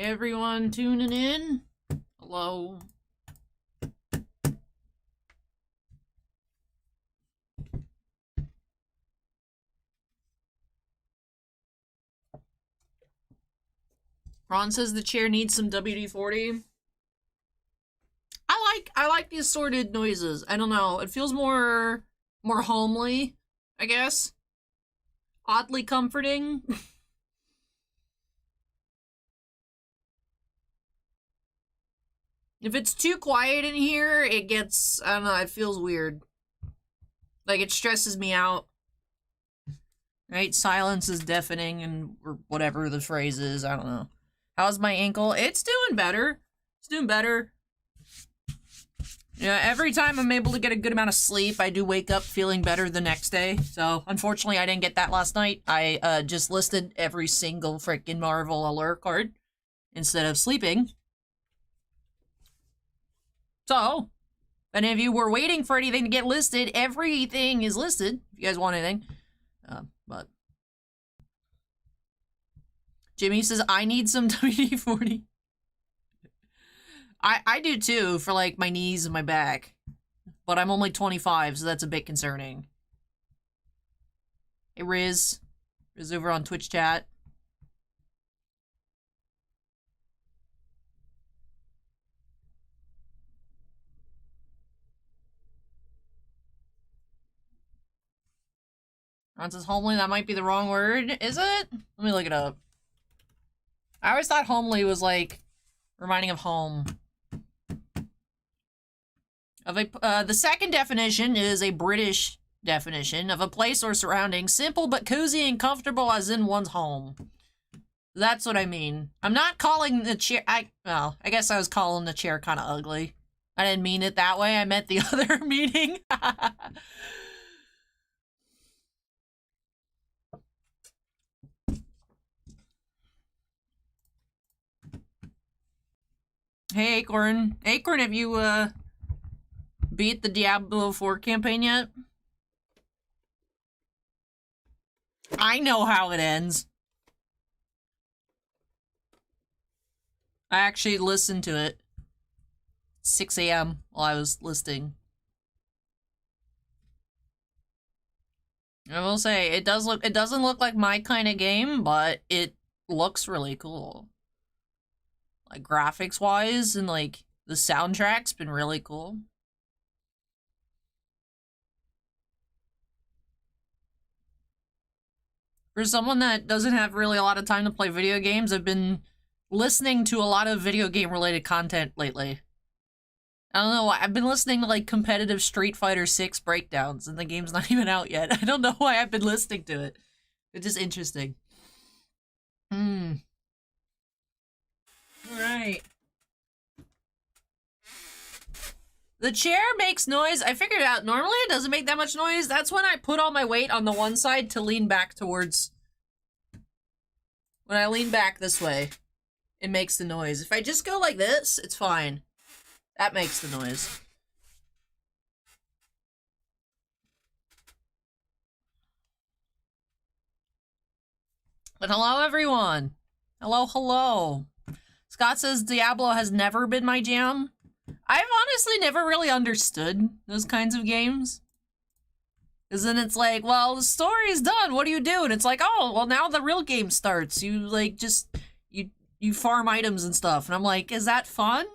Everyone tuning in? Hello. Ron says the chair needs some WD-40. I like the assorted noises. I don't know. It feels more homely, I guess. Oddly comforting. If it's too quiet in here, it gets, I don't know, it feels weird. Like, it stresses me out. Right? Silence is deafening, and or whatever the phrase is, I don't know. How's my ankle? It's doing better. It's doing better. Yeah, every time I'm able to get a good amount of sleep, I do wake up feeling better the next day. So, unfortunately, I didn't get that last night. I just listed every single freaking Marvel Allure card instead of sleeping. So, and if you were waiting for anything to get listed, everything is listed, if you guys want anything. But Jimmy says, I need some WD-40. I do too, for like my knees and my back. But I'm only 25, so that's a bit concerning. Hey Riz. Riz over on Twitch chat. Ron says homely, that might be the wrong word. Is it? Let me look it up. I always thought homely was like reminding of home. The second definition is a British definition of a place or surrounding simple but cozy and comfortable as in one's home. That's what I mean. I'm not calling the chair, well, I guess I was calling the chair kind of ugly. I didn't mean it that way. I meant the other meaning. Hey, Acorn. Acorn, have you, beat the Diablo 4 campaign yet? I know how it ends. I actually listened to it. 6 a.m. while I was listing. I will say, it doesn't look like my kind of game, but it looks really cool. Like, graphics-wise, and, like, the soundtrack's been really cool. For someone that doesn't have really a lot of time to play video games, I've been listening to a lot of video game-related content lately. I don't know why. I've been listening to, like, competitive Street Fighter 6 breakdowns, and the game's not even out yet. I don't know why I've been listening to it. It's just interesting. Alright. The chair makes noise. I figured it out. Normally it doesn't make that much noise. That's when I put all my weight on the one side to lean back towards... When I lean back this way, it makes the noise. If I just go like this, it's fine. That makes the noise. But hello, everyone. Hello, hello. Scott says Diablo has never been my jam. I've honestly never really understood those kinds of games. Because then it's like, well, the story's done. What do you do? And it's like, oh, well, now the real game starts. You, like, just... You farm items and stuff. And I'm like, is that fun?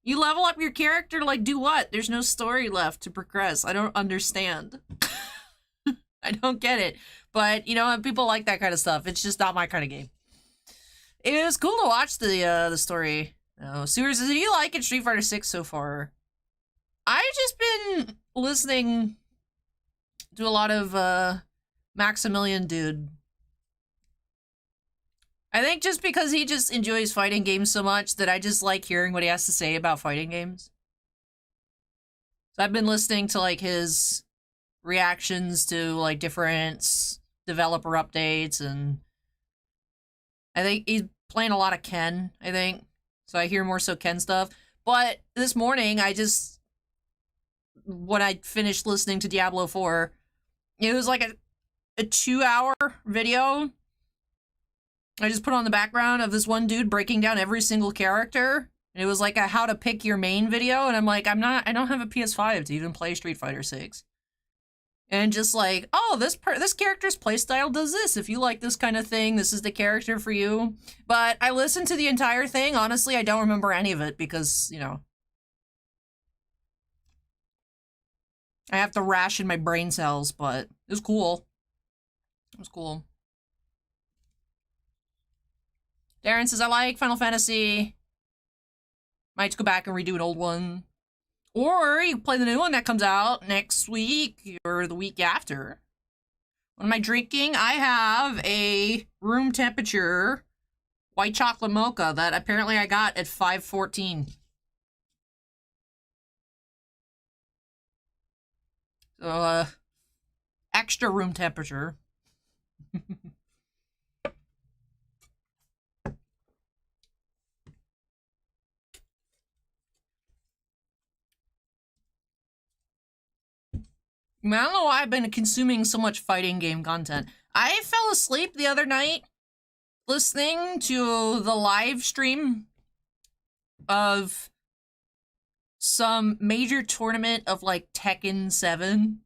You level up your character to, like, do what? There's no story left to progress. I don't understand. I don't get it. But, you know, people like that kind of stuff. It's just not my kind of game. It was cool to watch the story. Sewers says, do you like it, Street Fighter 6 so far? I've just been listening to a lot of, Maximilian Dude. I think just because he just enjoys fighting games so much that I just like hearing what he has to say about fighting games. So I've been listening to, like, his reactions to, like, different developer updates, and I think he's playing a lot of Ken, I think. So I hear more so Ken stuff. But this morning, when I finished listening to Diablo 4, it was like a 2-hour video I just put on the background of this one dude breaking down every single character. And it was like a how to pick your main video. And I'm like, I don't have a PS5 to even play Street Fighter 6. And just like, oh, this character's playstyle does this. If you like this kind of thing, this is the character for you. But I listened to the entire thing. Honestly, I don't remember any of it because, you know, I have to ration my brain cells, but it was cool. It was cool. Darren says, I like Final Fantasy. Might go back and redo an old one. Or you play the new one that comes out next week or the week after. What am I drinking? I have a room temperature white chocolate mocha that apparently I got at 514. So, extra room temperature. I don't know why I've been consuming so much fighting game content. I fell asleep the other night listening to the live stream of some major tournament of like Tekken 7.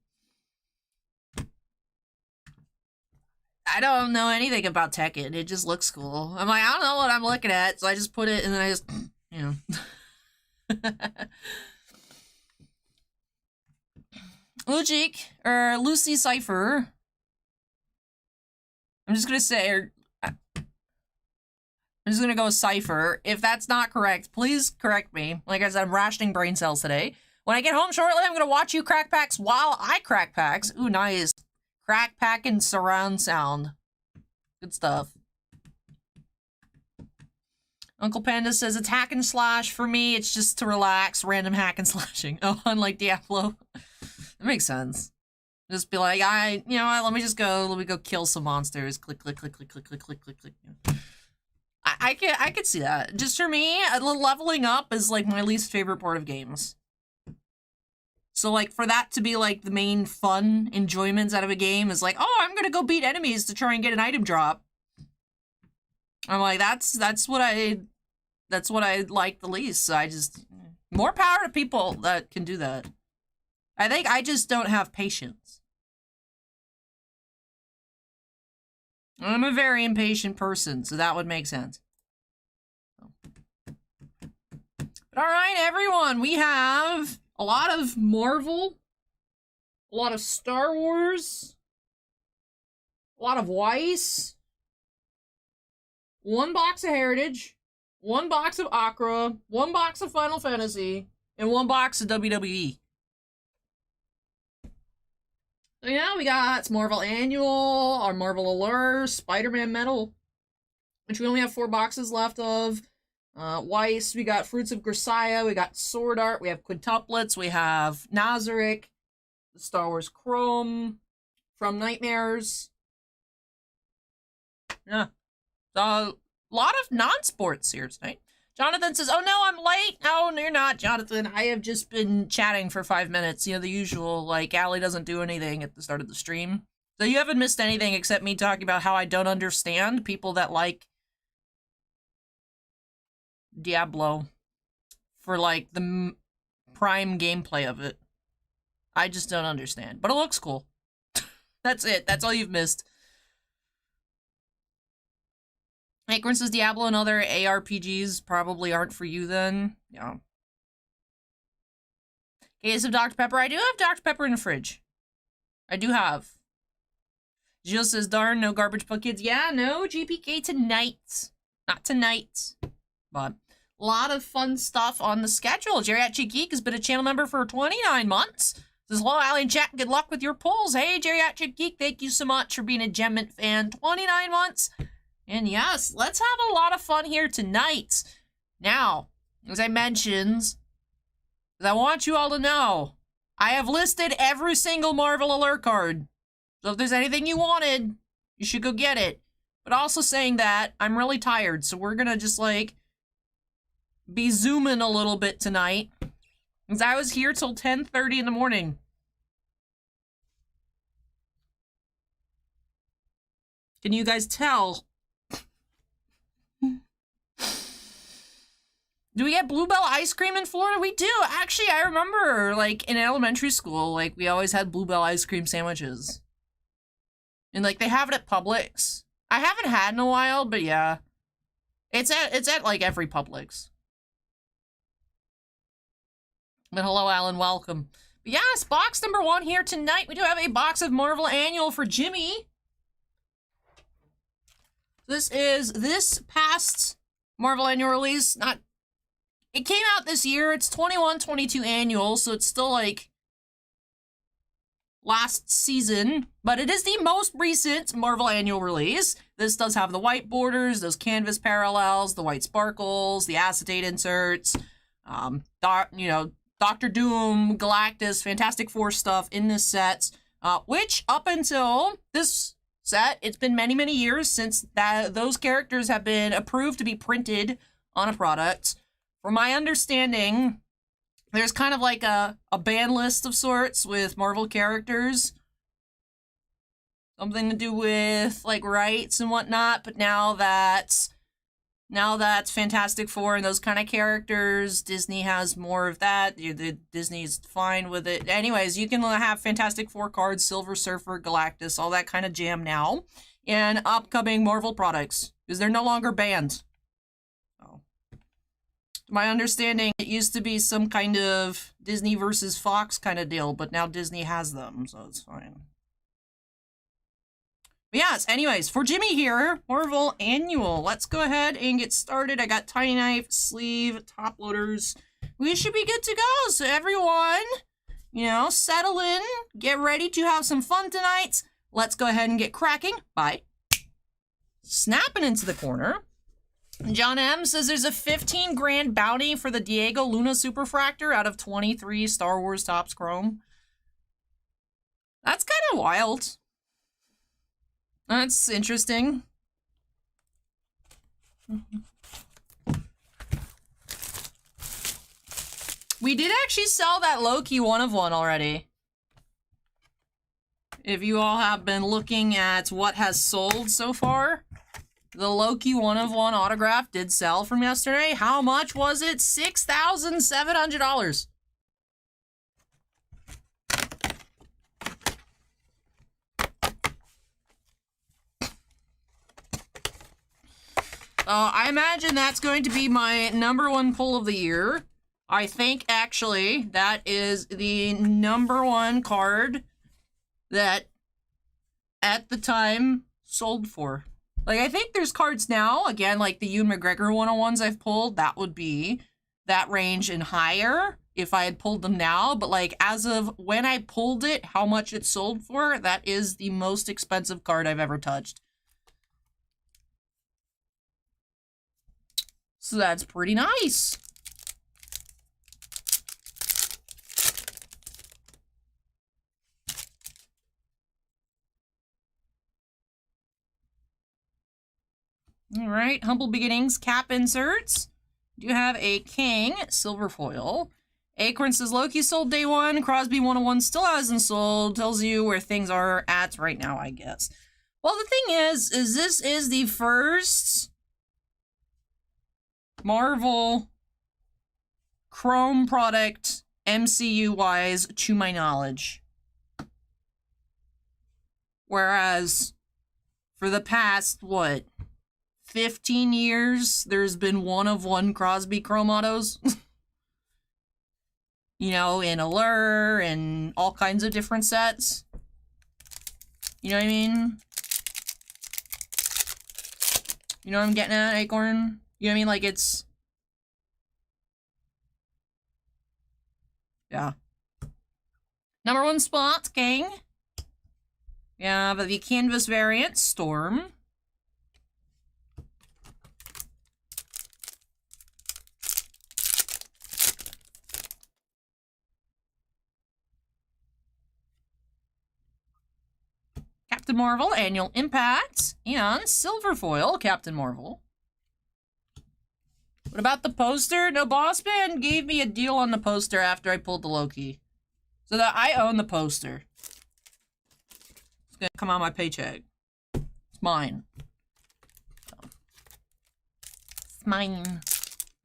I don't know anything about Tekken. It just looks cool. I'm like, I don't know what I'm looking at, so I just put it and then I just, you know. Lucy Cypher. I'm just gonna say, I'm just gonna go Cypher. If that's not correct, please correct me. Like I said, I'm rationing brain cells today. When I get home shortly, I'm gonna watch you crack packs while I crack packs. Ooh, nice. Crack pack and surround sound. Good stuff. Uncle Panda says it's hack and slash. For me, it's just to relax, random hack and slashing. Oh, unlike Diablo. That makes sense. Just be like, you know what, let me go kill some monsters. Click, click, click, click, click, click, click, click, click. I could see that. Just for me, leveling up is like my least favorite part of games. So like for that to be like the main fun enjoyments out of a game is like, oh, I'm gonna go beat enemies to try and get an item drop. I'm like, that's what I like the least. So I just, more power to people that can do that. I think I just don't have patience. I'm a very impatient person, so that would make sense. But all right, everyone, we have a lot of Marvel, a lot of Star Wars, a lot of Weiss, one box of Heritage, one box of Akora, one box of Final Fantasy, and one box of WWE. So yeah, we got Marvel Annual, our Marvel Allure, Spider-Man Metal, which we only have 4 boxes left of. Weiss, we got Fruits of Grisaia, we got Sword Art, we have Quintuplets, we have Nazarik, the Star Wars Chrome, From Nightmares. Yeah. A lot of non-sports here tonight. Jonathan says, oh no, I'm late. No, you're not, Jonathan. I have just been chatting for 5 minutes. You know, the usual, like, Allie doesn't do anything at the start of the stream. So you haven't missed anything except me talking about how I don't understand people that like Diablo for, like, the prime gameplay of it. I just don't understand. But it looks cool. That's it. That's all you've missed. Acorn says Diablo and other ARPGs probably aren't for you then. Yeah. Case of Dr. Pepper. I do have Dr. Pepper in the fridge. I do have. Jill says, darn, no Garbage Pail Kids. Yeah, no GPK tonight. Not tonight. But a lot of fun stuff on the schedule. Geriatric Geek has been a channel member for 29 months. Says, hello, Allie and chat. Good luck with your polls. Hey, Geriatric Geek, thank you so much for being a Gemmint fan. 29 months. And yes, let's have a lot of fun here tonight. Now, as I mentioned, I want you all to know, I have listed every single Marvel Allure card. So if there's anything you wanted, you should go get it. But also saying that, I'm really tired, so we're gonna just, like, be zooming a little bit tonight. Because I was here till 10:30 in the morning. Can you guys tell Do we get Bluebell ice cream in Florida? We do. Actually, I remember, like, in elementary school, like, we always had Bluebell ice cream sandwiches. And, like, they have it at Publix. I haven't had in a while, but yeah. It's at like, every Publix. But hello, Alan. Welcome. But yes, box number 1 here tonight. We do have a box of Marvel Annual for Jimmy. This is this past Marvel Annual release. It came out this year. It's 21-22 Annual, so it's still like last season, but it is the most recent Marvel Annual release. This does have the white borders, those canvas parallels, the white sparkles, the acetate inserts, Doctor Doom, Galactus, Fantastic Four stuff in this set, which up until this set, it's been many, many years since those characters have been approved to be printed on a product. From my understanding, there's kind of like a ban list of sorts with Marvel characters. Something to do with, like, rights and whatnot, but now that's Fantastic Four and those kind of characters, Disney has more of that. Disney's fine with it. Anyways, you can have Fantastic Four cards, Silver Surfer, Galactus, all that kind of jam now in upcoming Marvel products, because they're no longer banned. My understanding, it used to be some kind of Disney versus Fox kind of deal, but now Disney has them, so it's fine. But yes, anyways, for Jimmy here, Marvel Annual. Let's go ahead and get started. I got tiny knife, sleeve, top loaders. We should be good to go. So everyone, settle in, get ready to have some fun tonight. Let's go ahead and get cracking by snapping into the corner. John M says there's a 15 grand bounty for the Diego Luna Superfractor out of 23 Star Wars Topps Chrome. That's kind of wild. That's interesting. We did actually sell that Loki 1/1 already. If you all have been looking at what has sold so far, the Loki 1/1 autograph did sell from yesterday. How much was it? $6,700. I imagine that's going to be my #1 pull of the year. I think, actually, that is the #1 card that, at the time, sold for. Like, I think there's cards now, again, like the Ewan McGregor 1/1s I've pulled, that would be that range and higher if I had pulled them now. But, like, as of when I pulled it, how much it sold for, that is the most expensive card I've ever touched. So that's pretty nice. All right, Humble Beginnings cap inserts. You have a King silver foil. Acorn says Loki sold day 1. Crosby 1/1 still hasn't sold. Tells you where things are at right now, I guess. Well, the thing is this is the first Marvel Chrome product MCU-wise to my knowledge. Whereas for the past, 15 years, there's been 1/1 Crosby Chrome autos. In Allure and all kinds of different sets. You know what I mean? You know what I'm getting at, Acorn? You know what I mean? Like, it's... Yeah. #1 spot, King. Yeah, but the canvas variant, Storm. Captain Marvel, Annual Impact, and Silver Foil, Captain Marvel. What about the poster? No, Bossman gave me a deal on the poster after I pulled the Loki. So that I own the poster. It's gonna come out my paycheck. It's mine. It's mine.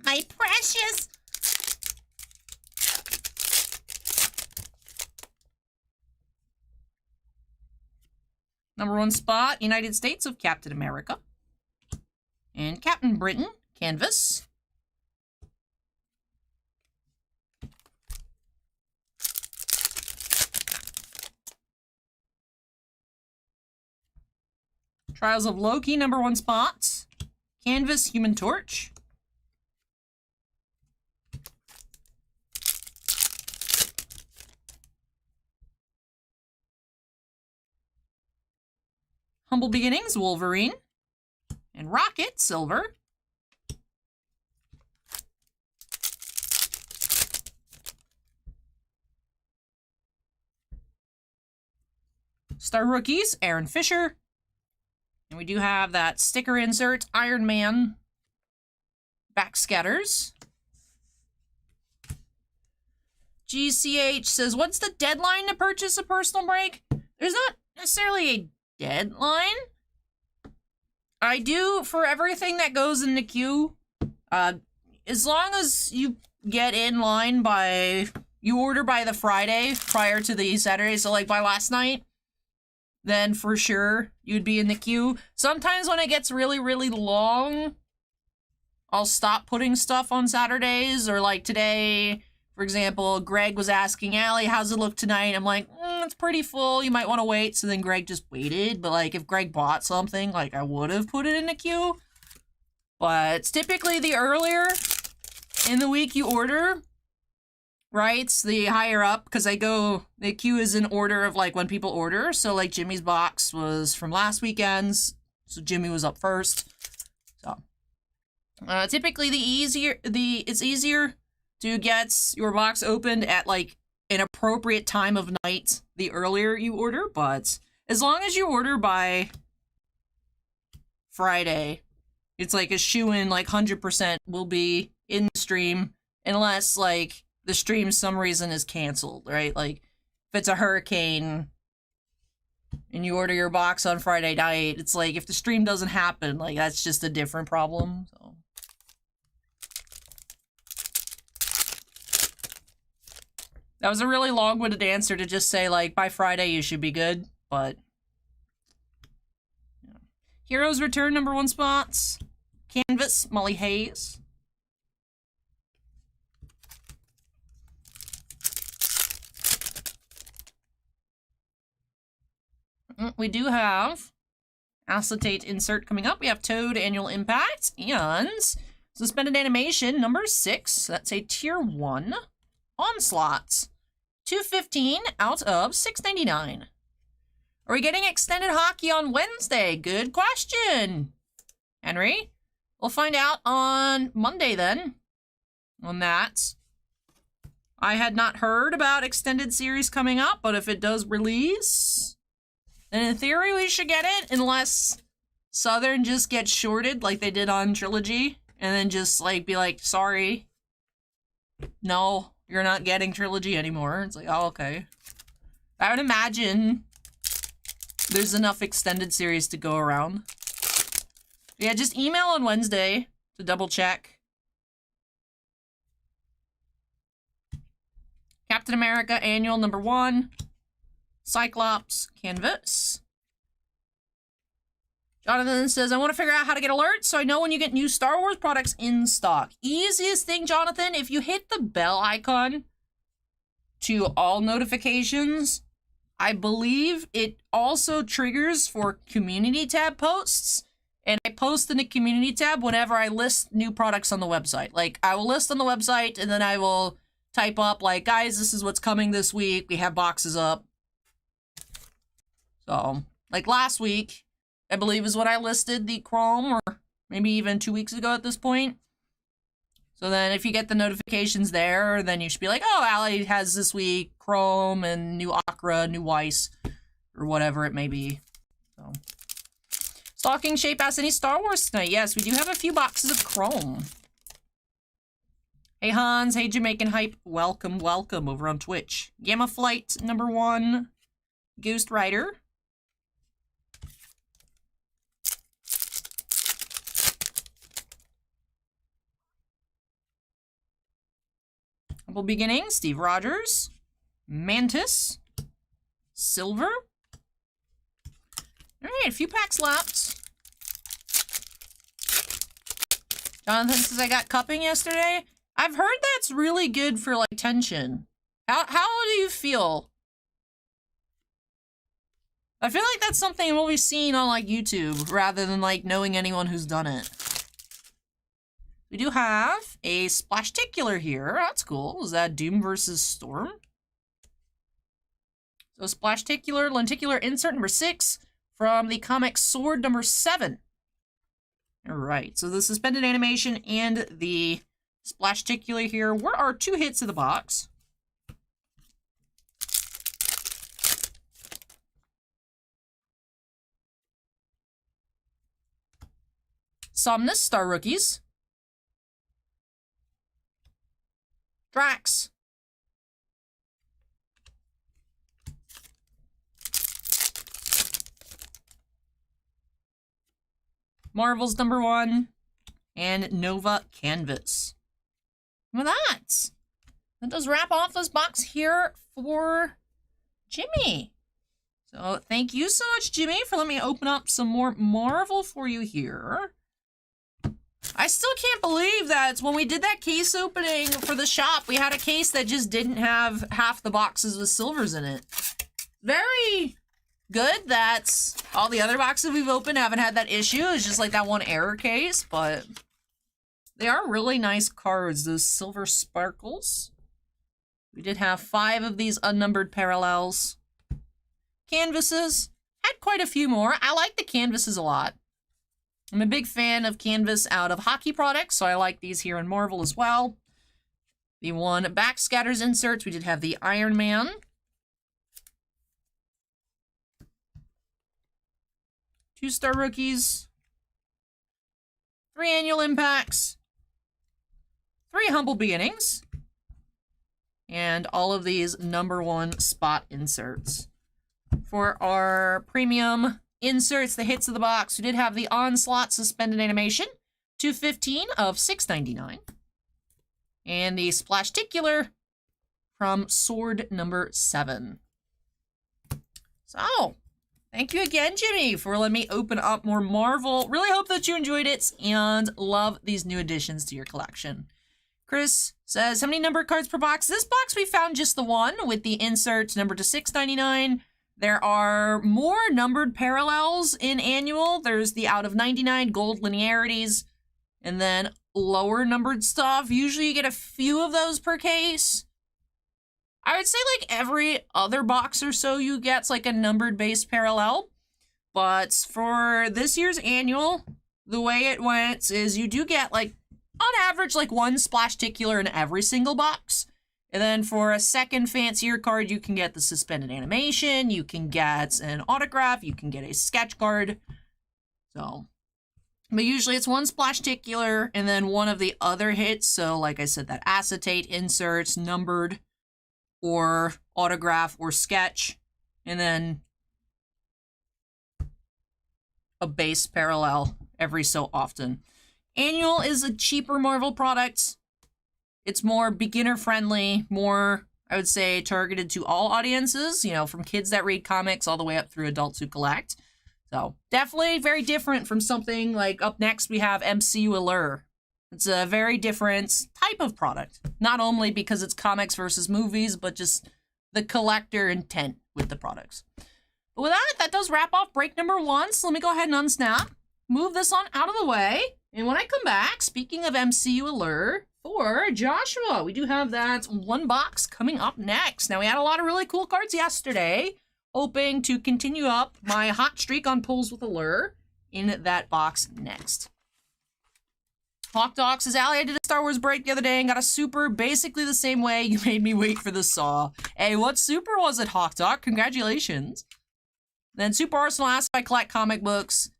My precious! #1 spot, United States of Captain America. And Captain Britain, canvas. Trials of Loki, #1 spot. Canvas, Human Torch. Humble Beginnings, Wolverine. And Rocket, silver. Star Rookies, Aaron Fisher. And we do have that sticker insert, Iron Man backscatters. GCH says, what's the deadline to purchase a personal break? There's not necessarily a deadline. I do for everything that goes in the queue. As long as you get in line by, you order by the Friday prior to the Saturday, so like by last night, then for sure you'd be in the queue. Sometimes when it gets really, really long, I'll stop putting stuff on Saturdays, or like today, for example, Greg was asking, Allie, how's it look tonight? I'm like, it's pretty full, you might want to wait. So then Greg just waited, but like if Greg bought something, like I would have put it in the queue. But it's typically the earlier in the week you order, right? It's the higher up, because the queue is in order of like when people order. So like Jimmy's box was from last weekend's, so Jimmy was up first. So typically it's easier to get your box opened at like an appropriate time of night the earlier you order, but as long as you order by Friday, it's like a shoo-in, like 100% will be in the stream, unless like the stream some reason is canceled, right? Like if it's a hurricane and you order your box on Friday night, it's like if the stream doesn't happen, like that's just a different problem. So that was a really long-winded answer to just say, like, by Friday you should be good, but yeah. Heroes Return, #1 spots. Canvas, Molly Hayes. We do have acetate insert coming up. We have Toad Annual Impact and Suspended Animation #6. That's a Tier 1 Onslaught. 215 out of 699. Are we getting extended hockey on Wednesday? Good question, Henry. We'll find out on Monday then on that. I had not heard about extended series coming up, but if it does release, then in theory we should get it, unless Southern just gets shorted like they did on Trilogy, and then just like be like, sorry, no, you're not getting Trilogy anymore. It's like, oh, okay. I would imagine there's enough extended series to go around. Yeah, just email on Wednesday to double check. Captain America Annual #1. Cyclops Canvas. Jonathan says, I want to figure out how to get alerts so I know when you get new Star Wars products in stock. Easiest thing, Jonathan, if you hit the bell icon to all notifications, I believe it also triggers for community tab posts. And I post in the community tab whenever I list new products on the website. Like, I will list on the website and then I will type up, like, guys, this is what's coming this week. We have boxes up. So, like last week, I believe is when I listed the Chrome, or maybe even 2 weeks ago at this point. So then if you get the notifications there, then you should be like, oh, Allie has this week Chrome and new Akora, new Weiss, or whatever it may be. So, Stalking Shape asks, any Star Wars tonight? Yes, we do have a few boxes of Chrome. Hey Hans, hey Jamaican Hype, welcome, welcome over on Twitch. Gamma Flight #1, Ghost Rider. Humble Beginnings, Steve Rogers, Mantis, Silver. All right, a few packs left. Jonathan says, I got cupping yesterday. I've heard that's really good for, like, tension. How do you feel? I feel like that's something we'll be seeing on, like, YouTube, rather than, like, knowing anyone who's done it. We do have a Splashticular here. That's cool. Is that Doom versus Storm? So Splashticular, Lenticular insert number 6 from the comic Sword number 7. Alright, so the suspended animation and the Splashticular here were our 2 hits of the box. Somnus, Star Rookies. Drax. Marvel's number 1. And Nova Canvas. With that does wrap off this box here for Jimmy. So thank you so much, Jimmy, for letting me open up some more Marvel for you here. I still can't believe that when we did that case opening for the shop, we had a case that just didn't have half the boxes with silvers in it. Very good that all the other boxes we've opened haven't had that issue. It's just like that one error case, but they are really nice cards, those silver sparkles. We did have 5 of these unnumbered parallels. Canvases, had quite a few more. I like the canvases a lot. I'm a big fan of canvas out of hockey products, so I like these here in Marvel as well. The one backscatters inserts, we did have the Iron Man. 2 Star Rookies. 3 Annual Impacts. 3 Humble Beginnings. And all of these number 1 spot inserts. For our premium inserts, the hits of the box, we did have the Onslaught suspended animation, 215 of 6.99, and the Splashticular from Sword number 7. So, thank you again, Jimmy, for letting me open up more Marvel. Really hope that you enjoyed it and love these new additions to your collection. Chris says, how many numbered cards per box? This box we found just the one with the insert numbered to 6.99. There are more numbered parallels in Annual. There's the out of 99 gold linearities, and then lower numbered stuff. Usually you get a few of those per case. I would say like every other box or so you get's like a numbered base parallel. But for this year's Annual, the way it went is you do get like, on average, like 1 Splashticular in every single box. And then for a second fancier card, you can get the suspended animation, you can get an autograph, you can get a sketch card. So, but usually it's 1 Splashticular and then one of the other hits. So like I said, that acetate inserts, numbered, or autograph, or sketch. And then a base parallel every so often. Annual is a cheaper Marvel product. It's more beginner-friendly, more, I would say, targeted to all audiences, you know, from kids that read comics all the way up through adults who collect. So, definitely very different from something like up next we have MCU Allure. It's a very different type of product. Not only because it's comics versus movies, but just the collector intent with the products. But with that does wrap off break number 1. So let me go ahead and unsnap, move this on out of the way. And when I come back, speaking of MCU Allure, for Joshua, we do have that 1 box coming up next. Now, we had a lot of really cool cards yesterday, hoping to continue up my hot streak on pulls with Allure in that box next. Hawk Doc says, Allie, I did a Star Wars break the other day and got a super basically the same way you made me wait for the saw. Hey, what super was it, Hawk Doc? Congratulations. Then Super Arsenal asked if I collect comic books.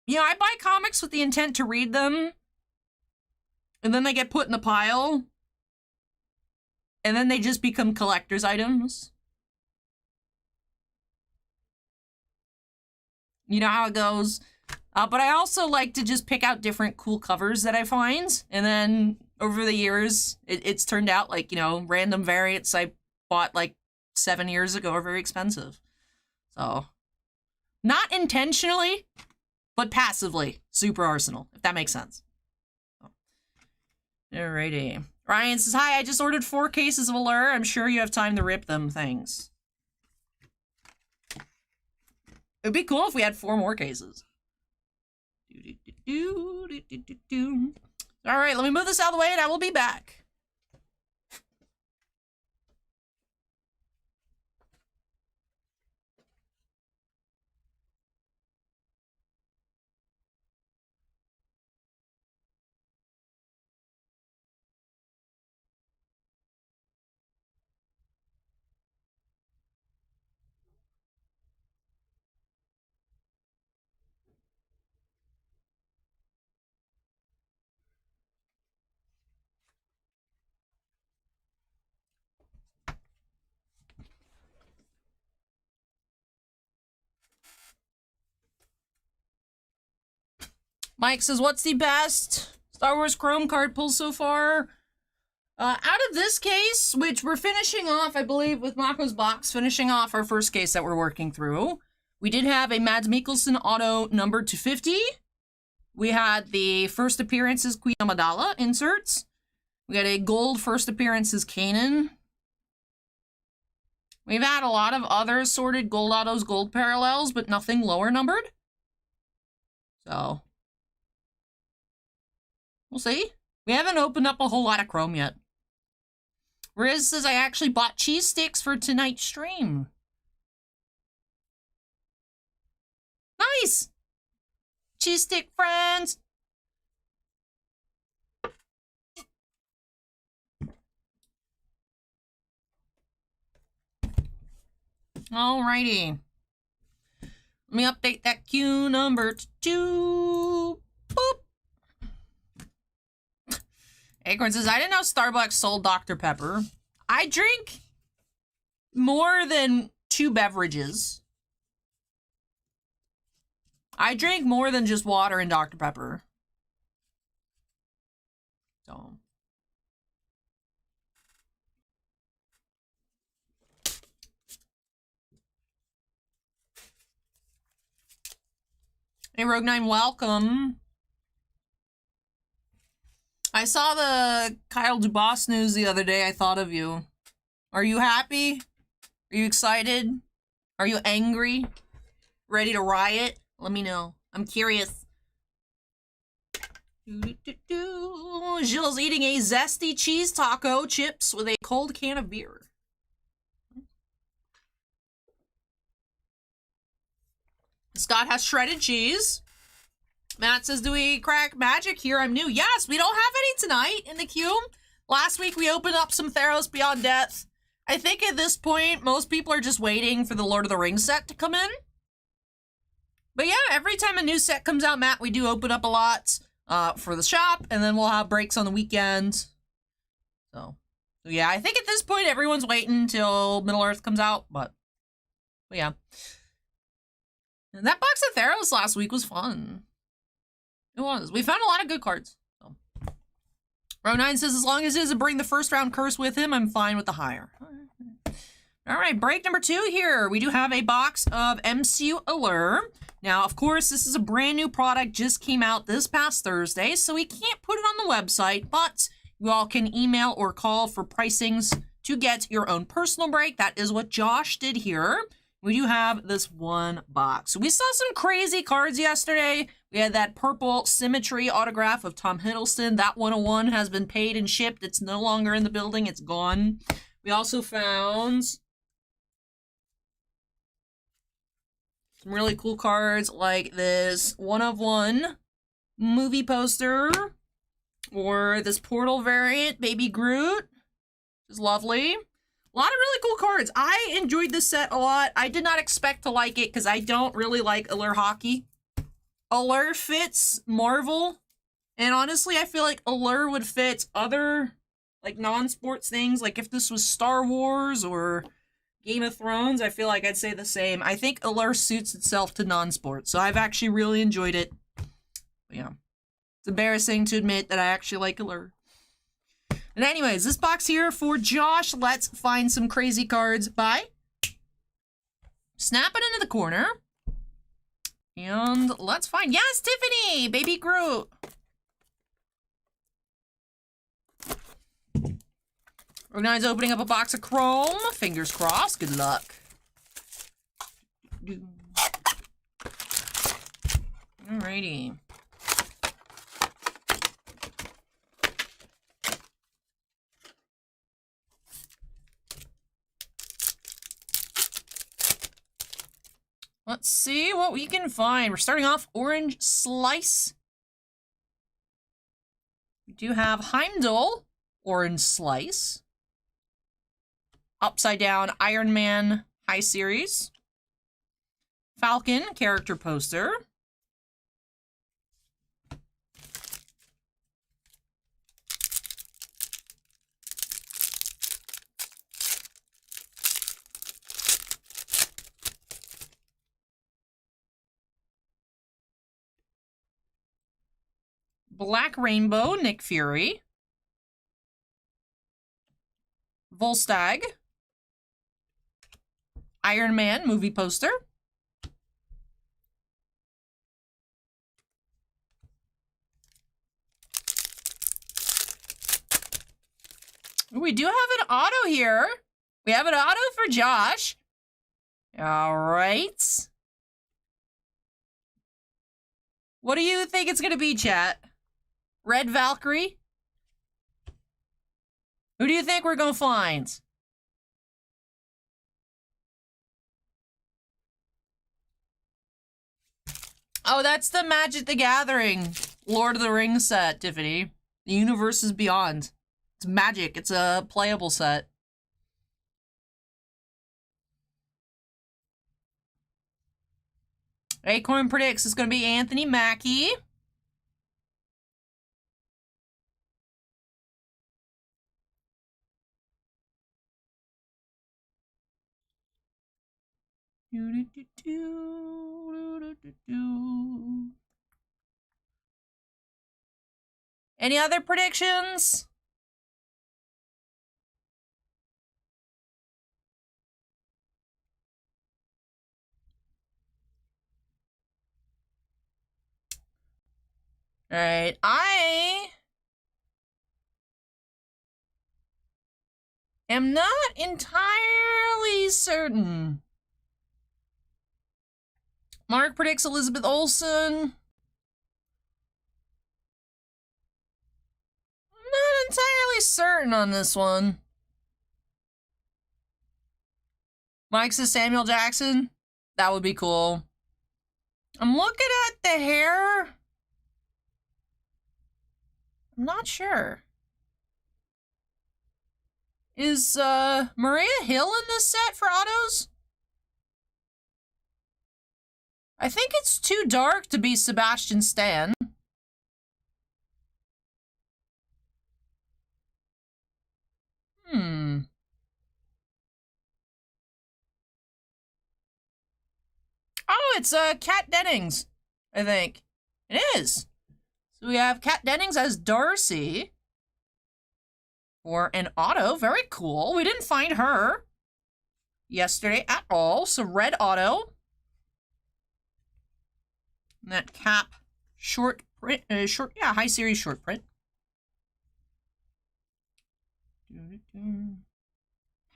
You know, I buy comics with the intent to read them, and then they get put in the pile, and then they just become collector's items. You know how it goes. But I also like to just pick out different cool covers that I find, and then over the years. It's turned out like, you know, random variants I bought like 7 years ago are very expensive. So, not intentionally, but passively. Super Arsenal, if that makes sense. Alrighty. Ryan says, hi, I just ordered 4 cases of Allure. I'm sure you have time to rip them. Thanks. It'd be cool if we had 4 more cases. Alright, let me move this out of the way and I will be back. Mike says, what's the best Star Wars Chrome card pull so far? Out of this case, which we're finishing off, I believe, with Mako's box, finishing off our first case that we're working through, we did have a Mads Mikkelsen auto numbered to 50. We had the first appearances Queen Amidala inserts. We had a gold first appearances Kanan. We've had a lot of other sorted gold autos, gold parallels, but nothing lower numbered. So, we'll see. We haven't opened up a whole lot of Chrome yet. Riz says, I actually bought cheese sticks for tonight's stream. Nice! Cheese stick friends! Alrighty. Let me update that queue number to 2. Boop. Acorn says, I didn't know Starbucks sold Dr. Pepper. I drink more than 2 beverages. I drink more than just water and Dr. Pepper. So. Hey, Rogue9, welcome. I saw the Kyle Dubas news the other day. I thought of you. Are you happy? Are you excited? Are you angry? Ready to riot? Let me know. I'm curious. Gilles eating a zesty cheese taco chips with a cold can of beer. Scott has shredded cheese. Matt says, do we crack magic here? I'm new. Yes, we don't have any tonight in the queue. Last week we opened up some Theros Beyond Death. I think at this point, most people are just waiting for the Lord of the Rings set to come in. But yeah, every time a new set comes out, Matt, we do open up a lot for the shop, and then we'll have breaks on the weekend. So yeah, I think at this point, everyone's waiting until Middle-earth comes out, but yeah. And that box of Theros last week was fun. It was. We found a lot of good cards. So. Row9 says, as long as it doesn't bring the first round curse with him, I'm fine with the higher. All right, break number 2 here. We do have a box of MCU Allure. Now, of course, this is a brand new product, just came out this past Thursday, so we can't put it on the website, but you all can email or call for pricings to get your own personal break. That is what Josh did here. We do have this one box. We saw some crazy cards yesterday. We had that purple Symmetry autograph of Tom Hiddleston. That 101 has been paid and shipped. It's no longer in the building. It's gone. We also found some really cool cards like this 1/1 movie poster or this Portal variant, Baby Groot. Which is lovely. A lot of really cool cards. I enjoyed this set a lot. I did not expect to like it because I don't really like Allure hockey. Allure fits Marvel. And honestly, I feel like Allure would fit other like non-sports things. Like if this was Star Wars or Game of Thrones, I feel like I'd say the same. I think Allure suits itself to non-sports. So I've actually really enjoyed it. But yeah. It's embarrassing to admit that I actually like Allure. And anyways, this box here for Josh, let's find some crazy cards by snapping into the corner. And let's find, yes, Tiffany, Baby Groot. Organize opening up a box of Chrome. Fingers crossed, good luck. Alrighty. Let's see what we can find. We're starting off Orange Slice. We do have Heimdall, Orange Slice. Upside Down Iron Man High Series. Falcon character poster. Black Rainbow, Nick Fury. Volstagg. Iron Man movie poster. We do have an auto here. We have an auto for Josh. All right. What do you think it's going to be, chat? Red Valkyrie? Who do you think we're going to find? Oh, that's the Magic the Gathering Lord of the Rings set, Tiffany. The Universe is Beyond. It's Magic. It's a playable set. Acorn predicts it's going to be Anthony Mackie. Any other predictions? All right, I am not entirely certain. Mark predicts Elizabeth Olsen. Not entirely certain on this one. Mike says Samuel Jackson. That would be cool. I'm looking at the hair. I'm not sure. Is Maria Hill in this set for autos? I think it's too dark to be Sebastian Stan. Oh, it's Kat Dennings, I think. It is. So we have Kat Dennings as Darcy for an auto. Very cool. We didn't find her yesterday at all. So red auto. And that Cap short print, high series short print.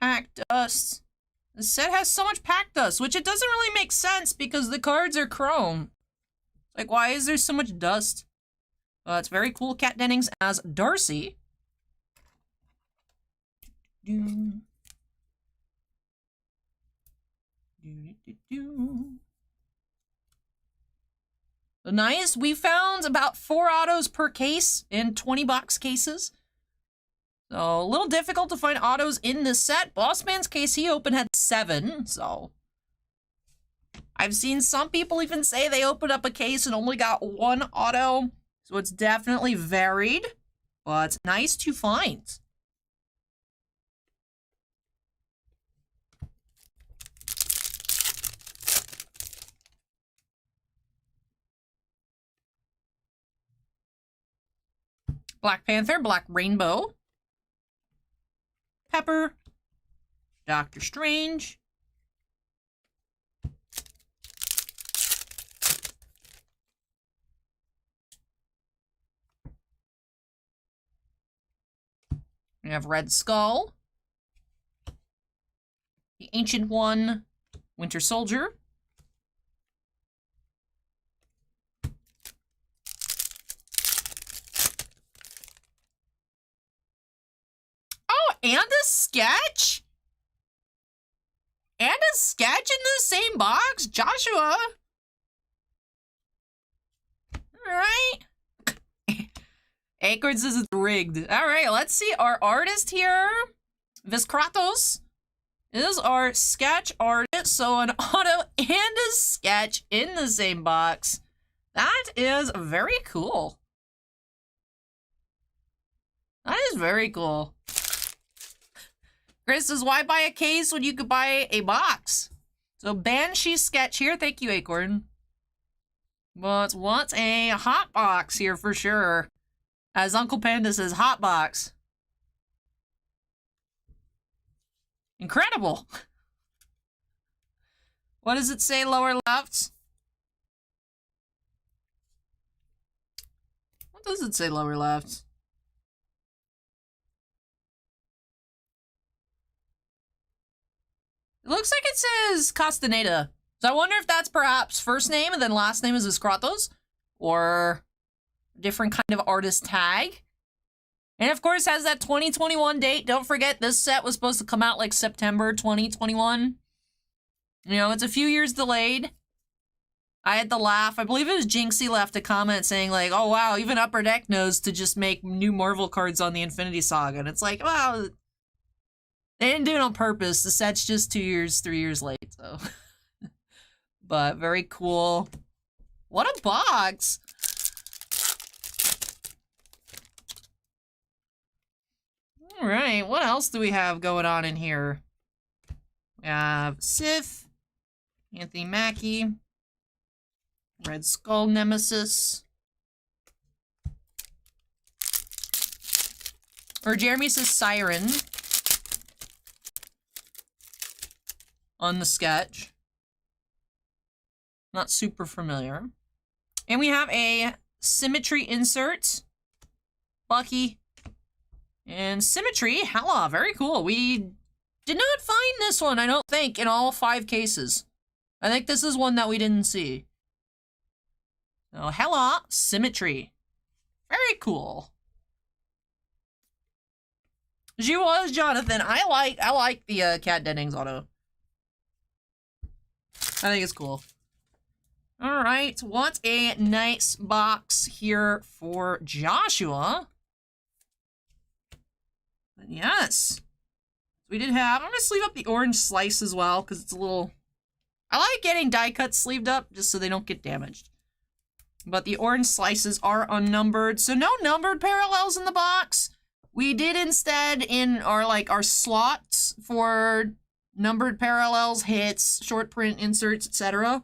Pack dust. The set has so much pack dust, which it doesn't really make sense because the cards are chrome. Like, why is there so much dust? It's very cool. Kat Dennings as Darcy. So nice. We found about 4 autos per case in 20-box cases. So a little difficult to find autos in this set. Bossman's case he opened had 7, so I've seen some people even say they opened up a case and only got 1 auto. So it's definitely varied, but nice to find. Black Panther, Black Rainbow. Pepper, Doctor Strange, we have Red Skull, the Ancient One, Winter Soldier, oh, and a sketch? And a sketch in the same box? Joshua? Alright. Acorn says it's rigged. Alright, let's see our artist here. Viskratos is our sketch artist. So an auto and a sketch in the same box. That is very cool. That is very cool. Chris says, why buy a case when you could buy a box? So Banshee sketch here. Thank you, Acorn. But what's a hot box here for sure? As Uncle Panda says, hot box. Incredible. What does it say lower left? What does it say lower left? It looks like it says Castaneda. So I wonder if that's perhaps first name and then last name is Viskratos, or a different kind of artist tag. And of course has that 2021 date. Don't forget this set was supposed to come out like September 2021. You know, it's a few years delayed. I had to laugh. I believe it was Jinxie left a comment saying like, oh wow, even Upper Deck knows to just make new Marvel cards on the Infinity Saga. And it's like, wow, they didn't do it on purpose. The set's just 2 years, 3 years late, so. But very cool. What a box! Alright, what else do we have going on in here? We have Sith, Anthony Mackie, Red Skull Nemesis. Or Jeremy says Siren on the sketch. Not super familiar. And we have a Symmetry insert. Bucky. And Symmetry. Hella, very cool. We did not find this one, I don't think, in all 5 cases. I think this is one that we didn't see. So, Hella, Symmetry. Very cool. She was Jonathan. I like the Cat Dennings auto. I think it's cool. Alright, what a nice box here for Joshua. But yes. We did have, I'm gonna sleeve up the orange slice as well, because it's a little, I like getting die cuts sleeved up, just so they don't get damaged. But the orange slices are unnumbered, so no numbered parallels in the box. We did instead in our slots for numbered parallels, hits, short print inserts, etc.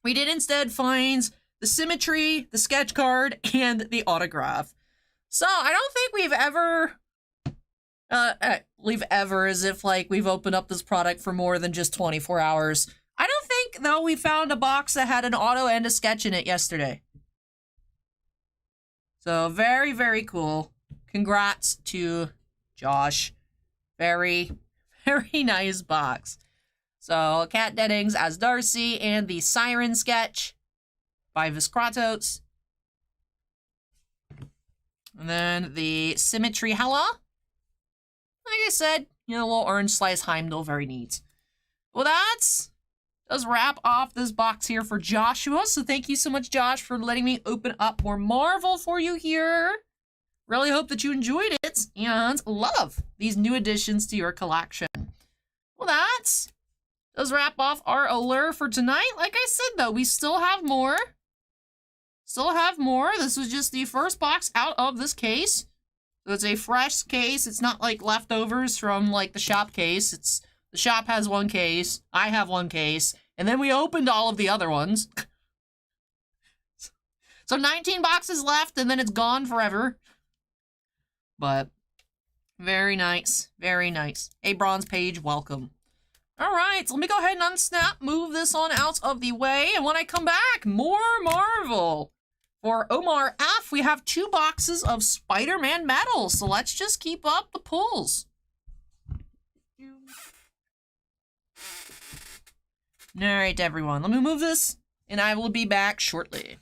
We did instead find the Symmetry, the sketch card, and the autograph. So I don't think we've ever, as if like we've opened up this product for more than just 24 hours. I don't think, though, we found a box that had an auto and a sketch in it yesterday. So very, very cool. Congrats to Josh. Very, very nice box. So, Kat Dennings as Darcy, and the Siren sketch by Viskratos. And then the Symmetry Hella. Like I said, you know, a little orange slice Heimdall, very neat. Well, that does wrap off this box here for Joshua. So thank you so much, Josh, for letting me open up more Marvel for you here. Really hope that you enjoyed it and love these new additions to your collection. Well, that does wrap off our Allure for tonight. Like I said, though, we still have more. Still have more. This was just the first box out of this case. So it's a fresh case. It's not like leftovers from like the shop case. It's the shop has one case. I have one case. And then we opened all of the other ones. So 19 boxes left and then it's gone forever. But Very nice. Very nice. Hey, Bronze Page, welcome. Alright, so let me go ahead and unsnap, move this on out of the way, and when I come back, more Marvel. For Omar F, we have 2 boxes of Spider-Man metal, so let's just keep up the pulls. Alright, everyone, let me move this, and I will be back shortly.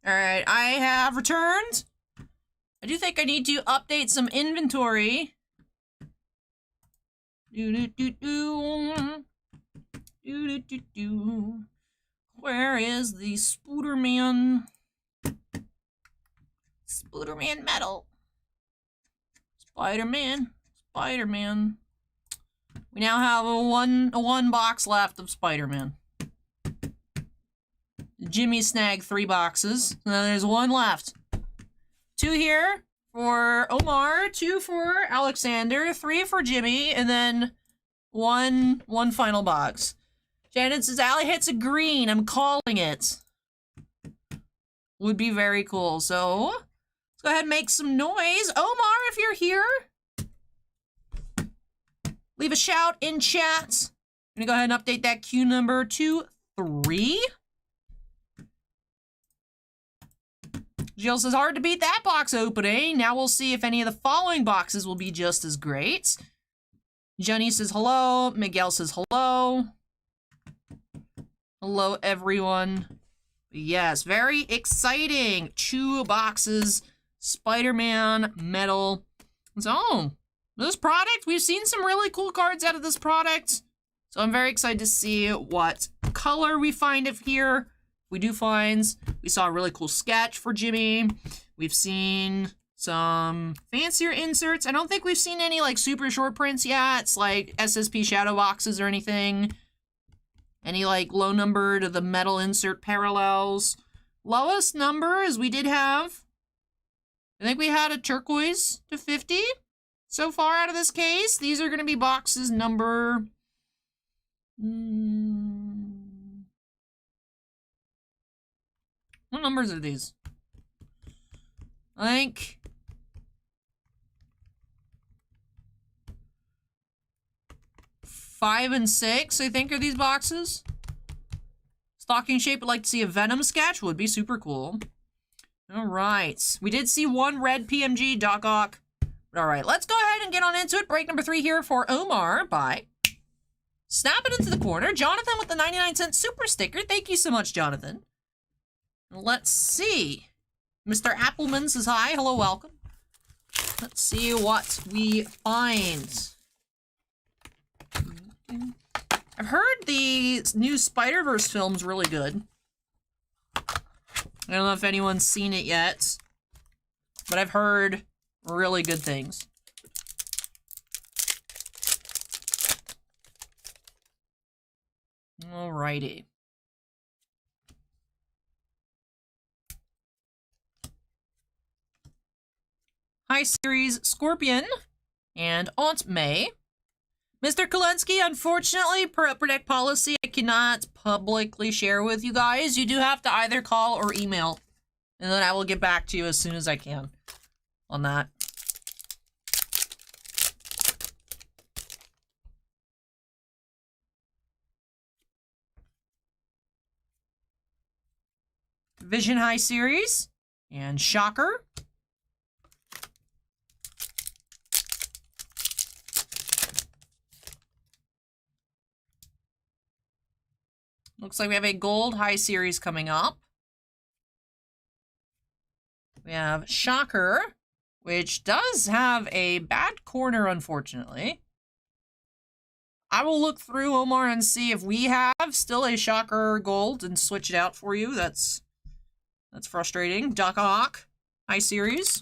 Alright, I have returned. I do think I need to update some inventory. Where is the Spooderman? Spooderman metal. Spider-Man. Spider-Man. We now have a one box left of Spider-Man. Jimmy snagged 3 boxes. Now there's 1 left. 2 here for Omar, 2 for Alexander, 3 for Jimmy, and then one final box. Janet says, Allie hits a green. I'm calling it. Would be very cool. So, let's go ahead and make some noise. Omar, if you're here, leave a shout in chat. I'm gonna go ahead and update that queue number to 3. Jill says, hard to beat that box opening. Now we'll see if any of the following boxes will be just as great. Jenny says, hello. Miguel says, hello. Hello, everyone. Yes, very exciting. 2 boxes. Spider-Man metal. So, this product, we've seen some really cool cards out of this product. So I'm very excited to see what color we find of here. We do finds. We saw a really cool sketch for Jimmy. We've seen some fancier inserts. I don't think we've seen any like super short prints yet. It's like SSP shadow boxes or anything. Any like low number to the metal insert parallels. Lowest number is we did have, I think we had a turquoise to 50. so far out of this case. These are going to be boxes number... What numbers are these? I think... 5 and 6, I think, are these boxes. Stocking shape, would like to see a Venom sketch. Would be super cool. Alright. We did see one red PMG, Doc Ock. Alright, let's go ahead and get on into it. Break number 3 here for Omar by... Snap it into the corner. Jonathan with the 99-cent super sticker. Thank you so much, Jonathan. Let's see. Mr. Appleman says hi. Hello, welcome. Let's see what we find. I've heard the new Spider-Verse film's really good. I don't know if anyone's seen it yet, but I've heard really good things. Alrighty. Hi, Series Scorpion and Aunt May. Mr. Kolensky, unfortunately, per Upper Deck policy, I cannot publicly share with you guys. You do have to either call or email, and then I will get back to you as soon as I can on that. Vision High Series and Shocker. Looks like we have a gold high series coming up. We have Shocker, which does have a bad corner, unfortunately. I will look through, Omar, and see if we have still a Shocker gold and switch it out for you. That's frustrating. Doc Ock, high series.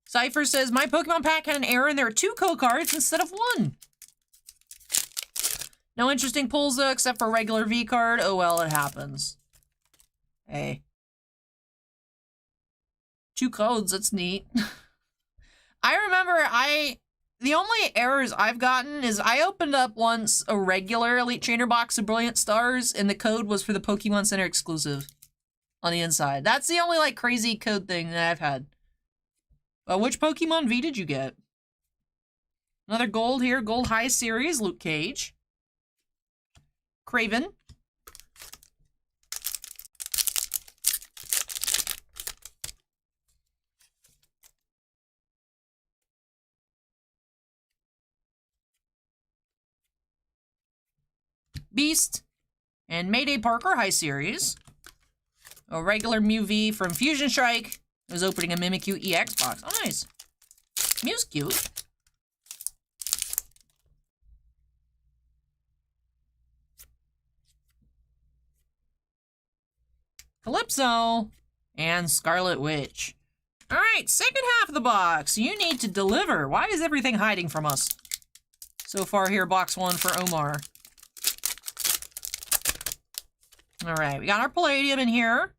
Cypher says, my Pokemon pack had an error and there are 2 code cards instead of 1. No interesting pulls, though, except for a regular V card. Oh, well, it happens. Hey. 2 codes, that's neat. I remember the only errors I've gotten is I opened up once a regular Elite Trainer box of Brilliant Stars, and the code was for the Pokemon Center exclusive on the inside. That's the only, like, crazy code thing that I've had. But which Pokemon V did you get? Another gold here. Gold High Series, Luke Cage. Craven. Beast. And Mayday Parker High Series. A regular Mew V from Fusion Strike. I was opening a Mimikyu EX box. Oh, nice. Mew's cute. Calypso, and Scarlet Witch. Alright, second half of the box. You need to deliver. Why is everything hiding from us? So far here, box 1 for Omar. Alright, we got our Palladium in here.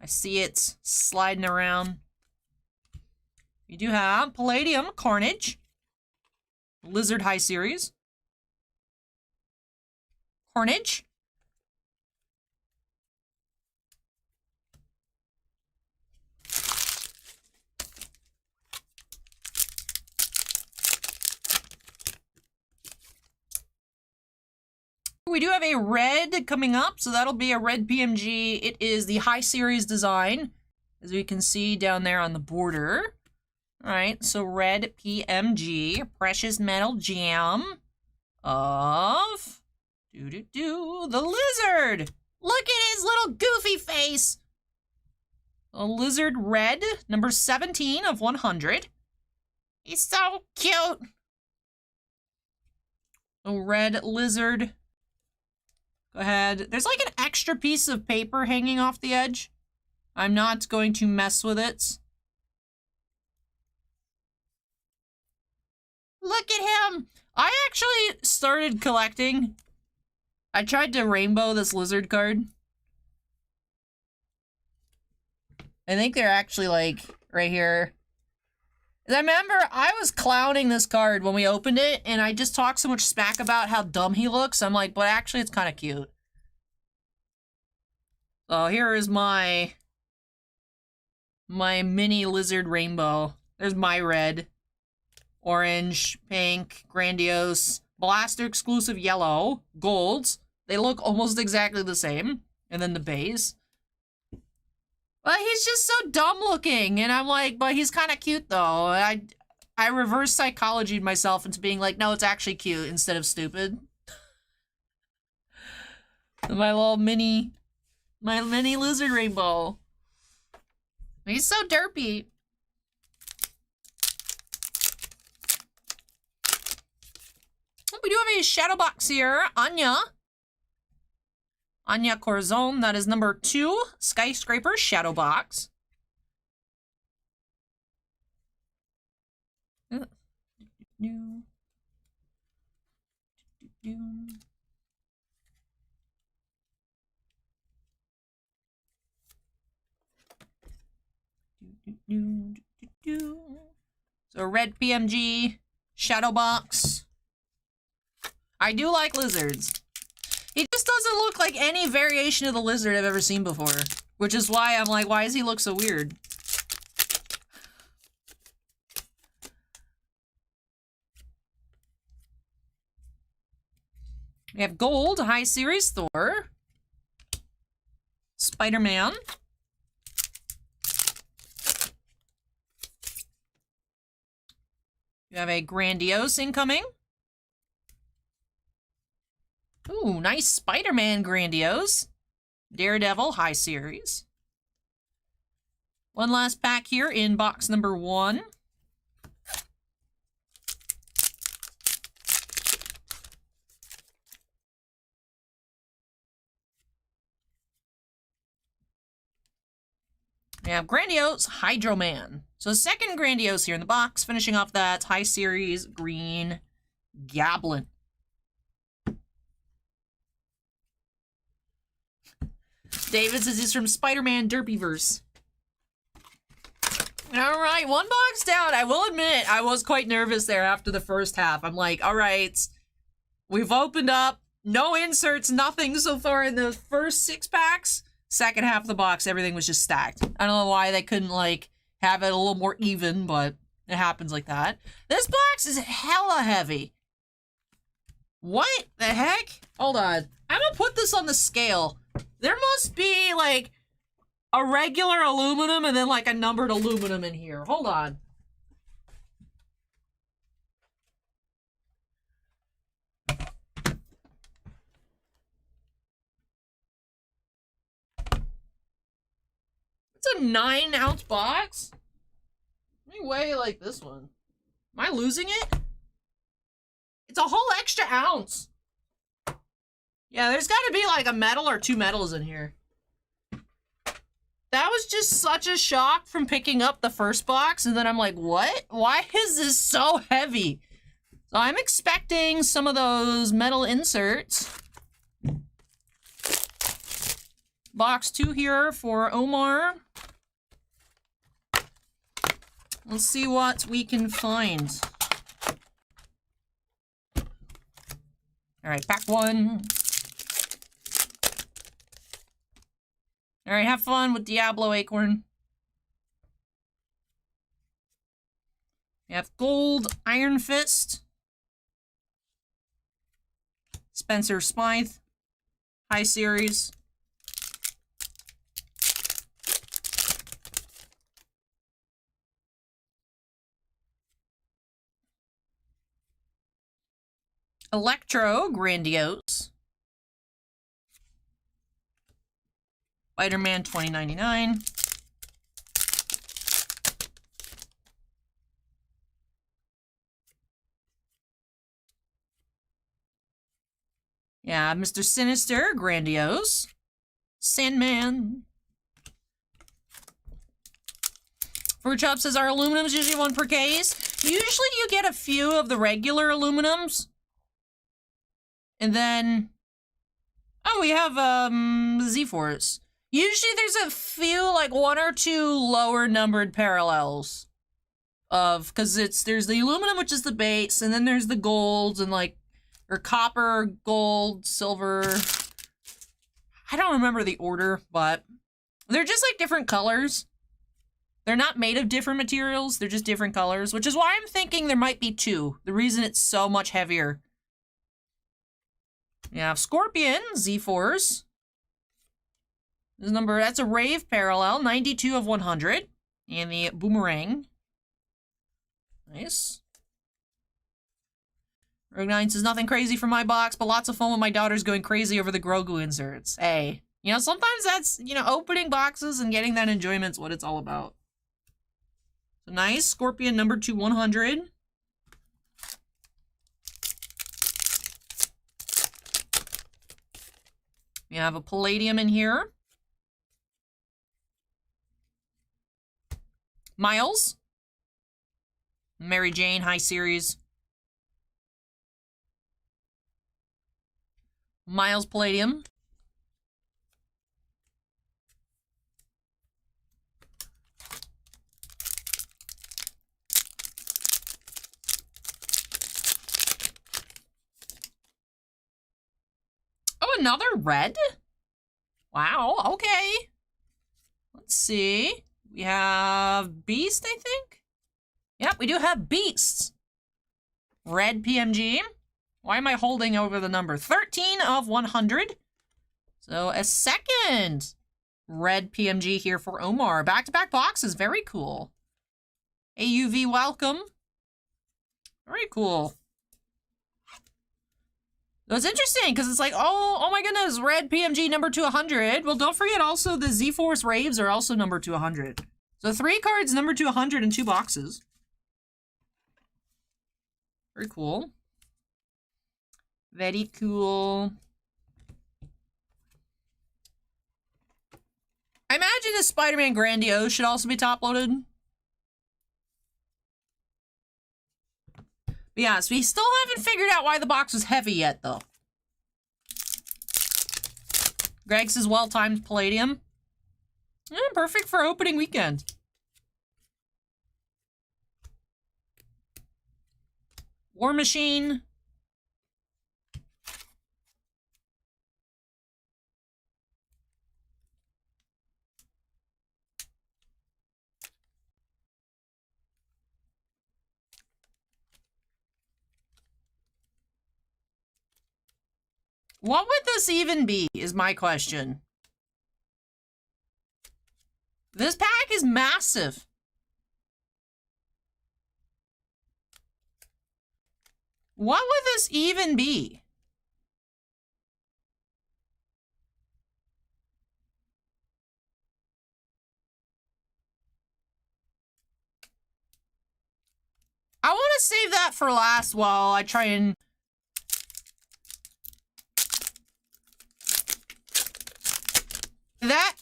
I see it sliding around. We do have Palladium, Carnage. Lizard High Series. Carnage. We do have a red coming up, so that'll be a red PMG. It is the High Series design, as we can see down there on the border. Alright, so red PMG, Precious Metal Gem of... the lizard! Look at his little goofy face! A lizard red, number 17 of 100. He's so cute! A red lizard. Go ahead. There's like an extra piece of paper hanging off the edge. I'm not going to mess with it. Look at him! I actually started collecting. I tried to rainbow this lizard card. I think they're actually like right here. I remember I was clowning this card when we opened it, and I just talked so much smack about how dumb he looks. I'm like, but actually it's kind of cute. So here is my mini lizard rainbow. There's my red, orange, pink, grandiose, blaster exclusive yellow, golds. They look almost exactly the same. And then the base. But he's just so dumb looking, and I'm like, but he's kind of cute though. I reverse psychologied myself into being like, no, it's actually cute instead of stupid. My little mini lizard rainbow. He's so derpy. Oh, we do have a shadow box here, Anya Corazon, that is number 2, Skyscraper Shadow Box. So red PMG, Shadow Box. I do like lizards. He just doesn't look like any variation of the lizard I've ever seen before. Which is why I'm like, why does he look so weird? We have Gold, High Series Thor. Spider-Man. You have a Grandiose incoming. Ooh, nice Spider-Man Grandiose. Daredevil, High Series. One last pack here in box number 1. We have Grandiose, Hydro Man. So second Grandiose here in the box. Finishing off that High Series Green Goblin. David says he's from Spider-Man Derpyverse. Alright, one box down. I will admit, I was quite nervous there after the first half. I'm like, alright, we've opened up. No inserts, nothing so far in the first 6 packs. Second half of the box, everything was just stacked. I don't know why they couldn't, like, have it a little more even, but it happens like that. This box is hella heavy. What the heck? Hold on. I'm gonna put this on the scale. There must be, like, a regular aluminum and then, like, a numbered aluminum in here. Hold on. It's a 9-ounce box? Let me weigh like this one. Am I losing it? It's a whole extra ounce. Yeah, there's got to be like a metal or 2 metals in here. That was just such a shock from picking up the first box, and then I'm like, what? Why is this so heavy? So I'm expecting some of those metal inserts. Box 2 here for Omar. Let's see what we can find. Alright, pack 1. Alright, have fun with Diablo Acorn. We have Gold, Iron Fist. Spencer Smythe. High Series. Electro, Grandiose. Spider-Man 2099. Yeah, Mr. Sinister, Grandiose. Sandman. Fruit Chop says our aluminum's usually 1 per case. Usually you get a few of the regular aluminums. And then, oh, we have Z-Force. Usually there's a few, like 1 or 2 lower numbered parallels of, because there's the aluminum, which is the base, and then there's the golds and like, or copper, gold, silver. I don't remember the order, but they're just like different colors. They're not made of different materials, they're just different colors, which is why I'm thinking there might be two. The reason it's so much heavier. You have Scorpion, Z4s. This number, that's a Rave Parallel, 92 of 100. And the Boomerang. Nice. Rogue Nine says, nothing crazy for my box, but lots of fun when my daughter's going crazy over the Grogu inserts. Hey, you know, sometimes that's, you know, opening boxes and getting that enjoyment's what it's all about. So nice. Scorpion number 2, 100. We have a Palladium in here. Miles. Mary Jane, High Series. Miles Palladium. Oh, another red? Wow, okay. Let's see. We have Beast, I think? Yep, we do have Beasts. Red PMG. Why am I holding over the number? 13 of 100. So a second red PMG here for Omar. Back-to-back boxes. Very cool. AUV welcome. Very cool. It was interesting because it's like, oh my goodness, red PMG number 200. Well, don't forget also the Z-Force Raves are also number 200. So 3 cards number 200 in 2 boxes. Very cool. Very cool. I imagine the Spider-Man Grandiose should also be top-loaded. But yeah, so we still haven't figured out why the box was heavy yet, though. Greg says, well-timed Palladium. Yeah, perfect for opening weekend. War Machine. What would this even be, is my question. This pack is massive. What would this even be? I want to save that for last while I try and...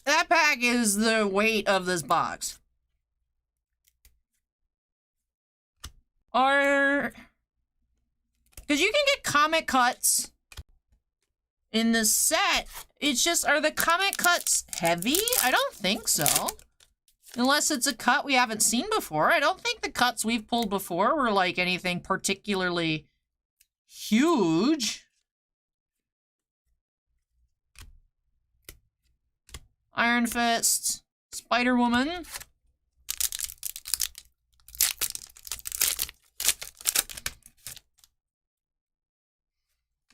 That pack is the weight of this box. Or... Because you can get comic cuts in this set. It's just, are the comic cuts heavy? I don't think so. Unless it's a cut we haven't seen before. I don't think the cuts we've pulled before were like anything particularly huge. Iron Fist, Spider-Woman.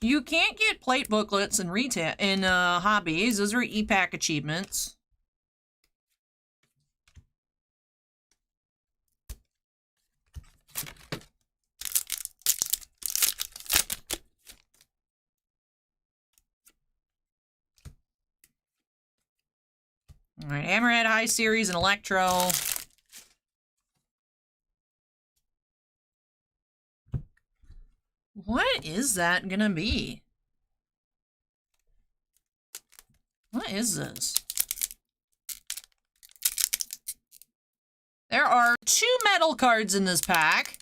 You can't get plate booklets in retail in hobbies. Those are e-pack achievements. All right, Hammerhead High Series and Electro. What is that gonna be? What is this? There are 2 metal cards in this pack.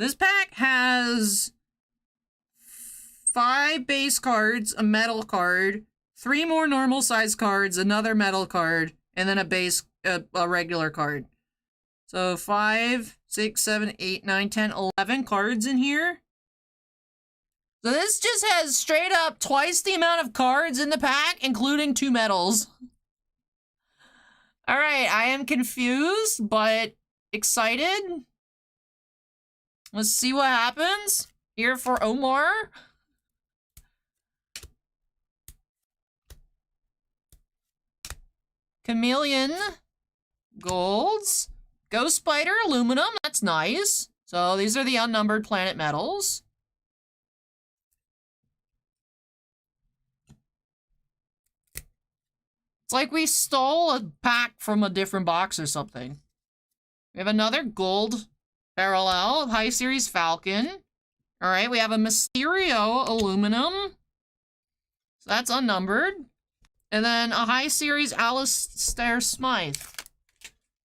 This pack has 5 base cards, a metal card, 3 more normal size cards, another metal card, and then a regular card. So 5, 6, 7, 8, 9, 10, 11 cards in here. So this just has straight up twice the amount of cards in the pack, including 2 metals. Alright, I am confused, but excited. Let's see what happens here for Omar. Chameleon. Golds. Ghost Spider Aluminum. That's nice. So these are the unnumbered planet metals. It's like we stole a pack from a different box or something. We have another gold parallel, High Series Falcon. Alright, we have a Mysterio Aluminum. So that's unnumbered. And then a High Series Alistair Smythe.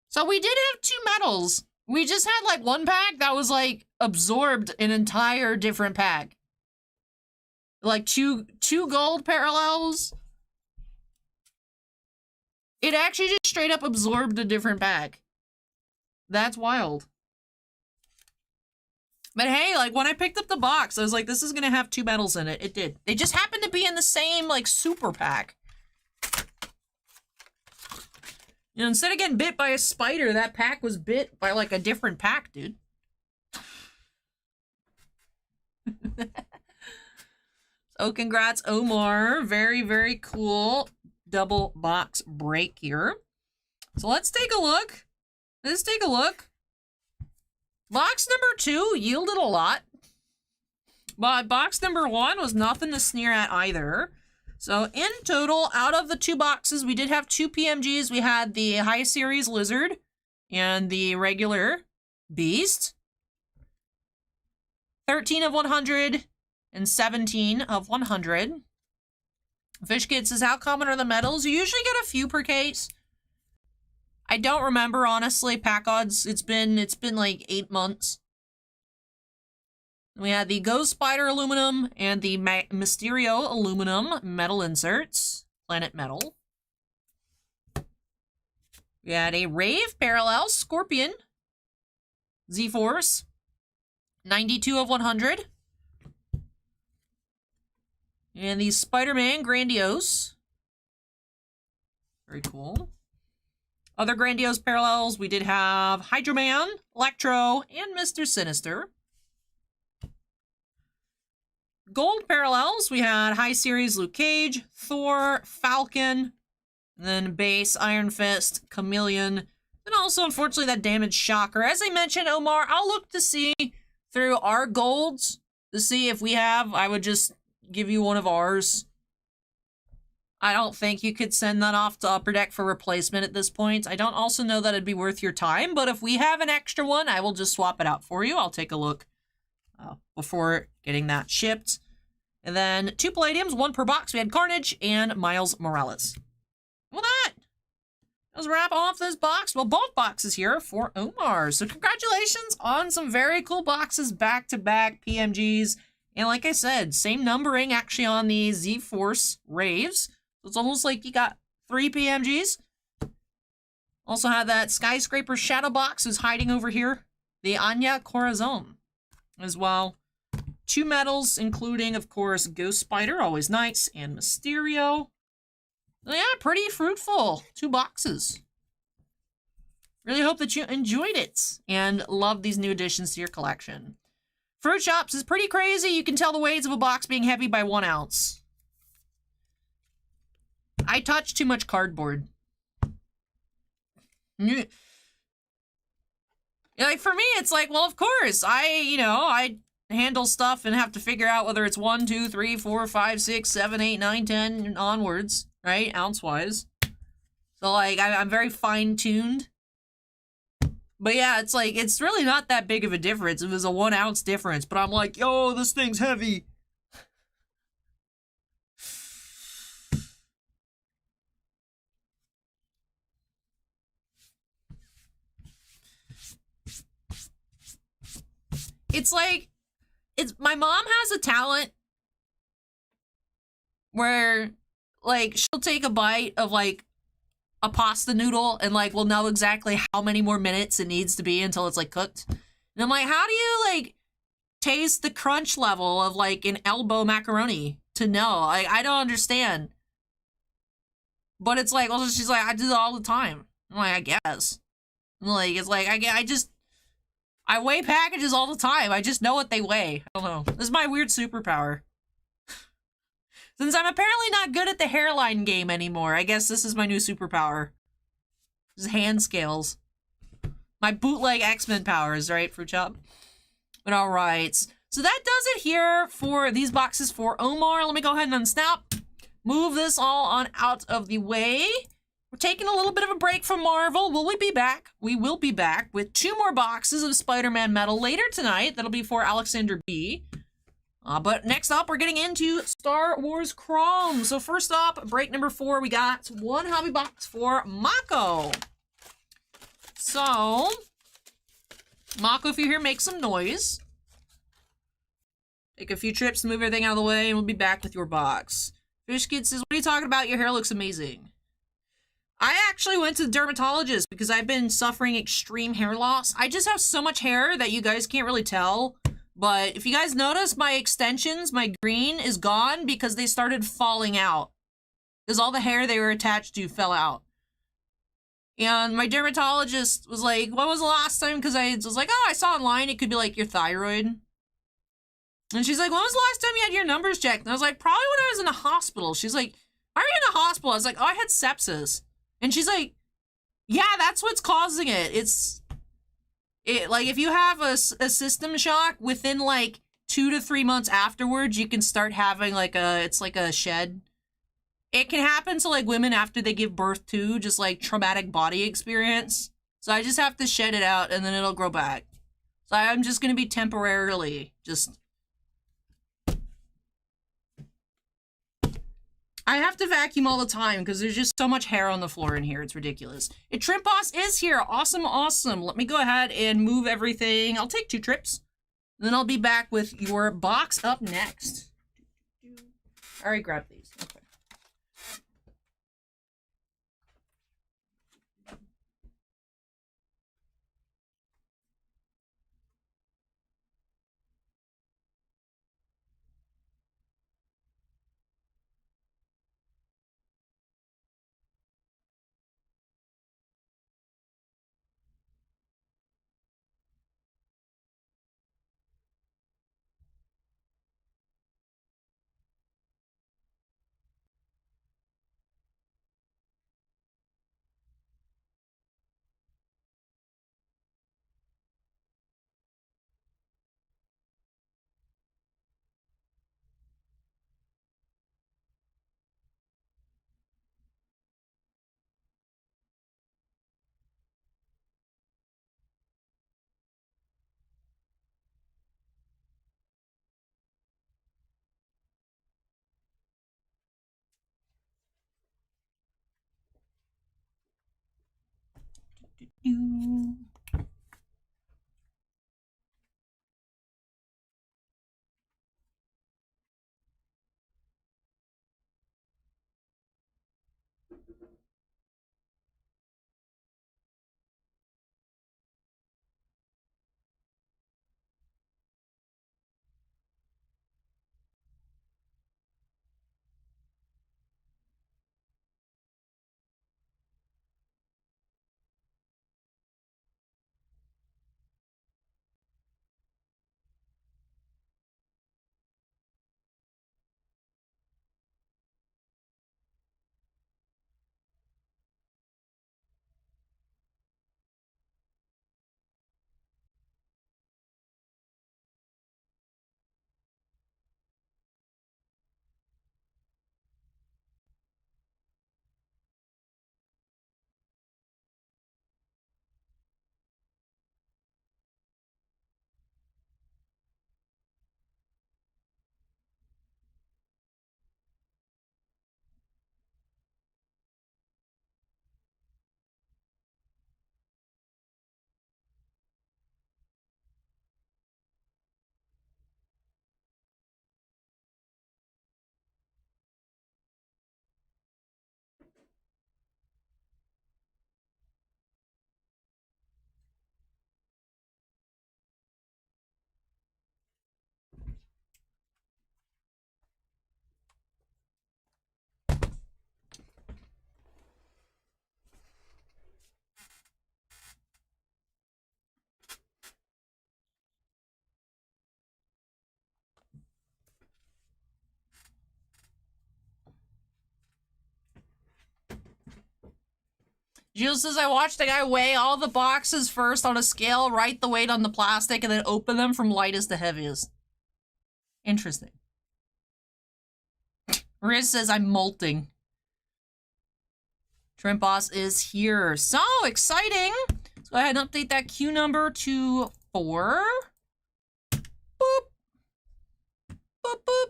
So we did have 2 metals. We just had like one pack that was like absorbed an entire different pack. Like two gold parallels. It actually just straight up absorbed a different pack. That's wild. But hey, like when I picked up the box, I was like, this is gonna have 2 metals in it. It did. They just happened to be in the same like super pack. You know, instead of getting bit by a spider, that pack was bit by like a different pack, dude. So congrats, Omar. Very, very cool double box break here. So let's take a look. Let's take a look. Box number 2 yielded a lot. But box number 1 was nothing to sneer at either. So in total, out of the 2 boxes, we did have 2 PMGs. We had the High Series Lizard and the regular Beast. 13 of 100 and 17 of 100. Fishkid says, how common are the metals? You usually get a few per case. I don't remember, honestly, pack odds. It's been like 8 months. We had the Ghost Spider Aluminum and the Mysterio Aluminum metal inserts. Planet Metal. We had a Rave Parallel Scorpion. Z-Force. 92 of 100. And the Spider-Man Grandiose. Very cool. Other Grandiose parallels, we did have Hydro-Man, Electro, and Mr. Sinister. Gold parallels, we had High Series Luke Cage, Thor, Falcon, and then base Iron Fist, Chameleon, and also, unfortunately, that damaged Shocker. As I mentioned, Omar, I'll look to see through our golds to see if we have. I would just give you one of ours. I don't think you could send that off to Upper Deck for replacement at this point. I don't also know that it'd be worth your time, but if we have an extra one, I will just swap it out for you. I'll take a look before getting that shipped. And then 2 Palladiums, 1 per box. We had Carnage and Miles Morales. Well, that does wrap off this box. Well, both boxes here for Omar. So congratulations on some very cool boxes, back-to-back PMGs. And like I said, same numbering actually on the Z-Force Raves. So it's almost like you got 3 PMGs. Also had that Skyscraper Shadow Box who's hiding over here. The Anya Corazon as well. 2 metals, including, of course, Ghost Spider, always nice, and Mysterio. So yeah, pretty fruitful. 2 boxes. Really hope that you enjoyed it and love these new additions to your collection. Fruit Shops is pretty crazy. You can tell the weights of a box being heavy by 1 ounce. I touch too much cardboard. Like, for me, it's like, well, of course, I handle stuff and have to figure out whether it's 1, 2, 3, 4, 5, 6, 7, 8, 9, 10, and onwards, right? Ounce-wise. So, like, I'm very fine-tuned. But yeah, it's like, it's really not that big of a difference. It was a 1 ounce difference, but I'm like, yo, this thing's heavy. It's like, my mom has a talent where, like, she'll take a bite of, like, a pasta noodle and, like, we'll know exactly how many more minutes it needs to be until it's, like, cooked. And I'm like, how do you, like, taste the crunch level of, like, an elbow macaroni to know? Like, I don't understand. But it's like, also, she's like, I do that all the time. I'm like, I guess. Like, it's like, I weigh packages all the time. I just know what they weigh. I don't know. This is my weird superpower. Since I'm apparently not good at the hairline game anymore, I guess this is my new superpower. This is hand scales. My bootleg X-Men powers, right, Fruit Chop? But alright. So that does it here for these boxes for Omar. Let me go ahead and unsnap. Move this all on out of the way. We're taking a little bit of a break from Marvel. Will we be back? We will be back with 2 more boxes of Spider-Man metal later tonight. That'll be for Alexander B. But next up, we're getting into Star Wars Chrome. So first up, break number 4, we got 1 hobby box for Mako. So, Mako, if you're here, make some noise. Take a few trips to move everything out of the way, and we'll be back with your box. Fishkid says, what are you talking about? Your hair looks amazing. I actually went to the dermatologist because I've been suffering extreme hair loss. I just have so much hair that you guys can't really tell. But if you guys notice, my extensions, my green, is gone because they started falling out. Because all the hair they were attached to fell out. And my dermatologist was like, when was the last time? Because I was like, oh, I saw online it could be like your thyroid. And she's like, when was the last time you had your numbers checked? And I was like, probably when I was in the hospital. She's like, why are you in the hospital? I was like, oh, I had sepsis. And she's like, yeah, that's what's causing it. Like, if you have a system shock, within, like, 2 to 3 months afterwards, you can start having, like, it's like a shed. It can happen to, like, women after they give birth, too, just, like, traumatic body experience. So I just have to shed it out, and then it'll grow back. So I'm just gonna be temporarily just... I have to vacuum all the time because there's just so much hair on the floor in here. It's ridiculous. Trip Boss is here. Awesome, awesome. Let me go ahead and move everything. I'll take 2 trips. Then I'll be back with your box up next. I already grabbed these. Okay. Jill says, I watched the guy weigh all the boxes first on a scale, write the weight on the plastic, and then open them from lightest to heaviest. Interesting. Riz says, I'm molting. Shrimp Boss is here. So exciting! Let's go ahead and update that queue number to 4. Boop. Boop, boop.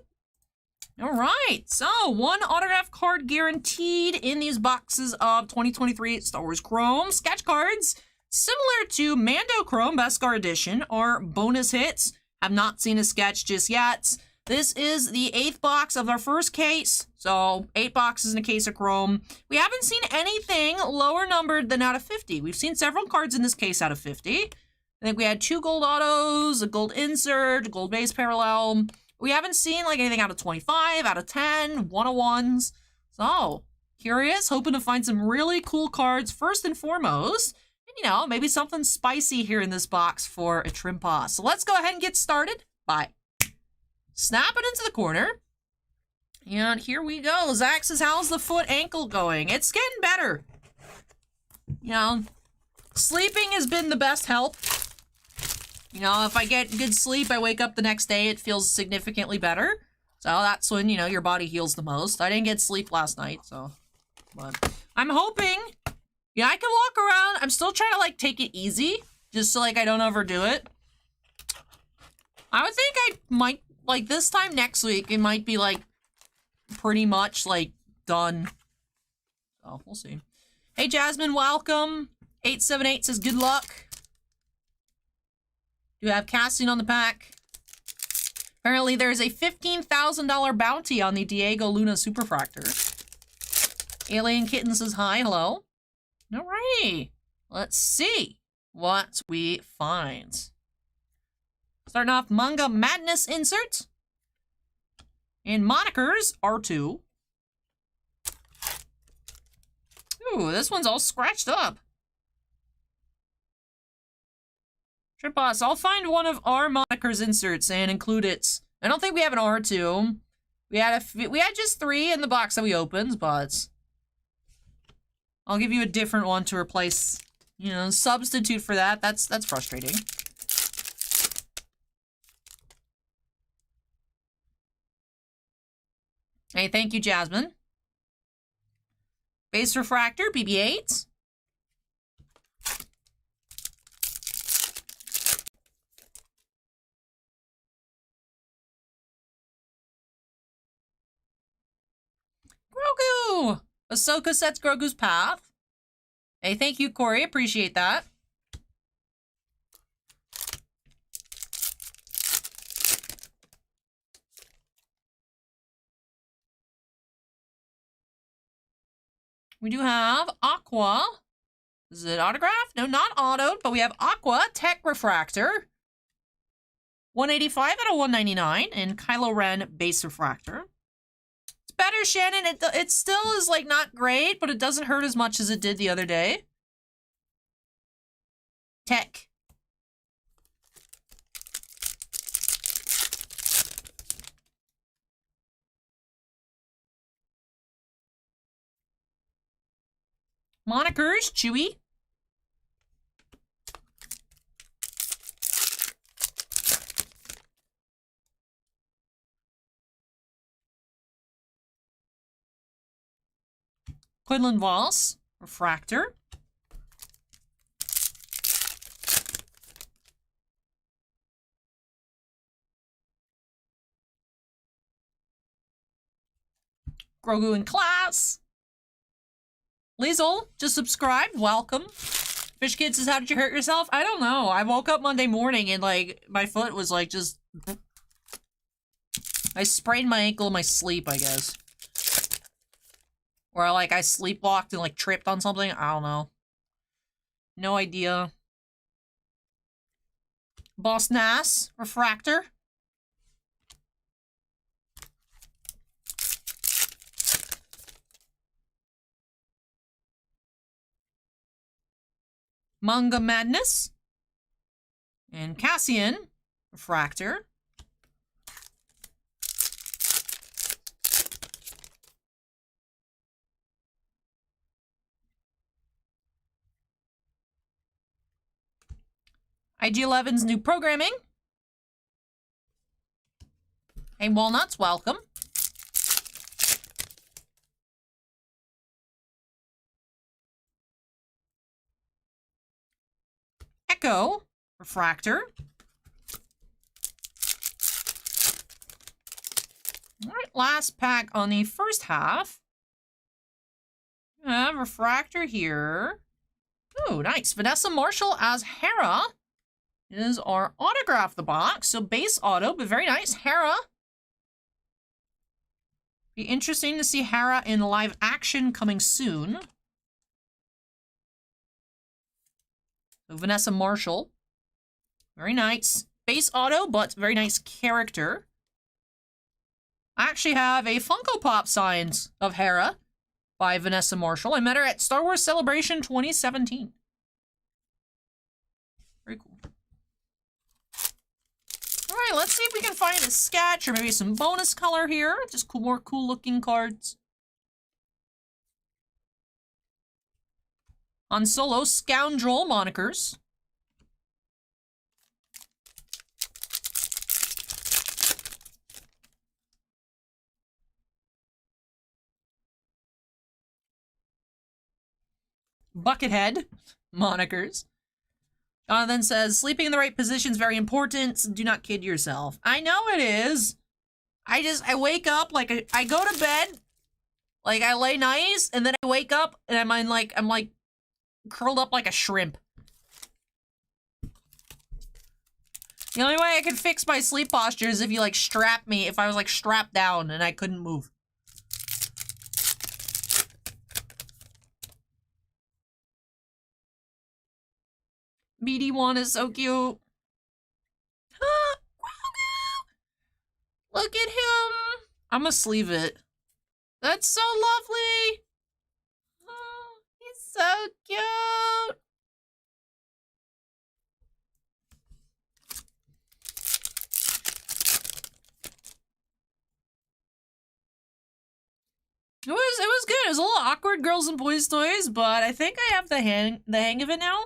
All right, so 1 autograph card guaranteed in these boxes of 2023 Star Wars Chrome. Sketch cards, similar to Mando Chrome Beskar Edition, are bonus hits. Have not seen a sketch just yet. This is the 8th box of our first case, so 8 boxes in a case of Chrome. We haven't seen anything lower numbered than out of 50. We've seen several cards in this case out of 50. I think we had 2 gold autos, a gold insert, a gold base parallel. We haven't seen like anything out of 25, out of 10, 101s. So, curious, hoping to find some really cool cards first and foremost. And, you know, maybe something spicy here in this box for a Trimpa. So let's go ahead and get started by snapping into the corner. And here we go. Zach says, how's the foot ankle going? It's getting better. You know, sleeping has been the best help. You know, if I get good sleep, I wake up the next day, it feels significantly better. So that's when, you know, your body heals the most. I didn't get sleep last night, so. But I'm hoping, yeah, I can walk around. I'm still trying to, like, take it easy, just so, like, I don't overdo it. I would think I might, like, this time next week, it might be, like, pretty much, like, done. So, we'll see. Hey, Jasmine, welcome. 878 says, good luck. Do have casting on the pack. Apparently, there's a $15,000 bounty on the Diego Luna Superfractor. Alien Kitten says hi, hello. Alrighty. Let's see what we find. Starting off, Manga Madness insert. And monikers, R2. Ooh, this one's all scratched up. Sure, boss. I'll find one of our monikers inserts and include it. I don't think we have an R2. We had just 3 in the box that we opened, but I'll give you a different one to replace, you know, substitute for that. That's frustrating. Hey, thank you, Jasmine. Base Refractor, BB-8. Grogu! Ahsoka sets Grogu's path. Hey, thank you, Corey. Appreciate that. We do have Aqua. Is it autographed? No, not autoed, but we have Aqua Tech Refractor. 185 out of 199, and Kylo Ren Base Refractor. It's better, Shannon. It still is, like, not great, but it doesn't hurt as much as it did the other day. Tech. Monikers, Chewie. Quinlan Voss, Refractor. Grogu in class. Liesel, just subscribed. Welcome. Fish Kid says, how did you hurt yourself? I don't know. I woke up Monday morning and, like, my foot was, like, just... I sprained my ankle in my sleep, I guess. Or, like, I sleepwalked and, like, tripped on something. I don't know. No idea. Boss Nass, Refractor. Manga Madness. And Cassian, Refractor. IG-11's new programming. Hey, Walnuts, welcome. Echo, Refractor. Alright, last pack on the first half. Refractor here. Oh, nice. Vanessa Marshall as Hera is our autograph the box. So base auto, but very nice. Hera. Be interesting to see Hera in live action coming soon. So Vanessa Marshall. Very nice. Base auto, but very nice character. I actually have a Funko Pop signs of Hera by Vanessa Marshall. I met her at Star Wars Celebration 2017. Very cool. Alright, let's see if we can find a sketch or maybe some bonus color here. Just cool, more cool looking cards. Han Solo, Scoundrel monikers. Buckethead monikers. Jonathan says, sleeping in the right position is very important. Do not kid yourself. I know it is. I wake up, like, I go to bed, like, I lay nice, and then I wake up, and I'm like, curled up like a shrimp. The only way I could fix my sleep posture is if you, like, strap me, if I was, like, strapped down and I couldn't move. BD1 is so cute. Look at him. I'm gonna sleeve it. That's so lovely. Oh, he's so cute. It was good. It was a little awkward, girls and boys toys, but I think I have the hang of it now.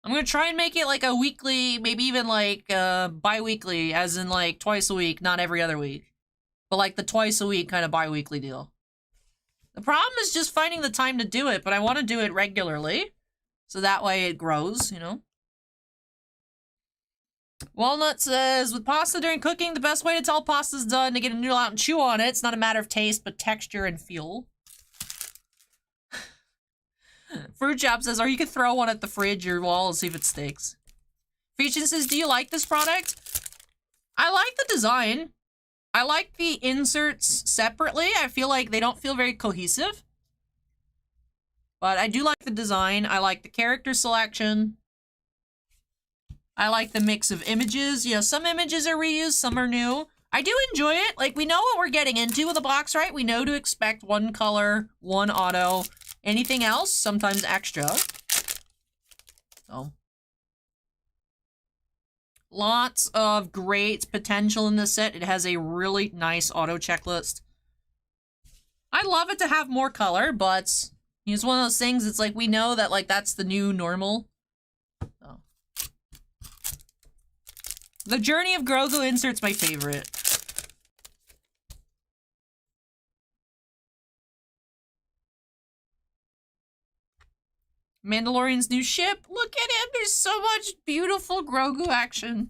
I'm gonna try and make it like a weekly, maybe even like bi-weekly, as in like twice a week, not every other week. But like the twice a week kind of bi-weekly deal. The problem is just finding the time to do it, but I want to do it regularly. So that way it grows, you know? Walnut says, with pasta during cooking, the best way to tell pasta's done to get a noodle out and chew on it. It's not a matter of taste, but texture and feel. Fruit Chop says, or you could throw one at the fridge or wall and see if it sticks. Feature says, do you like this product? I like the design. I like the inserts separately. I feel like they don't feel very cohesive. But I do like the design. I like the character selection. I like the mix of images. You know, some images are reused, some are new. I do enjoy it. Like, we know what we're getting into with a box, right? We know to expect one color, one auto. Anything else, sometimes extra. So. Lots of great potential in this set. It has a really nice auto checklist. I'd love it to have more color, but it's one of those things, it's like we know that like that's the new normal. So. The Journey of Grogu insert's my favorite. Mandalorian's new ship. Look at him. There's so much beautiful Grogu action.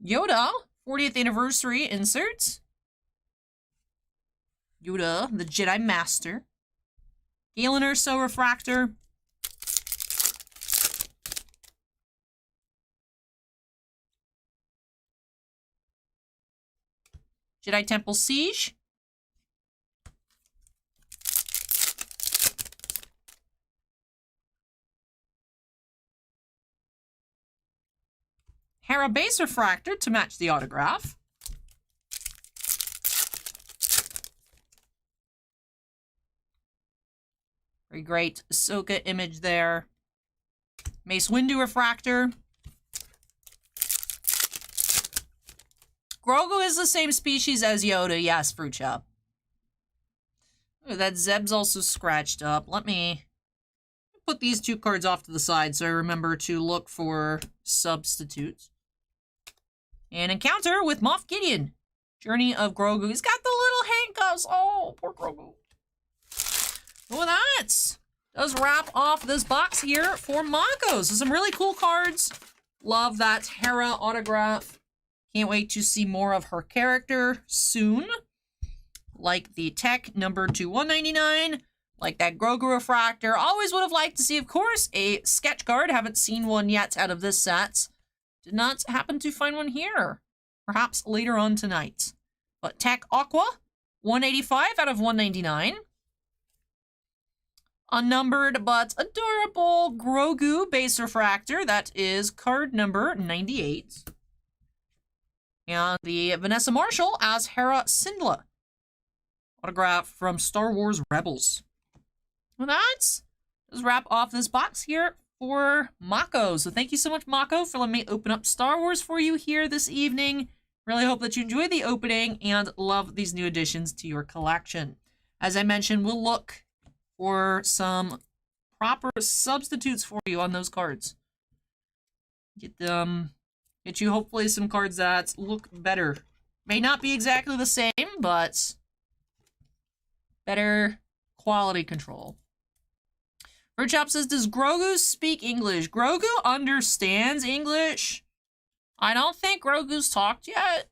Yoda, 40th anniversary inserts. Yoda, the Jedi Master. Galen Urso Refractor. Jedi Temple Siege. Hera Base Refractor to match the autograph. Very great Ahsoka image there. Mace Windu Refractor. Grogu is the same species as Yoda. Yes, Fruit Chop. Ooh, that Zeb's also scratched up. Let me put these 2 cards off to the side so I remember to look for substitutes. An encounter with Moff Gideon. Journey of Grogu. He's got the little handcuffs. Oh, poor Grogu. Well, that does wrap off this box here for Mako. So some really cool cards. Love that Hera autograph. Can't wait to see more of her character soon. Like the Tech number 2199. Like that Grogu Refractor. Always would have liked to see, of course, a sketch card. Haven't seen one yet out of this set. Did not happen to find one here. Perhaps later on tonight. But Tech Aqua, 185 out of 199. Unnumbered but adorable Grogu Base Refractor. That is card number 98. And the Vanessa Marshall as Hera Syndulla. Autograph from Star Wars Rebels. Well, that's just wrap off this box here for Mako. So thank you so much, Mako, for letting me open up Star Wars for you here this evening. Really hope that you enjoy the opening and love these new additions to your collection. As I mentioned, we'll look for some proper substitutes for you on those cards. Get you hopefully some cards that look better. May not be exactly the same, but better quality control. Chop says, does Grogu speak English? Grogu understands English. I don't think Grogu's talked yet.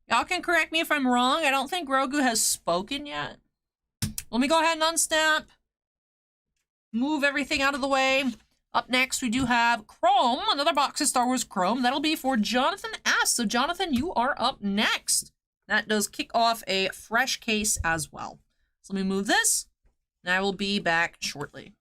Y'all can correct me if I'm wrong. I don't think Grogu has spoken yet. Let me go ahead and unstamp. Move everything out of the way. Up next, we do have Chrome. Another box of Star Wars Chrome. That'll be for Jonathan S. So, Jonathan, you are up next. That does kick off a fresh case as well. So let me move this, and I will be back shortly.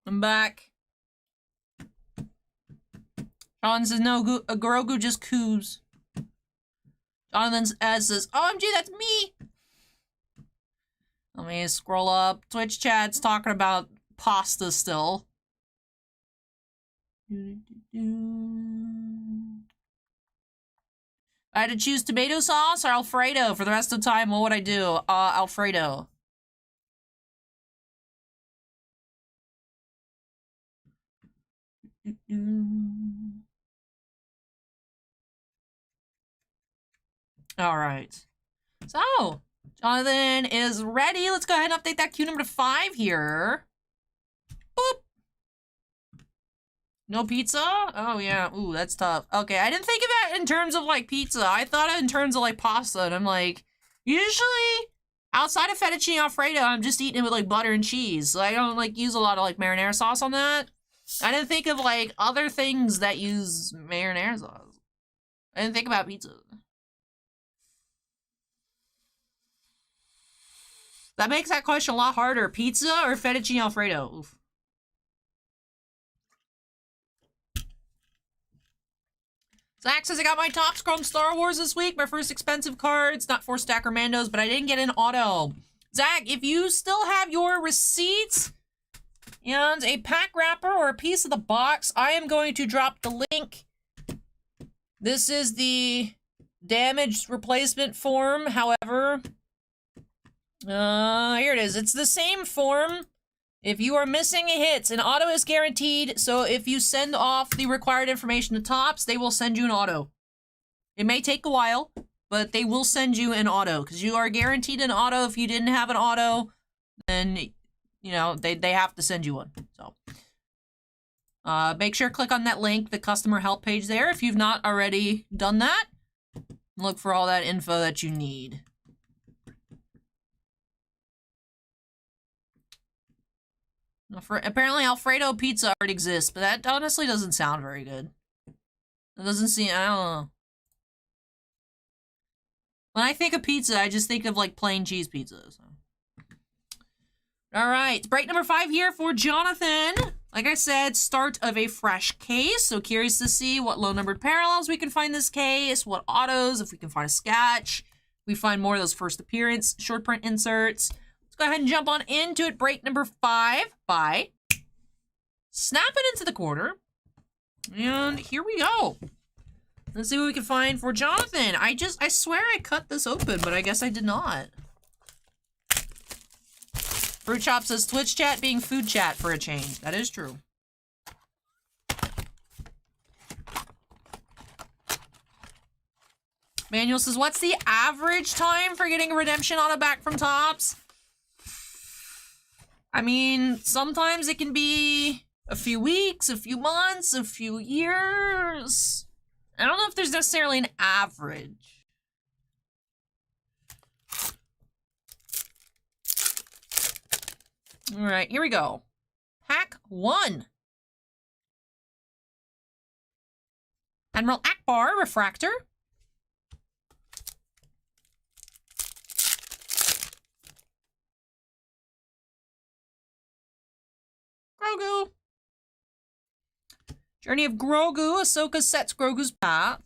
I'm back. Sean says, no, Grogu just coos. Jonathan says, OMG, that's me! Let me scroll up. Twitch chat's talking about pasta still. I had to choose tomato sauce or Alfredo for the rest of the time. What would I do? Alfredo. All right. So, Jonathan is ready. Let's go ahead and update that queue number to 5 here. Boop. No pizza? Oh, yeah. Ooh, that's tough. Okay, I didn't think of it in terms of, like, pizza. I thought it in terms of, like, pasta. And I'm like, usually, outside of fettuccine Alfredo, I'm just eating it with, like, butter and cheese. So I don't, like, use a lot of, like, marinara sauce on that. I didn't think of, like, other things that use marinara sauce. I didn't think about pizza. That makes that question a lot harder. Pizza or fettuccine Alfredo? Oof. Zach says, I got my Topps Chrome Star Wars this week. My first expensive cards. Not 4-stack or Mandos, but I didn't get an auto. Zach, if you still have your receipts and a pack wrapper or a piece of the box, I am going to drop the link. This is the damaged replacement form, however. Here it is. It's the same form. If you are missing a hit, an auto is guaranteed, so if you send off the required information to Topps, they will send you an auto. It may take a while, but they will send you an auto, because you are guaranteed an auto. If you didn't have an auto, then, you know, they have to send you one. So, make sure to click on that link, the customer help page there, if you've not already done that. Look for all that info that you need. Apparently Alfredo pizza already exists, but that honestly doesn't sound very good. It doesn't seem, I don't know. When I think of pizza, I just think of, like, plain cheese pizza. So. Alright, break number 5 here for Jonathan. Like I said, start of a fresh case, so curious to see what low-numbered parallels we can find this case, what autos, if we can find a sketch. We find more of those first appearance short print inserts. Let's go ahead and jump on into it. Break number 5 by snapping into the corner. And here we go. Let's see what we can find for Jonathan. I swear I cut this open, but I guess I did not. Fruit Chop says Twitch chat being food chat for a change. That is true. Manuel says, what's the average time for getting a redemption on a back from Topps? I mean, sometimes it can be a few weeks, a few months, a few years. I don't know if there's necessarily an average. All right, here we go. Pack 1. Admiral Akbar Refractor. Grogu. Journey of Grogu. Ahsoka sets Grogu's path.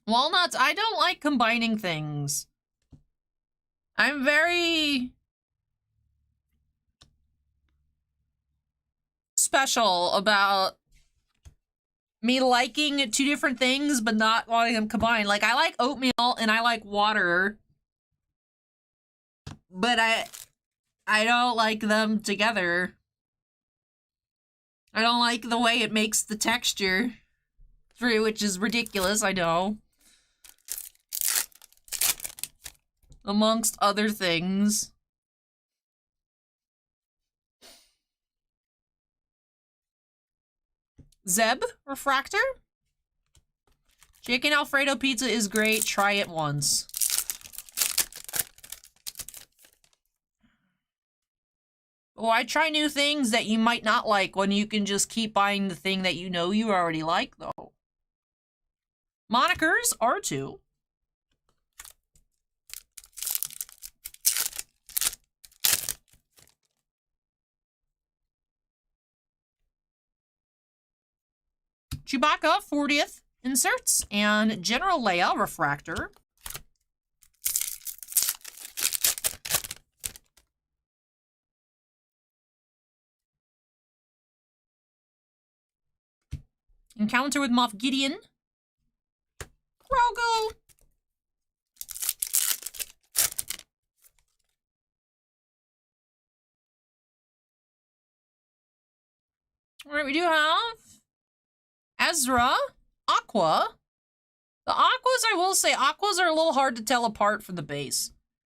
Walnuts. I don't like combining things. I'm very special about me liking 2 different things, but not wanting them combined. Like, I like oatmeal and I like water, but I don't like them together. I don't like the way it makes the texture, which is ridiculous, I know. Amongst other things. Zeb Refractor. Chicken Alfredo pizza is great. Try it once. Why try new things that you might not like when you can just keep buying the thing that you know you already like, though? Monikers, R2. Chewbacca, 40th inserts, and General Leia, Refractor. Encounter with Moff Gideon. Grogu. Alright, we do have Ezra, Aqua. The Aquas, I will say, Aquas are a little hard to tell apart from the base.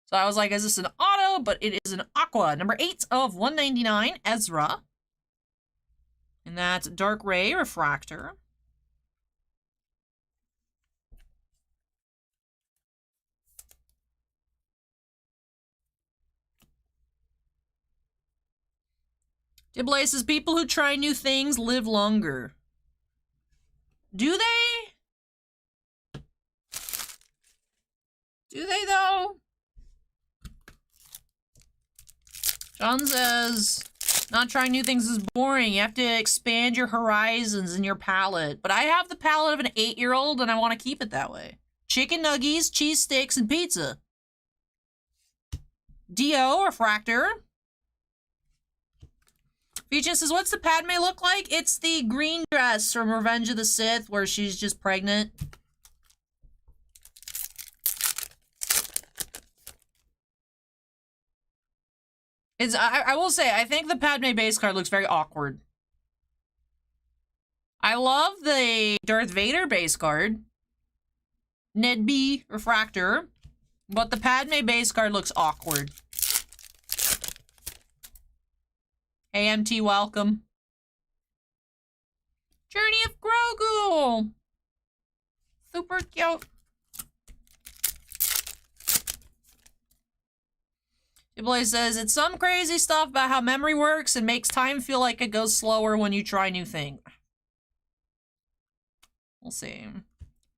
So I was like, is this an auto? But it is an Aqua. Number 8 of 199, Ezra. And that's Dark Ray, Refractor. Diblay says, people who try new things live longer. Do they? Do they, though? John says, not trying new things is boring. You have to expand your horizons and your palate. But I have the palate of an 8-year-old, and I want to keep it that way. Chicken nuggies, cheese sticks, and pizza. Dio, Refractor. Feature says, what's the Padme look like? It's the green dress from Revenge of the Sith where she's just pregnant. I will say, I think the Padme base card looks very awkward. I love the Darth Vader base card. Ned B, Refractor. But the Padme base card looks awkward. AMT, welcome. Journey of Grogu. Super cute. Diblay says, it's some crazy stuff about how memory works and makes time feel like it goes slower when you try new things. We'll see.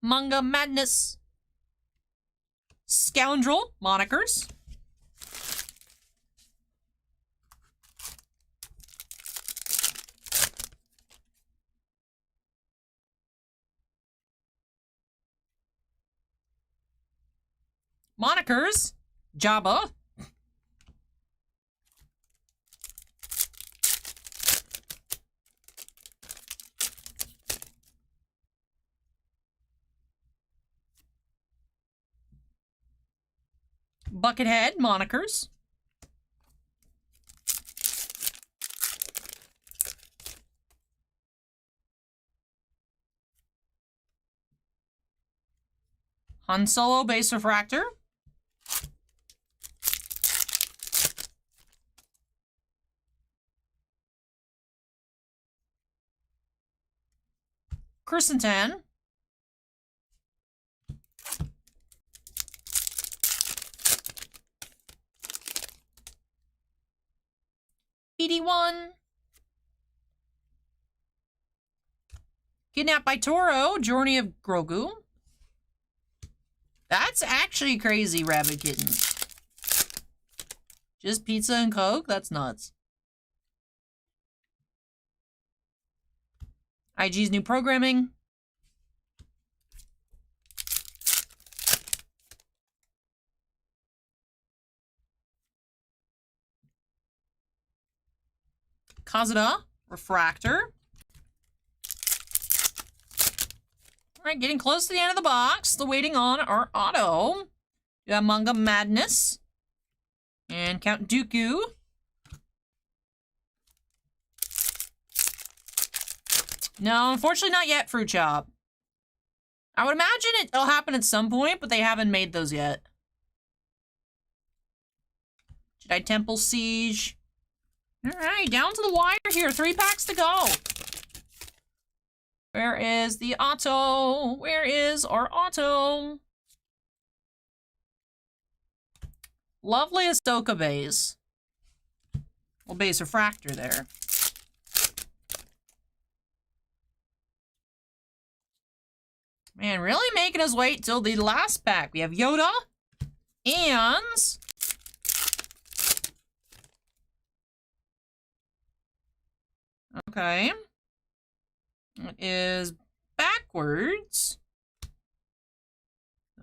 Manga Madness. Scoundrel, monikers. Monikers, Jabba. Buckethead, monikers. Han Solo, base Refractor. Chrysantan. PD1. Kidnapped by Toro, Journey of Grogu. That's actually crazy, Rabbit Kitten. Just pizza and Coke? That's nuts. IG's new programming. Kazuda, Refractor. Alright, getting close to the end of the box. Still waiting on our auto. We have Manga Madness. And Count Dooku. No, unfortunately not yet, Fruit Chop. I would imagine it'll happen at some point, but they haven't made those yet. Jedi Temple Siege. Alright, down to the wire here. 3 packs to go. Where is the auto? Where is our auto? Lovely Ahsoka base. Well, base Refractor there. Man, really making us wait till the last pack. We have Yoda and... Okay. It is backwards.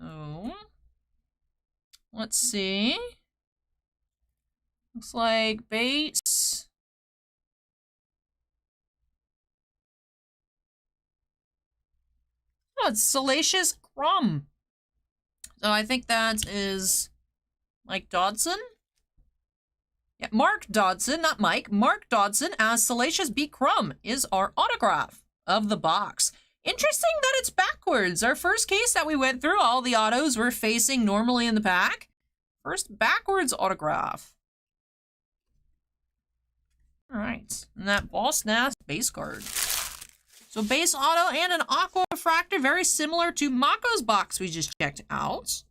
Oh. Let's see. Looks like base. Oh, it's Salacious Crumb. So I think that is Mike Dodson. Yeah, Mark Dodson, not Mike. Mark Dodson as Salacious B. Crumb is our autograph of the box. Interesting that it's backwards. Our first case that we went through, all the autos were facing normally in the pack. First backwards autograph. All right, and that Boss Nass base card. So base auto and an Aqua Refractor, very similar to Mako's box we just checked out. Let's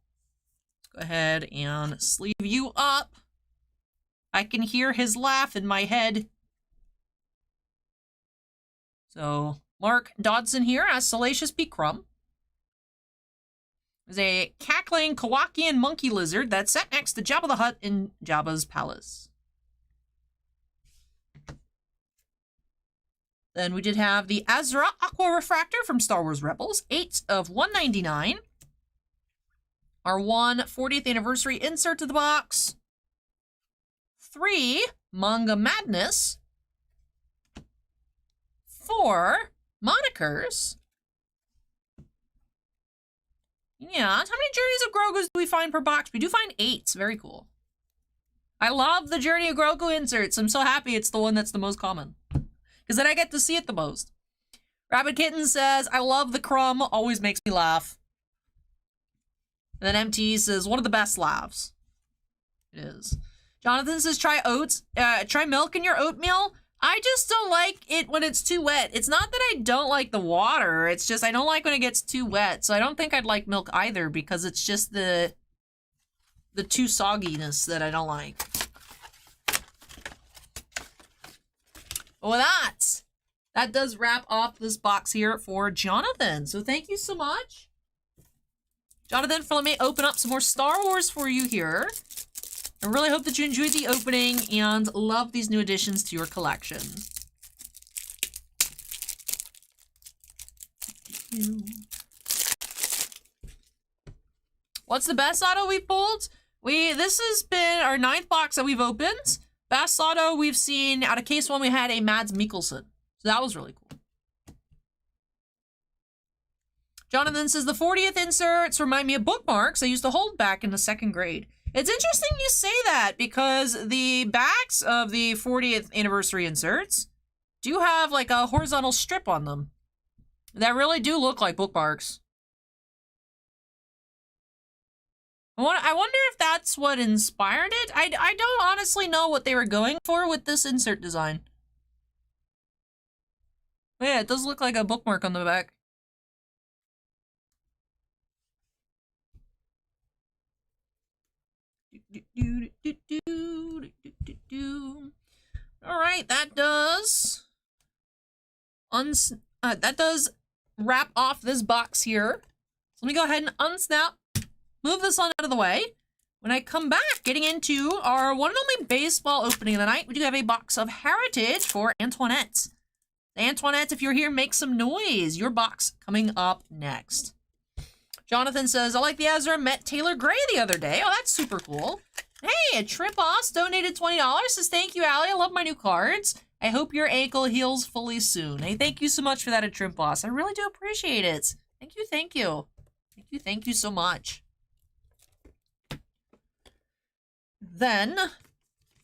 go ahead and sleeve you up. I can hear his laugh in my head. So Mark Dodson here as Salacious B. Crumb. There's a cackling Kowakian monkey lizard that's set next to Jabba the Hutt in Jabba's palace. Then we did have the Azra Aqua Refractor from Star Wars Rebels, 8 of 199. Our 40th anniversary insert to the box. 3 Manga Madness. 4 monikers. Yeah, how many Journeys of Grogu's do we find per box? We do find 8. Very cool. I love the Journey of Grogu inserts. I'm so happy it's the one that's the most common. Because then I get to see it the most. Rabbit Kitten says, I love the crumb. Always makes me laugh. And then MT says, one of the best laughs. It is. Jonathan says, try oats. Try milk in your oatmeal. I just don't like it when it's too wet. It's not that I don't like the water. It's just I don't like when it gets too wet. So I don't think I'd like milk either because it's just the too sogginess that I don't like. But with that does wrap up this box here for Jonathan. So thank you so much, Jonathan, for letting me open up some more Star Wars for you here. I really hope that you enjoyed the opening and love these new additions to your collection. What's the best auto we've pulled? This has been our 9th box that we've opened. Best auto we've seen, out of case 1, we had a Mads Mikkelsen. So that was really cool. Jonathan says, the 40th inserts remind me of bookmarks I used to hold back in the 2nd grade. It's interesting you say that because the backs of the 40th anniversary inserts do have like a horizontal strip on them that really do look like bookmarks. I wonder if that's what inspired it. I don't honestly know what they were going for with this insert design. But yeah, it does look like a bookmark on the back. All right, that does wrap off this box here. So let me go ahead and unsnap, move this on out of the way. When I come back, getting into our one and only baseball opening of the night, we do have a box of Heritage for Antoinette. Antoinette, if you're here, make some noise. Your box coming up next. Jonathan says, I like the Ezra, met Taylor Gray the other day. Oh, that's super cool. Hey, a Trip Boss donated $20. Says, thank you, Allie. I love my new cards. I hope your ankle heals fully soon. Hey, thank you so much for that, a Trip Boss. I really do appreciate it. Thank you, thank you. Thank you, thank you so much. Then,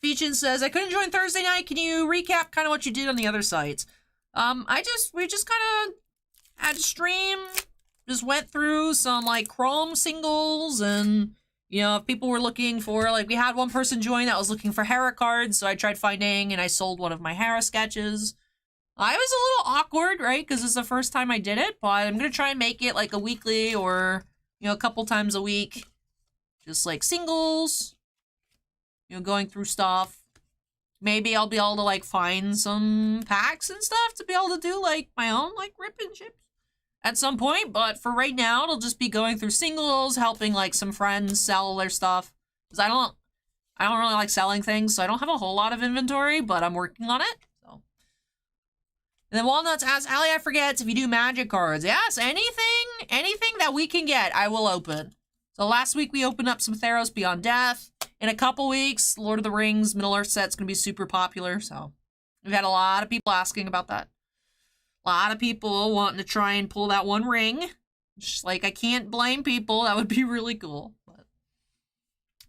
Feechin says, I couldn't join Thursday night. Can you recap kind of what you did on the other sites? We just kind of had a stream, just went through some, like, Chrome singles, and, you know, if people were looking for, like, we had one person join that was looking for Hera cards, so I tried finding, and I sold one of my Hera sketches. I was a little awkward, right, because it's the first time I did it, but I'm going to try and make it, like, a weekly or, you know, a couple times a week. Just, like, singles, you know, going through stuff. Maybe I'll be able to, like, find some packs and stuff to be able to do, like, my own, like, rip and chips at some point. But for right now, it'll just be going through singles, helping, like, some friends sell their stuff. Because I don't really like selling things, so I don't have a whole lot of inventory, but I'm working on it. So And then Walnuts asks, Allie, I forget if you do magic cards. Yes, anything that we can get, I will open. So last week we opened up some Theros Beyond Death. In a couple weeks, Lord of the Rings Middle-earth set's gonna be super popular, so we've had a lot of people asking about that. A lot of people wanting to try and pull that one ring. Just like, I can't blame people, that would be really cool.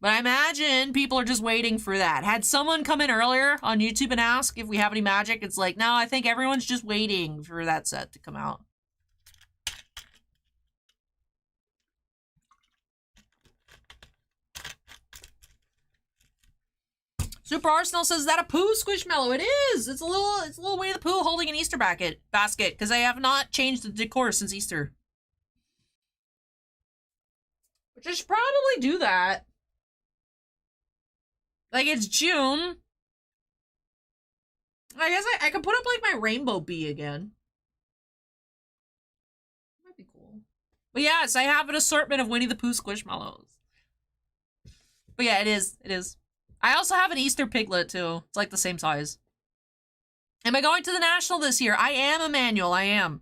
But I imagine people are just waiting for that. Had someone come in earlier on YouTube and ask if we have any magic, it's like, no, I think everyone's just waiting for that set to come out. Super Arsenal says, is that a Pooh Squishmallow? It is! It's a little Winnie the Pooh holding an Easter basket, because I have not changed the decor since Easter. Which I should probably do that. Like, it's June. I guess I could put up, like, my rainbow bee again. Might be cool. But yes, I have an assortment of Winnie the Pooh Squishmallows. But yeah, it is. It is. I also have an Easter piglet, too. It's, like, the same size. Am I going to the National this year? I am, Emmanuel. I am.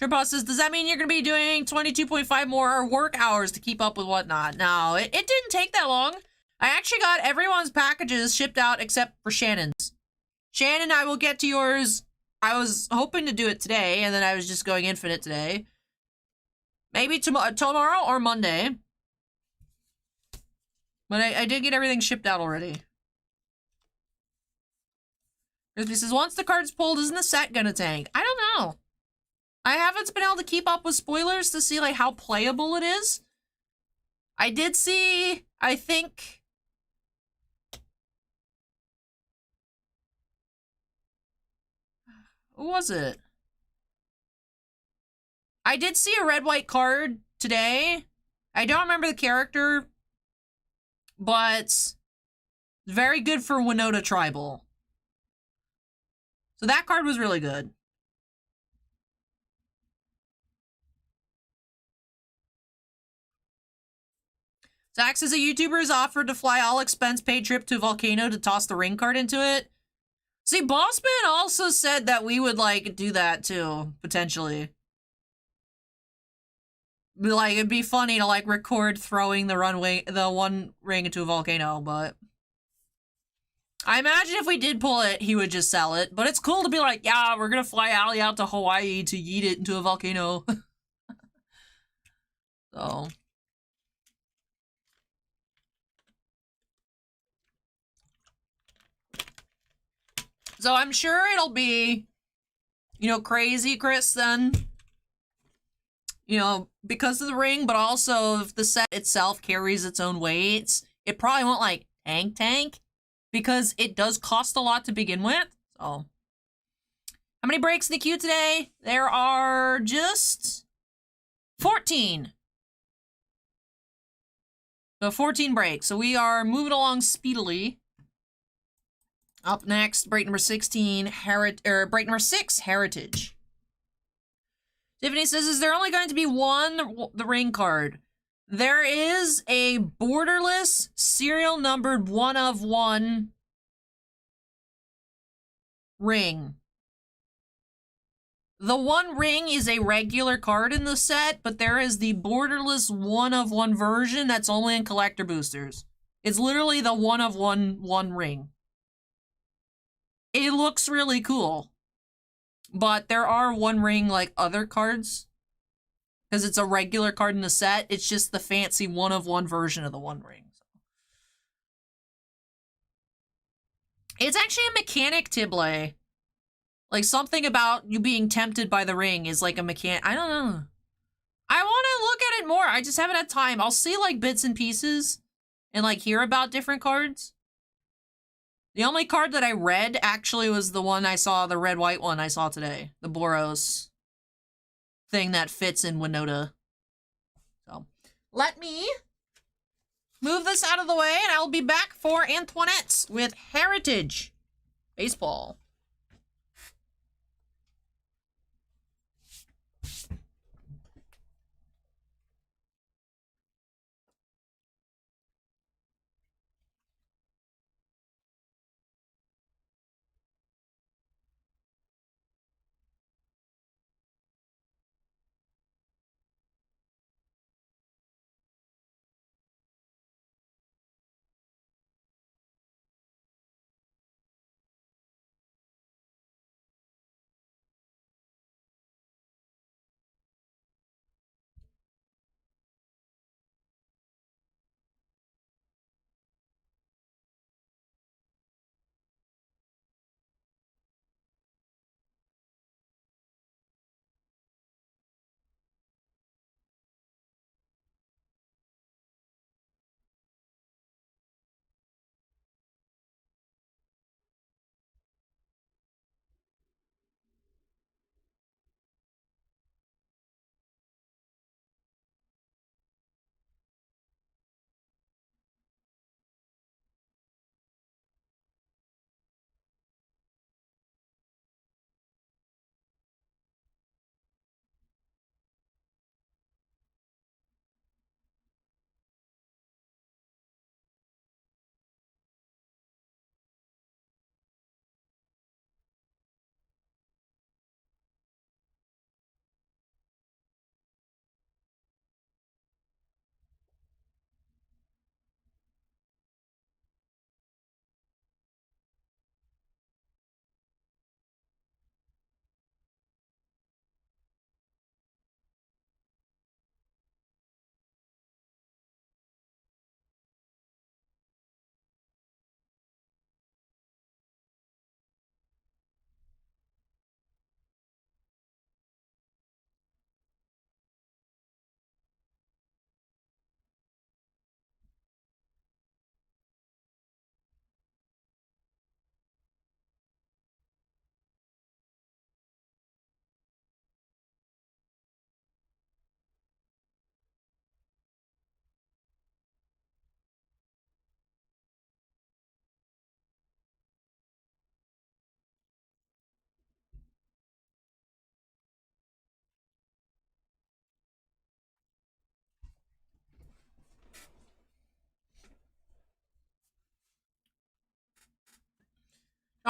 Sherpa says, does that mean you're going to be doing 22.5 more work hours to keep up with whatnot? No, it didn't take that long. I actually got everyone's packages shipped out except for Shannon's. Shannon, I will get to yours. I was hoping to do it today, and then I was just going infinite today. Maybe tomorrow or Monday. But I did get everything shipped out already. Crispy says, once the card's pulled, isn't the set gonna tank? I don't know. I haven't been able to keep up with spoilers to see, like, how playable it is. I did see, I think... Who was it? I did see a red-white card today. I don't remember the character, but very good for Winota Tribal. So that card was really good. Zach says a YouTuber is offered to fly all expense paid trip to a volcano to toss the ring card into it. See, Bossman also said that we would, like, do that too, potentially. Like, it'd be funny to, like, record throwing the one ring into a volcano, but... I imagine if we did pull it, he would just sell it. But it's cool to be like, yeah, we're gonna fly Allie out to Hawaii to yeet it into a volcano. So... So I'm sure it'll be, you know, crazy, Chris, then. You know, because of the ring, but also if the set itself carries its own weights, it probably won't, like, tank, because it does cost a lot to begin with. So, how many breaks in the queue today? There are just 14. So 14 breaks. So we are moving along speedily. Up next, break number 16, break number 6, Heritage. Tiffany says, is there only going to be the ring card? There is a borderless, serial numbered 1 of 1 ring. The one ring is a regular card in the set, but there is the borderless 1 of 1 version that's only in collector boosters. It's literally the 1 of 1 ring. It looks really cool. But there are One Ring, like, other cards. Because it's a regular card in the set. It's just the fancy 1 of 1 version of the One Ring. It's actually a mechanic, Tiblé. Like, something about you being tempted by the ring is like a mechanic. I don't know. I want to look at it more. I just haven't had time. I'll see, like, bits and pieces. And, like, hear about different cards. The only card that I read, actually, was the one I saw, the red-white one I saw today. The Boros thing that fits in Winota. So, let me move this out of the way, and I will be back for Antoinette with Heritage Baseball.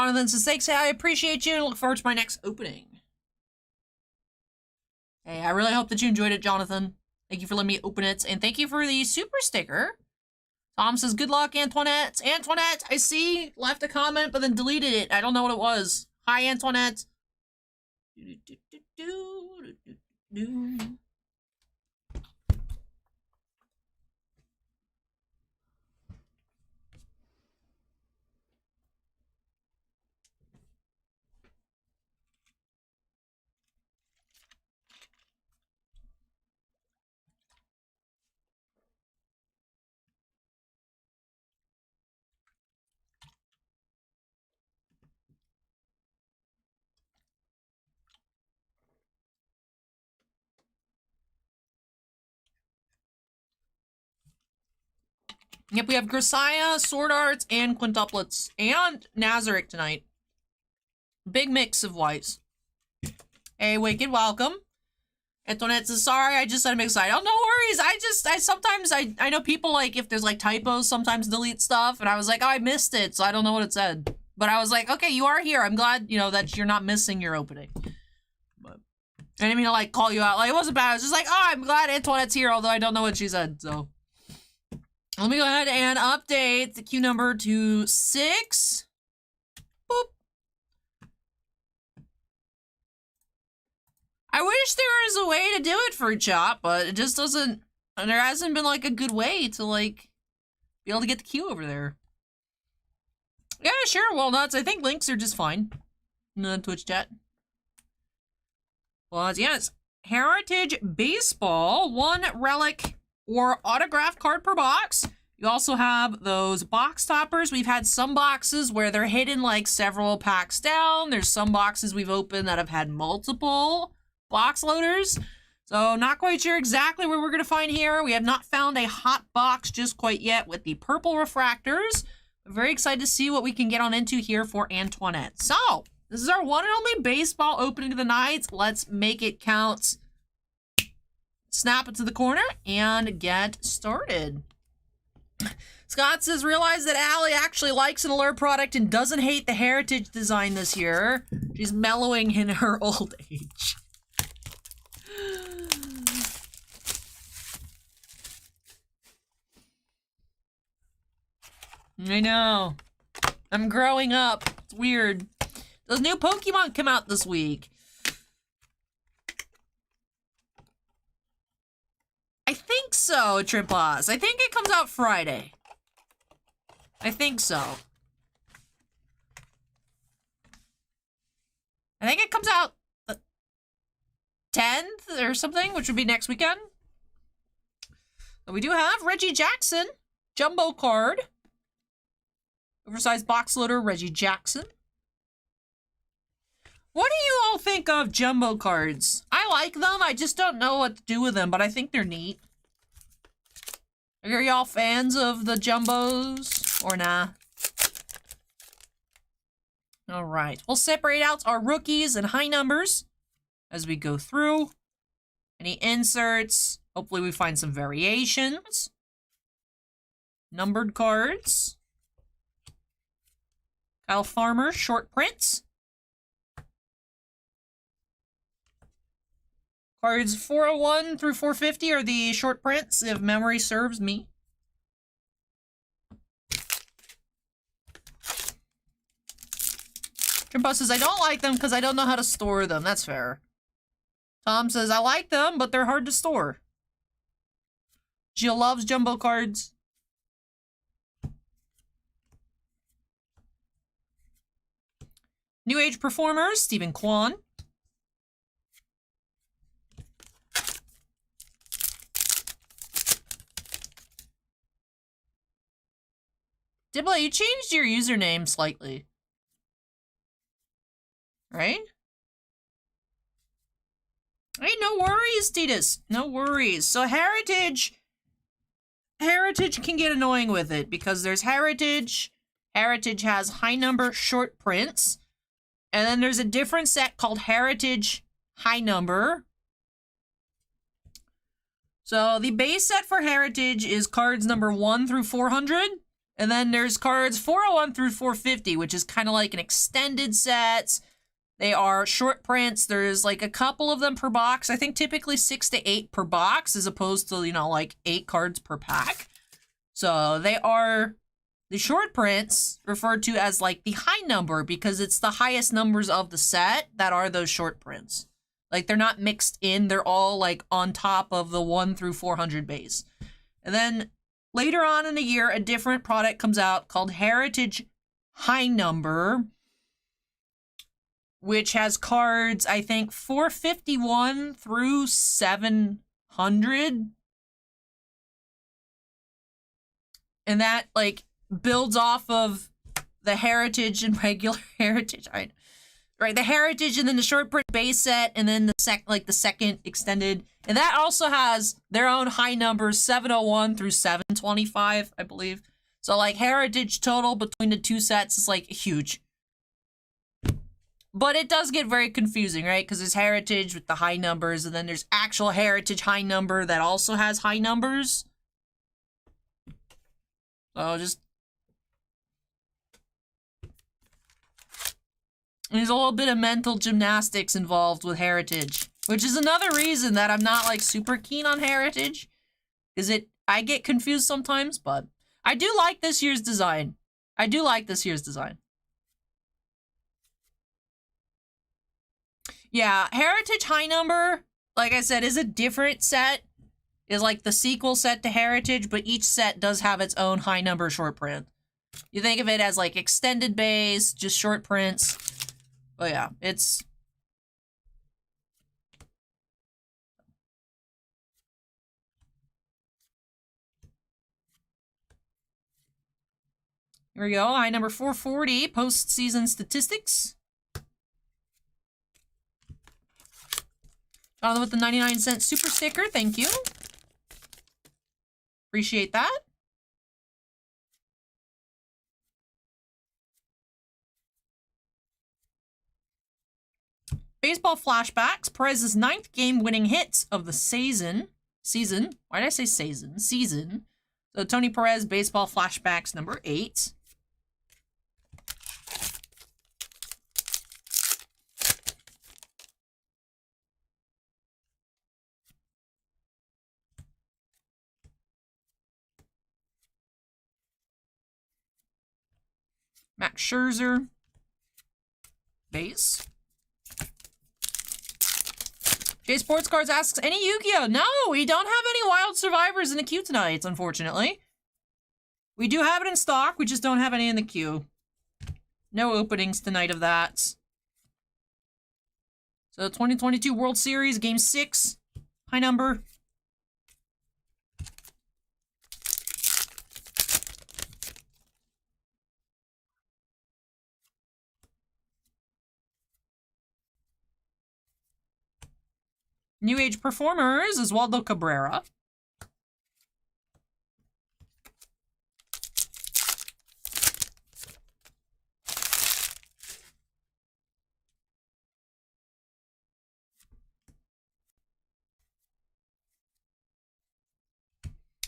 Jonathan says, thanks, hey, I appreciate you and look forward to my next opening. Hey, I really hope that you enjoyed it, Jonathan. Thank you for letting me open it, and thank you for the super sticker. Tom says, good luck, Antoinette. Antoinette, I see, left a comment, but then deleted it. I don't know what it was. Hi, Antoinette. Yep, we have Grisaia, Sword Arts, and Quintuplets, and Nazarik tonight. Big mix of whites. Hey, Wicked, welcome. Antoinette says, sorry, I just said I'm excited. Oh, no worries. Sometimes I know people, like, if there's, like, typos, sometimes delete stuff, and I was like, oh, I missed it, so I don't know what it said. But I was like, okay, you are here. I'm glad, you know, that you're not missing your opening. But I didn't mean to, like, call you out. Like, it wasn't bad. I was just like, oh, I'm glad Antoinette's here, although I don't know what she said, so. Let me go ahead and update the queue number to 6. Boop. I wish there was a way to do it for chat, but it just doesn't, and there hasn't been, like, a good way to, like, be able to get the queue over there. Yeah, sure, Walnuts. I think links are just fine in the Twitch chat. Well, yes. Heritage Baseball, 1 relic or autograph card per box. You also have those box toppers. We've had some boxes where they're hidden like several packs down. There's some boxes we've opened that have had multiple box loaders. So not quite sure exactly where we're going to find here. We have not found a hot box just quite yet with the purple refractors. I'm very excited to see what we can get on into here for Antoinette. So this is our one and only baseball opening of the night. Let's make it count. Snap it to the corner and get started. Scott says, realize that Allie actually likes an Allure product and doesn't hate the heritage design this year. She's mellowing in her old age. I know. I'm growing up. It's weird. Those new Pokemon come out this week. I think so, Trimpos. I think it comes out Friday. I think so. I think it comes out the 10th or something, which would be next weekend. But we do have Reggie Jackson, jumbo card. Oversized box loader, Reggie Jackson. What do you all think of jumbo cards? I like them, I just don't know what to do with them, but I think they're neat. Are y'all fans of the jumbos, or nah? Alright, we'll separate out our rookies and high numbers as we go through. Any inserts, hopefully we find some variations. Numbered cards. Kyle Farmer, short prints. Cards 401 through 450 are the short prints, if memory serves me. Trimpo says, I don't like them because I don't know how to store them. That's fair. Tom says, I like them, but they're hard to store. Jill loves jumbo cards. New Age Performers, Stephen Kwan. Dibble, you changed your username slightly. Right? Hey, no worries, Titus. No worries. So Heritage can get annoying with it because there's Heritage. Heritage has high number short prints. And then there's a different set called Heritage High Number. So the base set for Heritage is cards number 1 through 400. And then there's cards 401 through 450, which is kind of like an extended set. They are short prints. There's like a couple of them per box. I think typically 6 to 8 per box as opposed to, you know, like 8 cards per pack. So they are the short prints referred to as like the high number because it's the highest numbers of the set that are those short prints. Like they're not mixed in. They're all like on top of the 1 through 400 base. And then later on in the year, a different product comes out called Heritage High Number, which has cards, I think, 451 through 700. And that, like, builds off of the Heritage and regular Heritage. Right, the Heritage and then the short print base set and then the second extended. And that also has their own high numbers, 701 through 725, I believe. So, like, Heritage total between the two sets is, like, huge. But it does get very confusing, right? Because there's Heritage with the high numbers, and then there's actual Heritage high number that also has high numbers. So just... there's a little bit of mental gymnastics involved with Heritage. Which is another reason that I'm not, like, super keen on Heritage. Because I get confused sometimes, but... I do like this year's design. I do like this year's design. Yeah, Heritage High Number, like I said, is a different set. Is like the sequel set to Heritage, but each set does have its own high number short print. You think of it as like extended base, just short prints. But yeah, it's... here we go, high number 440, postseason statistics. Jonathan with the 99-cent super sticker, thank you. Appreciate that. Baseball flashbacks, Perez's 9th game-winning hits of the season. Why did I say season? Season. So Tony Perez, baseball flashbacks number 8. Max Scherzer, base. Jay Sports Cards asks, any Yu-Gi-Oh? No, we don't have any Wild Survivors in the queue tonight, unfortunately. We do have it in stock, we just don't have any in the queue. No openings tonight of that. So 2022 World Series, Game 6, high number. New Age Performers, Oswaldo Cabrera.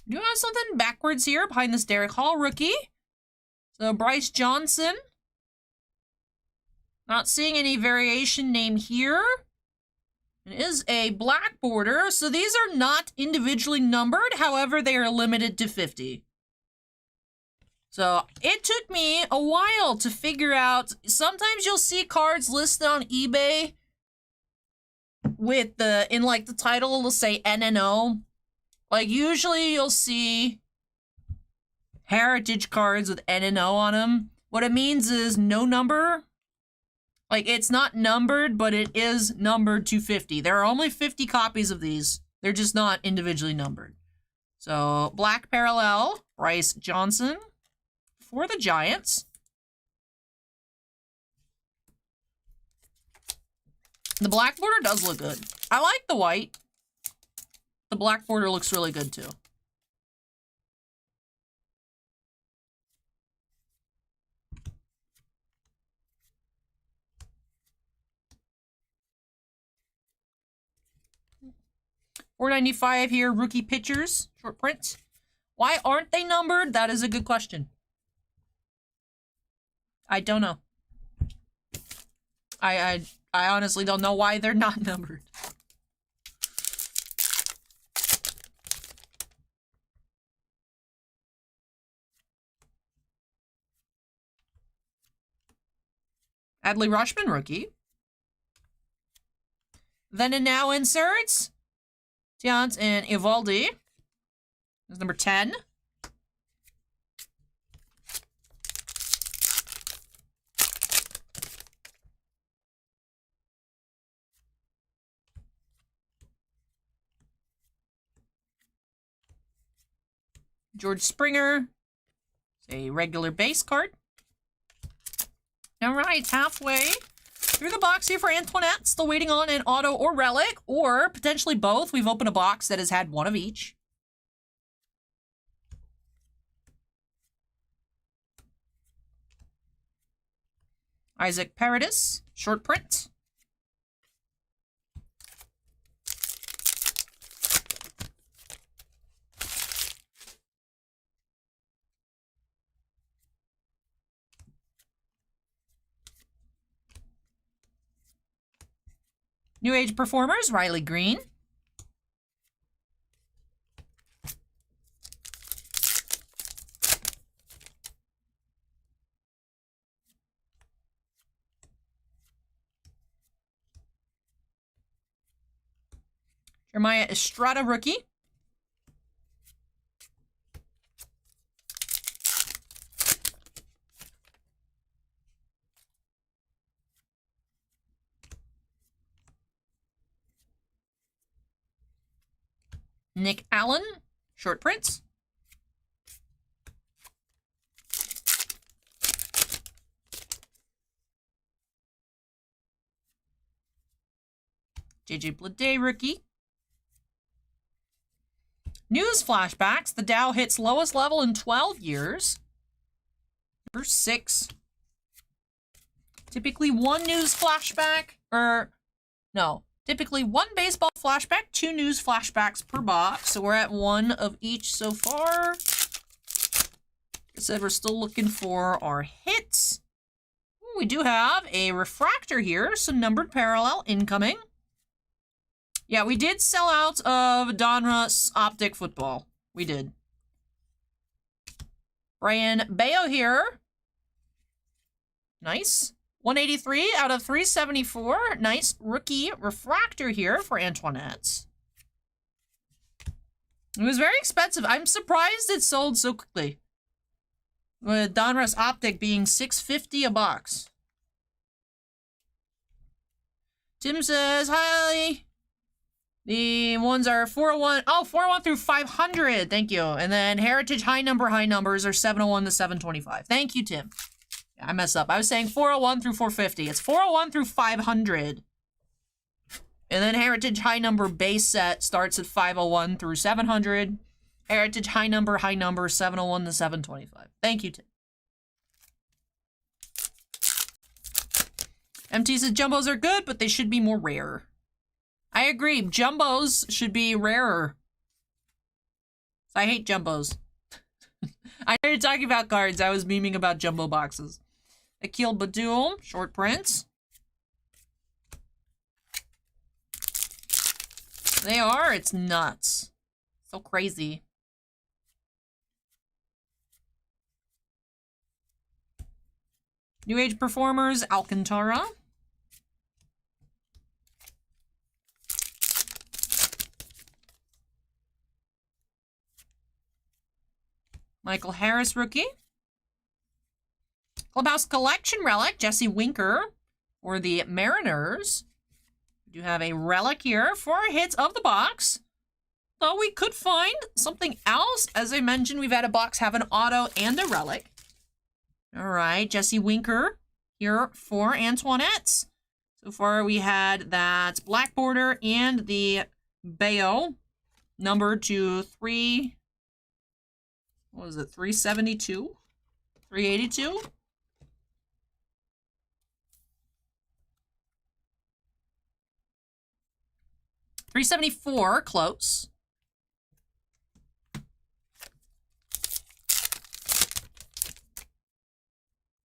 Do have something backwards here behind this Derek Hall rookie. So Bryce Johnson. Not seeing any variation name here. It is a black border, so these are not individually numbered, however, they are limited to 50. So, it took me a while to figure out, sometimes you'll see cards listed on eBay with in like the title, it'll say NNO. Like, usually you'll see heritage cards with NNO on them. What it means is no number. Like, it's not numbered, but it is numbered to 50. There are only 50 copies of these. They're just not individually numbered. So, black parallel, Bryce Johnson for the Giants. The black border does look good. I like the white. The black border looks really good, too. $4.95 here, rookie pitchers, short print. Why aren't they numbered? That is a good question. I don't know. I honestly don't know why they're not numbered. Adley Rutschman, rookie. Then and now inserts. Tiant and Ivaldi. That's number 10. George Springer. It's a regular base card. All right, halfway through the box here for Antoinette. Still waiting on an auto or relic, or potentially both. We've opened a box that has had one of each. Isaac Paradis, short print. New Age Performers, Riley Green. Jeremiah Estrada, rookie. Nick Allen, short prints. JJ Bleday, rookie. News flashbacks. The Dow hits lowest level in 12 years. Number 6. Typically one news flashback, typically one baseball flashback, 2 news flashbacks per box. So we're at 1 of each so far. I said we're still looking for our hits. We do have a refractor here, so numbered parallel incoming. Yeah, we did sell out of Donruss Optic Football. We did. Brian Bayo here. Nice. 183 out of 374. Nice rookie refractor here for Antoinette. It was very expensive. I'm surprised it sold so quickly. With Donruss Optic being $6.50 a box. Tim says, hi. The ones are 401. Oh, 401 through 500. Thank you. And then Heritage high numbers are 701 to 725. Thank you, Tim. Yeah, I messed up. I was saying 401 through 450. It's 401 through 500. And then Heritage high number base set starts at 501 through 700. Heritage high number 701 to 725. Thank you, Tim. MT says jumbos are good, but they should be more rare. I agree. Jumbos should be rarer. I hate jumbos. I know you're talking about cards. I was memeing about jumbo boxes. Akil Badul, short prints. They are. It's nuts. So crazy. New Age Performers, Alcantara. Michael Harris, rookie. Clubhouse Collection relic, Jesse Winker for the Mariners. We do have a relic here for hits of the box. Though we could find something else. As I mentioned, we've had a box have an auto and a relic. All right, Jesse Winker here for Antoinette. So far we had that black border and the Bayo numbered to 372? 382? $374, close.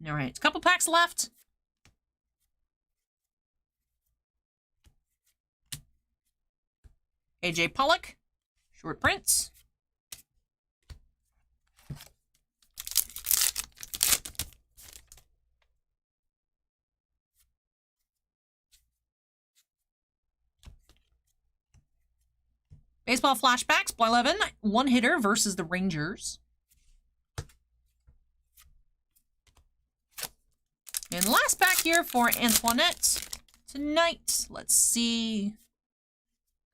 All right, a couple packs left. AJ Pollock, short prints. Baseball flashbacks, Bly 11, one hitter versus the Rangers. And last pack here for Antoinette tonight. Let's see.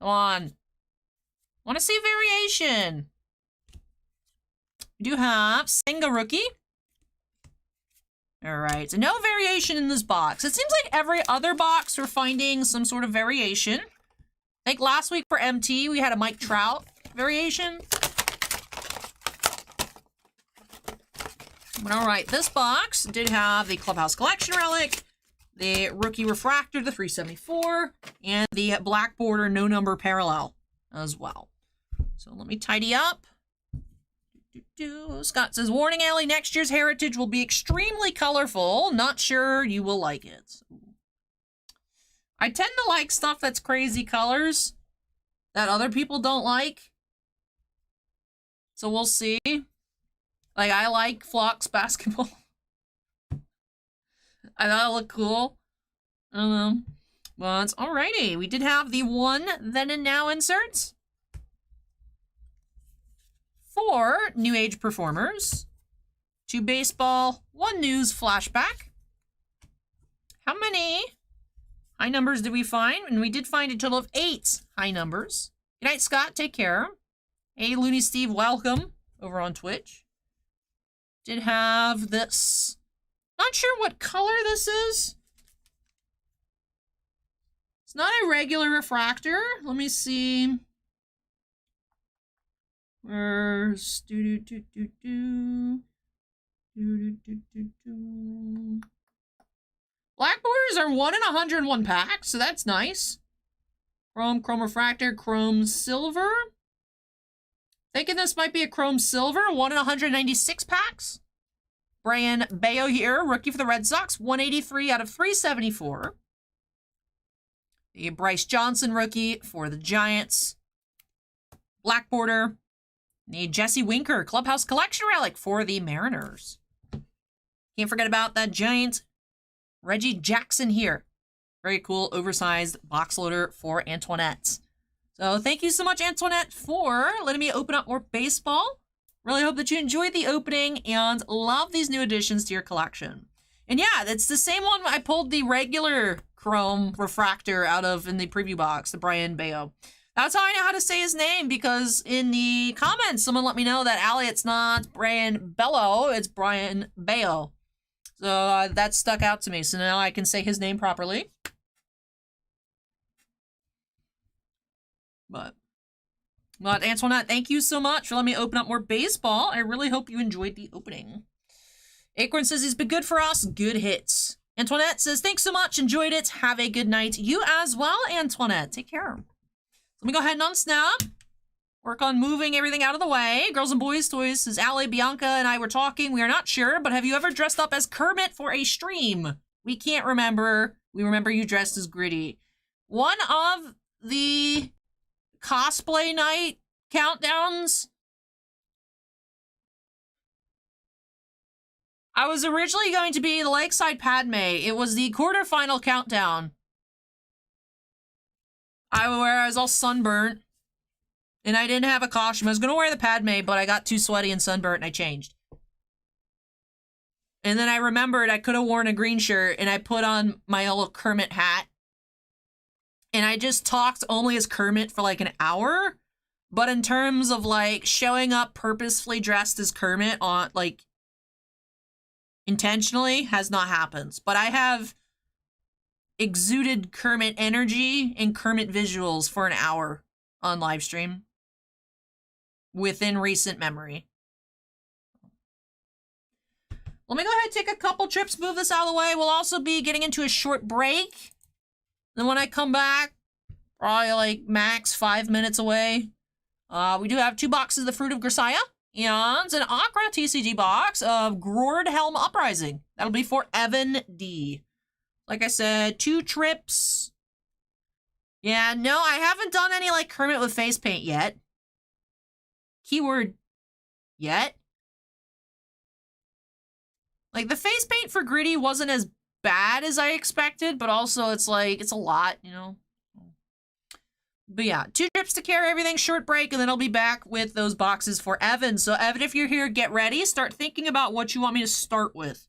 Come on. Want to see variation. We do have Senga rookie. All right, so no variation in this box. It seems like every other box we're finding some sort of variation. I think last week for MT, we had a Mike Trout variation. But all right, this box did have the Clubhouse Collection Relic, the Rookie Refractor, the 374, and the Black Border No Number Parallel as well. So let me tidy up. Scott says, Warning, Alley, next year's Heritage will be extremely colorful. Not sure you will like it. I tend to like stuff that's crazy colors that other people don't like. So we'll see. Like, I like Flox basketball. I thought it looked cool. I don't know. But alrighty. We did have the one then and now inserts. 4 New Age performers. 2 baseball. 1 news flashback. How many high numbers did we find? And we did find a total of 8 high numbers. Good night, Scott. Take care. Hey, Looney Steve, welcome over on Twitch. Did have this. Not sure what color this is. It's not a regular refractor. Let me see. Where's Black borders are 1 in 101 packs, so that's nice. Chrome refractor, chrome silver. Thinking this might be a chrome silver, 1 in 196 packs. Brian Bayo here, rookie for the Red Sox, 183 out of 374. The Bryce Johnson rookie for the Giants. Black border. The Jesse Winker Clubhouse Collection Relic for the Mariners. Can't forget about that giant Reggie Jackson here. Very cool, oversized box loader for Antoinette. So thank you so much, Antoinette, for letting me open up more baseball. Really hope that you enjoyed the opening and love these new additions to your collection. And yeah, it's the same one I pulled the regular chrome refractor out of in the preview box, the Brian Bayo. That's how I know how to say his name, because in the comments, someone let me know that, Allie, it's not Brian Bello, it's Brian Bayo. So that stuck out to me, so now I can say his name properly. But Antoinette, thank you so much for letting me open up more baseball. I really hope you enjoyed the opening. Acorn says he's been good for us. Good hits. Antoinette says, thanks so much. Enjoyed it. Have a good night. You as well, Antoinette. Take care. Let me go ahead and unsnap. Work on moving everything out of the way. Girls and Boys Toys says, Allie, Bianca, and I were talking. We are not sure, but have you ever dressed up as Kermit for a stream? We can't remember. We remember you dressed as Gritty. One of the cosplay night countdowns. I was originally going to be the Lakeside Padme. It was the quarterfinal countdown. I was all sunburnt. And I didn't have a costume. I was going to wear the Padme, but I got too sweaty and sunburnt and I changed. And then I remembered I could have worn a green shirt and I put on my little Kermit hat. And I just talked only as Kermit for like an hour. But in terms of like showing up purposefully dressed as Kermit on like intentionally has not happened. But I have exuded Kermit energy and Kermit visuals for an hour on live stream within recent memory. Let me go ahead and take a couple trips, move this out of the way. We'll also be getting into a short break. Then when I come back, probably like max 5 minutes away, we do have 2 boxes of the Fruit of Grisaia and an Akora TCG box of Grordhelm Uprising. That'll be for Evan D. Like I said, 2 trips. Yeah, no, I haven't done any, like, Kermit with face paint yet. Keyword, yet. Like, the face paint for Gritty wasn't as bad as I expected, but also it's, like, it's a lot, you know? But yeah, 2 trips to carry everything, short break, and then I'll be back with those boxes for Evan. So, Evan, if you're here, get ready. Start thinking about what you want me to start with.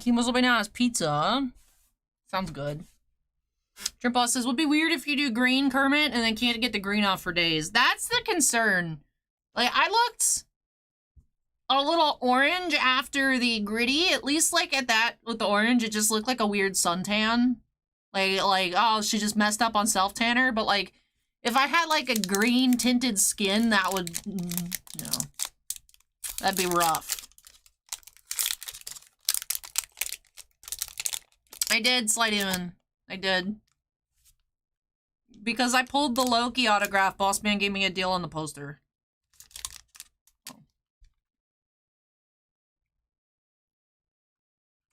Chemo's opening out as pizza. Sounds good. Trip Boss says, would be weird if you do green Kermit and then can't get the green off for days. That's the concern. Like, I looked a little orange after the gritty. At least, like, at that, with the orange, it just looked like a weird suntan. Like, oh, she just messed up on self-tanner. But, like, if I had, like, a green tinted skin, that would, you know, that'd be rough. I did, Slight Demon. I did. Because I pulled the Loki autograph, Boss Man gave me a deal on the poster. Oh.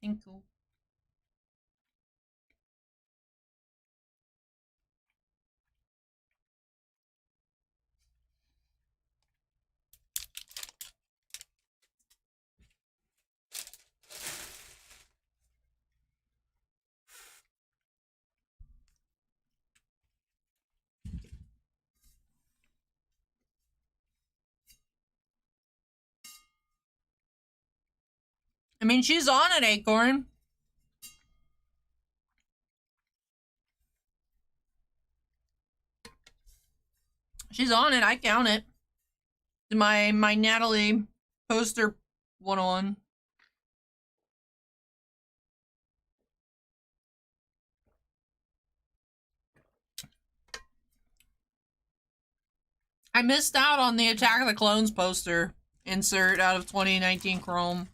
Thank you. I mean, she's on it, Acorn. She's on it. I count it. My Natalie poster 101. I missed out on the Attack of the Clones poster insert out of 2019 Chrome.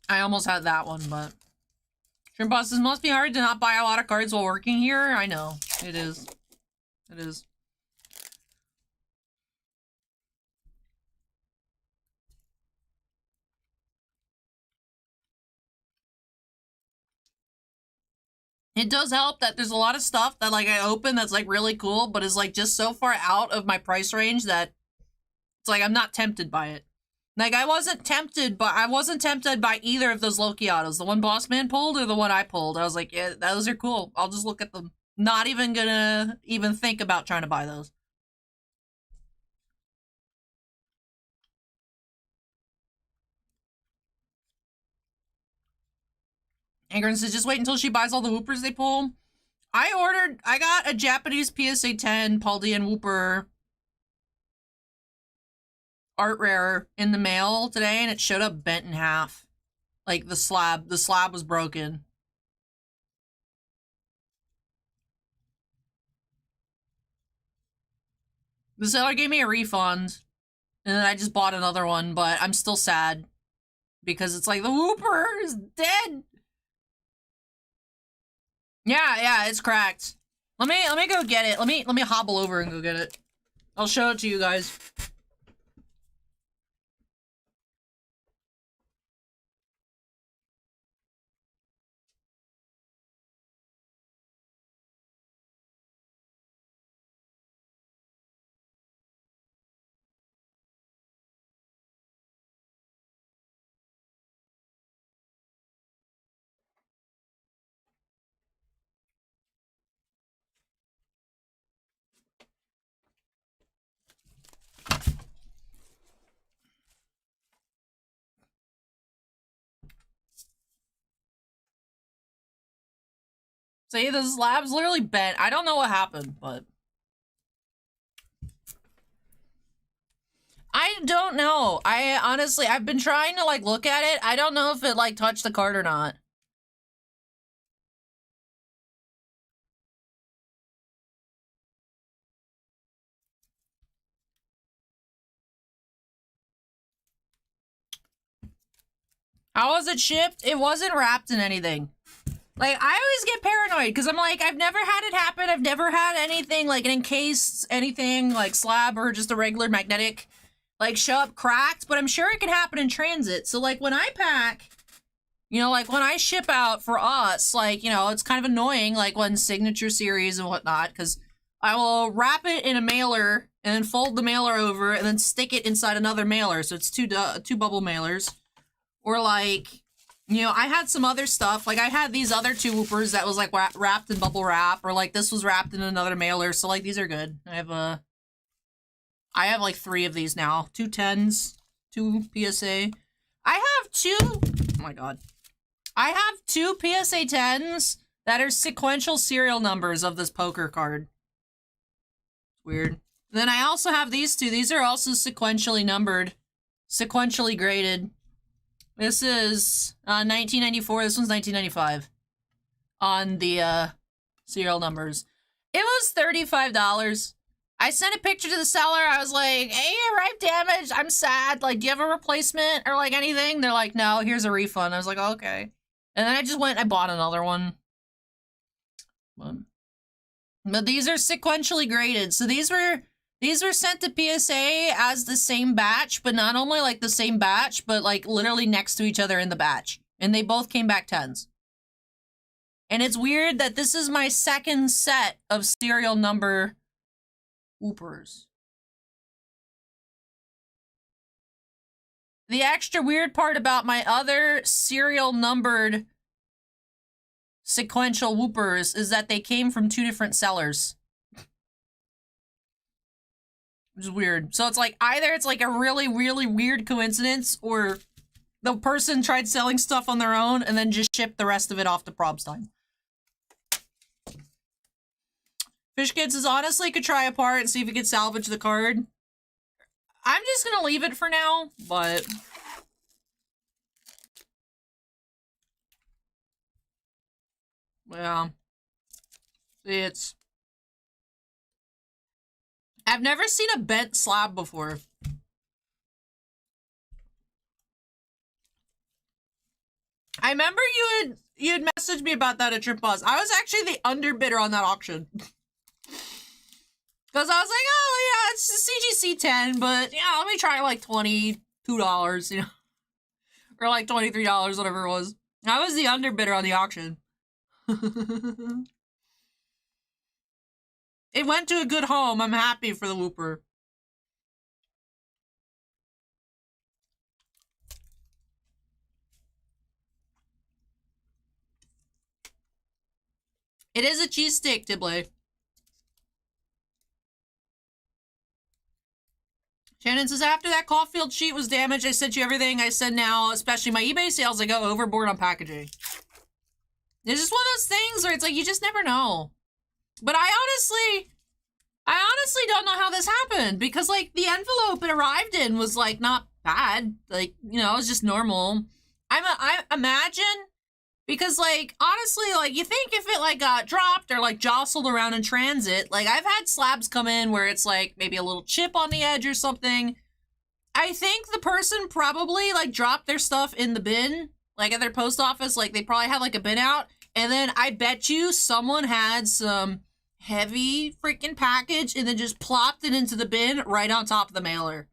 I almost had that one, but... Shrimp Bosses must be hard to not buy a lot of cards while working here. I know. It is. It is. It does help that there's a lot of stuff that, like, I open that's, like, really cool, but is, like, just so far out of my price range that it's, like, I'm not tempted by it. Like, I wasn't tempted by either of those Loki autos. The one Boss Man pulled or the one I pulled. I was like, yeah, those are cool. I'll just look at them. Not even gonna even think about trying to buy those. Angren says, just wait until she buys all the Whoopers they pull. I got a Japanese PSA 10 Paldean Whooper art rare in the mail today, and it showed up bent in half. Like, the slab was broken. The seller gave me a refund, and then I just bought another one, but I'm still sad. Because it's like, the Whooper is dead! Yeah, it's cracked. Let me go get it. Let me hobble over and go get it. I'll show it to you guys. See, the slab's literally bent. I don't know what happened, but... I don't know. I honestly, I've been trying to, like, look at it. I don't know if it, like, touched the card or not. How was it shipped? It wasn't wrapped in anything. Like, I always get paranoid, because I'm like, I've never had it happen. I've never had anything, like, an encased anything, like, slab or just a regular magnetic, like, show up cracked, but I'm sure it can happen in transit. So, like, when I pack, you know, like, when I ship out for us, like, you know, it's kind of annoying, like, when signature series and whatnot, because I will wrap it in a mailer, and then fold the mailer over, and then stick it inside another mailer, so it's two bubble mailers. Or, like... You know, I had some other stuff, like I had these other two Whoopers that was like wrapped in bubble wrap, or like this was wrapped in another mailer, so like these are good. I have a... I have like 3 of these now. 2 10s, 2 PSA. I have 2, oh my god. I have 2 PSA 10s that are sequential serial numbers of this poker card. Weird. Then I also have these 2. These are also sequentially numbered. Sequentially graded. This is 1994. This one's 1995. On the serial numbers. It was $35. I sent a picture to the seller. I was like, hey, arrived damaged. I'm sad. Like, do you have a replacement or like anything? They're like, no, here's a refund. I was like, oh, okay. And then I just went and I bought another one. But these are sequentially graded. So these were sent to PSA as the same batch, but not only like the same batch, but like literally next to each other in the batch. And they both came back 10s. And it's weird that this is my second set of serial number whoopers. The extra weird part about my other serial numbered sequential whoopers is that they came from 2 different sellers. Which is weird. So it's like, either it's like a really, really weird coincidence, or the person tried selling stuff on their own and then just shipped the rest of it off to Probstein. Fishkid says, honestly, could try apart and see if you could salvage the card. I'm just gonna leave it for now, but... yeah. It's... I've never seen a bent slab before. I remember you had messaged me about that at Trip Buzz. I was actually the underbidder on that auction. Because I was like, oh yeah, it's a CGC 10, but yeah, let me try like $22, you know. Or like $23, whatever it was. I was the underbidder on the auction. It went to a good home. I'm happy for the Whooper. It is a cheesesteak, Tibley. Shannon says, after that Caulfield sheet was damaged, I sent you everything I said now, especially my eBay sales, I go overboard on packaging. It's just one of those things where it's like, you just never know. But I honestly don't know how this happened, because like the envelope it arrived in was like not bad. Like, you know, it was just normal. I imagine, because like, honestly, like you think if it like got dropped or like jostled around in transit, like I've had slabs come in where it's like maybe a little chip on the edge or something. I think the person probably like dropped their stuff in the bin, like at their post office, like they probably had like a bin out. And then I bet you someone had some heavy freaking package and then just plopped it into the bin right on top of the mailer.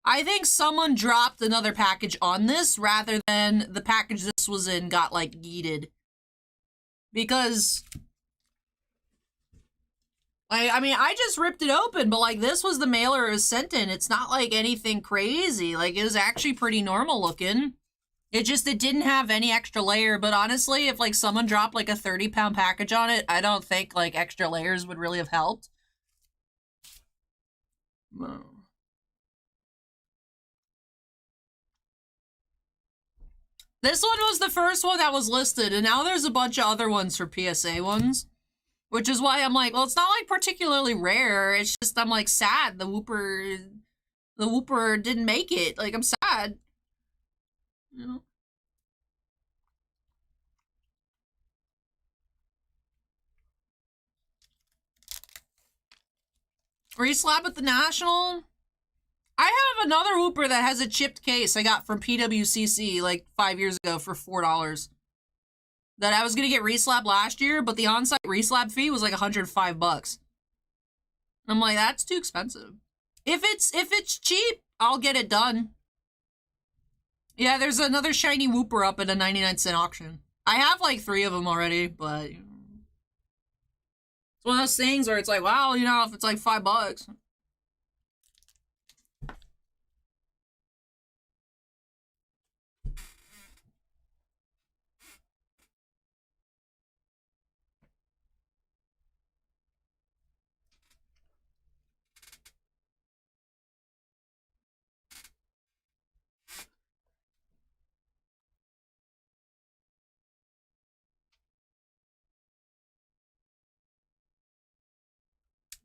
I think someone dropped another package on this rather than the package this was in got like yeeted. Because I mean, I just ripped it open, but like this was the mailer it was sent in. It's not like anything crazy. Like it was actually pretty normal looking. It didn't have any extra layer, but honestly, if like someone dropped like a 30-pound package on it, I don't think like extra layers would really have helped. No. This one was the first one that was listed, and now there's a bunch of other ones for PSA ones. Which is why I'm like, well, it's not like particularly rare. It's just I'm like sad the Whooper didn't make it. Like I'm sad. You know? Reslab at the National. I have another Whooper that has a chipped case I got from PWCC like 5 years ago for $4. That I was gonna get reslab last year, but the on-site reslab fee was like $105. I'm like, that's too expensive. If it's cheap, I'll get it done. Yeah, there's another shiny Whooper up at a 99-cent auction. I have like 3 of them already, but it's one of those things where it's like, wow, you know, if it's like $5.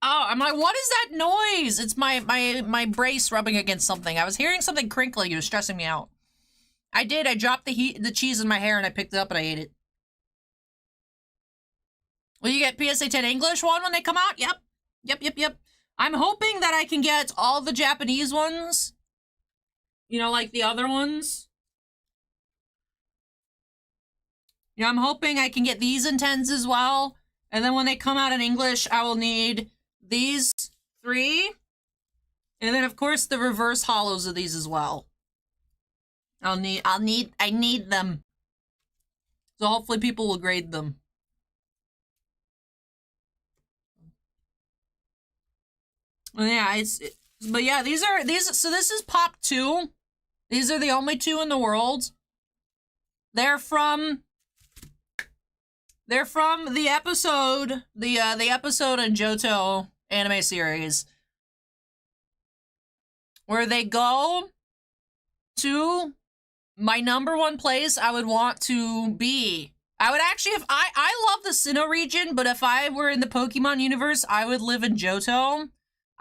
Oh, I'm like, what is that noise? It's my brace rubbing against something. I was hearing something crinkling. It was stressing me out. I did. I dropped the cheese in my hair and I picked it up and I ate it. Will you get PSA 10 English one when they come out? Yep. Yep. I'm hoping that I can get all the Japanese ones. You know, like the other ones. You know, I'm hoping I can get these in 10s as well. And then when they come out in English, I will need these 3. And then, of course, the reverse hollows of these as well. I need them. So hopefully people will grade them. Yeah, but yeah, so this is Pop 2. These are the only 2 in the world. They're from the episode, the episode in Johto anime series. Where they go to my #1 place I would want to be. I would actually, if I love the Sinnoh region, but if I were in the Pokemon universe, I would live in Johto.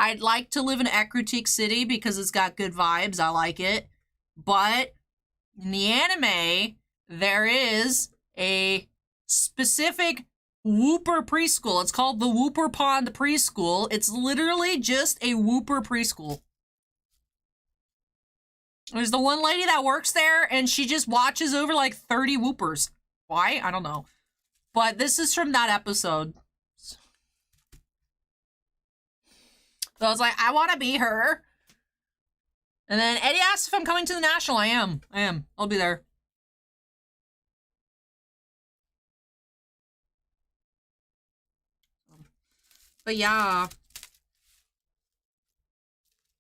I'd like to live in Ecruteak City because it's got good vibes. I like it. But in the anime, there is a specific Wooper preschool. It's called the Wooper Pond Preschool. It's literally just a Wooper preschool. There's the one lady that works there, and she just watches over like 30 Woopers. Why? I don't know. But this is from that episode. So I was like, I want to be her. And then Eddie asked if I'm coming to the National. I am. I'll be there. But yeah.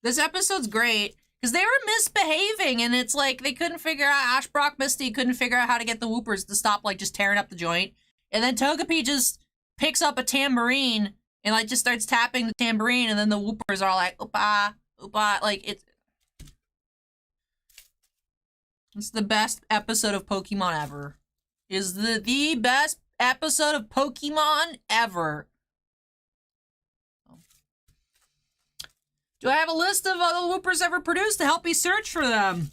This episode's great. Because they were misbehaving, and it's like, they couldn't figure out, Ash, Brock, Misty couldn't figure out how to get the Woopers to stop, like, just tearing up the joint. And then Togepi just picks up a tambourine, and, like, just starts tapping the tambourine, and then the Woopers are like, oopa, oopa, like, it's the best episode of Pokemon ever. Is the best episode of Pokemon ever. Do I have a list of all the Woopers ever produced to help me search for them?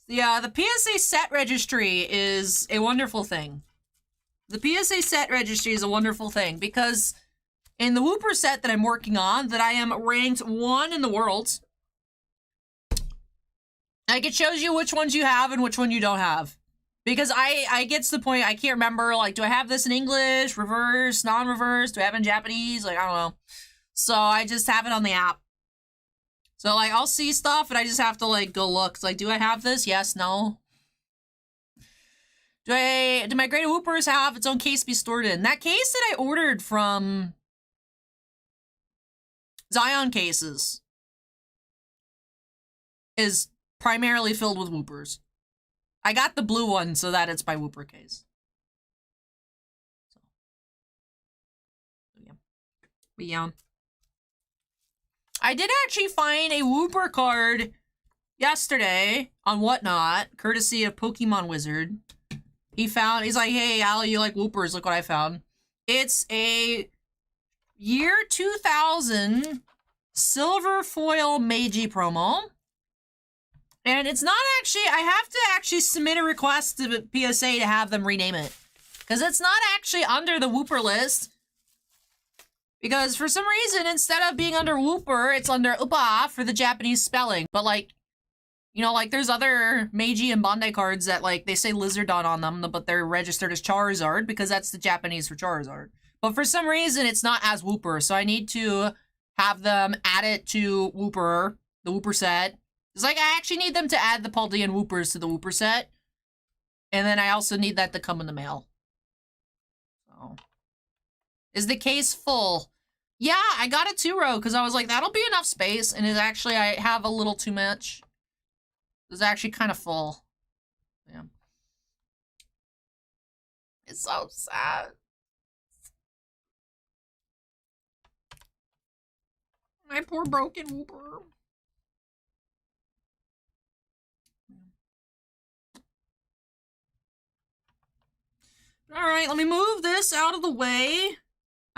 Yeah, the PSA set registry is a wonderful thing. The PSA set registry is a wonderful thing because in the Wooper set that I'm working on, that I am ranked 1 in the world, like it shows you which ones you have and which one you don't have. Because I get to the point, I can't remember, like, do I have this in English, reverse, non-reverse, do I have it in Japanese? Like, I don't know. So I just have it on the app. So, like, I'll see stuff and I just have to, like, go look. It's like, do I have this? Yes, no. Do my Great Woopers have its own case be stored in? That case that I ordered from Zion Cases is primarily filled with Woopers. I got the blue one so that it's my Wooper case. So, yeah. But yeah. I did actually find a Wooper card yesterday on Whatnot, courtesy of Pokemon Wizard. He's like, hey, Al, you like Woopers? Look what I found. It's a year 2000 silver foil Meiji promo. And it's not actually, I have to actually submit a request to PSA to have them rename it. Because it's not actually under the Wooper list. Because for some reason, instead of being under Wooper, it's under Upa for the Japanese spelling. But like, you know, like there's other Meiji and Bandai cards that like, they say Lizardon on them, but they're registered as Charizard because that's the Japanese for Charizard. But for some reason, it's not as Wooper. So I need to have them add it to Wooper, the Wooper set. It's like, I actually need them to add the Paldean Woopers to the Wooper set. And then I also need that to come in the mail. So. Is the case full? Yeah, I got a 2-row because I was like, that'll be enough space. And it's actually, I have a little too much. It's actually kind of full. Yeah. It's so sad. My poor broken Wooper. All right, let me move this out of the way.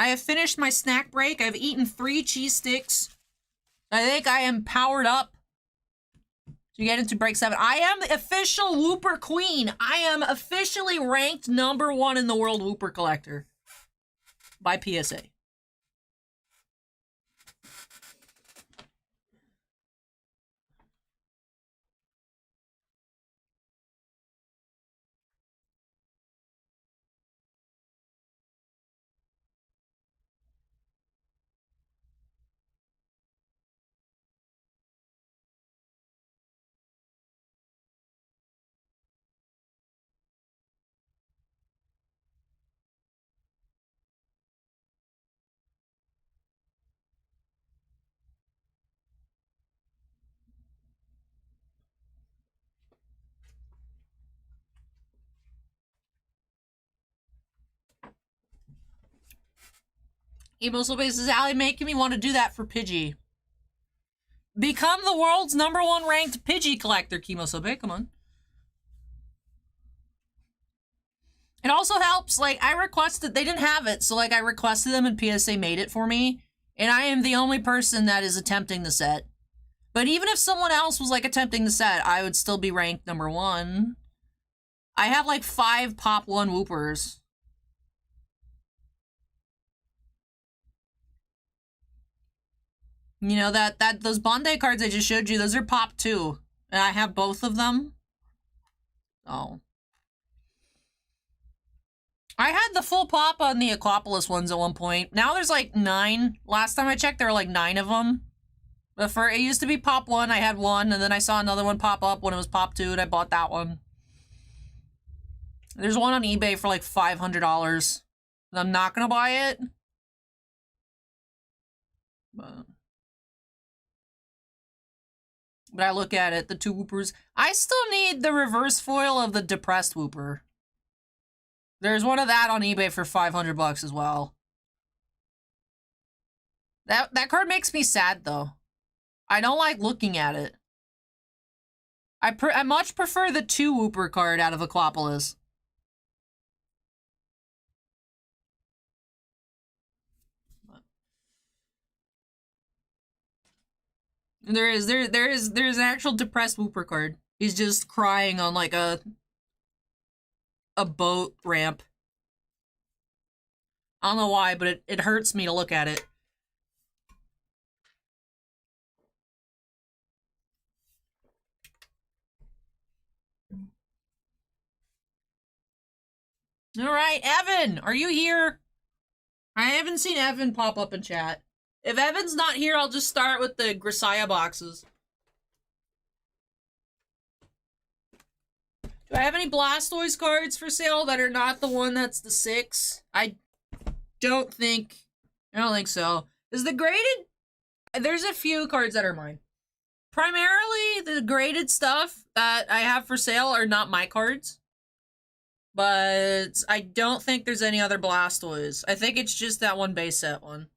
I have finished my snack break. I've eaten 3 cheese sticks. I think I am powered up to get into break 7. I am the official Whooper Queen. I am officially ranked #1 in the world Whooper collector by PSA. Emo Sobe says, Allie making me want to do that for Pidgey. Become the world's #1 ranked Pidgey collector, Kimo Sobe. Come on. It also helps, like, I requested, they didn't have it, so, like, I requested them and PSA made it for me. And I am the only person that is attempting the set. But even if someone else was, like, attempting the set, I would still be ranked #1. I have, like, 5 Pop 1 Whoopers. You know, those Bandai cards I just showed you, those are Pop 2. And I have both of them. Oh. I had the full Pop on the Aquapolis ones at one point. Now there's like 9. Last time I checked, there were like 9 of them. But it used to be Pop 1, I had 1, and then I saw another one pop up when it was Pop 2, and I bought that one. There's one on eBay for like $500. And I'm not gonna buy it. But I look at it, the 2 Whoopers. I still need the reverse foil of the Depressed Whooper. There's one of that on eBay for $500 as well. That card makes me sad, though. I don't like looking at it. I much prefer the 2 Whooper card out of Aquapolis. There's an actual Depressed Whooper card. He's just crying on like a boat ramp. I don't know why, but it hurts me to look at it. Alright, Evan, are you here? I haven't seen Evan pop up in chat. If Evan's not here, I'll just start with the Grisaia boxes. Do I have any Blastoise cards for sale that are not the one that's the 6? I don't think so. Is the graded? There's a few cards that are mine. Primarily, the graded stuff that I have for sale are not my cards. But I don't think there's any other Blastoise. I think it's just that one base set one.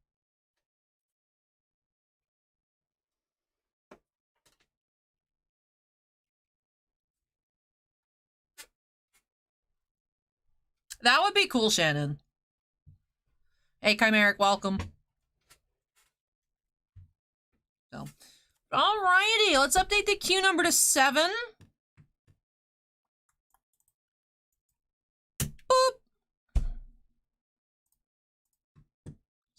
That would be cool, Shannon. Hey, Chimeric, welcome. So, alrighty, let's update the queue number to 7. Boop.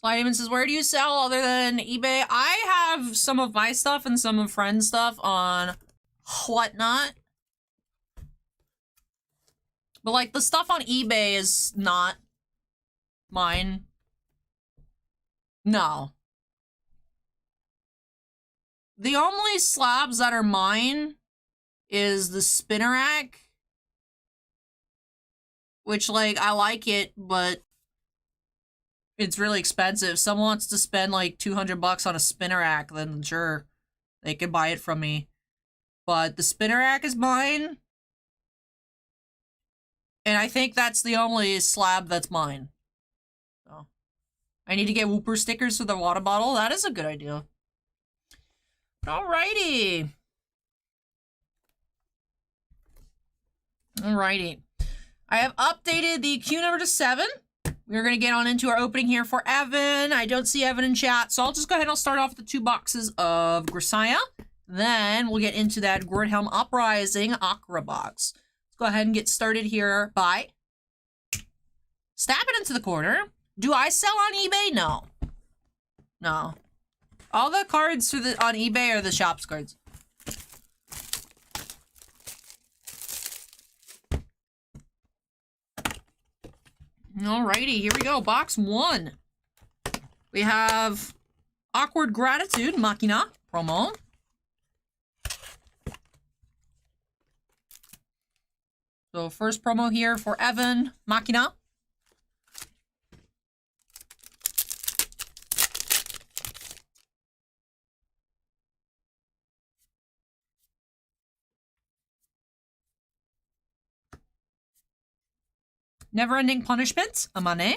Slyman says, where do you sell other than eBay? I have some of my stuff and some of friends' stuff on Whatnot. But, like, the stuff on eBay is not mine. No. The only slabs that are mine is the Spinnerack. Which, like, I like it, but it's really expensive. If someone wants to spend, like, $200 on a Spinnerack, then sure, they can buy it from me. But the Spinnerack is mine. And I think that's the only slab that's mine. So, I need to get Whooper stickers for the water bottle. That is a good idea. Alrighty. Alrighty. I have updated the queue number to 7. we're going to get on into our opening here for Evan. I don't see Evan in chat, so I'll just go ahead and I'll start off with the 2 boxes of Grisaia. Then we'll get into that Grordhelm Uprising Akora box. Let's go ahead and get started here by stabbing into the corner. Do I sell on eBay? No. No. All the cards for the on eBay are the shops cards. Alrighty, here we go. Box 1. We have Awkward Gratitude Machina promo. So first promo here for Evan Machina. Never-Ending Punishment, Amane.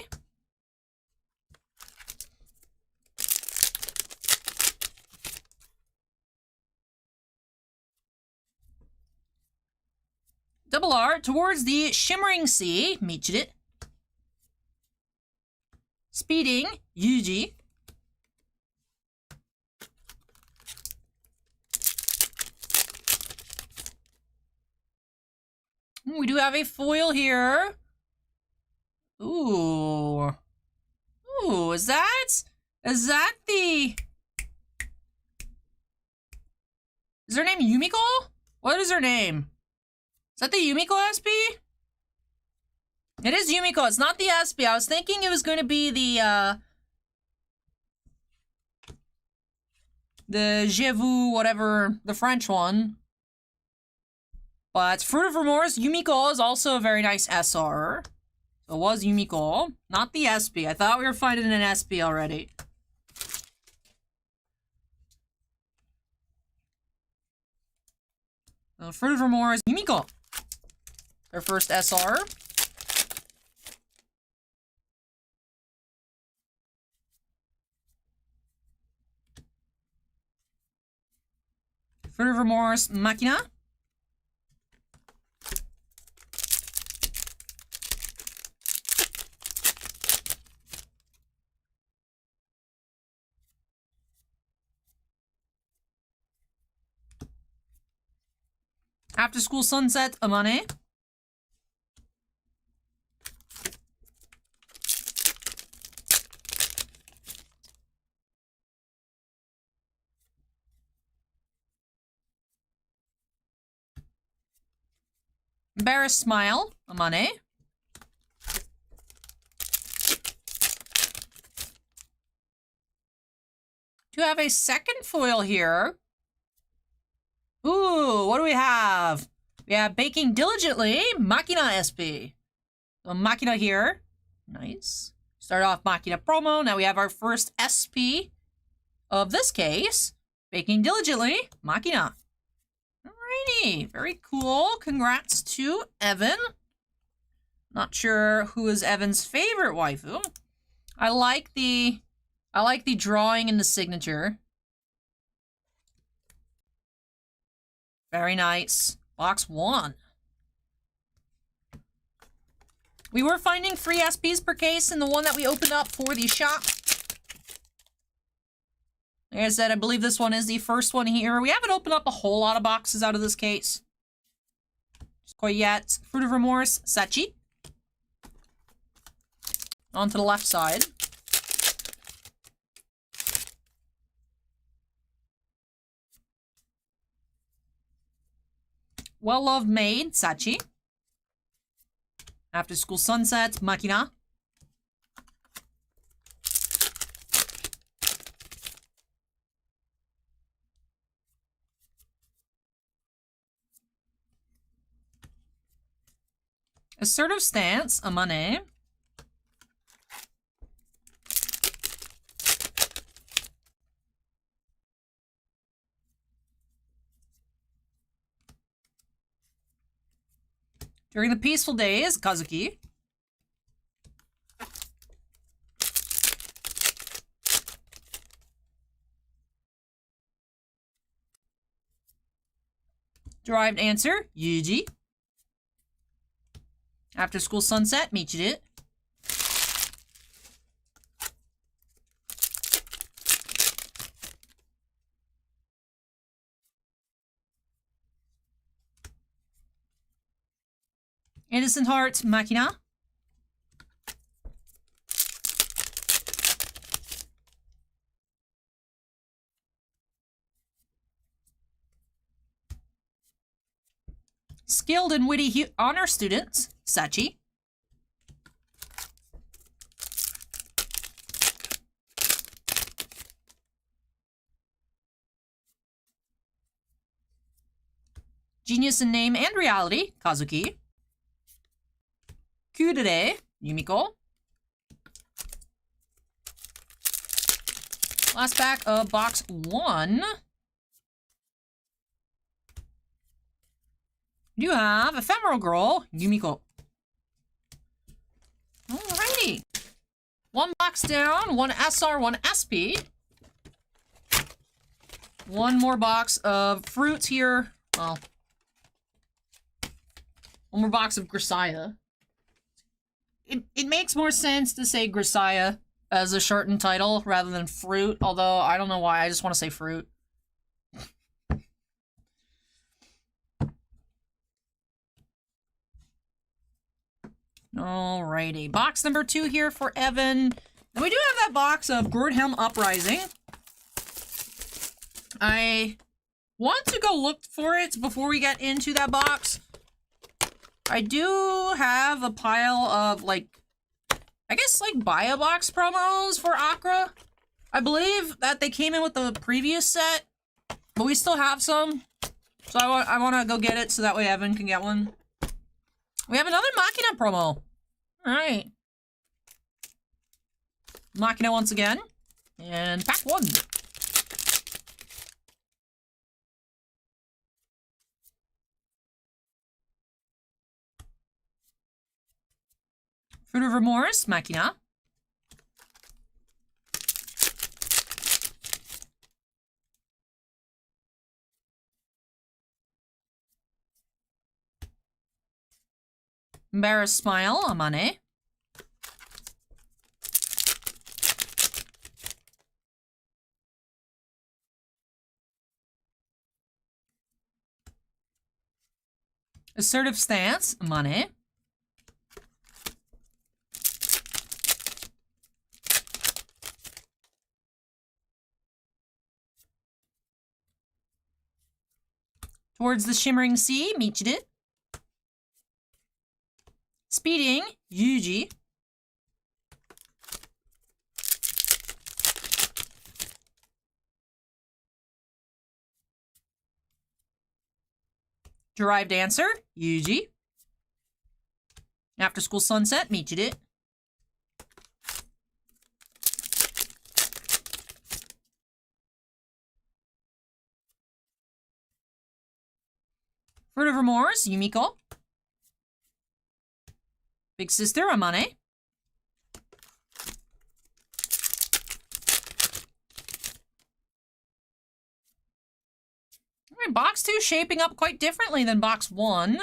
Double R, Towards the Shimmering Sea, Michirit. Speeding, Yuji. We do have a foil here. Ooh. Ooh, is that the... Is her name Yumiko? What is her name? Is that the Yumiko SP? It is Yumiko, it's not the SP. I was thinking it was going to be the Je vous, whatever, the French one. But Fruit of Remorse, Yumiko is also a very nice SR. So it was Yumiko, not the SP. I thought we were finding an SP already. Fruit of Remorse, Yumiko. Their first SR. Fruit of Remorse, Machina. After School Sunset, Amane. Embarrassed Smile, Amane. Do have a second foil here. Ooh, what do we have? We have Baking Diligently, Machina SP. So Machina here. Nice. Start off Machina promo. Now we have our first SP of this case. Baking Diligently, Machina. Alrighty. Very cool. Congrats to Evan. Not sure who is Evan's favorite waifu. I like the drawing in the signature. Very nice. Box 1. We were finding 3 SPs per case in the one that we opened up for the shop. Like I said, I believe this one is the first one here. We haven't opened up a whole lot of boxes out of this case. Just quite yet. Fruit of Remorse, Sachi. On to the left side. Well-Loved Maid, Sachi. After School Sunset, Machina. Assertive Stance, Amane. During the Peaceful Days, Kazuki. Derived Answer, Yuji. After School Sunset, Michirit. Innocent Heart Machina. Skilled and Witty Honor Students, Sachi. Genius in Name and Reality, Kazuki. Kudere, Yumiko. Last pack of box 1. You have Ephemeral Girl, Yumiko. Alrighty. 1 box down, 1 SR, 1 SP. 1 more box of fruits here. Well, 1 more box of Grisaia. It makes more sense to say Grisaia as a shortened title rather than fruit, although I don't know why, I just want to say fruit. Alrighty, box number 2 here for Evan. And we do have that box of Grordhelm Uprising. I want to go look for it before we get into that box. I do have a pile of, like, I guess, like, buy-a-box promos for Akora. I believe that they came in with the previous set, but we still have some. So I want to go get it so that way Evan can get one. We have another Machina promo. Alright. Machina once again. And pack 1. Fruit of Remorse, Machina. Embarrassed Smile, Amane. Assertive Stance, Amane. Towards the Shimmering Sea, Michiru. Speeding, Yuji. Derived Answer, Yuji. After School Sunset, Michiru. Fruit of Remorse, Yumiko. Big Sister, Amane. Alright, box 2 shaping up quite differently than box 1.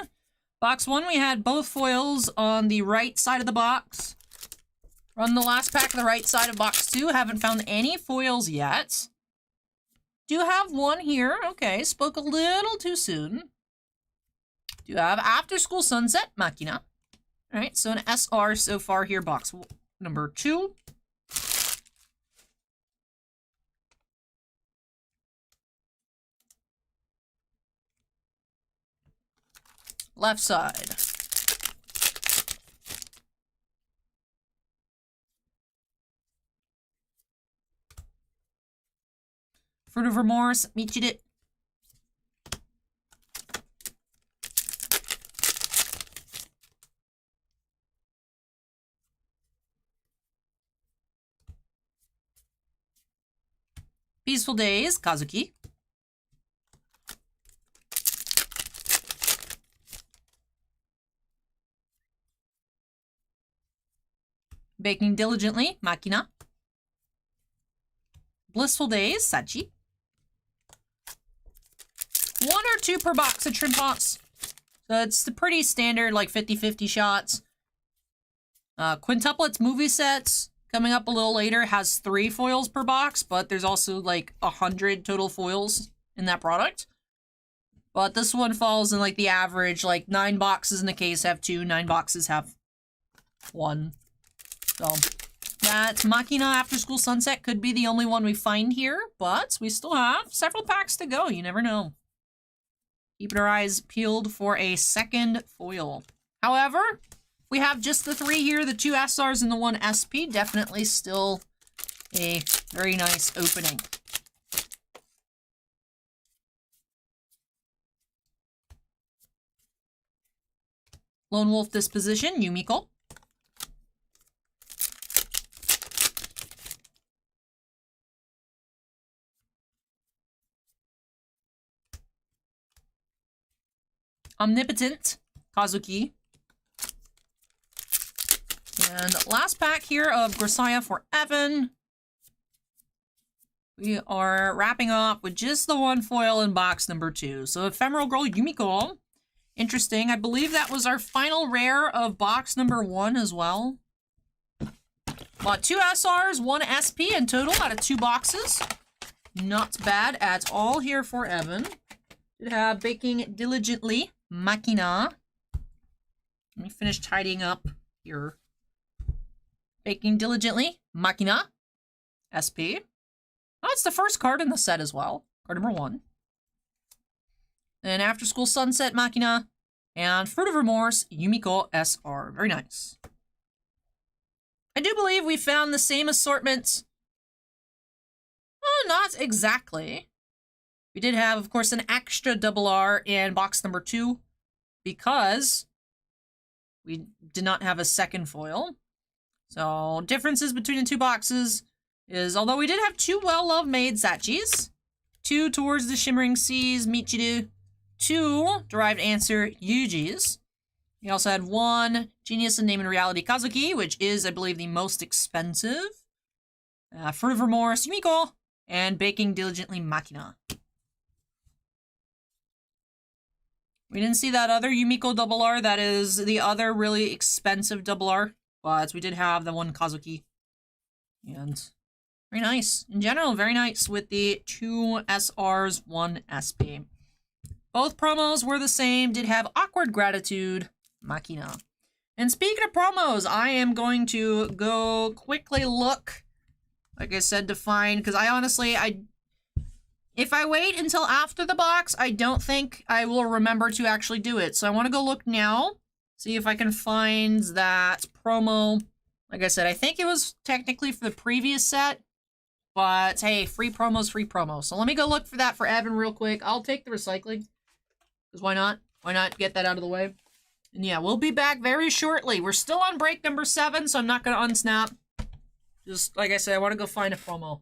Box 1, we had both foils on the right side of the box. Run the last pack of the right side of box 2. Haven't found any foils yet. Do have one here. Okay, spoke a little too soon. Do have After School Sunset, Machina. Alright, so an SR so far here, box number 2. Left side. Fruit of Remorse, Michiru. Peaceful Days, Kazuki. Baking Diligently, Machina. Blissful Days, Sachi. 1 or 2 per box of Trimpots. So it's the pretty standard, like 50-50 shots. Quintuplets movie sets. Coming up a little later has 3 foils per box, but there's also like 100 total foils in that product. But this one falls in, like, the average, like, 9 boxes in the case have 2, 9 boxes have 1. So, that Machina After School Sunset could be the only one we find here, but we still have several packs to go. You never know. Keeping our eyes peeled for a second foil. However, we have just the 3 here, the 2 SRs and the 1 SP. Definitely still a very nice opening. Lone Wolf Disposition, Yumiko. Omnipotent, Kazuki. And last pack here of Grisaia for Evan. We are wrapping up with just the 1 foil in box number 2. So Ephemeral Girl Yumiko. Interesting. I believe that was our final rare of box number 1 as well. Bought 2 SRs, 1 SP in total out of 2 boxes. Not bad at all here for Evan. Did have Baking Diligently, Machina. Let me finish tidying up here. Baking Diligently, Machina, SP. Oh, it's the first card in the set as well. Card number 1. Then After School Sunset, Machina. And Fruit of Remorse, Yumiko SR. Very nice. I do believe we found the same assortment. Oh, not exactly. We did have, of course, an extra double R in box number 2 because we did not have a second foil. So, differences between the 2 boxes is, although we did have 2 well-loved made Sachis, 2 Towards the Shimmering Seas, Michiru, 2 Derived Answer Yujis. We also had 1 Genius and Name and Reality Kazuki, which is, I believe, the most expensive. Fruit of Remorse, Yumiko, and Baking Diligently, Machina. We didn't see that other Yumiko double R. That is the other really expensive double R. But we did have the 1 Kazuki. And very nice. In general, very nice with the 2 SRs, 1 SP. Both promos were the same. Did have Awkward Gratitude, Machina. And speaking of promos, I am going to go quickly look, like I said, to find, because I honestly, if I wait until after the box, I don't think I will remember to actually do it. So I want to go look now, see if I can find that promo. Like I said, I think it was technically for the previous set, but hey, free promo's free promo. So let me go look for that for Evan real quick. I'll take the recycling, because why not? Why not get that out of the way? And yeah, we'll be back very shortly. We're still on break number 7, so I'm not going to unsnap. Just, like I said, I want to go find a promo.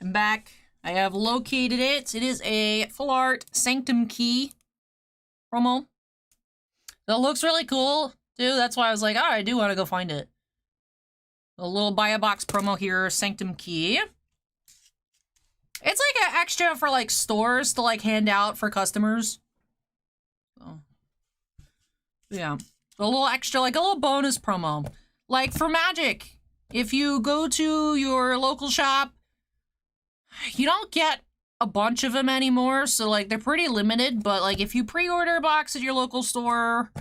I'm back. I have located it. It is a full art Sanctum Key promo. It looks really cool, too. That's why I was like, oh, I do want to go find it. A little buy a box promo here, Sanctum Key. It's like an extra for like stores to like hand out for customers. So, yeah. So a little extra, like a little bonus promo. Like for Magic, if you go to your local shop, you don't get a bunch of them anymore. So like they're pretty limited, but like if you pre-order a box at your local store,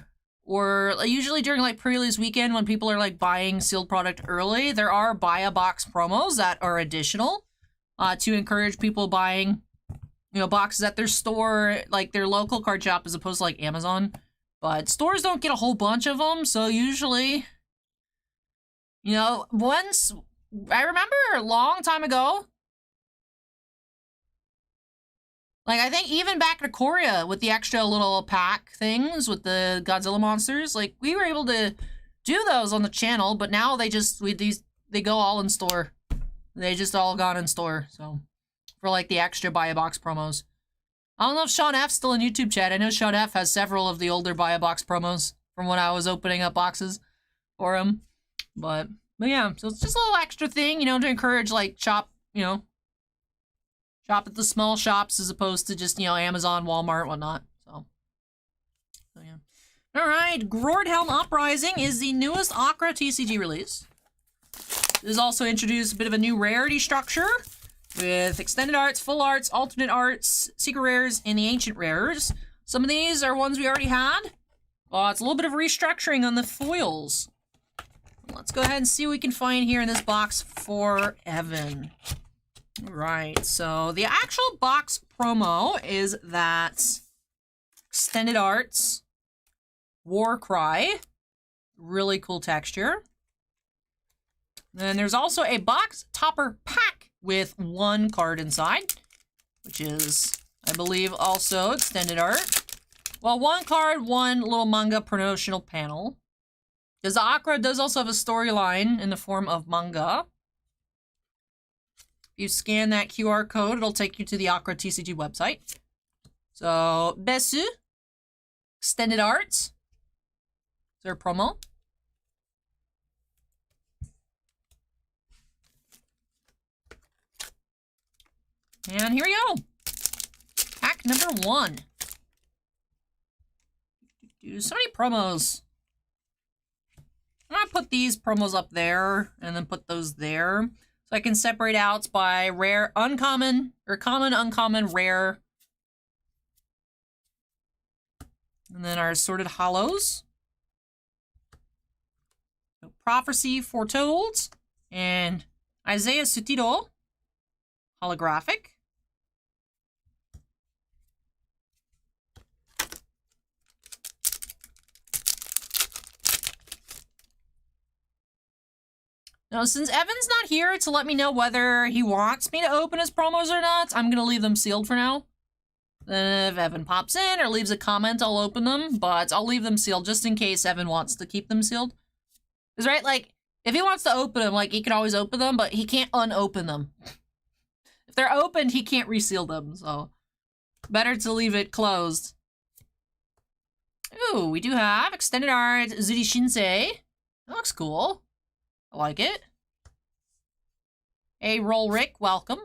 or usually during like pre-release weekend when people are like buying sealed product early, there are buy a box promos that are additional to encourage people buying, you know, boxes at their store, like their local card shop as opposed to like Amazon. But stores don't get a whole bunch of them, so usually, you know, once, I remember a long time ago, like, I think even back to Korea with the extra little pack things with the Godzilla monsters, like, we were able to do those on the channel, but now they just, they go all in store. They just all gone in store, so, for, like, the extra buy a box promos. I don't know if Sean F's still in YouTube chat. I know Sean F has several of the older buy a box promos from when I was opening up boxes for him. But yeah, so it's just a little extra thing, you know, to encourage, like, shop at the small shops as opposed to just, you know, Amazon, Walmart, whatnot. So yeah. All right, Grordhelm Uprising is the newest Akora TCG release. This also introduced a bit of a new rarity structure with extended arts, full arts, alternate arts, secret rares, and the ancient rares. Some of these are ones we already had. It's a little bit of restructuring on the foils. Let's go ahead and see what we can find here in this box for Evan. Right, so the actual box promo is that extended arts, War Cry, really cool texture. Then there's also a box topper pack with one card inside, which is, I believe, also extended art. Well, one card, one little manga promotional panel. Because the Akora does also have a storyline in the form of manga. If you scan that QR code, it'll take you to the Akora TCG website. So, Besu, extended arts. Is there a promo? And here we go. Pack number 1. So many promos. I'm gonna put these promos up there and then put those there. So I can separate out by rare, uncommon, or common, uncommon, rare. And then our assorted hollows. So Prophecy Foretold. And Isaiah Sutido. Holographic. Now, since Evan's not here to let me know whether he wants me to open his promos or not, I'm going to leave them sealed for now. Then if Evan pops in or leaves a comment, I'll open them, but I'll leave them sealed just in case Evan wants to keep them sealed. Because, right, like, if he wants to open them, like, he can always open them, but he can't unopen them. If they're opened, he can't reseal them, so better to leave it closed. Ooh, we do have extended art Zuri Shinsei. That looks cool. I like it. Hey, Roll Rick, welcome.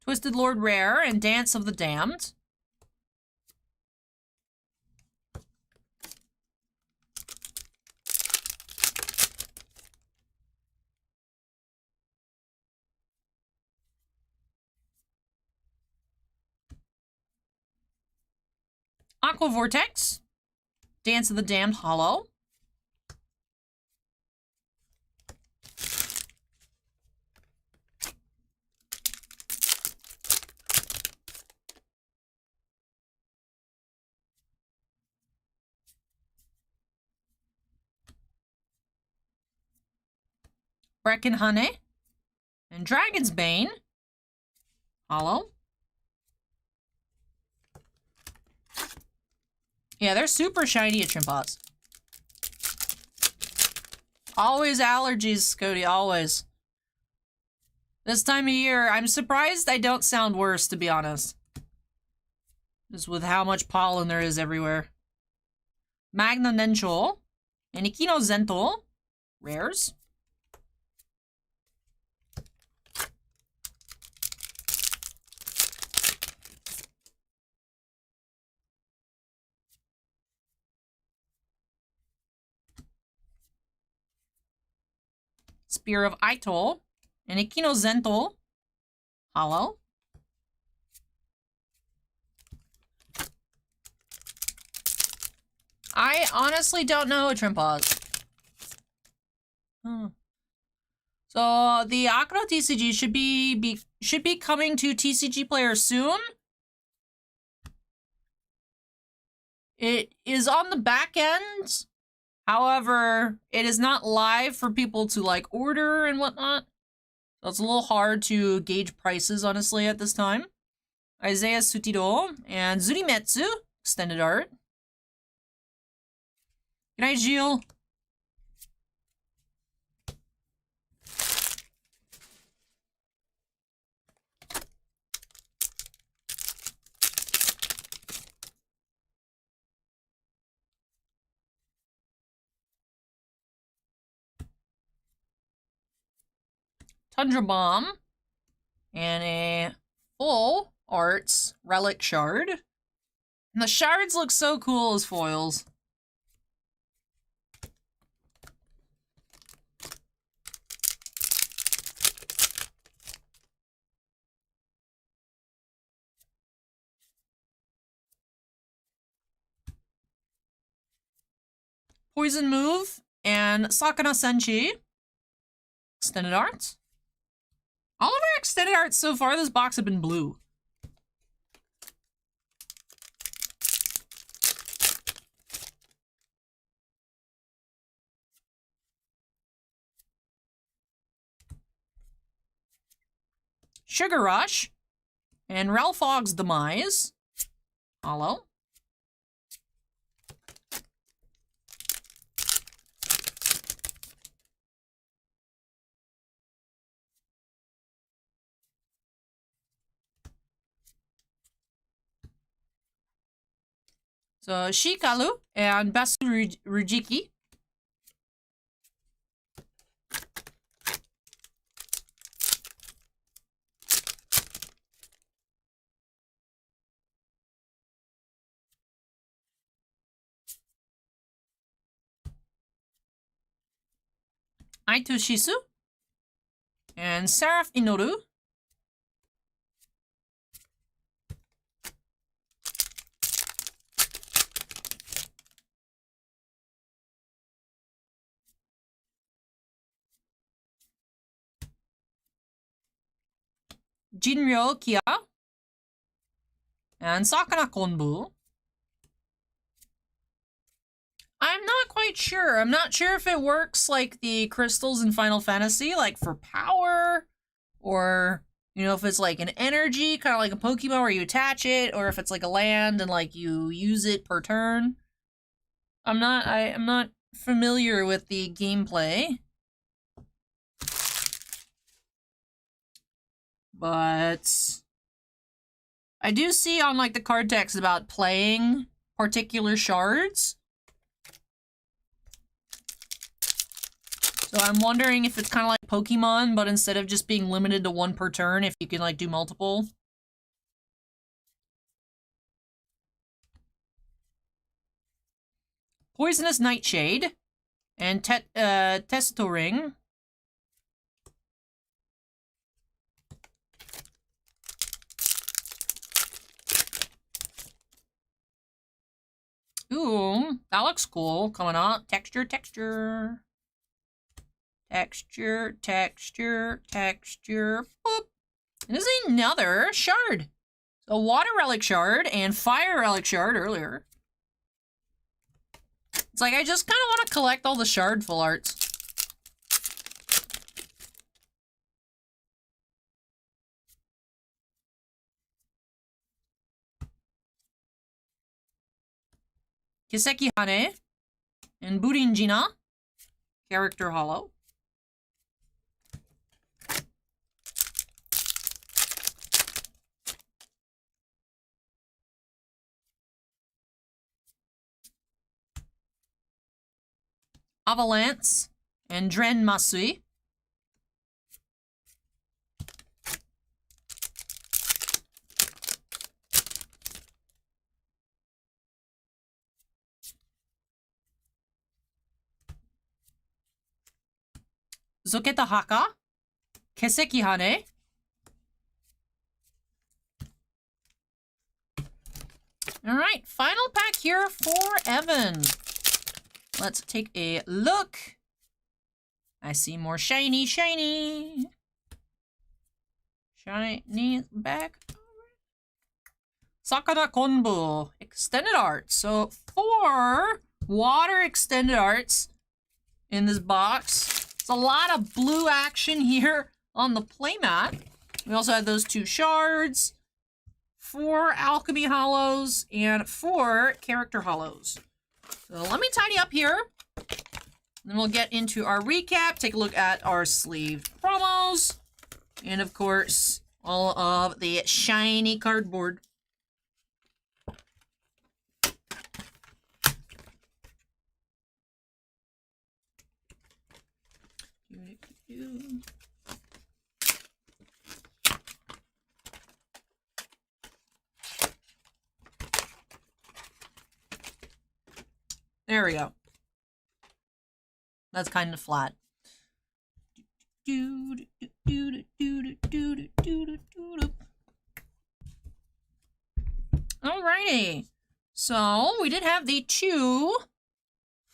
Twisted Lord Rare and Dance of the Damned. Aqua Vortex. Dance of the Damned Hollow. Breckenhane. And Dragon's Bane. Hollow. Yeah, they're super shiny at Trimpots. Always allergies, Cody, always. This time of year, I'm surprised I don't sound worse, to be honest. Just with how much pollen there is everywhere. Magna Nencho. And Ikino Zento. Rares. Spear of Aito. And Ikino Zento. Hollow. I honestly don't know what Trimpause. So the Akora TCG should be coming to TCG players soon. It is on the back end. However, it is not live for people to like order and whatnot. So it's a little hard to gauge prices, honestly, at this time. Isaiah Sutido and Zurimetsu, extended art. Good night, Gilles. Tundra Bomb. And a full arts relic shard. And the shards look so cool as foils. Poison Move and Sakana Senshi. Extended art. All of our extended arts so far this box have been blue. Sugar Rush and Ralph Fogg's Demise. Hollow. So Shikalu and Basu Rujiki. Aito Shisu and Seraph Inoru. Jinryo Kia and Sakana Konbu. I'm not quite sure. I'm not sure if it works like the crystals in Final Fantasy, like for power, or, you know, if it's like an energy, kind of like a Pokemon where you attach it, or if it's like a land and like you use it per turn. I'm not familiar with the gameplay. But I do see on like the card text about playing particular shards. So I'm wondering if it's kind of like Pokemon, but instead of just being limited to one per turn, if you can like do multiple. Poisonous Nightshade and Testoring. Ooh, that looks cool. Coming out. Texture. Texture, boop. And this is another shard. A water relic shard and fire relic shard earlier. It's like I just kind of want to collect all the shard full arts. Kiseki Hane and Burinjina. Character hollow. Avalanche, and Dren Masui. Zoketa Haka, Keseki Hane. Alright, final pack here for Evan. Let's take a look. I see more shiny. Shiny back. Sakana Konbu, extended art. So 4 water extended arts in this box. It's a lot of blue action here on the playmat. We also had those 2 shards, 4 alchemy hollows, and 4 character hollows. So let me tidy up here. Then we'll get into our recap, take a look at our sleeved promos, and of course, all of the shiny cardboard. There we go. That's kind of flat. Alrighty. So, we did have the 2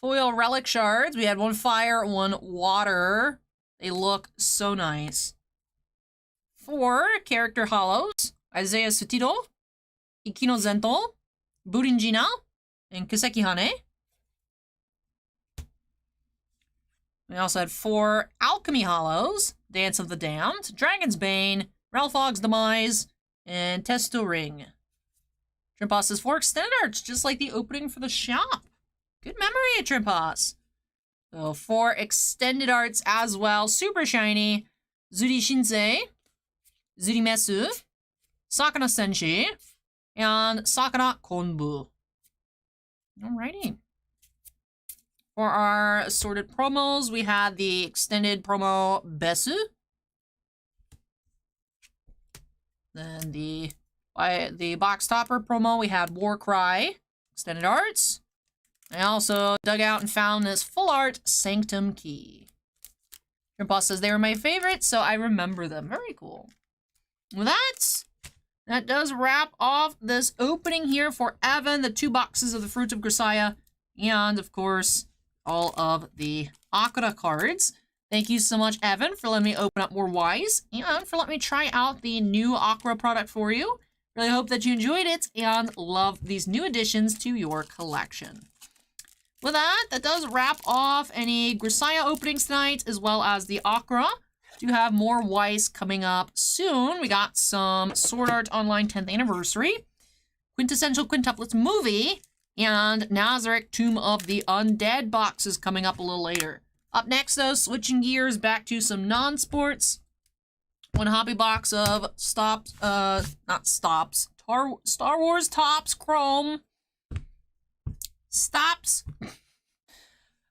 foil relic shards. We had 1 fire, 1 water. They look so nice. 4 character hollows. Isaiah Sutido, Ikino Zento, Burinjina, and Kiseki Hane. We also had 4 alchemy hollows. Dance of the Damned, Dragon's Bane, Ralphog's Demise, and Testo Ring. Trimpas has 4 extended arts, just like the opening for the shop. Good memory, Trimpas. So 4 extended arts as well. Super shiny. Zuri Shinsei, Zurimesu, Sakana Senshi, and Sakana Konbu. Alrighty. For our assorted promos, we had the extended promo Besu. Then the box topper promo, we had Warcry, extended arts. I also dug out and found this full art Sanctum Key. Your boss says they were my favorite, so I remember them. Very cool. With that does wrap off this opening here for Evan, the 2 boxes of the Fruits of Grisaia, and of course, all of the Akora cards. Thank you so much, Evan, for letting me open up more Wise, and for letting me try out the new Akora product for you. Really hope that you enjoyed it and love these new additions to your collection. With that does wrap off any Grisaia openings tonight, as well as the Akora. Do have more Wise coming up soon. We got some Sword Art Online 10th Anniversary, Quintessential Quintuplets movie, and Nazarik Tomb of the Undead boxes coming up a little later. Up next, though, switching gears back to some non-sports. 1 hobby box of Star Wars Topps Chrome. Stops.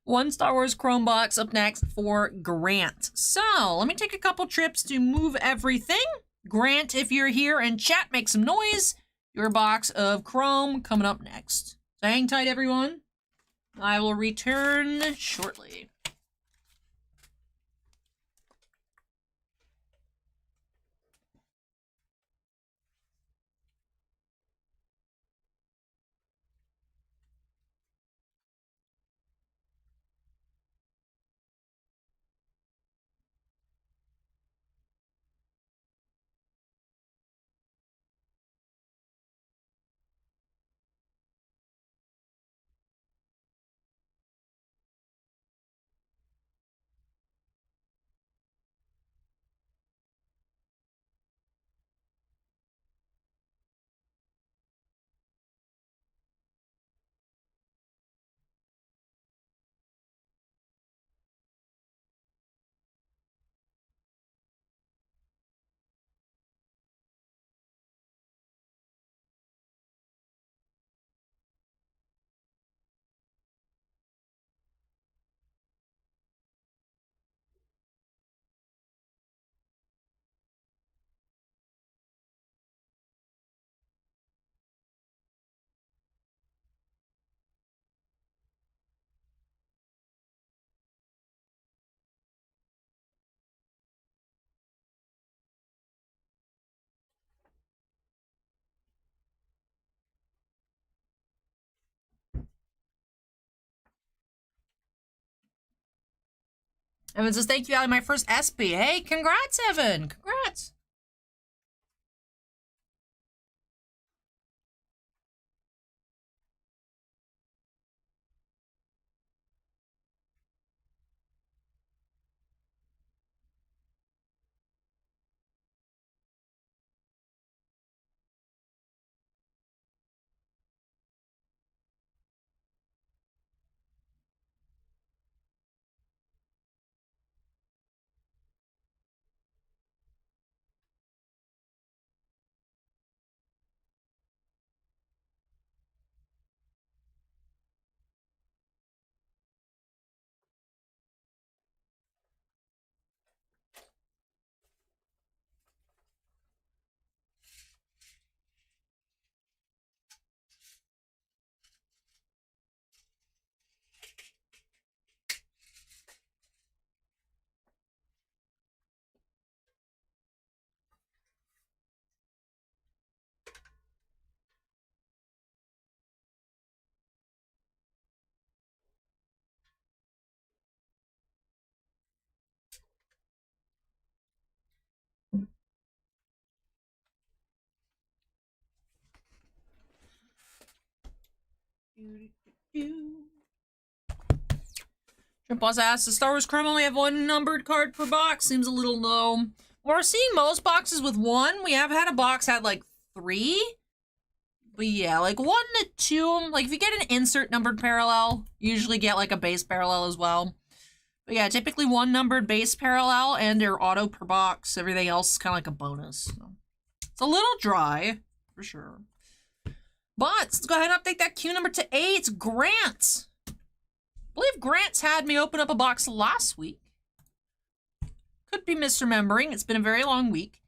1 Star Wars Chrome box up next for Grant. So, let me take a couple trips to move everything. Grant, if you're here in chat, make some noise. Your box of Chrome coming up next. So hang tight, everyone. I will return shortly. Evan says, thank you, Ali, my first SP. Hey, congrats, Evan. Congrats. Boss asks, does Star Wars Chrome only have one numbered card per box? Seems a little low. We're seeing most boxes with one. We have had a box had like 3. But yeah, like 1 to 2. Like if you get an insert numbered parallel, you usually get like a base parallel as well. But yeah, typically 1 numbered base parallel and they're auto per box. Everything else is kind of like a bonus. So it's a little dry, for sure. But let's go ahead and update that queue number to 8. Grant. I believe Grant's had me open up a box last week. Could be misremembering. It's been a very long week.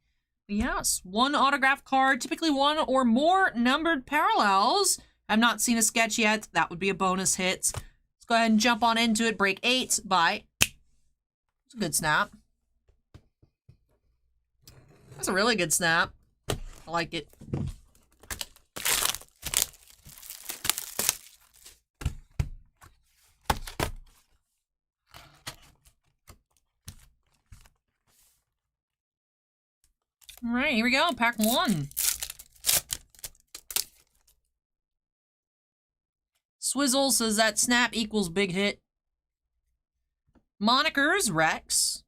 But yes, 1 autograph card, typically 1 or more numbered parallels. I've not seen a sketch yet. That would be a bonus hit. Let's go ahead and jump on into it. Break 8 by... It's a good snap. That's a really good snap. I like it. All right, here we go. Pack 1. Swizzle says that snap equals big hit. Monikers, Rex.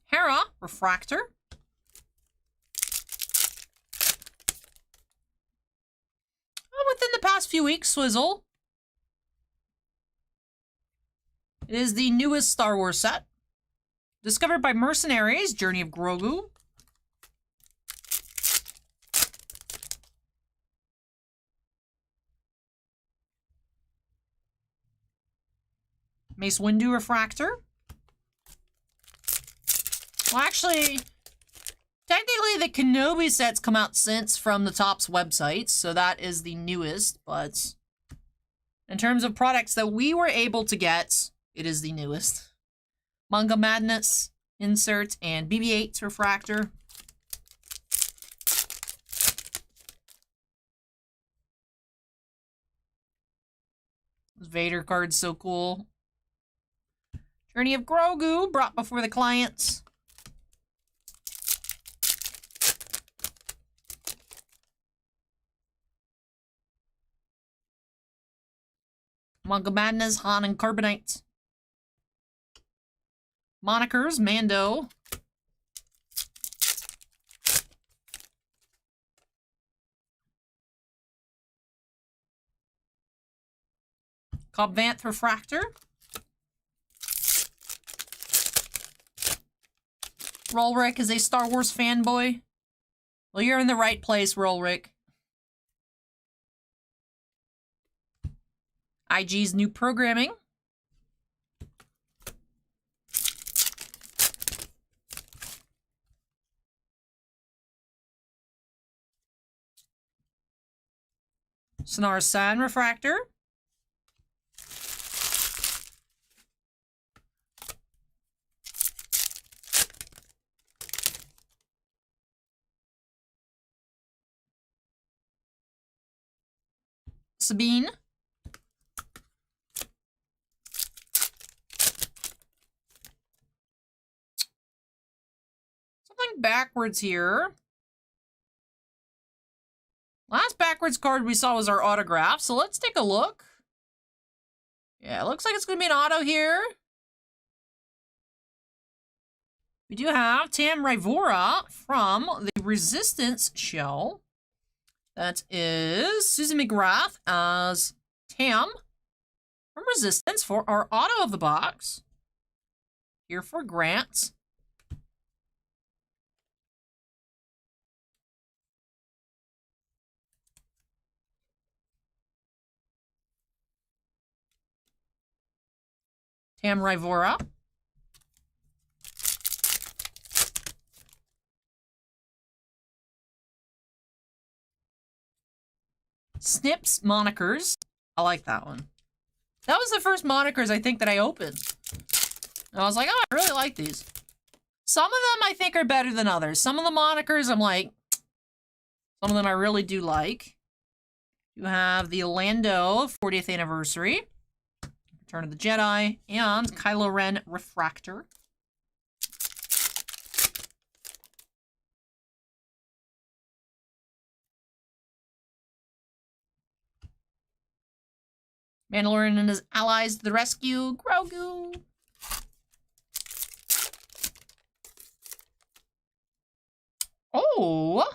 Hera, Refractor. Within the past few weeks, Swizzle. It is the newest Star Wars set. Discovered by Mercenaries, Journey of Grogu. Mace Windu Refractor. Well, actually, technically the Kenobi sets come out since from the Topps website, so that is the newest, but in terms of products that we were able to get, it is the newest. Manga Madness insert and BB-8 Refractor. This Vader card's so cool. Journey of Grogu brought before the clients. Manga Madness, Han and Carbonite. Monikers, Mando. Cobb Vanth Refractor. Rolrick is a Star Wars fanboy. Well, you're in the right place, Rolrick. IG's new programming. Sonar San Refractor. Sabine. Something backwards here. Last backwards card we saw was our autograph, so let's take a look. Yeah, it looks like it's going to be an auto here. We do have Tam Rivora from the Resistance show. That is Susan McGrath as Tam from Resistance for our auto of the box. Here for Grant. Tam Rivora. Snips monikers. I like that one. That was the first monikers I think that I opened. And I was like, oh, I really like these. Some of them I think are better than others. Some of the monikers I'm like, some of them I really do like. You have the Orlando 40th anniversary, Return of the Jedi, and Kylo Ren Refractor. Mandalorian and his allies to the rescue. Grogu. Oh.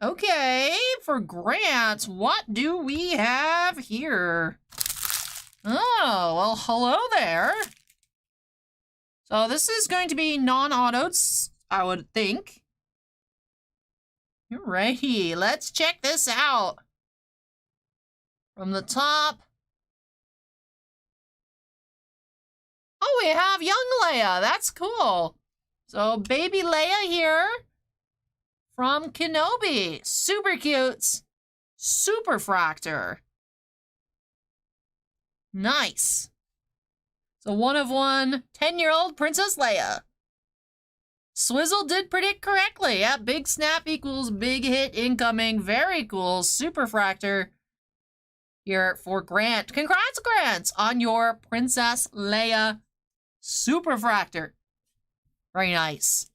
Okay, for Grant, what do we have here? Oh, well, hello there. So this is going to be non-autos, I would think. Alrighty, let's check this out. From the top. Oh, we have young Leia. That's cool. So, baby Leia here. From Kenobi. Super cute. Super Fractor. Nice. So, one of one, 10-year-old Princess Leia. Swizzle did predict correctly. Yeah, big snap equals big hit incoming. Very cool. Super Fractor here for Grant. Congrats, Grant, on your Princess Leia Super Fractor. Very nice.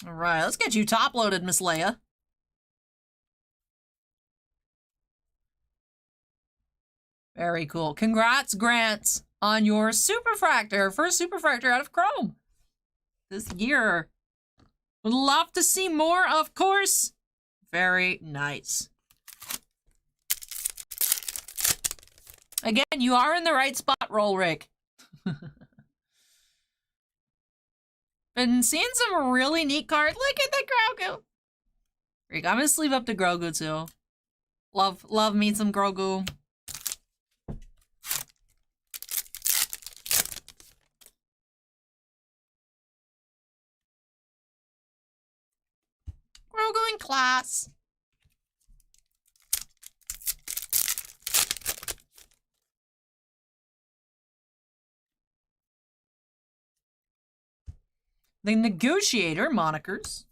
All right, let's get you top loaded, Miss Leia. Very cool. Congrats, Grant, on your Super Fractor. First Super Fractor out of Chrome this year. Would love to see more, of course. Very nice. Again, you are in the right spot, Roll Rick. Been seeing some really neat cards. Look at the Grogu. Rick, I'm gonna sleeve up to Grogu too. Love me some Grogu. Grogu in class. The Negotiator monikers.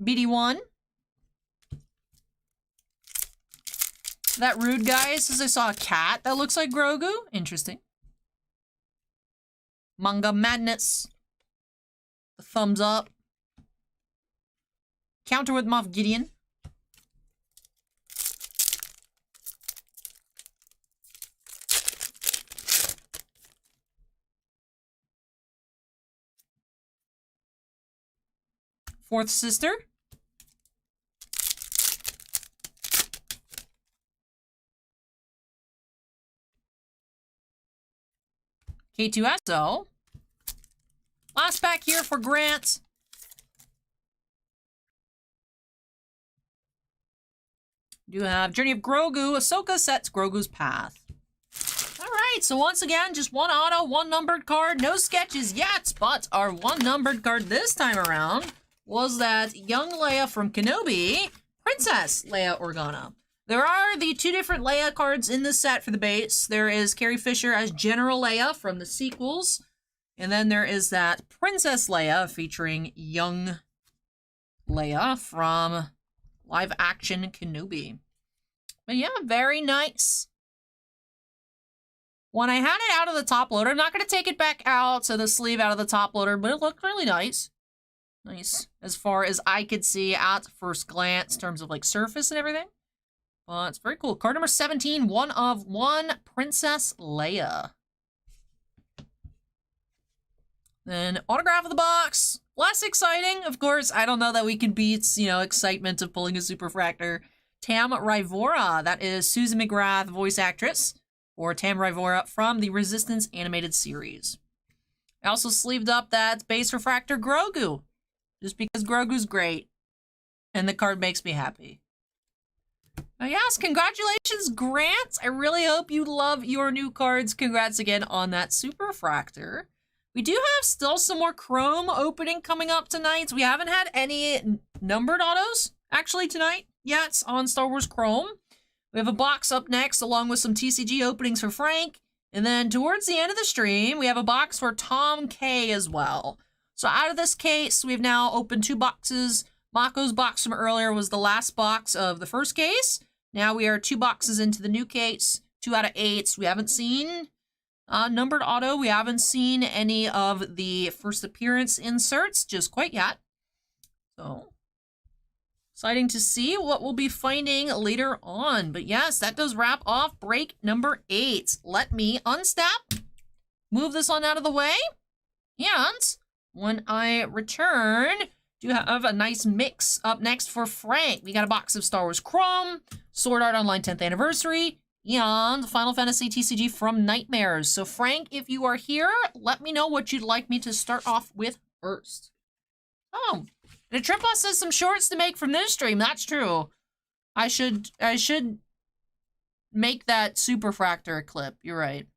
BD1. That rude guy says I saw a cat that looks like Grogu. Interesting. Manga Madness. The thumbs up. Counter with Moff Gideon. Fourth Sister. K2SO. Last pack here for Grant. You have Journey of Grogu. Ahsoka sets Grogu's path. Alright, so once again, just one auto, one numbered card. No sketches yet, but our one numbered card this time around was that young Leia from Kenobi, Princess Leia Organa. There are the 2 different Leia cards in this set for the base. There is Carrie Fisher as General Leia from the sequels. And then there is that Princess Leia featuring young Leia from live action Kenobi. But yeah, very nice. When I had it out of the top loader, I'm not going to take it back out, so the sleeve out of the top loader, but it looked really nice. Nice as far as I could see at first glance in terms of like surface and everything. It's very cool. Card number 17, 1 of 1, Princess Leia. Then autograph of the box. Less exciting, of course. I don't know that we can beat, you know, excitement of pulling a Superfractor. Tam Rivora, that is Susan McGrath, voice actress, or Tam Rivora from the Resistance animated series. I also sleeved up that base refractor Grogu, just because Grogu's great, and the card makes me happy. Oh yes, congratulations, Grant! I really hope you love your new cards. Congrats again on that Superfractor. We do have still some more Chrome opening coming up tonight. We haven't had any numbered autos, actually, tonight yet on Star Wars Chrome. We have a box up next, along with some TCG openings for Frank. And then towards the end of the stream, we have a box for Tom K as well. So out of this case, we've now opened 2 boxes. Mako's box from earlier was the last box of the first case. Now we are 2 boxes into the new case, 2 out of 8. We haven't seen numbered auto. We haven't seen any of the first appearance inserts just quite yet. So exciting to see what we'll be finding later on. But yes, that does wrap off break number 8. Let me unstep, move this on out of the way, and when I return, do have a nice mix up next for Frank. We got a box of Star Wars Chrome, Sword Art Online 10th Anniversary, and Final Fantasy TCG From Nightmares. So Frank, if you are here, let me know what you'd like me to start off with first. Oh, the Tripos says some shorts to make from this stream. That's true. I should make that Superfractor clip. You're right.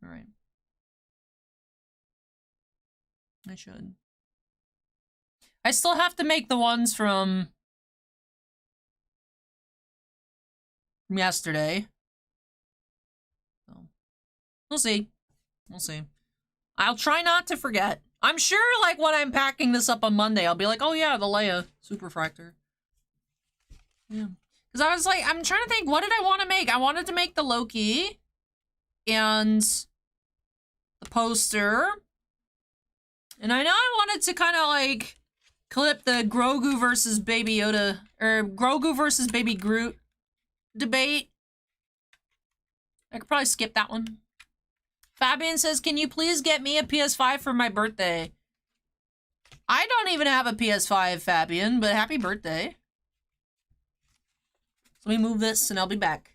All right. I should. I still have to make the ones from yesterday. So, we'll see. We'll see. I'll try not to forget. I'm sure, like, when I'm packing this up on Monday, I'll be like, oh yeah, the Leia Superfractor. Yeah. Because I was like, I'm trying to think, what did I want to make? I wanted to make the Loki and the poster. And I know I wanted to kind of, like, clip the Grogu versus Baby Yoda, or Grogu versus Baby Groot debate. I could probably skip that one. Fabian says, can you please get me a PS5 for my birthday? I don't even have a PS5, Fabian, but happy birthday. So let me move this and I'll be back.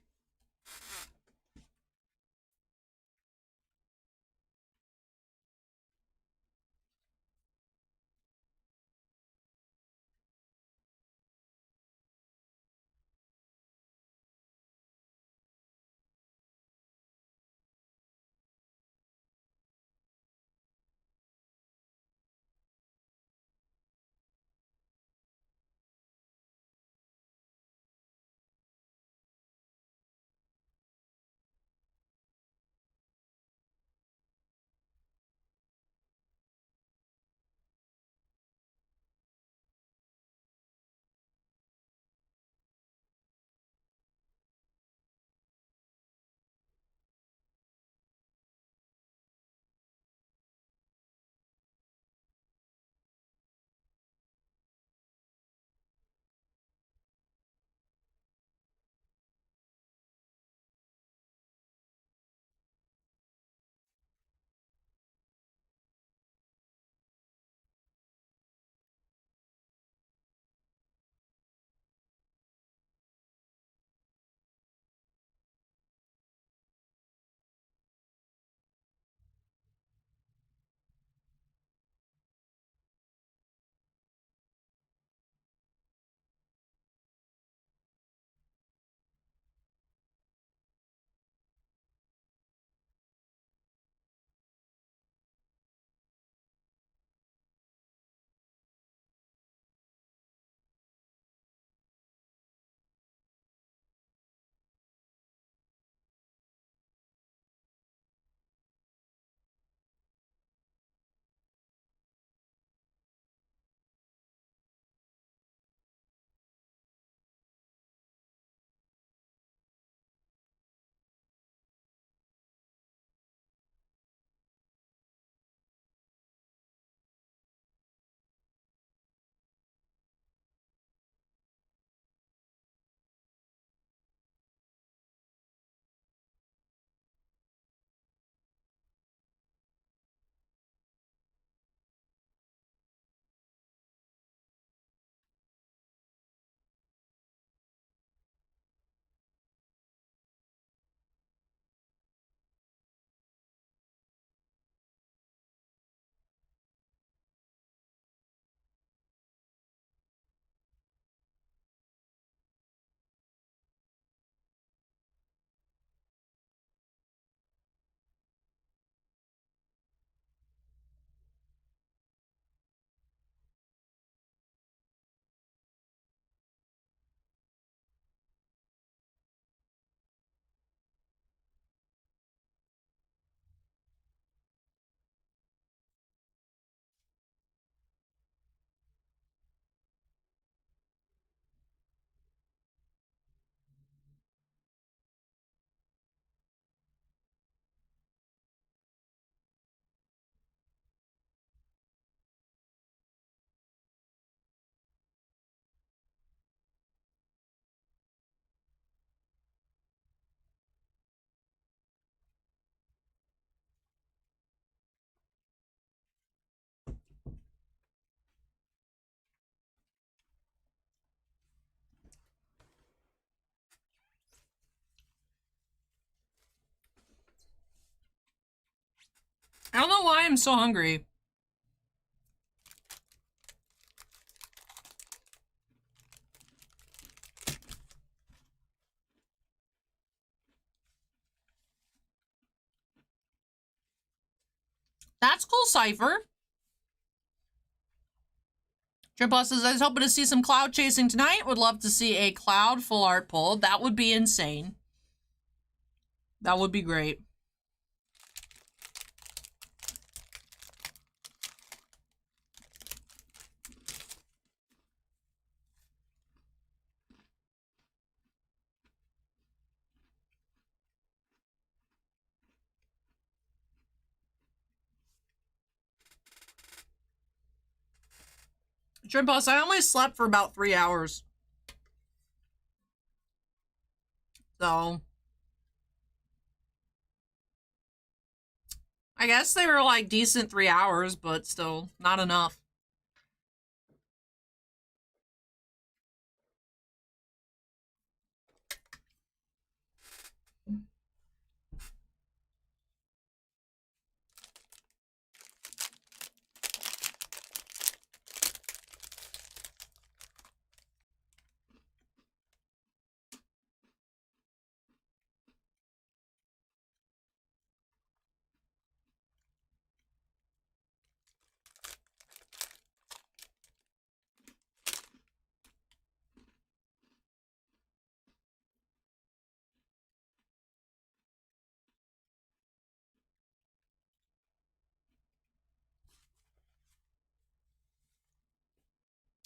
I'm so hungry. That's cool, Cypher. Triple says, I was hoping to see some cloud chasing tonight. Would love to see a cloud full art pull. That would be insane. That would be great. Triple, I only slept for about 3 hours. So I guess they were like decent 3 hours, but still not enough.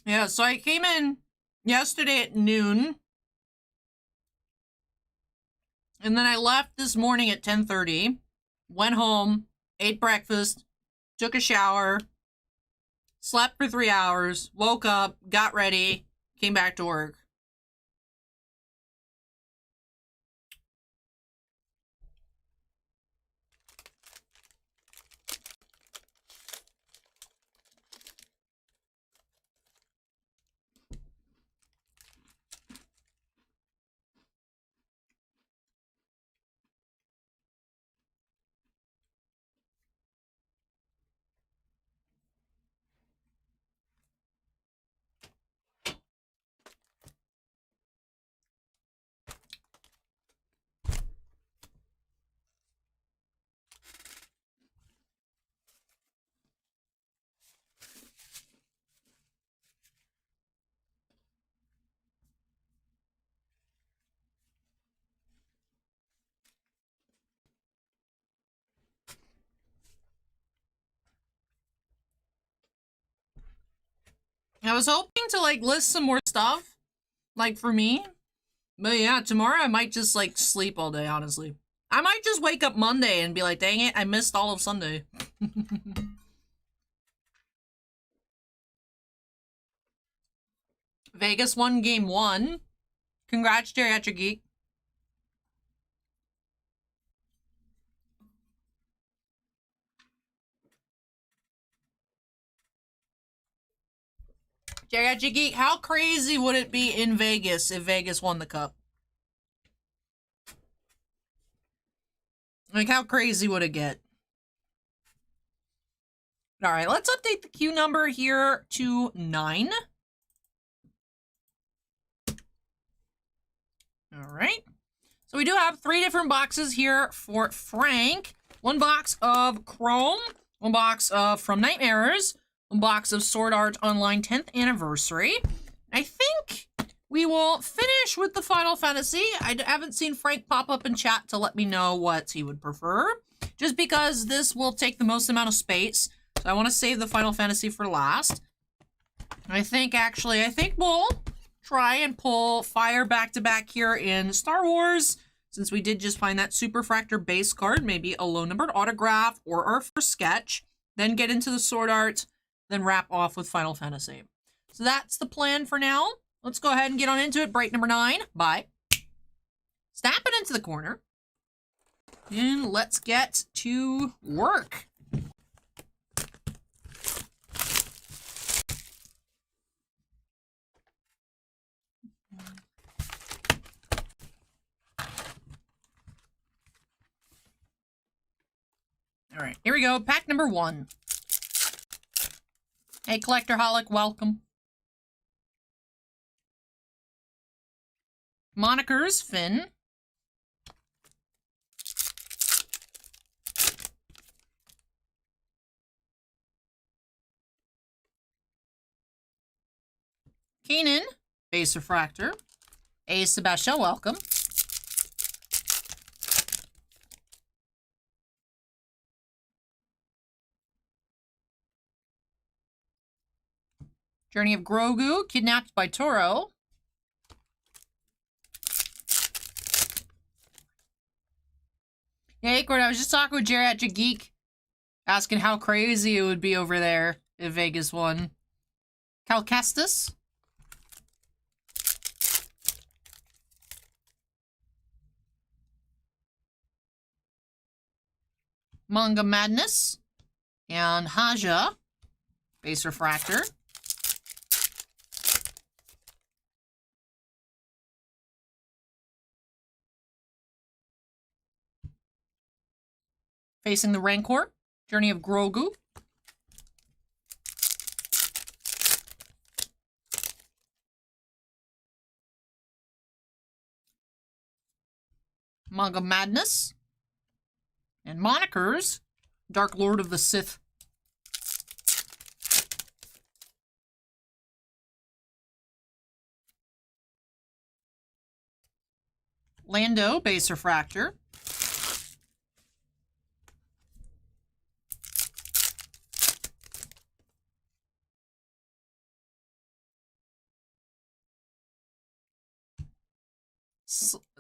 Yeah, so I came in yesterday at noon. And then I left this morning at 10:30. Went home, ate breakfast, took a shower, slept for 3 hours, woke up, got ready, came back to work. I was hoping to, like, list some more stuff, like, for me. But yeah, tomorrow I might just, like, sleep all day, honestly. I might just wake up Monday and be like, dang it, I missed all of Sunday. Vegas won game 1. Congrats, Geriatric Geek. Geriatric Geek, how crazy would it be in Vegas if Vegas won the cup? Like, how crazy would it get? Alright, let's update the queue number here to 9. Alright. So we do have 3 different boxes here for Frank. 1 box of Chrome, 1 box of From Nightmares, 1 box of Sword Art Online 10th Anniversary. I think we will finish with the Final Fantasy. I haven't seen Frank pop up in chat to let me know what he would prefer, just because this will take the most amount of space. So I want to save the Final Fantasy for last. I think we'll try and pull Fire back-to-back here in Star Wars, since we did just find that Superfractor base card, maybe a low-numbered autograph or our first sketch, then get into the Sword Art, then wrap off with Final Fantasy. So that's the plan for now. Let's go ahead and get on into it. Break number 9. Bye. Snap it into the corner. And let's get to work. Alright, here we go. Pack number 1. Hey, Collectorholic, welcome. Monikers, Finn. Keenan, Base Refractor. A. Sebastian, welcome. Journey of Grogu, Kidnapped by Toro. Yeah, Acorn, I was just talking with Geriatric Geek, asking how crazy it would be over there if Vegas won. Calcastus. Manga Madness. And Haja, Base Refractor. Facing the Rancor, Journey of Grogu. Manga Madness. And Monikers, Dark Lord of the Sith. Lando, Base Refractor.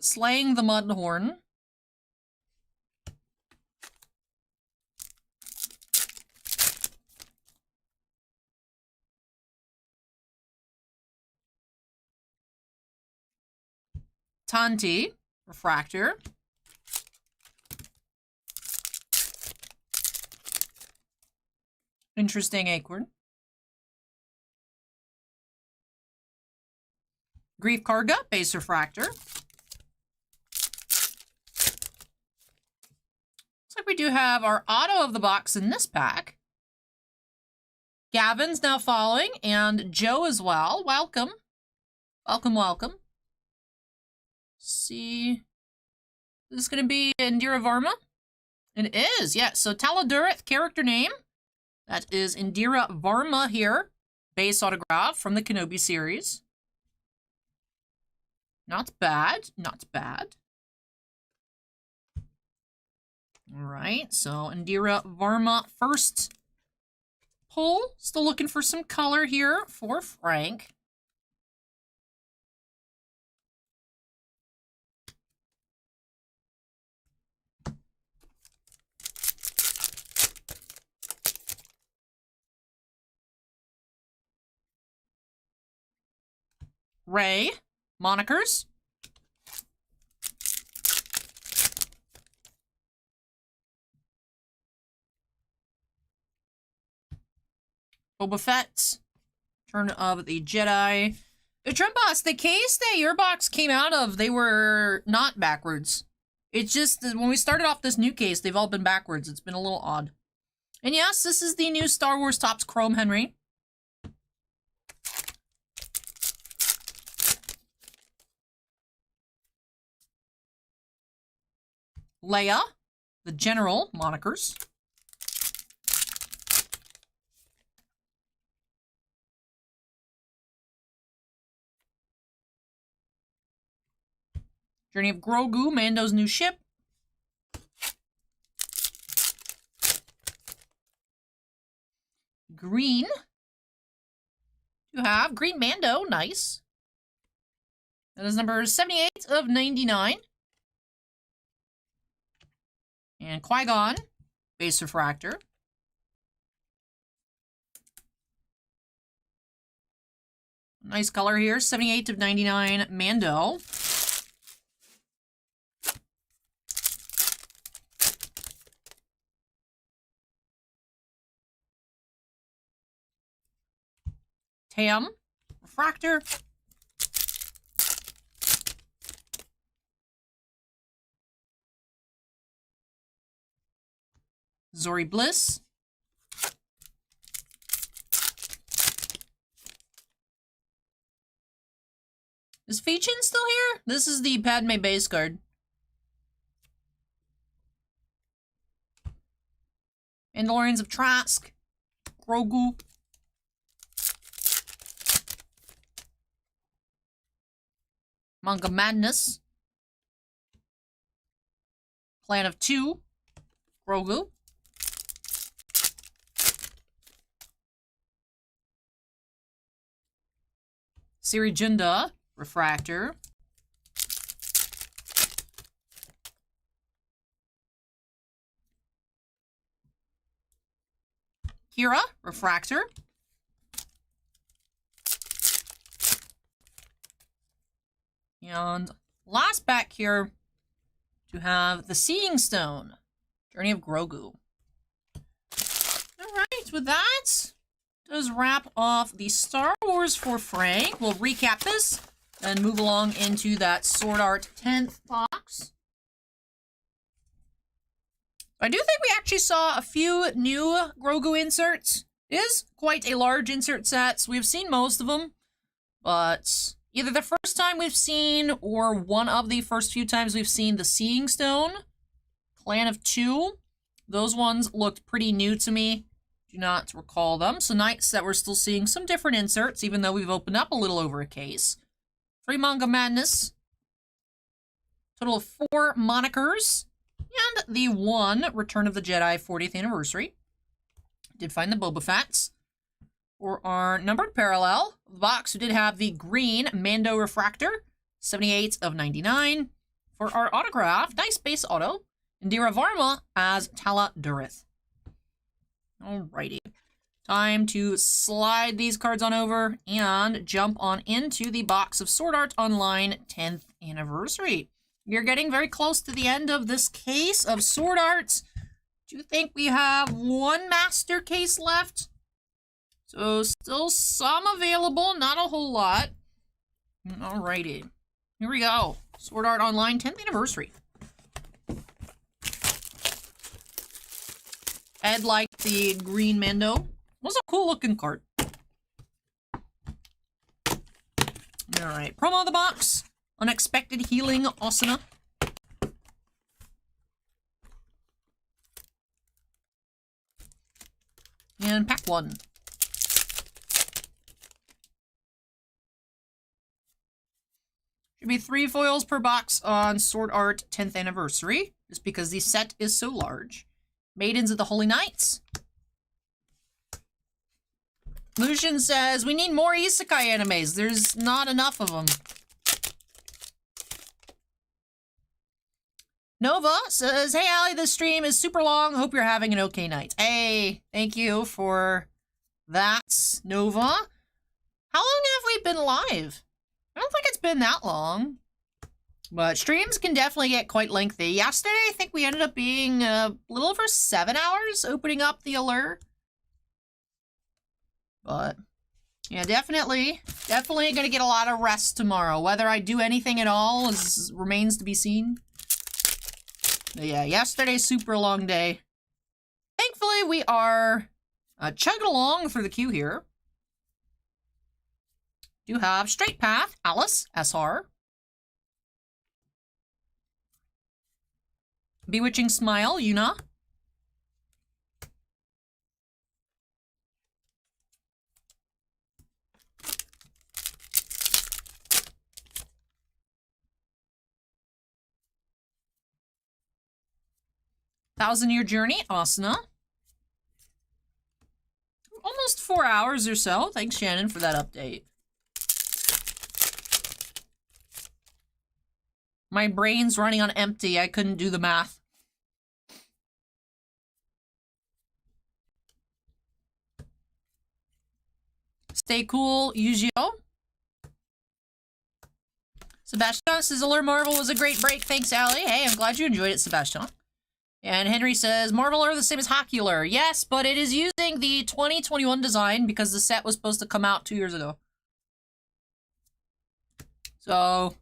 Slaying the Mudhorn. Tanti, Refractor. Interesting Acorn. Grief Karga, Base Refractor. Looks like we do have our auto of the box in this pack. Gavin's now following, and Joe as well. Welcome. Welcome, welcome. Let's see. Is this going to be Indira Varma? It is, yes. So Taladurith character name. That is Indira Varma here. Base autograph from the Kenobi series. Not bad, not bad. Alright, so Indira Varma first pull. Still looking for some color here for Frank. Ray, Monikers. Boba Fett, Turn of the Jedi. Trumboss, the case that your box came out of, they were not backwards. It's just that when we started off this new case, they've all been backwards. It's been a little odd. And yes, this is the new Star Wars Topps Chrome Henry. Leia, the General, Monikers. Journey of Grogu, Mando's new ship. Green. You have Green Mando, nice. That is number 78 of 99. And Qui-Gon, Base Refractor. Nice color here, 78 of 99, Mando. Tam, Refractor. Zori Bliss. Is Feechin still here? This is the Padme base card. Mandalorians of Trask. Grogu. Manga Madness. Clan of Two. Grogu. Siri Junda. Refractor. Kira, Refractor. And last back here to have the Seeing Stone. Journey of Grogu. Alright, with that, does wrap off the Star Wars for Frank. We'll recap this and move along into that Sword Art 10th box. I do think we actually saw a few new Grogu inserts. It is quite a large insert set, so we've seen most of them. But either the first time we've seen, or one of the first few times we've seen the Seeing Stone, Clan of Two. Those ones looked pretty new to me. Do not recall them. So nice that we're still seeing some different inserts, even though we've opened up a little over a case. 3 Manga Madness. Total of 4 monikers. And the 1 Return of the Jedi 40th Anniversary. Did find the Boba Fett's. For our numbered parallel, the box we did have the green Mando Refractor, 78 of 99. For our autograph, nice base auto, Indira Varma as Tala Durith. Alrighty. Time to slide these cards on over and jump on into the box of Sword Art Online 10th Anniversary. We're getting very close to the end of this case of Sword Art. Do you think we have one master case left? So still some available, not a whole lot. Alrighty. Here we go. Sword Art Online 10th Anniversary. Ed liked the green Mando. Was a cool looking card. Alright, promo of the box. Unexpected Healing Asuna. And pack 1. Should be 3 foils per box on Sword Art 10th Anniversary, just because the set is so large. Maidens of the Holy Knights. Lucian says, we need more isekai animes. There's not enough of them. Nova says, hey, Allie, this stream is super long. Hope you're having an okay night. Hey, thank you for that, Nova. How long have we been live? I don't think it's been that long. But streams can definitely get quite lengthy. Yesterday, I think we ended up being a little over 7 hours opening up the Allure. But, yeah, definitely gonna get a lot of rest tomorrow. Whether I do anything at all remains to be seen. But yeah, yesterday's super long day. Thankfully, we are chugging along through the queue here. Do have Straight Path, Alice, SR. Bewitching Smile, Yuna. Thousand-Year Journey, Asuna. Almost 4 hours or so. Thanks, Shannon, for that update. My brain's running on empty. I couldn't do the math. Stay cool, Yujio. Sebastian says, Allure Marvel was a great break. Thanks, Allie. Hey, I'm glad you enjoyed it, Sebastian. And Henry says, Marvel are the same as Hockey Allure. Yes, but it is using the 2021 design because the set was supposed to come out 2 years ago. So,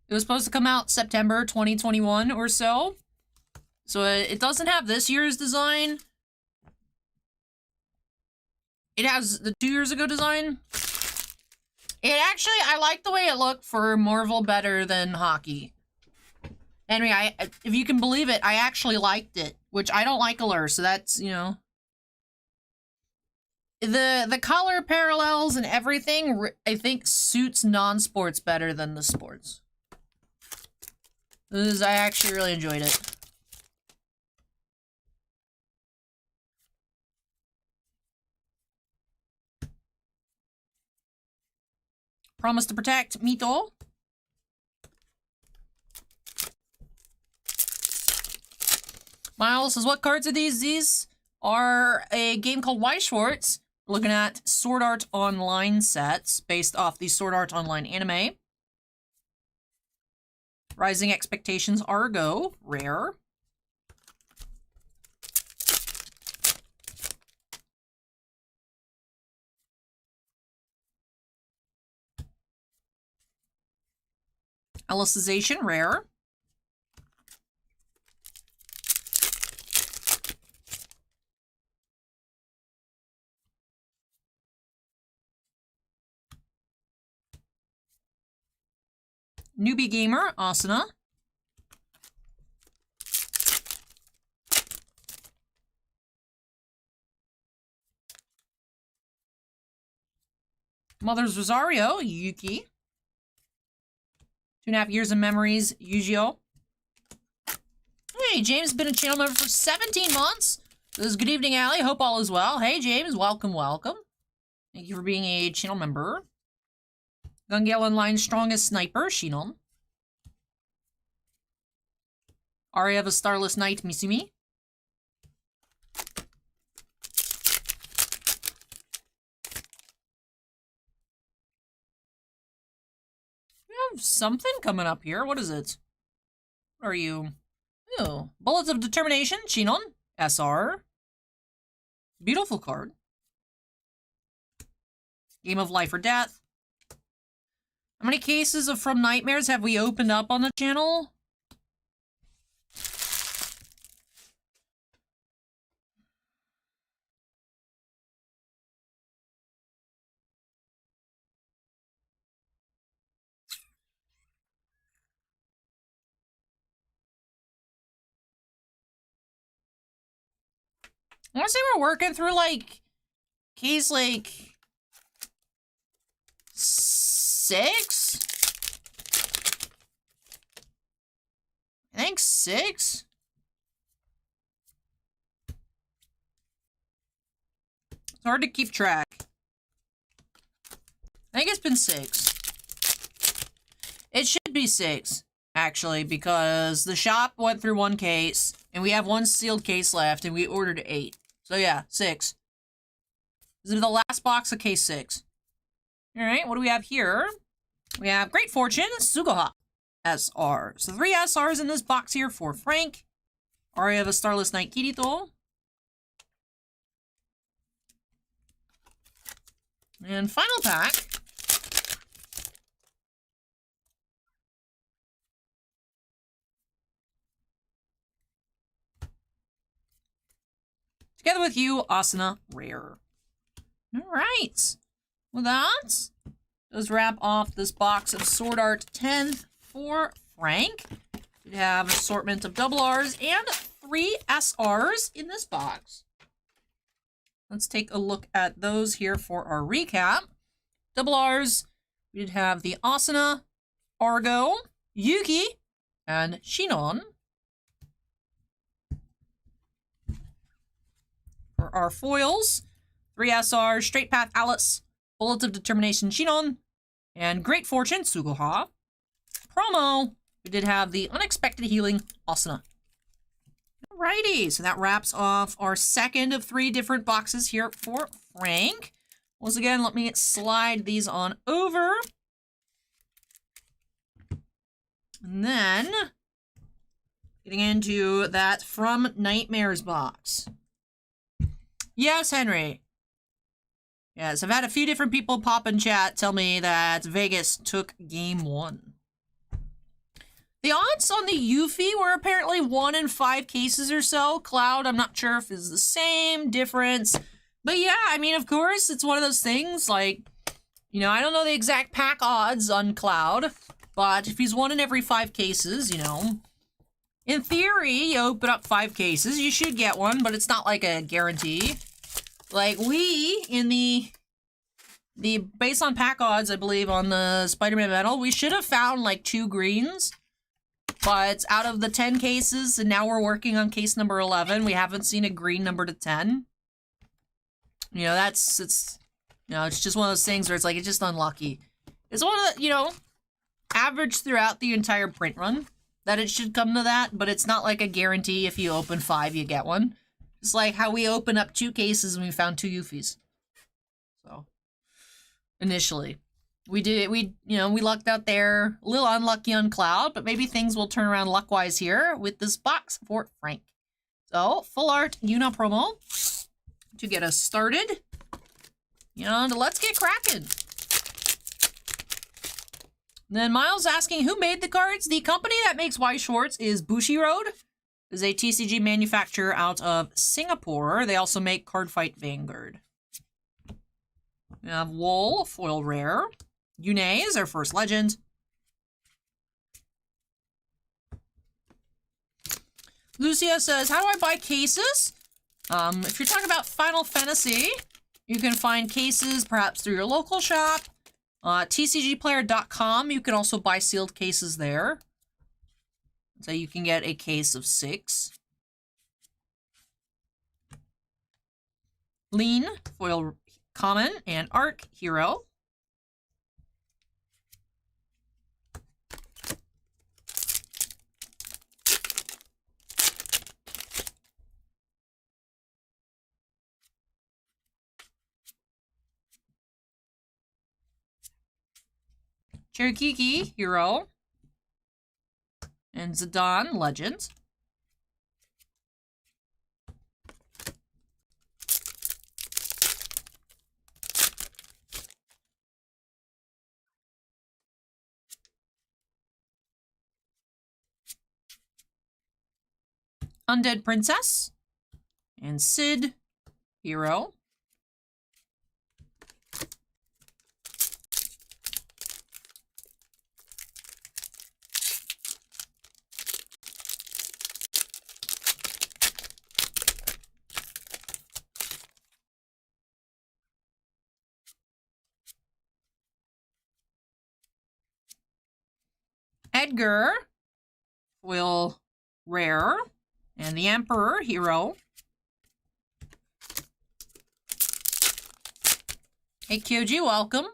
it was supposed to come out September 2021 or so. So it doesn't have this year's design. It has the 2 years ago design. It actually, I like the way it looked for Marvel better than hockey. Henry, if you can believe it, I actually liked it, which I don't like Allure, so that's, you know. The color parallels and everything, I think, suits non-sports better than the sports. I actually really enjoyed it. Promise to protect Mito. Miles says, what cards are these? These are a game called Y Schwartz. We're looking at Sword Art Online sets based off the Sword Art Online anime. Rising Expectations Argo, rare. Alicization, rare. Newbie Gamer, Asuna. Mother's Rosario, Yuki. 2.5 Years of Memories, Yu-Gi-Oh! Hey, James has been a channel member for 17 months. This is good evening, Allie. Hope all is well. Hey, James, welcome, welcome. Thank you for being a channel member. Gungale Online Strongest Sniper, Shinon. Aria of a Starless Night, Misumi. We have something coming up here. What is it? What are you? Oh, Bullets of Determination, Shinon. SR. Beautiful card. Game of Life or Death. How many cases of From Nightmares have we opened up on the channel? I want to say we're working through, like, case, like, 6? I think 6? It's hard to keep track. I think it's been 6. It should be 6, actually, because the shop went through 1 case, and we have 1 sealed case left, and we ordered 8. So yeah, 6. This is the last box of case 6. Alright, what do we have here? We have Great Fortune, Sugoha, SR. So 3 SRs in this box here for Frank. Aria of a Starless Night, Kirito. And final pack. Together with You, Asuna, rare. Alright. With that, does wrap off this box of Sword Art 10th for Frank. We have an assortment of double Rs and 3 SRs in this box. Let's take a look at those here for our recap. Double Rs, we did have the Asuna, Argo, Yuki, and Shinon. For our foils, 3 SRs, Straight Path Alice, Bullets of Determination Shinon, and Great Fortune Sugoha. Promo, we did have the Unexpected Healing Asuna. Alrighty, so that wraps off our second of 3 different boxes here for Frank. Once again, let me slide these on over. And then, getting into that From Nightmares box. Yes, Henry. Yes, I've had a few different people pop in chat tell me that Vegas took game 1. The odds on the Yuffie were apparently 1 in 5 cases or so. Cloud, I'm not sure if it's the same difference. But yeah, I mean, of course, it's one of those things, like, you know, I don't know the exact pack odds on Cloud, but if he's 1 in every 5 cases, you know, in theory, you open up 5 cases, you should get one, but it's not like a guarantee. Like, we, in the based on pack odds, I believe, on the Spider-Man Metal, we should have found, like, 2 greens, but out of the 10 cases, and now we're working on case number 11, we haven't seen a green number to 10. You know, it's just one of those things where it's like, it's just unlucky. It's one of the, you know, average throughout the entire print run that it should come to that, but it's not like a guarantee if you open 5, you get one. It's like how we opened up 2 cases and we found 2 Yuffies. So, initially. We lucked out there. A little unlucky on Cloud, but maybe things will turn around luck-wise here with this box for Frank. So, full art Una promo to get us started. And let's get cracking. Then Miles asking, who made the cards? The company that makes Weiss Schwarz is Bushiroad. Is a TCG manufacturer out of Singapore. They also make Card Fight Vanguard. We have Wool, foil rare. Yune is our first legend. Lucia says, how do I buy cases? If you're talking about Final Fantasy, you can find cases perhaps through your local shop. TCGplayer.com, you can also buy sealed cases there. So you can get a case of 6. Lean, foil common, and Arc Hero. Cherokee Hero. And Zidane Legend. Undead Princess. And Sid Hero. Edgar, foil rare, and the Emperor Hero. Hey Kyoji, welcome.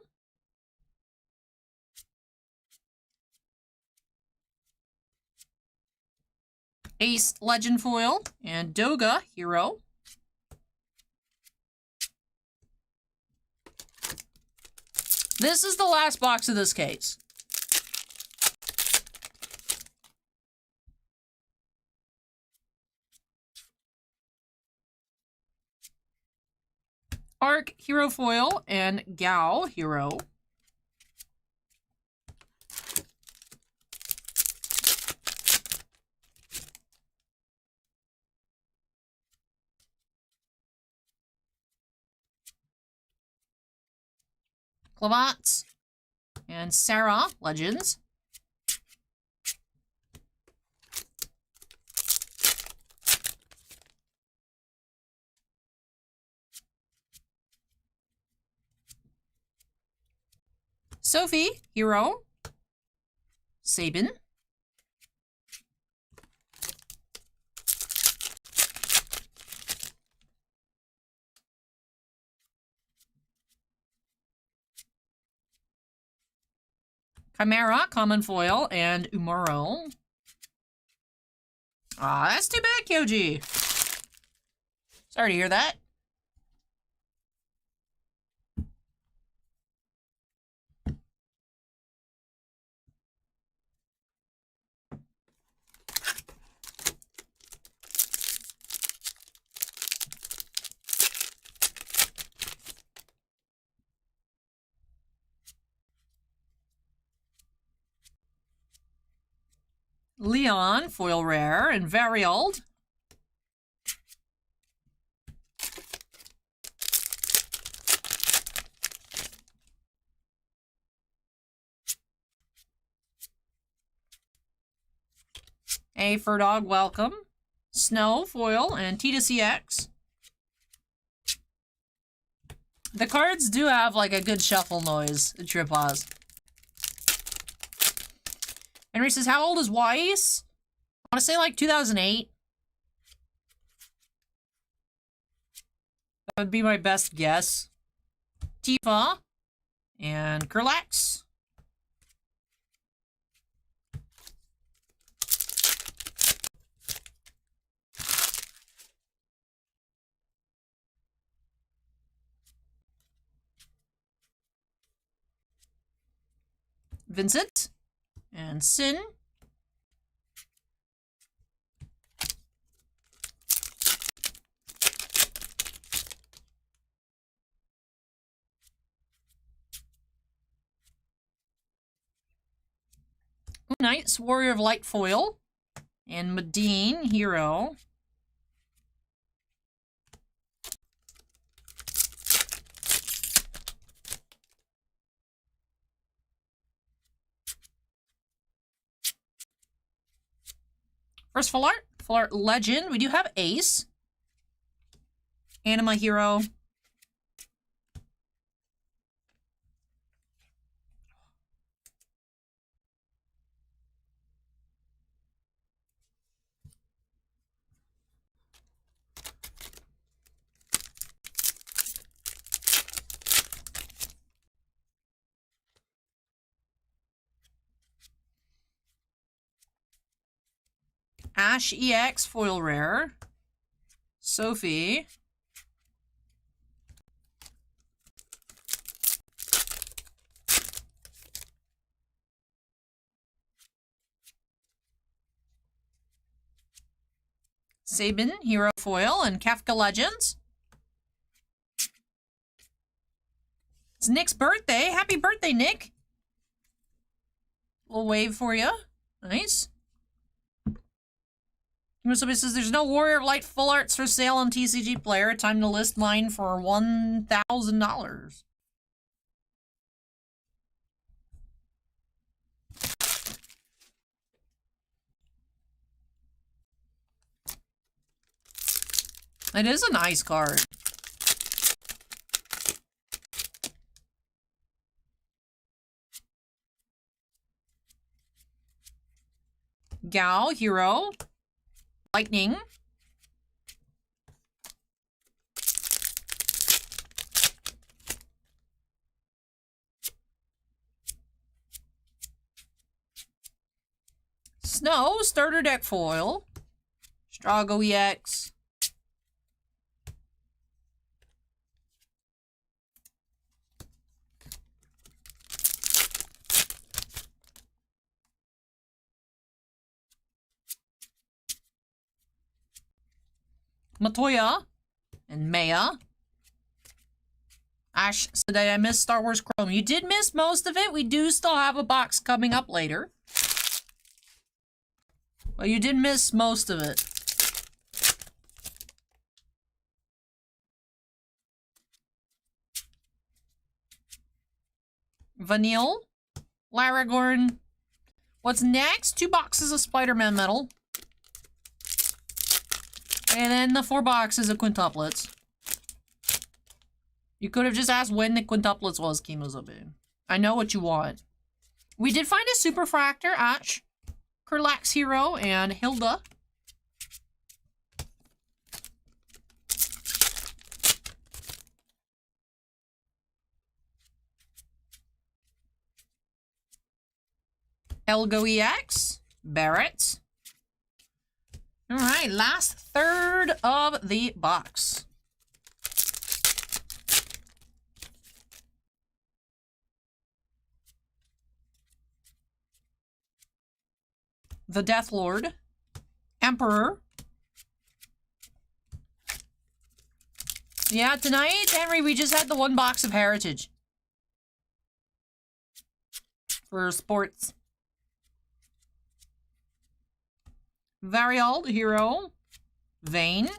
Ace Legend foil and Doga Hero. This is the last box of this case. Arc Hero foil and Gao Hero. Clavats and Sarah Legends. Sophie Hero. Sabin. Chimera, common foil, and Umaro. Ah, that's too bad, Kyoji. Sorry to hear that. Leon, foil rare, and very old. A for Dog, welcome. Snow, foil, and T2CX. The cards do have like a good shuffle noise, Tripaz. Henry says, how old is Weiss? I want to say like 2008. That would be my best guess. Tifa and Kurlax. Vincent and Sin. Knights, Warrior of Light foil, and Medine, hero. First full art legend. We do have Ace, Anima hero. Ash EX, foil rare. Sophie. Sabin, hero foil, and Kafka Legends. It's Nick's birthday. Happy birthday, Nick. Little wave for you. Nice. Somebody says, there's no Warrior of Light full arts for sale on TCG Player. Time to list mine for $1,000. It is a nice card. Gao, hero. Lightning. Snow, starter deck foil. Strago EX. Matoya and Maya. Ash said, I missed Star Wars Chrome. You did miss most of it. We do still have a box coming up later. Well, you did miss most of it. Vanille. Laragorn. What's next? 2 boxes of Spider-Man metal. And then the 4 boxes of quintuplets. You could have just asked when the quintuplets was, Kemozobe. I know what you want. We did find a Superfractor, Ash, Kurlax hero, and Hilda. Elgo EX, Barrett. All right, last third of the box. The Death Lord, Emperor. Yeah, tonight, Henry, we just had the 1 box of Heritage for sports. Varial, the hero. Vayne.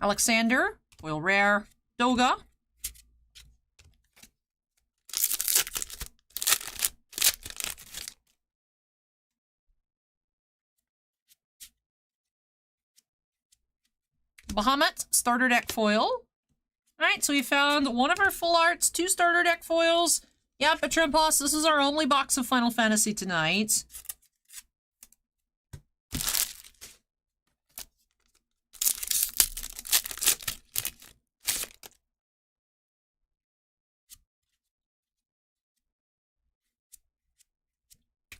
Alexander, foil rare. Doga. Bahamut, starter deck foil. Alright, so we found one of our full arts, 2 starter deck foils. Yep, at Trempos, this is our only box of Final Fantasy tonight.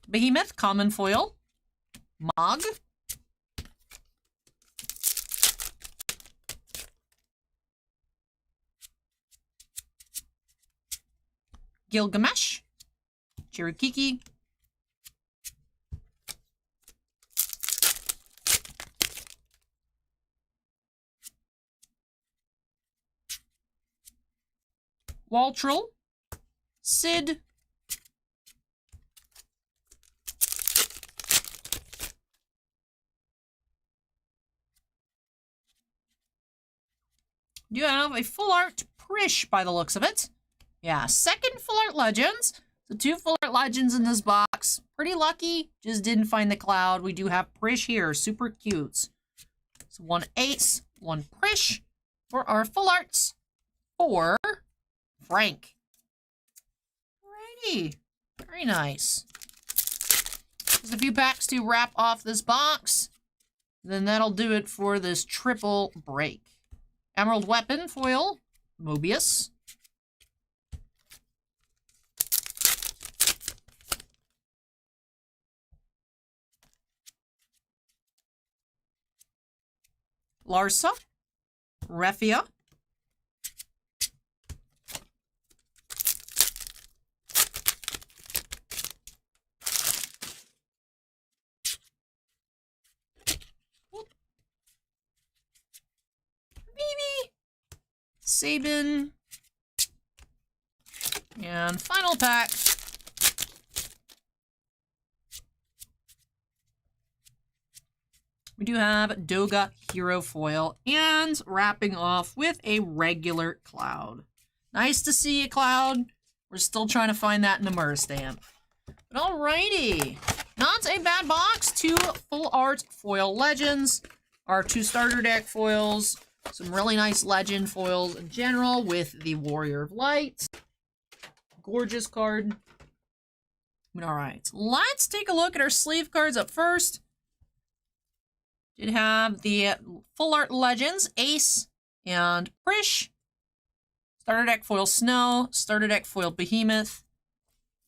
Behemoth, common foil. Mog. Gilgamesh. Chirikiki. Waltrell. Sid. You have a full art Prish by the looks of it. Yeah, second full art legends. So 2 full art legends in this box. Pretty lucky. Just didn't find the cloud. We do have Prish here. Super cute. So 1 ace, 1 Prish for our full arts for Frank. Alrighty. Very nice. Just a few packs to wrap off this box. Then that'll do it for this triple break. Emerald Weapon foil. Mobius. Larsa, Refia, Bibi, Sabin, and final pack. We do have Doga Hero Foil and wrapping off with a regular Cloud. Nice to see you, Cloud. We're still trying to find that in the Murr stamp. But alrighty. Not a bad box. 2 full art foil legends. Our 2 starter deck foils. Some really nice legend foils in general with the Warrior of Light. Gorgeous card. Alright, let's take a look at our sleeve cards up first. Did have the full art legends, Ace and Prish. Starter deck foil Snow, starter deck foil Behemoth.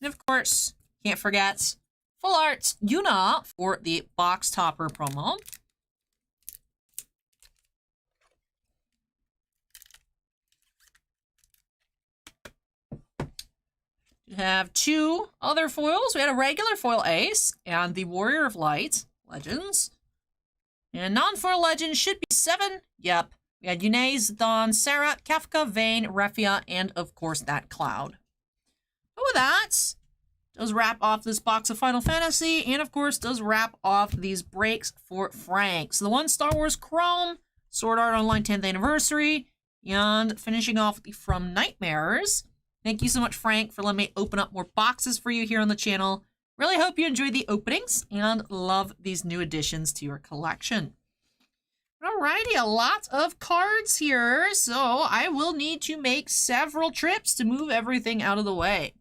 And of course, can't forget, full art Yuna for the box topper promo. We have 2 other foils. We had a regular foil Ace and the Warrior of Light legends. And non-foil legends should be 7. Yep. We had Yunei, Zidane, Sarah, Kafka, Vayne, Refia, and of course that Cloud. But with that, does wrap off this box of Final Fantasy, and of course does wrap off these breaks for Frank. So the 1 Star Wars Chrome, Sword Art Online 10th Anniversary, and finishing off the From Nightmares. Thank you so much, Frank, for letting me open up more boxes for you here on the channel. Really hope you enjoyed the openings and love these new additions to your collection. Alrighty, a lot of cards here, so I will need to make several trips to move everything out of the way.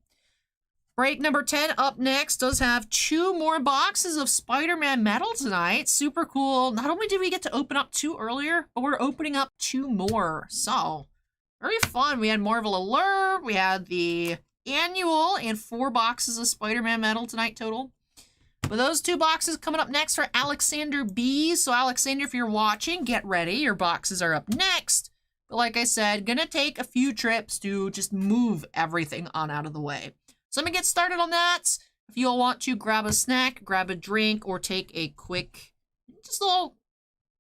Break number 10 up next does have 2 more boxes of Spider-Man metal tonight. Super cool. Not only did we get to open up 2 earlier, but we're opening up 2 more. So, very fun. We had Marvel Allure, we had the annual, and 4 boxes of Spider-Man metal tonight total. But those 2 boxes coming up next for Alexander B. So Alexander, if you're watching, get ready. Your boxes are up next. But like I said, gonna take a few trips to just move everything on out of the way. So let me get started on that. If you all want to grab a snack, grab a drink, or take a quick, just a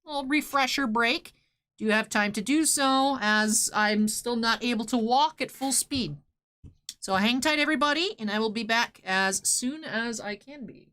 little refresher break, do have time to do so, as I'm still not able to walk at full speed. So hang tight, everybody, and I will be back as soon as I can be.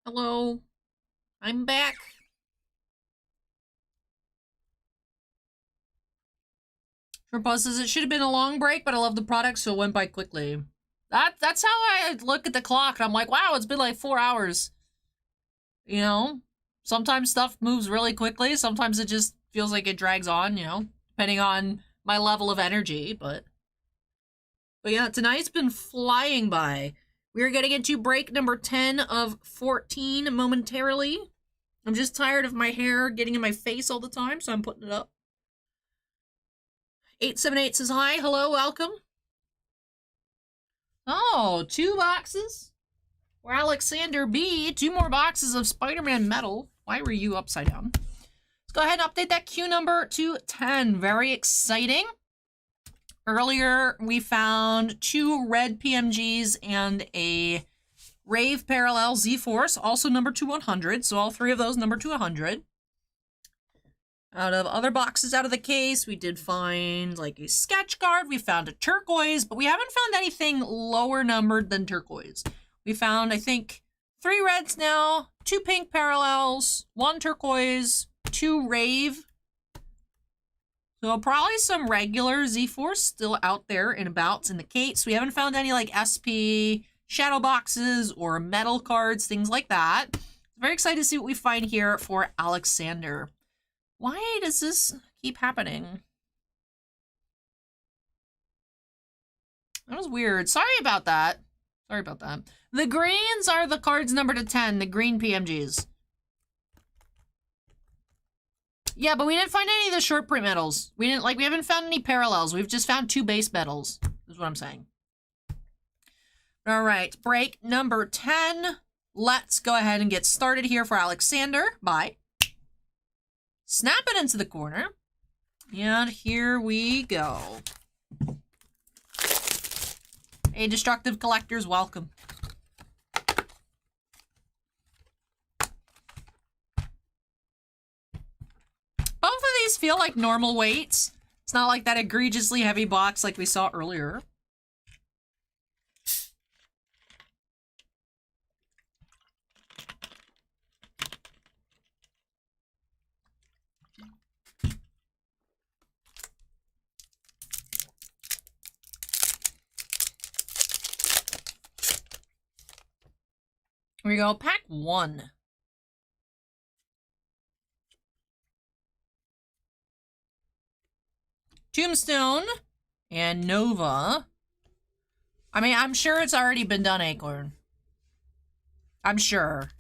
Hello. I'm back. Tripos says it should have been a long break, but I love the product, so it went by quickly. That's how I look at the clock, and I'm like, wow, it's been like 4 hours. You know? Sometimes stuff moves really quickly, sometimes it just feels like it drags on, you know? Depending on my level of energy, but yeah, tonight's been flying by. We're getting into break number 10 of 14 momentarily. I'm just tired of my hair getting in my face all the time, so I'm putting it up. 878 says hi. Hello, welcome. Oh, 2 boxes for Alexander B. 2 more boxes of Spider-Man metal. Why were you upside down? Let's go ahead and update that queue number to 10. Very exciting. Earlier, we found 2 red PMGs and a Rave Parallel Z-Force, also number to 100, so all 3 of those number to 100. Out of other boxes out of the case, we did find like a sketch card, we found a turquoise, but we haven't found anything lower numbered than turquoise. We found, I think, 3 reds now, 2 pink parallels, 1 turquoise, 2 rave. So probably some regular Z-Force still out there and about in the case. We haven't found any like SP shadow boxes or metal cards, things like that. Very excited to see what we find here for Alexander. Why does this keep happening? That was weird. Sorry about that. Sorry about that. The greens are the cards numbered to 10, the green PMGs. Yeah, but we didn't find any of the short print metals. We haven't found any parallels. We've just found 2 base metals, is what I'm saying. All right, break number 10. Let's go ahead and get started here for Alexander. Bye. Snap it into the corner. And here we go. Hey, destructive collectors, welcome. Both of these feel like normal weights. It's not like that egregiously heavy box like we saw earlier. Here we go, pack 1. Tombstone and Nova. I mean, I'm sure it's already been done, Acorn. I'm sure.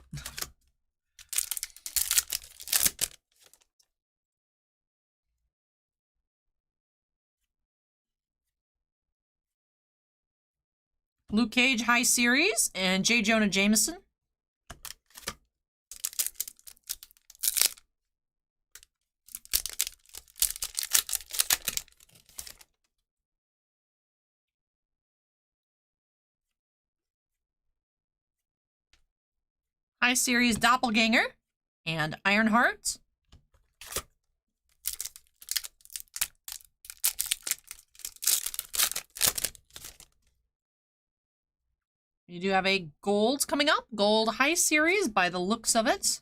Luke Cage High Series and J. Jonah Jameson. High Series Doppelganger and Ironheart. You do have a gold coming up. Gold High Series by the looks of it.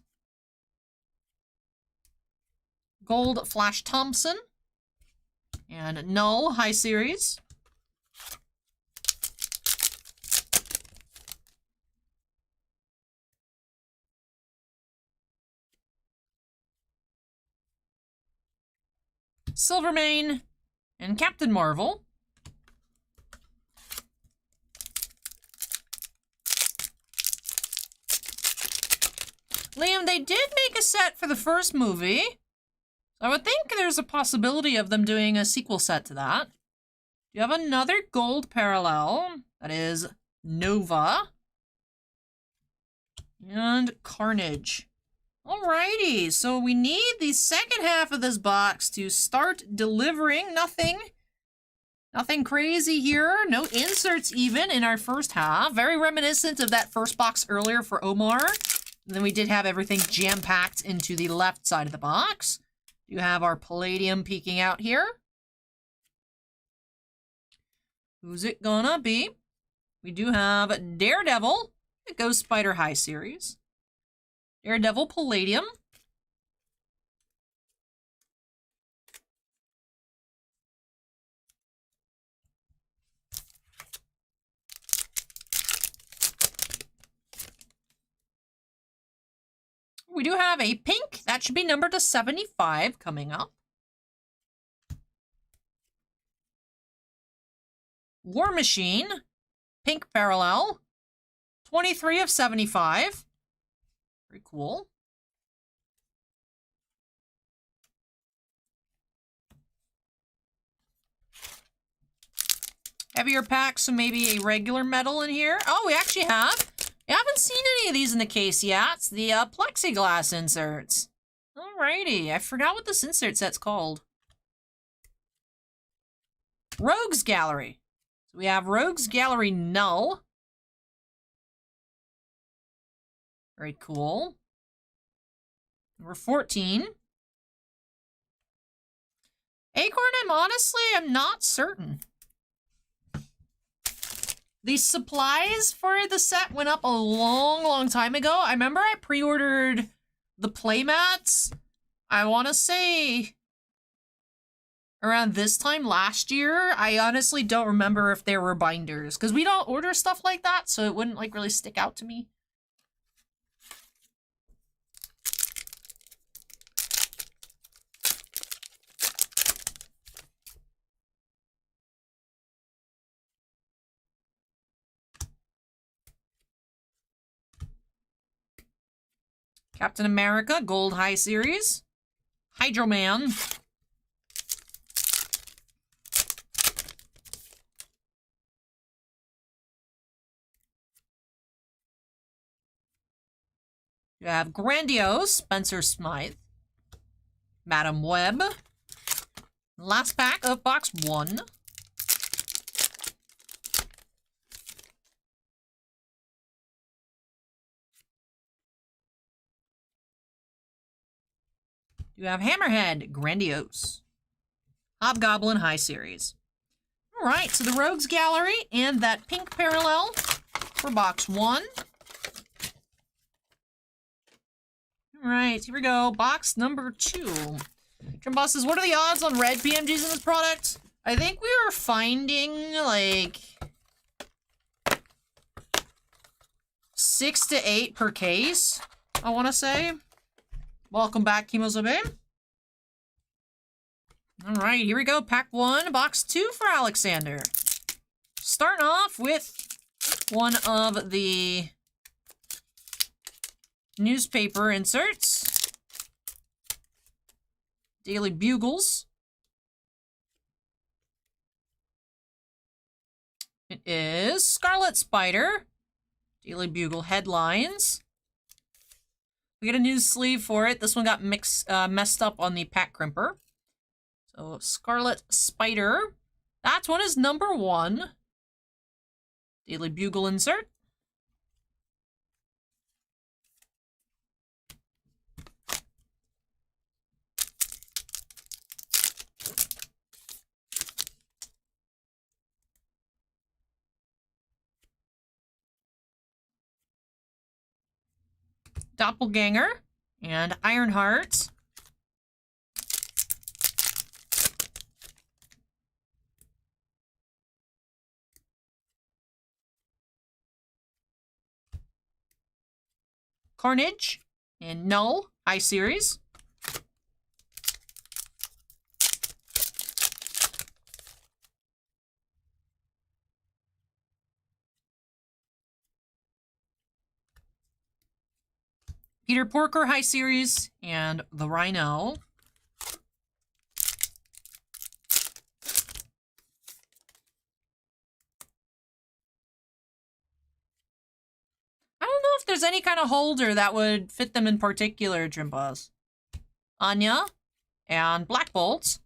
Gold Flash Thompson. And Null High Series. Silvermane and Captain Marvel. Liam, they did make a set for the first movie. I would think there's a possibility of them doing a sequel set to that. You have another gold parallel. That is Nova. And Carnage. Alrighty, so we need the second half of this box to start delivering. Nothing crazy here. No inserts even in our first half. Very reminiscent of that first box earlier for Omar. And then we did have everything jam-packed into the left side of the box. You have our Palladium peeking out here. Who's it gonna be? We do have Daredevil, the Ghost Spider High Series. Daredevil Palladium. We do have a pink. That should be numbered to 75 coming up. War Machine. Pink Parallel. 23 of 75. Very cool. Heavier pack, so maybe a regular metal in here. Oh, we actually have. I haven't seen any of these in the case yet. It's the plexiglass inserts. Alrighty, I forgot what this insert set's called. Rogues Gallery. So we have Rogues Gallery Null. Very cool. Number 14. Acorn, I'm not certain. The supplies for the set went up a long time ago. I remember I pre-ordered the playmats, I want to say around this time last year. I honestly don't remember if there were binders, because we don't order stuff like that, so it wouldn't like really stick out to me. Captain America, Gold High Series. Hydro Man. You have Grandiose, Spencer Smythe. Madam Web. Last pack of box 1. You have Hammerhead, Grandiose. Hobgoblin High Series. Alright, so the Rogues Gallery and that pink parallel for box 1. Alright, here we go. Box number 2. Jimbo says, what are the odds on red PMGs in this product? I think we are finding, like, 6 to 8 per case, I want to say. Welcome back, Kimozobe. Alright, here we go. Pack 1, box 2 for Alexander. Starting off with one of the newspaper inserts. Daily Bugles. It is Scarlet Spider. Daily Bugle headlines. We get a new sleeve for it. This one got messed up on the pack crimper. So, Scarlet Spider. That one is number 1. Daily Bugle insert. Doppelganger and Ironheart. Carnage and Null High Series. Peter Porker High Series and the Rhino. I don't know if there's any kind of holder that would fit them in particular, Trimpas. Anya and Black Bolt.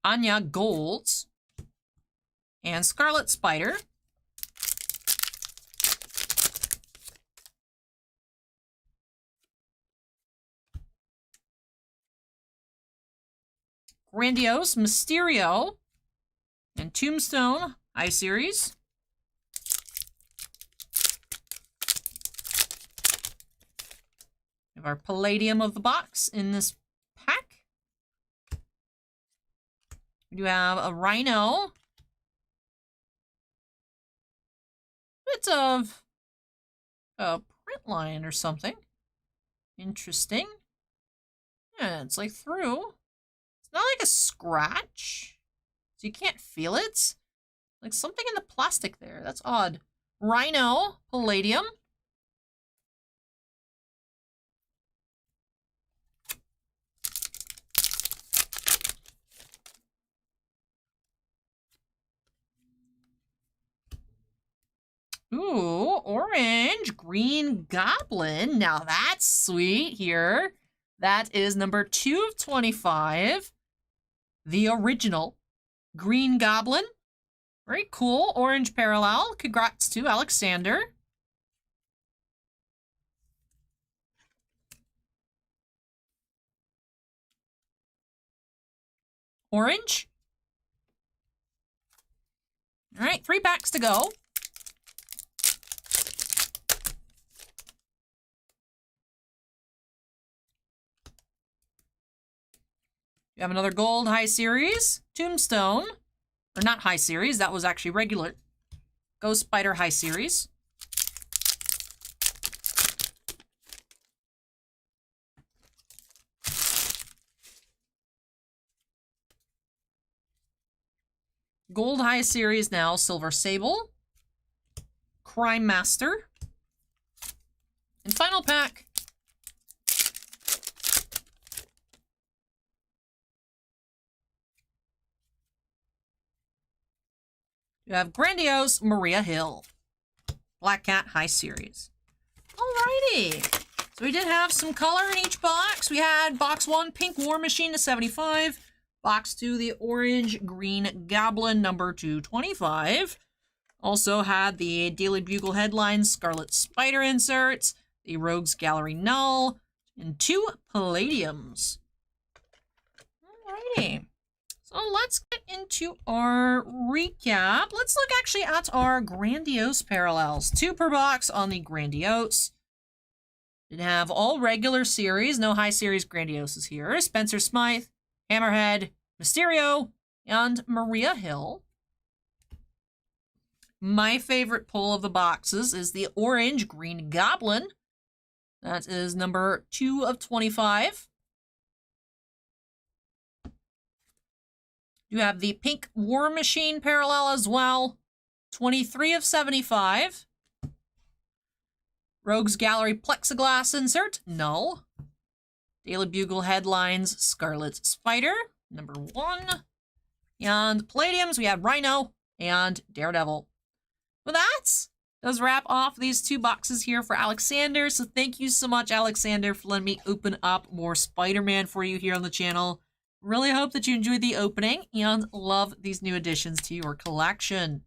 Anya Golds and Scarlet Spider. Grandiose, Mysterio, and Tombstone High Series. We have our Palladium of the box in this pack. We do have a Rhino. Bit of a print line or something. Interesting. Yeah, it's like through. It's not like a scratch. So you can't feel it. Like something in the plastic there. That's odd. Rhino, Palladium. Ooh, orange, green goblin. Now that's sweet here. That is number 2 of 25. The original green goblin. Very cool. Orange parallel. Congrats to Alexander. Orange. All right, 3 packs to go. You have another gold high series, Tombstone, or not high series, that was actually regular. Ghost Spider high series. Gold high series now, Silver Sable, Crime Master, and final pack. You have Grandiose Maria Hill. Black Cat High Series. Alrighty. So we did have some color in each box. We had box 1, Pink War Machine to 75. Box 2, the Orange Green Goblin number 225. Also had the Daily Bugle headlines, Scarlet Spider inserts, the Rogues Gallery Null, and 2 Palladiums. Alrighty. So let's get into our recap. Let's look actually at our Grandiose parallels. 2 per box on the Grandiose. Did have all regular series, no high series Grandioses here. Spencer Smythe, Hammerhead, Mysterio, and Maria Hill. My favorite pull of the boxes is the Orange Green Goblin. That is number 2 of 25. You have the Pink War Machine parallel as well. 23 of 75. Rogues Gallery Plexiglass insert. Null. Daily Bugle headlines. Scarlet Spider. Number 1. And Palladiums, we have Rhino and Daredevil. With that, does wrap off these 2 boxes here for Alexander. So thank you so much, Alexander, for letting me open up more Spider-Man for you here on the channel. Really hope that you enjoyed the opening and love these new additions to your collection.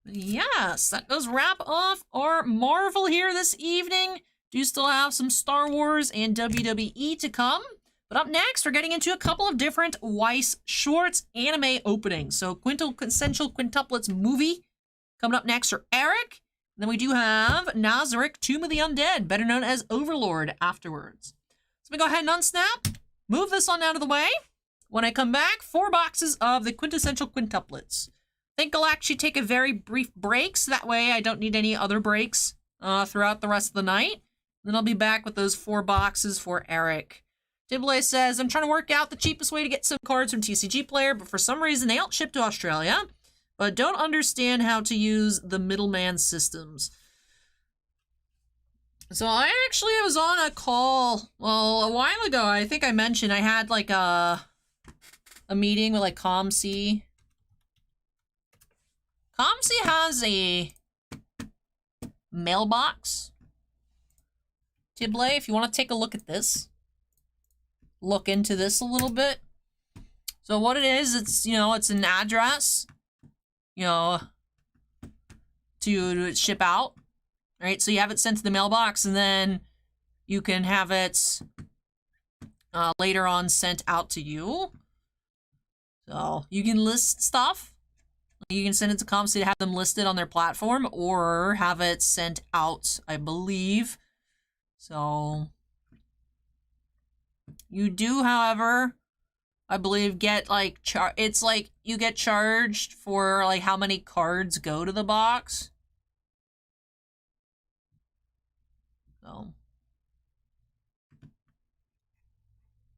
Yes, that does wrap off our Marvel here this evening. Do still have some Star Wars and WWE to come. But up next, we're getting into a couple of different Weiss Schwarz anime openings. So Quintessential Quintuplets movie coming up next for Eric. And then we do have Nazarik Tomb of the Undead, better known as Overlord, afterwards. So we go ahead and unsnap. Move this on out of the way. When I come back, 4 boxes of the Quintessential Quintuplets. I think I'll actually take a very brief break, so that way I don't need any other breaks throughout the rest of the night. Then I'll be back with those 4 boxes for Eric. Dibley says, I'm trying to work out the cheapest way to get some cards from TCG Player, but for some reason they don't ship to Australia, but don't understand how to use the middleman systems. So I actually was on a call, well, a while ago. I think I mentioned I had like a meeting with like ComC. ComC has a mailbox. Tibley, if you want to take a look at this, look into this a little bit. So what it is, it's, you know, it's an address, you know, to ship out. Right, so you have it sent to the mailbox, and then you can have it later on sent out to you. So you can list stuff. You can send it to comps to have them listed on their platform or have it sent out, I believe. So you do, however, I believe get like it's like you get charged for like how many cards go to the box. So,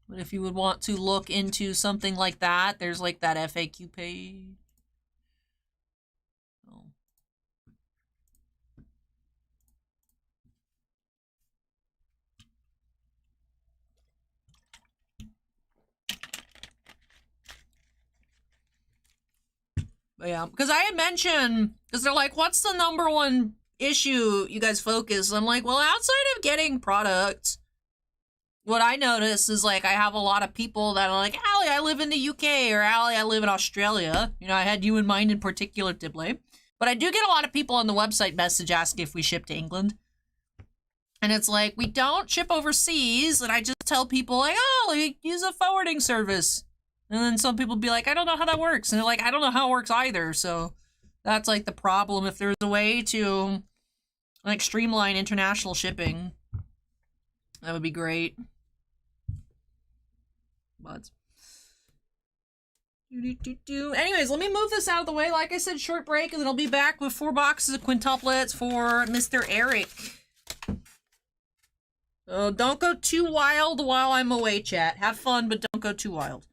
but if you would want to look into something like that, there's like that FAQ page. So. But yeah, because I had mentioned, because they're like, what's the #1 issue you guys focus? I'm like, well, outside of getting products, what I notice is like I have a lot of people that are like, Allie, I live in the UK, or Allie, I live in Australia. You know, I had you in mind in particular, Dibley. But I do get a lot of people on the website message asking if we ship to England. And it's like, we don't ship overseas, and I just tell people like, oh, like, use a forwarding service. And then some people be like, I don't know how that works. And they're like, I don't know how it works either. So that's like the problem. If there's a way to like streamline international shipping, that would be great. But anyways, let me move this out of the way. Like I said, short break, and then I'll be back with 4 boxes of quintuplets for Mr. Eric. So don't go too wild while I'm away, chat. Have fun, but don't go too wild.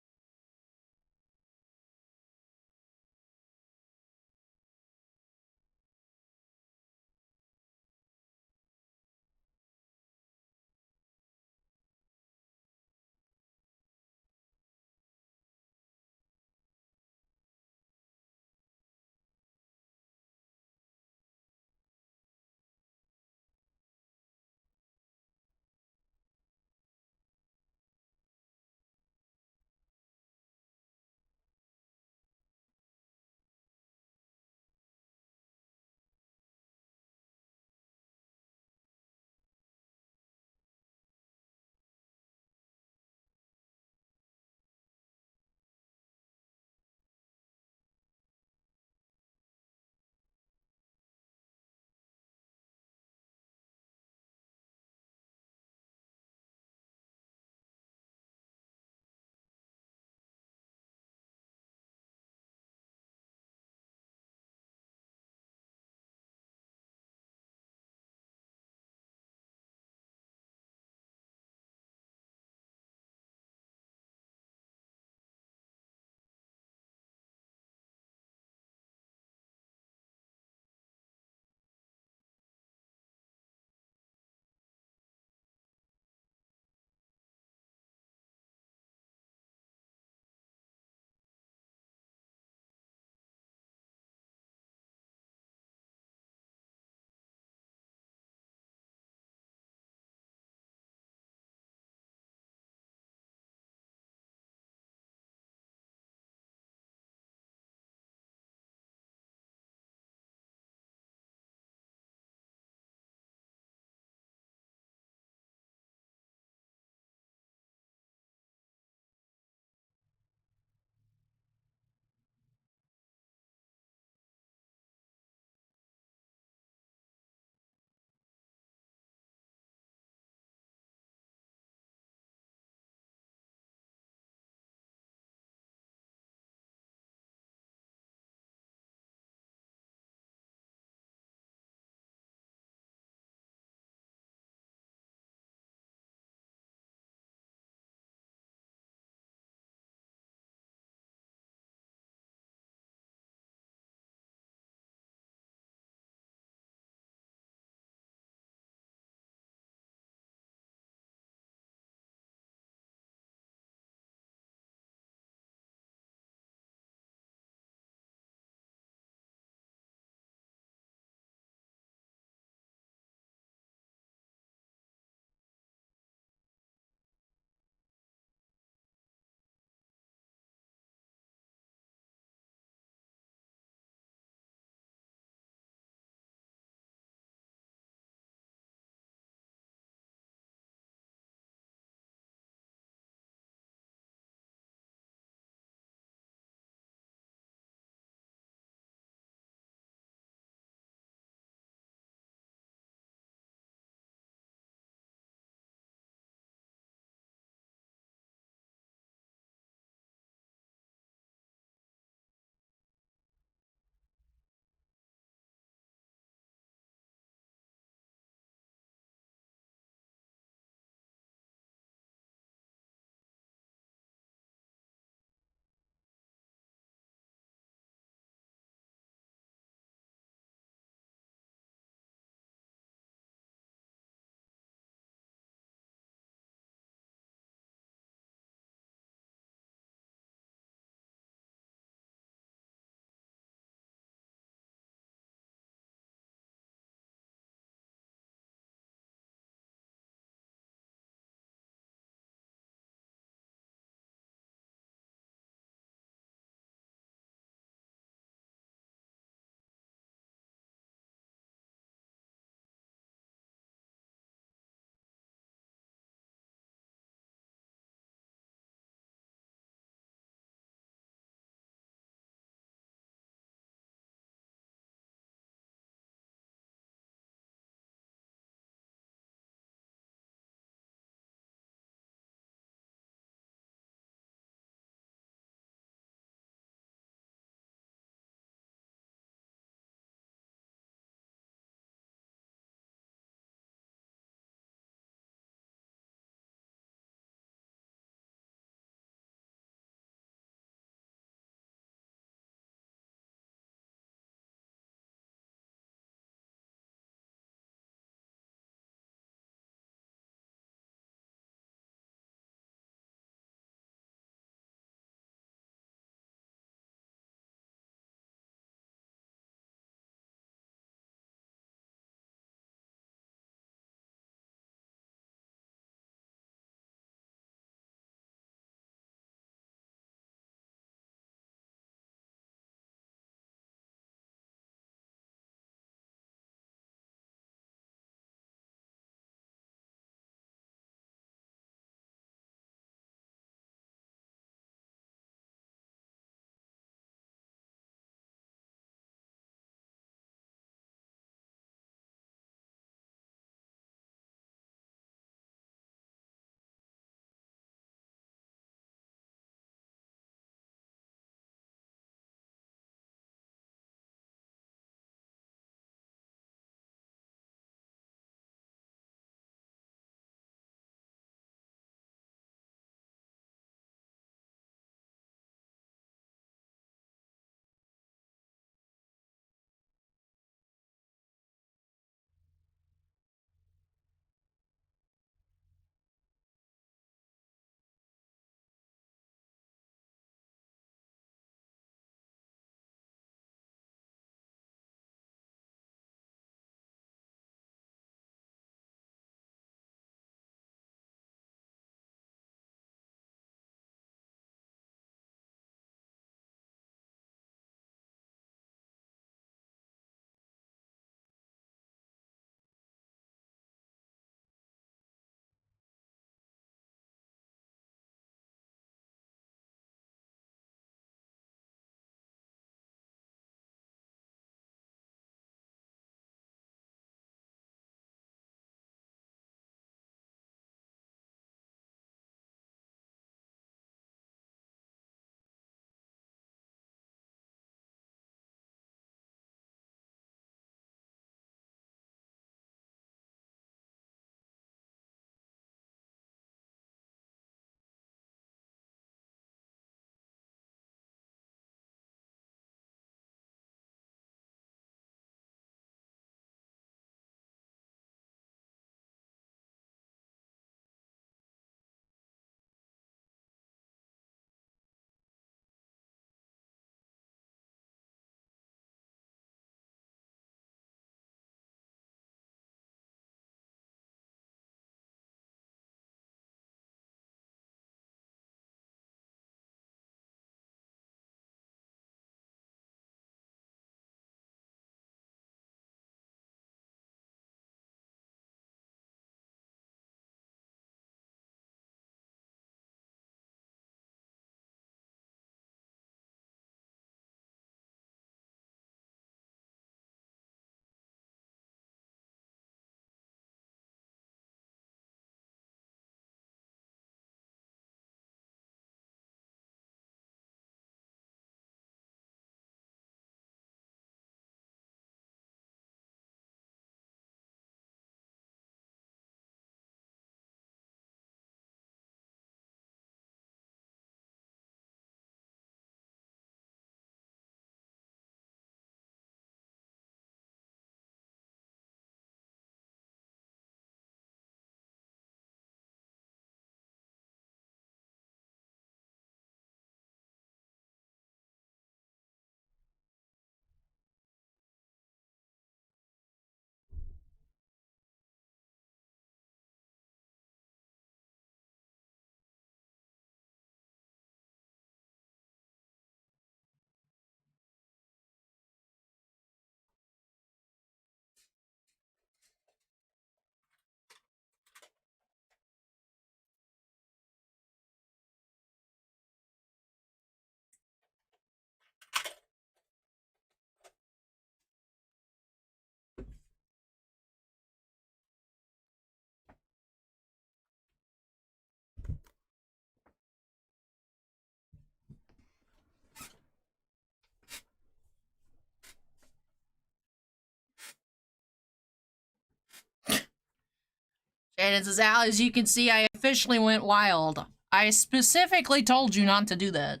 And it says, Al, as you can see, I officially went wild. I specifically told you not to do that.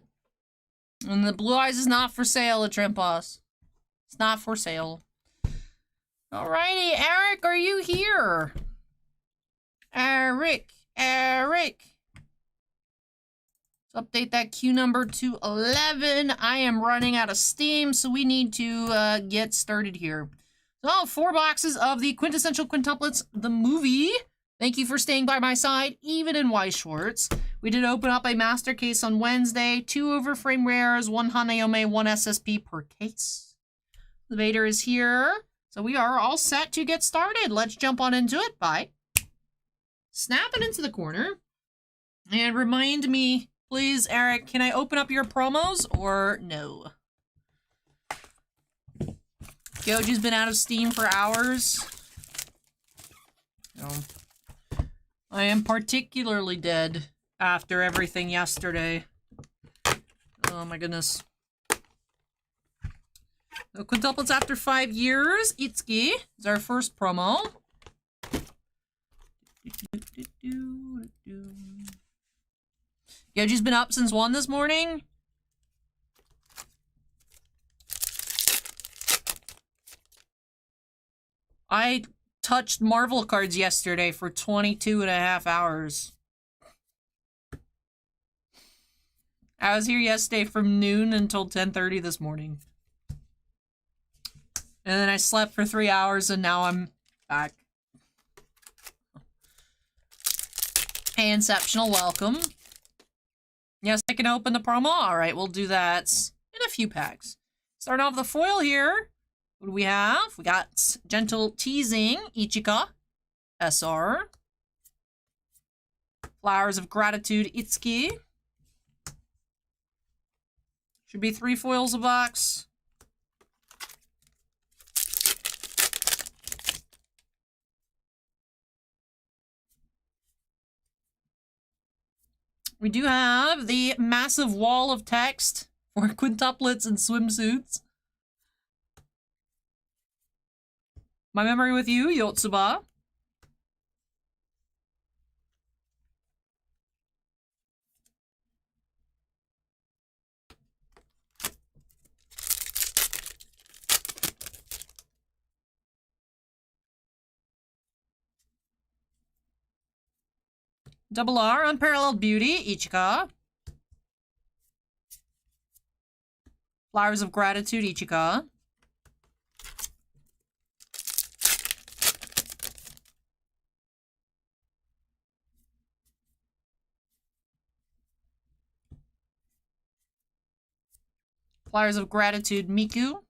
And the Blue Eyes is not for sale at Trimposs. It's not for sale. Alrighty, Eric, are you here? Eric. Let's update that queue number to 11. I am running out of steam, so we need to get started here. So, 4 boxes of the Quintessential Quintuplets, the movie. Thank you for staying by my side, even in Weiss Schwartz. We did open up a master case on Wednesday. 2 overframe rares, 1 Hanayome, 1 SSP per case. The Vader is here. So we are all set to get started. Let's jump on into it by snapping into the corner. And remind me, please, Eric, can I open up your promos or no? Goji's been out of Steam for hours. No. I am particularly dead after everything yesterday. Oh my goodness. So Quintuplets after 5 years. Itsuki is our first promo. Yoji's been up since 1 this morning. I touched Marvel cards yesterday for 22.5 hours. I was here yesterday from noon until 10:30 this morning. And then I slept for 3 hours and now I'm back. Hey, Inceptional, welcome. Yes, I can open the promo. Alright, we'll do that in a few packs. Starting off the foil here. What do we have? We got Gentle Teasing, Ichika, SR. Flowers of Gratitude, Itsuki. Should be 3 foils a box. We do have the massive wall of text for quintuplets and swimsuits. My memory with you, Yotsuba. Double R, Unparalleled Beauty, Ichika. Flowers of Gratitude, Ichika. Flowers of Gratitude, Miku.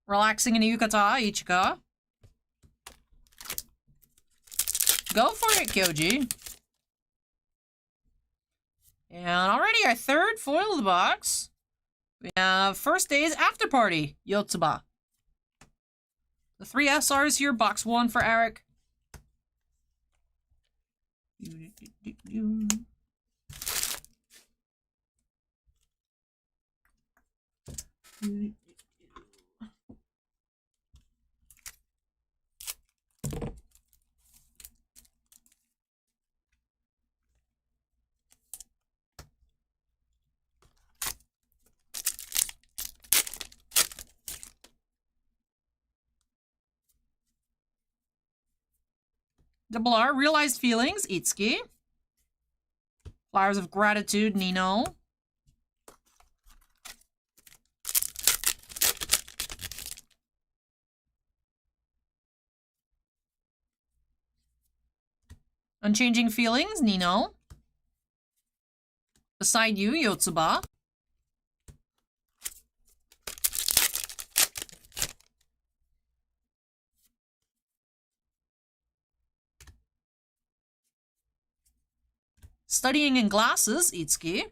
Relaxing in Yukata, Ichika. Go for it, Kyoji. And already our 3rd foil of the box. We have First Day's After Party, Yotsuba. The 3 SRs here, box 1 for Eric. Double R, Realized Feelings, Itsuki. Flowers of Gratitude, Nino. Unchanging Feelings, Nino. Beside You, Yotsuba. Studying in Glasses, Itsuki.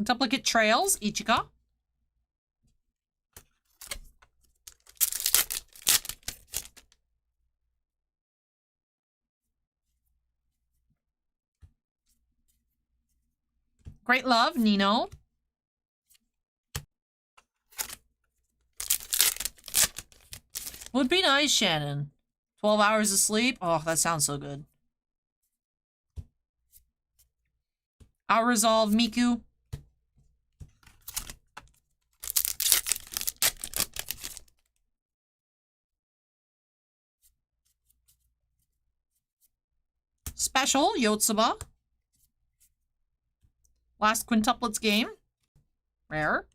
Duplicate Trails, Ichika. Great Love, Nino. Would be nice, Shannon. 12 hours of sleep? Oh, that sounds so good. Our Resolve, Miku. Special, Yotsuba. Last quintuplets game. Rare.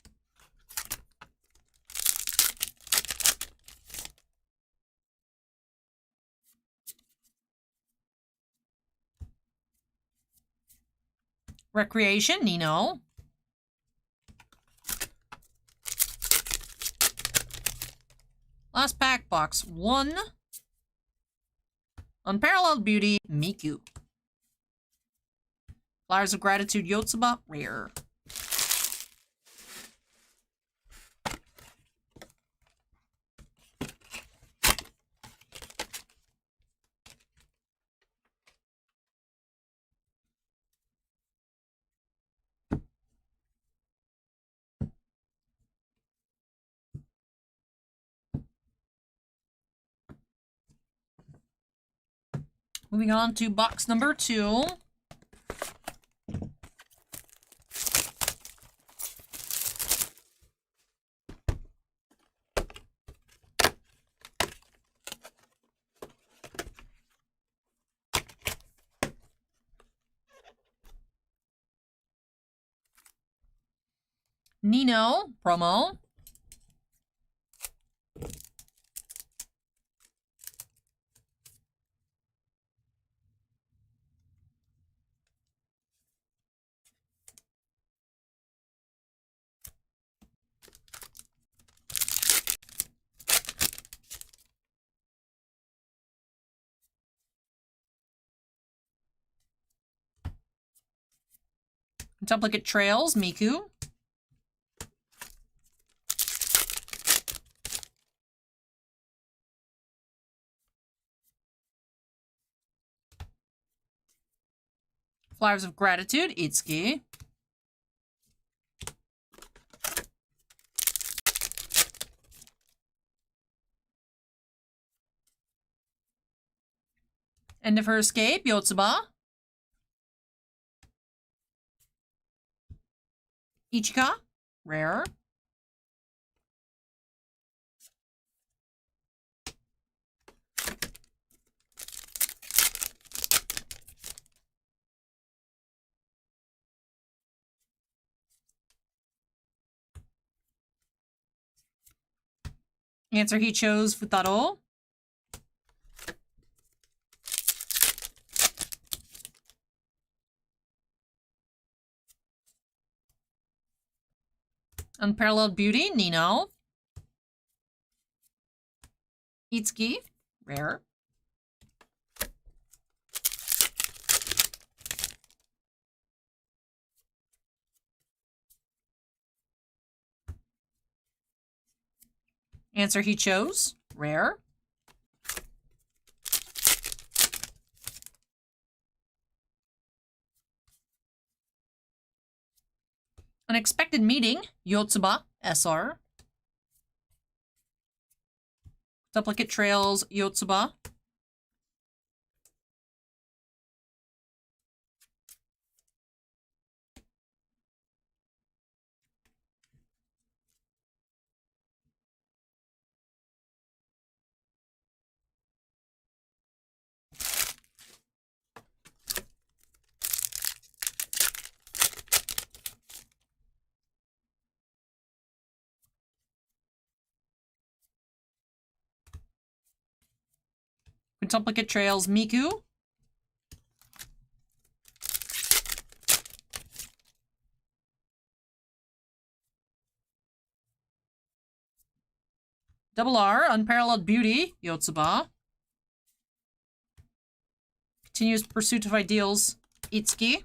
Recreation, Nino. Last pack box 1. Unparalleled Beauty, Miku. Flowers of Gratitude, Yotsuba, rare. Moving on to box number 2. Nino, promo. Duplicate Trails, Miku. Flowers of Gratitude, Itsuki. End of Her Escape, Yotsuba. Ichika, rare. Answer he chose, Futaro. Unparalleled Beauty, Nino. Itsuki, rare. Answer he chose, rare. Unexpected Meeting, Yotsuba, SR. Duplicate Trails, Yotsuba. Quintuplicate Trails, Miku. Double R, Unparalleled Beauty, Yotsuba. Continuous Pursuit of Ideals, Itsuki.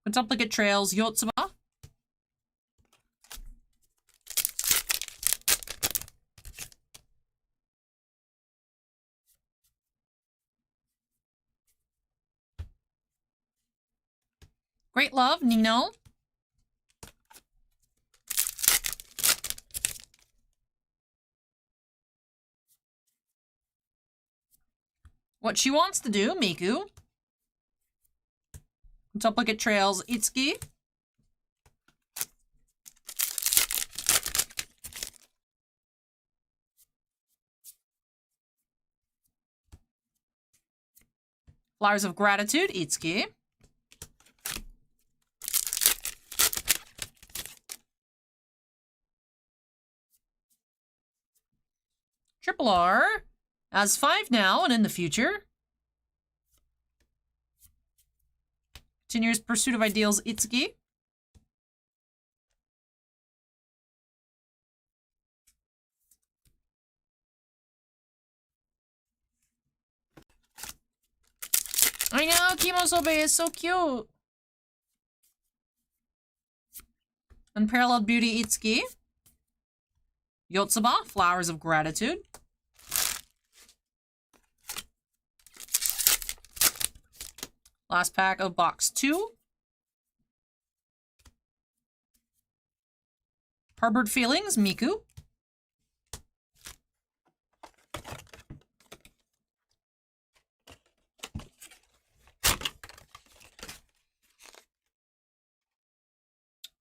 Quintuplicate Trails, Yotsuba. Great Love, Nino. What She Wants to Do, Miku. Quintuplicate Trails, Itsuki. Flowers of Gratitude, Itsuki. Triple R. As 5 now and in the future. Continuous Pursuit of Ideals, Itsuki. I know, Kimosobe is so cute. Unparalleled Beauty, Itsuki. Yotsuba, Flowers of Gratitude. Last pack of box 2. Harbored Feelings, Miku.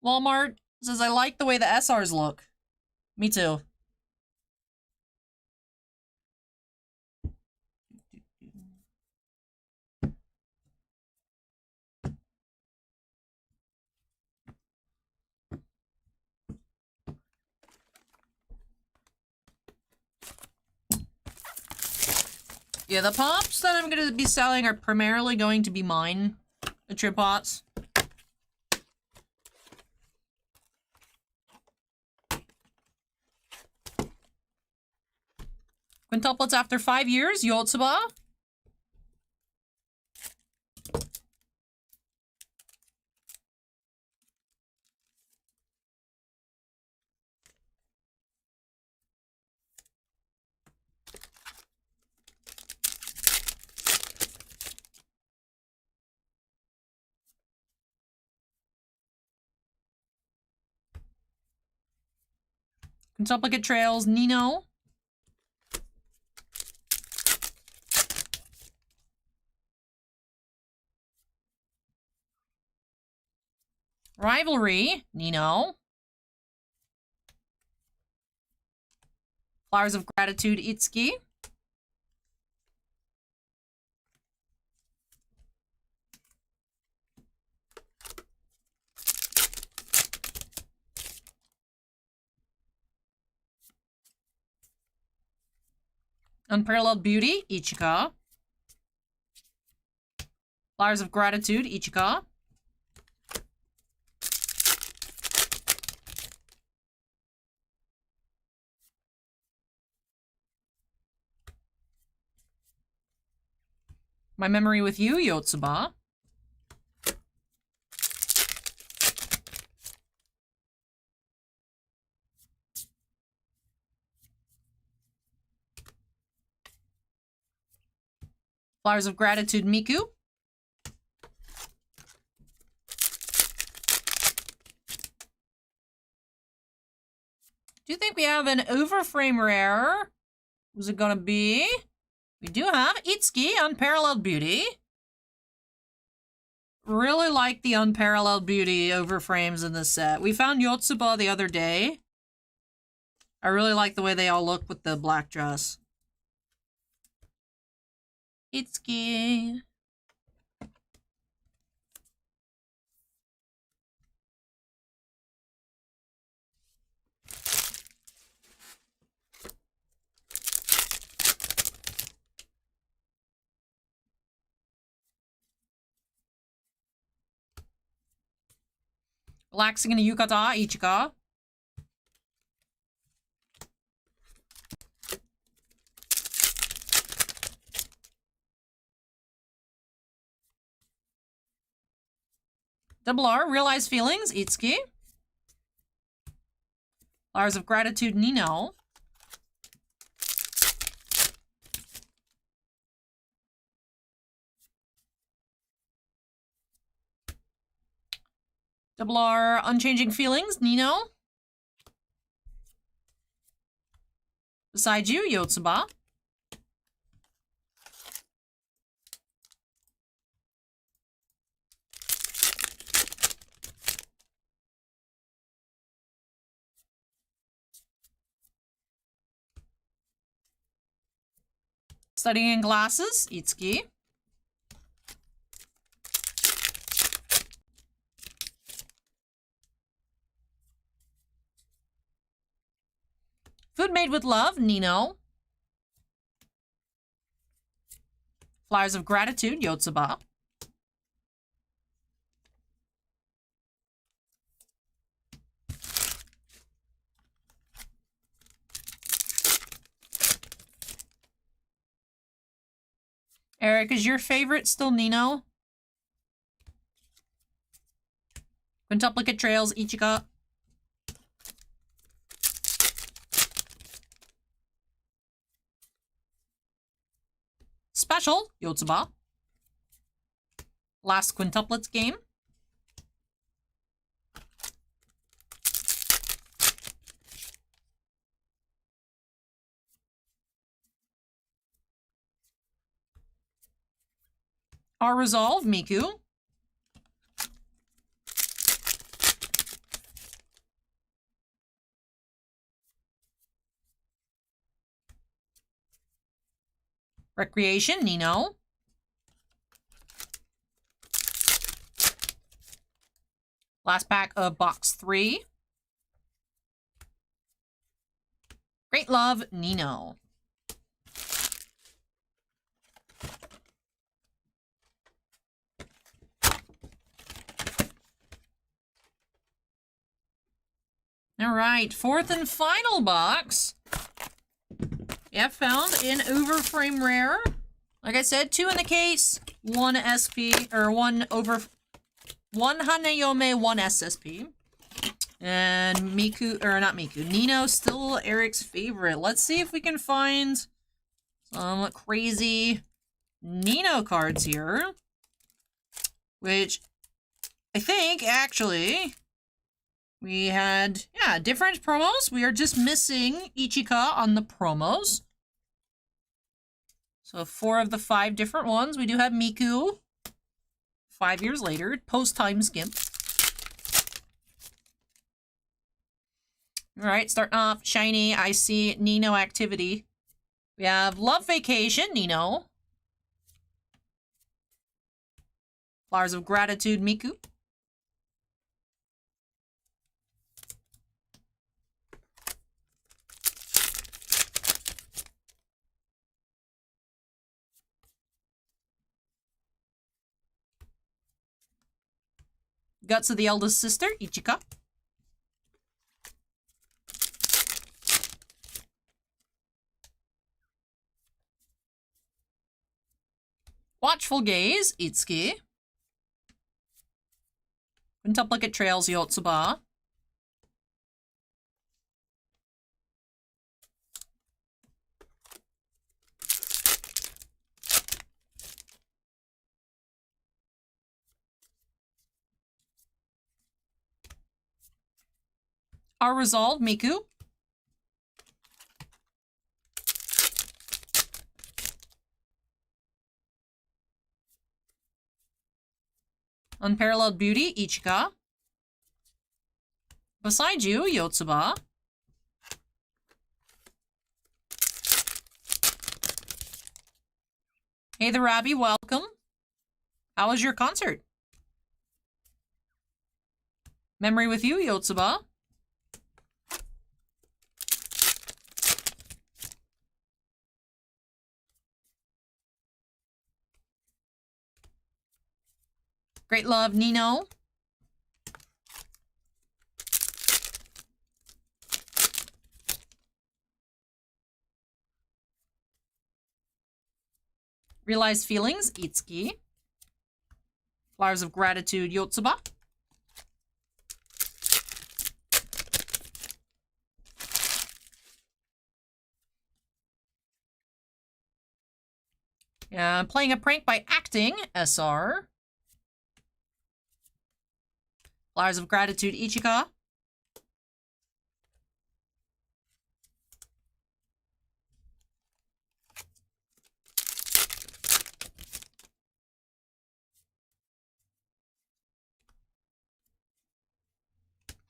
Walmart says, I like the way the SRs look. Me too. Yeah, the pops that I'm going to be selling are primarily going to be mine. The trip pots. Quintuplets after 5 years, Yotsuba. Quintuplicate Trails, Nino. Rivalry, Nino. Flowers of Gratitude, Itsuki. Unparalleled Beauty, Ichika. Flowers of Gratitude, Ichika. My Memory with You, Yotsuba. Flowers of Gratitude, Miku. Do you think we have an overframe rare? Who's it gonna be? We do have Itsuki, Unparalleled Beauty. Really like the Unparalleled Beauty overframes in this set. We found Yotsuba the other day. I really like the way they all look with the black dress. Itsuki. Relaxing in a Yukata, Ichika. Double R, Realize Feelings, Itsuki. Flowers of Gratitude, Nino. Double R, Unchanging Feelings, Nino. Beside You, Yotsuba. Studying in Glasses, Itsuki. Food Made with Love, Nino. Flowers of Gratitude, Yotsuba. Eric, is your favorite still Nino? Quintuplicate Trails, Ichika. Special, Yotsuba. Last quintuplets game. Our Resolve, Miku. Recreation, Nino. Last pack of box 3. Great Love, Nino. All right, fourth and final box. Yeah, found in Overframe Rare. Like I said, 2 in the case, 1 SP, or 1 Hanayome, 1 SSP. And Miku, or not Miku, Nino still Eric's favorite. Let's see if we can find some crazy Nino cards here. Which I think, actually, we had, yeah, different promos. We are just missing Ichika on the promos. So 4 of the 5 different ones. We do have Miku 5 years later, post-time skip. All right, starting off shiny, I see Nino activity. We have Love Vacation, Nino. Flowers of Gratitude, Miku. Guts of the Eldest Sister, Ichika. Watchful Gaze, Itsuki. Quintuplicate Trails, Yotsuba. Our Resolve, Miku. Unparalleled Beauty, Ichika. Beside You, Yotsuba. Hey the Rabbi, welcome. How was your concert? Memory with You, Yotsuba. Great Love, Nino. Realized Feelings, Itsuki. Flowers of Gratitude, Yotsuba. Playing a prank by acting, SR. Flowers of Gratitude, Ichika.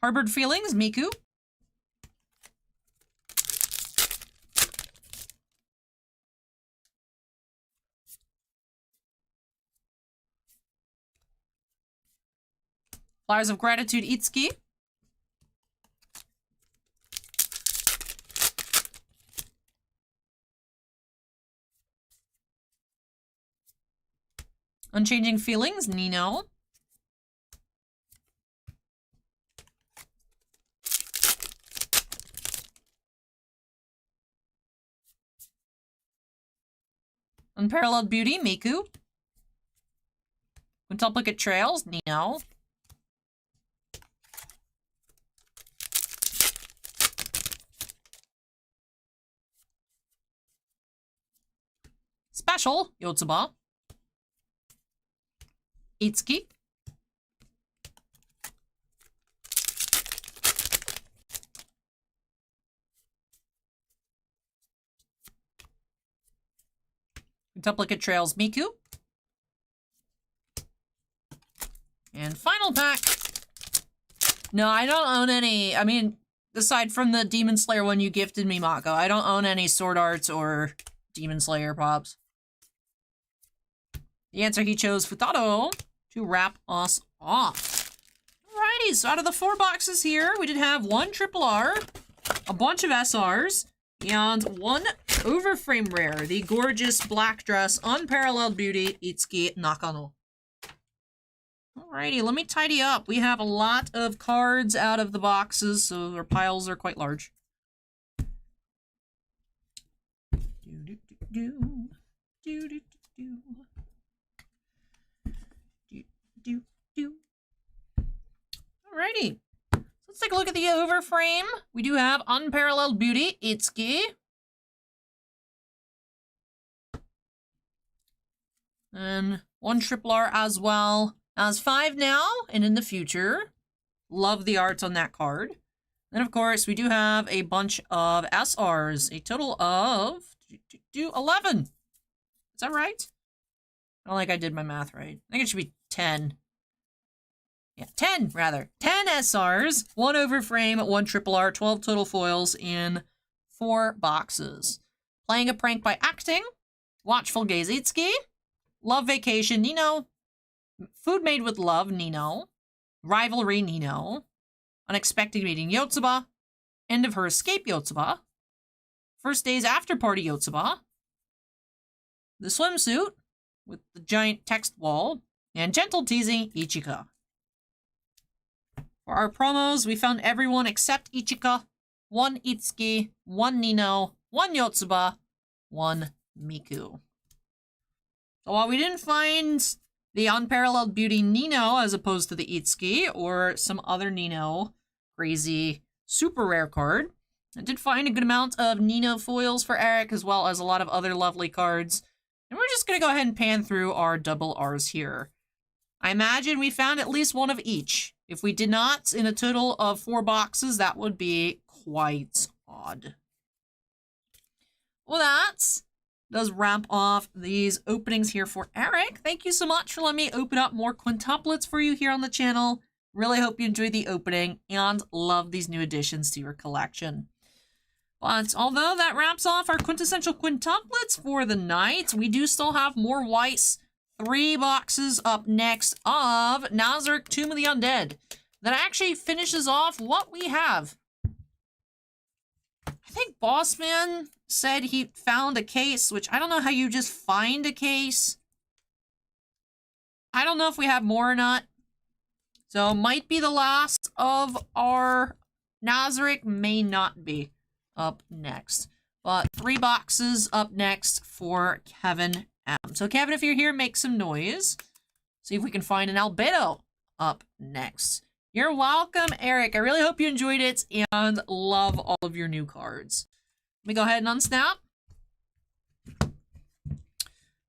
Harbored Feelings, Miku. Flowers of Gratitude, Itsuki. Unchanging Feelings, Nino. Unparalleled Beauty, Miku. Quintuplicate Trails, Nino. Special, Yotsuba. Itsuki. Quintuplicate Trails, Miku. And final pack. No, I don't own any. I mean, aside from the Demon Slayer one you gifted me, Mako, I don't own any Sword Arts or Demon Slayer pops. The answer he chose, Futado, to wrap us off. Alrighty, so out of the 4 boxes here, we did have 1 Triple R, a bunch of SRs, and 1 Overframe Rare, the gorgeous black dress, Unparalleled Beauty, Itsuki Nakano. Alrighty, let me tidy up. We have a lot of cards out of the boxes, so our piles are quite large. Alrighty, so let's take a look at the overframe. We do have Unparalleled Beauty, Itsuki. And 1 Triple R as well. As 5 now, and in the future. Love the art on that card. Then, of course, we do have a bunch of SRs. A total of 11. Is that right? I don't think I did my math right. I think it should be 10. Yeah, 10, rather. 10 SRs, 1 overframe, 1 Triple R, 12 total foils in 4 boxes. Playing a prank by acting. Watchful Gaze, Itsuki. Love Vacation, Nino. Food Made with Love, Nino. Rivalry, Nino. Unexpected Meeting, Yotsuba. End of Her Escape, Yotsuba. First Days After Party, Yotsuba. The Swimsuit with the giant text wall. And Gentle Teasing, Ichika. For our promos, we found everyone except Ichika. 1 Itsuki, 1 Nino, 1 Yotsuba, 1 Miku. So while we didn't find the Unparalleled Beauty Nino as opposed to the Itsuki or some other Nino crazy super rare card, I did find a good amount of Nino foils for Eric as well as a lot of other lovely cards. And we're just going to go ahead and pan through our double R's here. I imagine we found at least one of each. If we did not, in a total of 4 boxes, that would be quite odd. Well, that does wrap off these openings here for Eric. Thank you so much for letting me open up more quintuplets for you here on the channel. Really hope you enjoyed the opening and love these new additions to your collection. But although that wraps off our quintessential quintuplets for the night, we do still have more Weiss 3 boxes up next of Nazarik Tomb of the Undead. That actually finishes off what we have. I think Bossman said he found a case, which I don't know how you just find a case. I don't know if we have more or not. So might be the last of our Nazarik, may not be up next. But 3 boxes up next for Kevin M. So Kevin, if you're here, make some noise. See if we can find an Albedo up next. You're welcome, Eric. I really hope you enjoyed it and love all of your new cards. Let me go ahead and unsnap.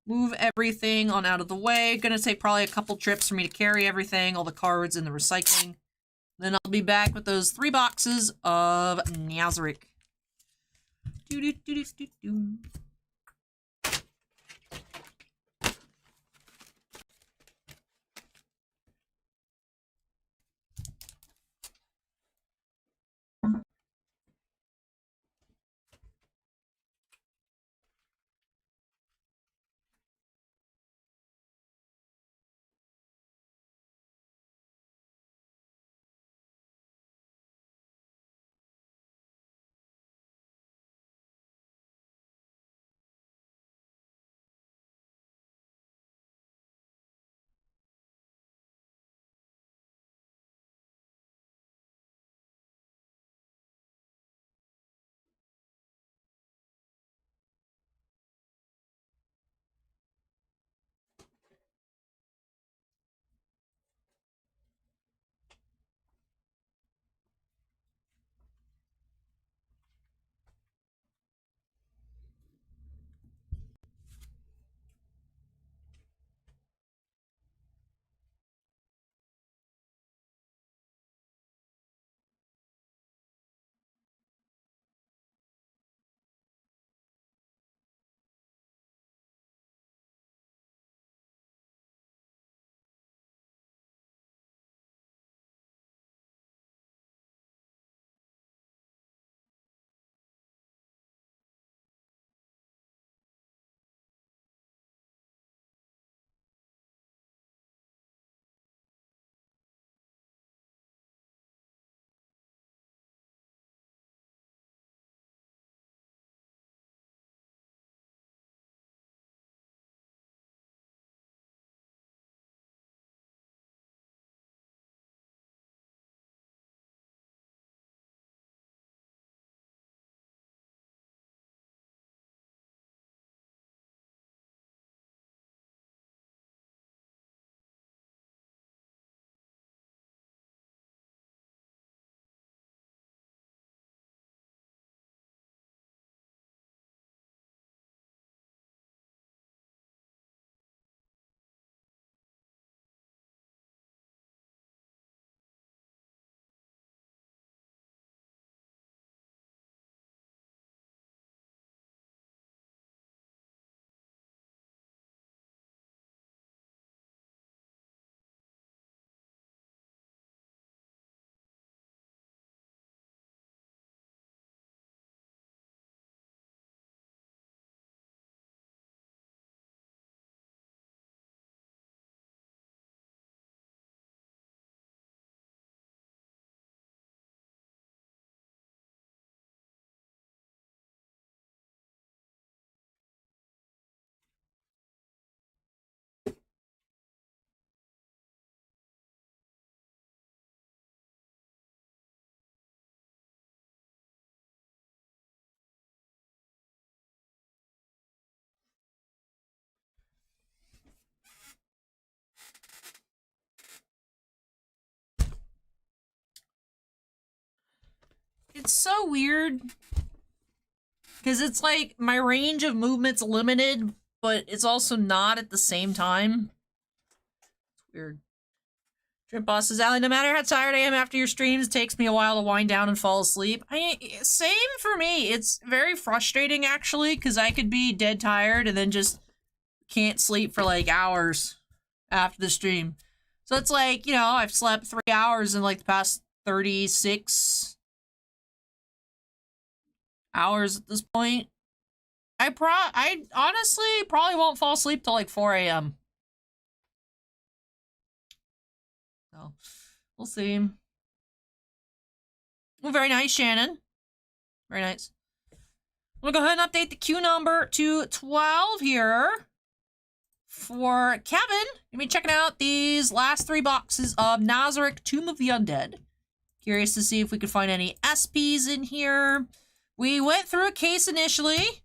move everything on out of the way. Gonna take probably a couple trips for me to carry everything, all the cards in the recycling. Then I'll be back with those 3 boxes of Nazarik. It's so weird. Because it's like, my range of movement's limited, but it's also not at the same time. It's weird. Shrimp Boss says, Allie, no matter how tired I am after your streams, it takes me a while to wind down and fall asleep. Same for me. It's very frustrating, actually, because I could be dead tired and then just can't sleep for, like, hours after the stream. So it's like, you know, I've slept 3 hours in, like, the past 36 hours at this point. I honestly probably won't fall asleep till like 4 a.m. So, we'll see. Well, very nice, Shannon. Very nice. We'll go ahead and update the queue number to 12 here. For Kevin, gonna be checking out these last 3 boxes of Nazarik Tomb of the Undead. Curious to see if we could find any SPs in here. We went through a case initially,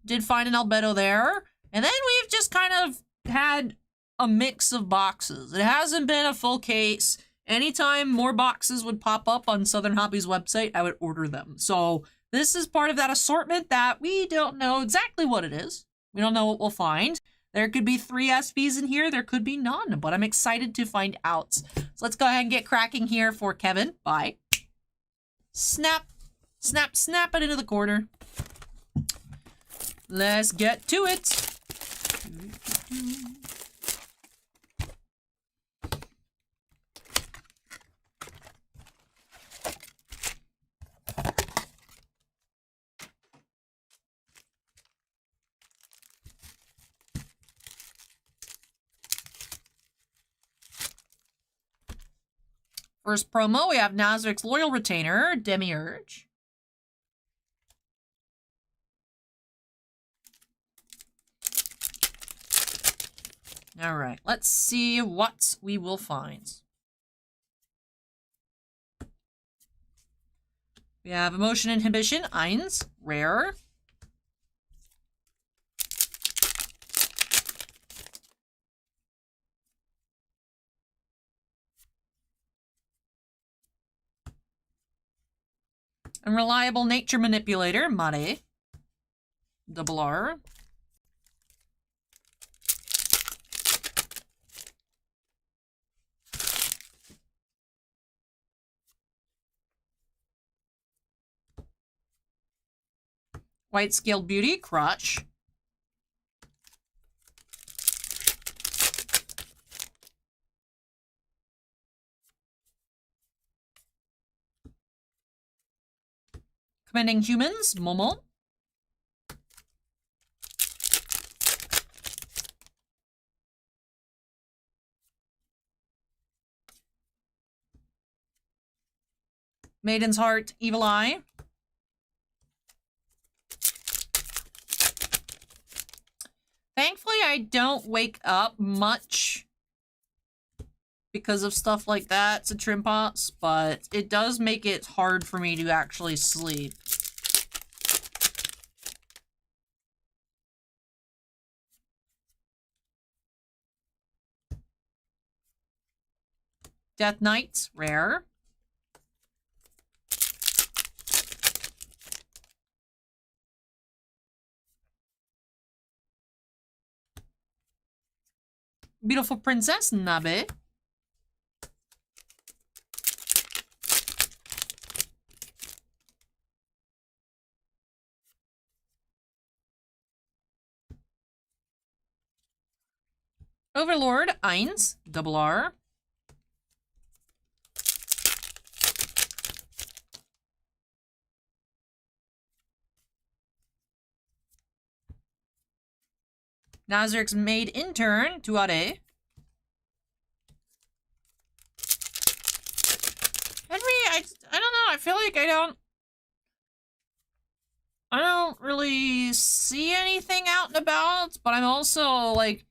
did find an Albedo there, and then we've just kind of had a mix of boxes. It hasn't been a full case. Anytime more boxes would pop up on Southern Hobby's website, I would order them. So this is part of that assortment that we don't know exactly what it is. We don't know what we'll find. There could be 3 SPs in here, there could be none, but I'm excited to find out. So let's go ahead and get cracking here for Kevin. Bye. Snap, snap, snap it into the corner. Let's get to it. First promo, we have Nazarik's Loyal Retainer, Demiurge. Alright, let's see what we will find. We have Emotion Inhibition, Eins, rare. Unreliable Nature Manipulator, Mare. Double R. White Scaled Beauty, Crotch. Commanding Humans, Momo. Maiden's Heart, Evil Eye. Thankfully, I don't wake up much because of stuff like that to trim pots, but it does make it hard for me to actually sleep. Death Knight, rare. Beautiful Princess, Nabe. Overlord, Eins, double R. Nazarik's Maid Intern, Tuare. I don't know, I feel like I don't really see anything out and about, but I'm also, like,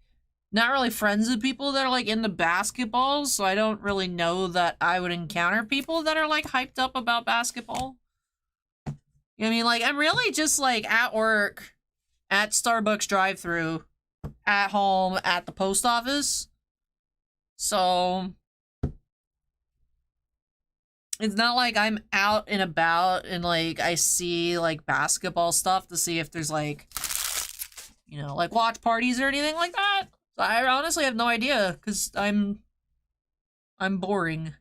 not really friends with people that are, like, into basketball, so I don't really know that I would encounter people that are, like, hyped up about basketball. You know what I mean? Like, I'm really just, like, at work, at Starbucks drive-thru, at home, at the post office. So it's not like I'm out and about and, like, I see, like, basketball stuff to see if there's, like, you know, like, watch parties or anything like that. So I honestly have no idea, because I'm boring.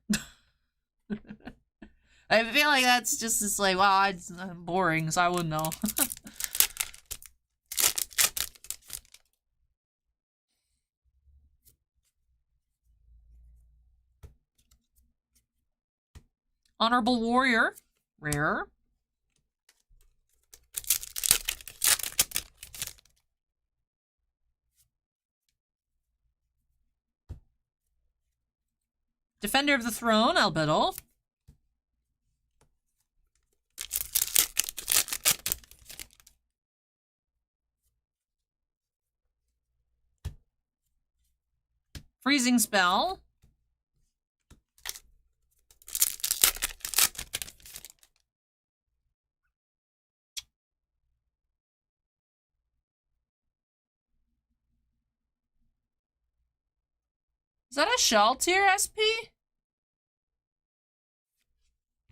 I feel like that's just, it's like, wow, I'm boring, so I wouldn't know. Honorable Warrior, rare. Defender of the Throne, Albedo. Freezing Spell. Is that a Shell tier SP?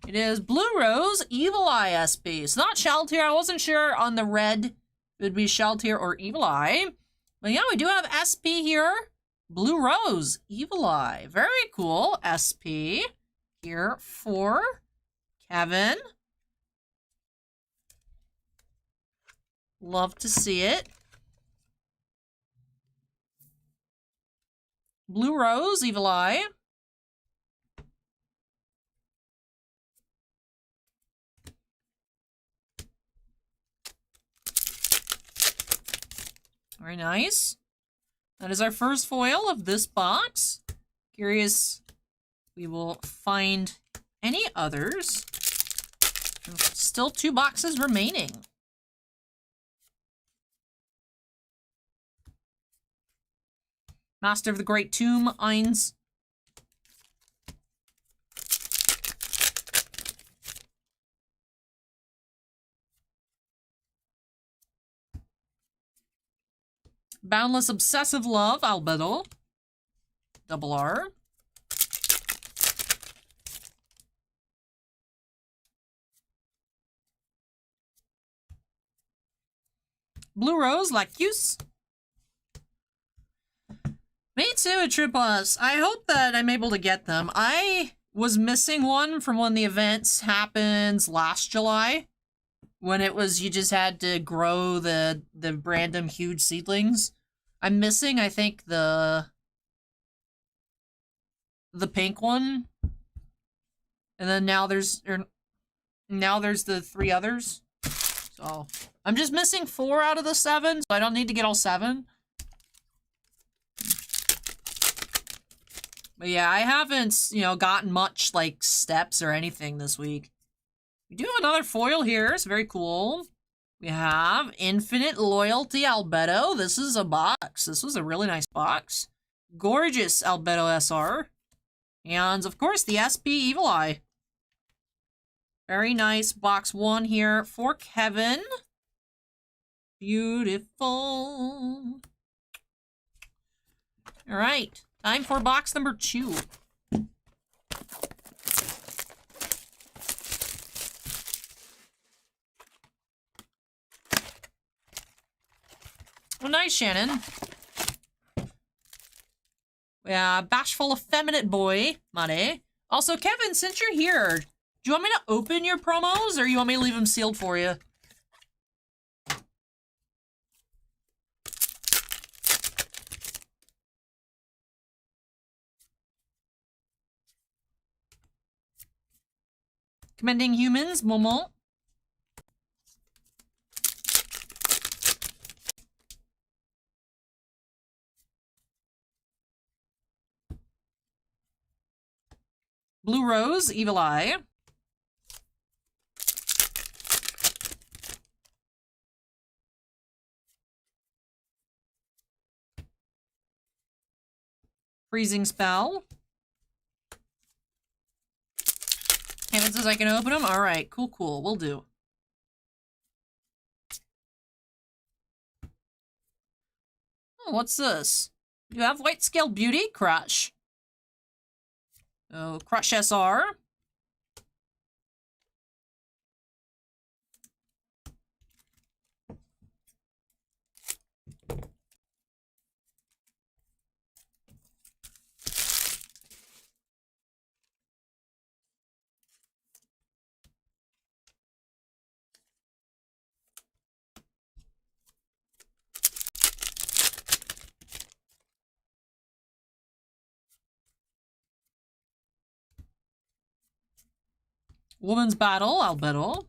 It is Blue Rose, Evil Eye SP. It's not Shell tier. I wasn't sure on the red if it would be Shell tier or Evil Eye. But yeah, we do have SP here. Blue Rose, Evil Eye. Very cool. SP here for Kevin. Love to see it. Blue Rose, Evil Eye. Very nice. That is our first foil of this box. Curious we will find any others. Still 2 boxes remaining. Master of the Great Tomb, Eins. Boundless Obsessive Love, Albedo. Double R. Blue Rose, Lacuse. Me too, Tripas. I hope that I'm able to get them. I was missing one from when the events happened last July. When it was, you just had to grow the random huge seedlings. I'm missing, I think, the pink one. And then now there's the 3 others. So, I'm just missing 4 out of the 7, so I don't need to get all 7. But yeah, I haven't, you know, gotten much, like, steps or anything this week. We do have another foil here. It's very cool. We have Infinite Loyalty Albedo. This is a box. This was a really nice box. Gorgeous Albedo SR. And, of course, the SP Evil Eye. Very nice box 1 here for Kevin. Beautiful. All right. Time for box number 2. Oh, nice, Shannon. Yeah, bashful, effeminate boy, Mane. Also, Kevin, since you're here, do you want me to open your promos, or you want me to leave them sealed for you? Commending Humans, Moment. Blue Rose, Evil Eye. Freezing Spell. Kevin says I can open them? Alright, cool, cool. Will do. Oh, what's this? You have White Scale Beauty? Crush. Oh, Crush SR. Woman's Battle, Albedo.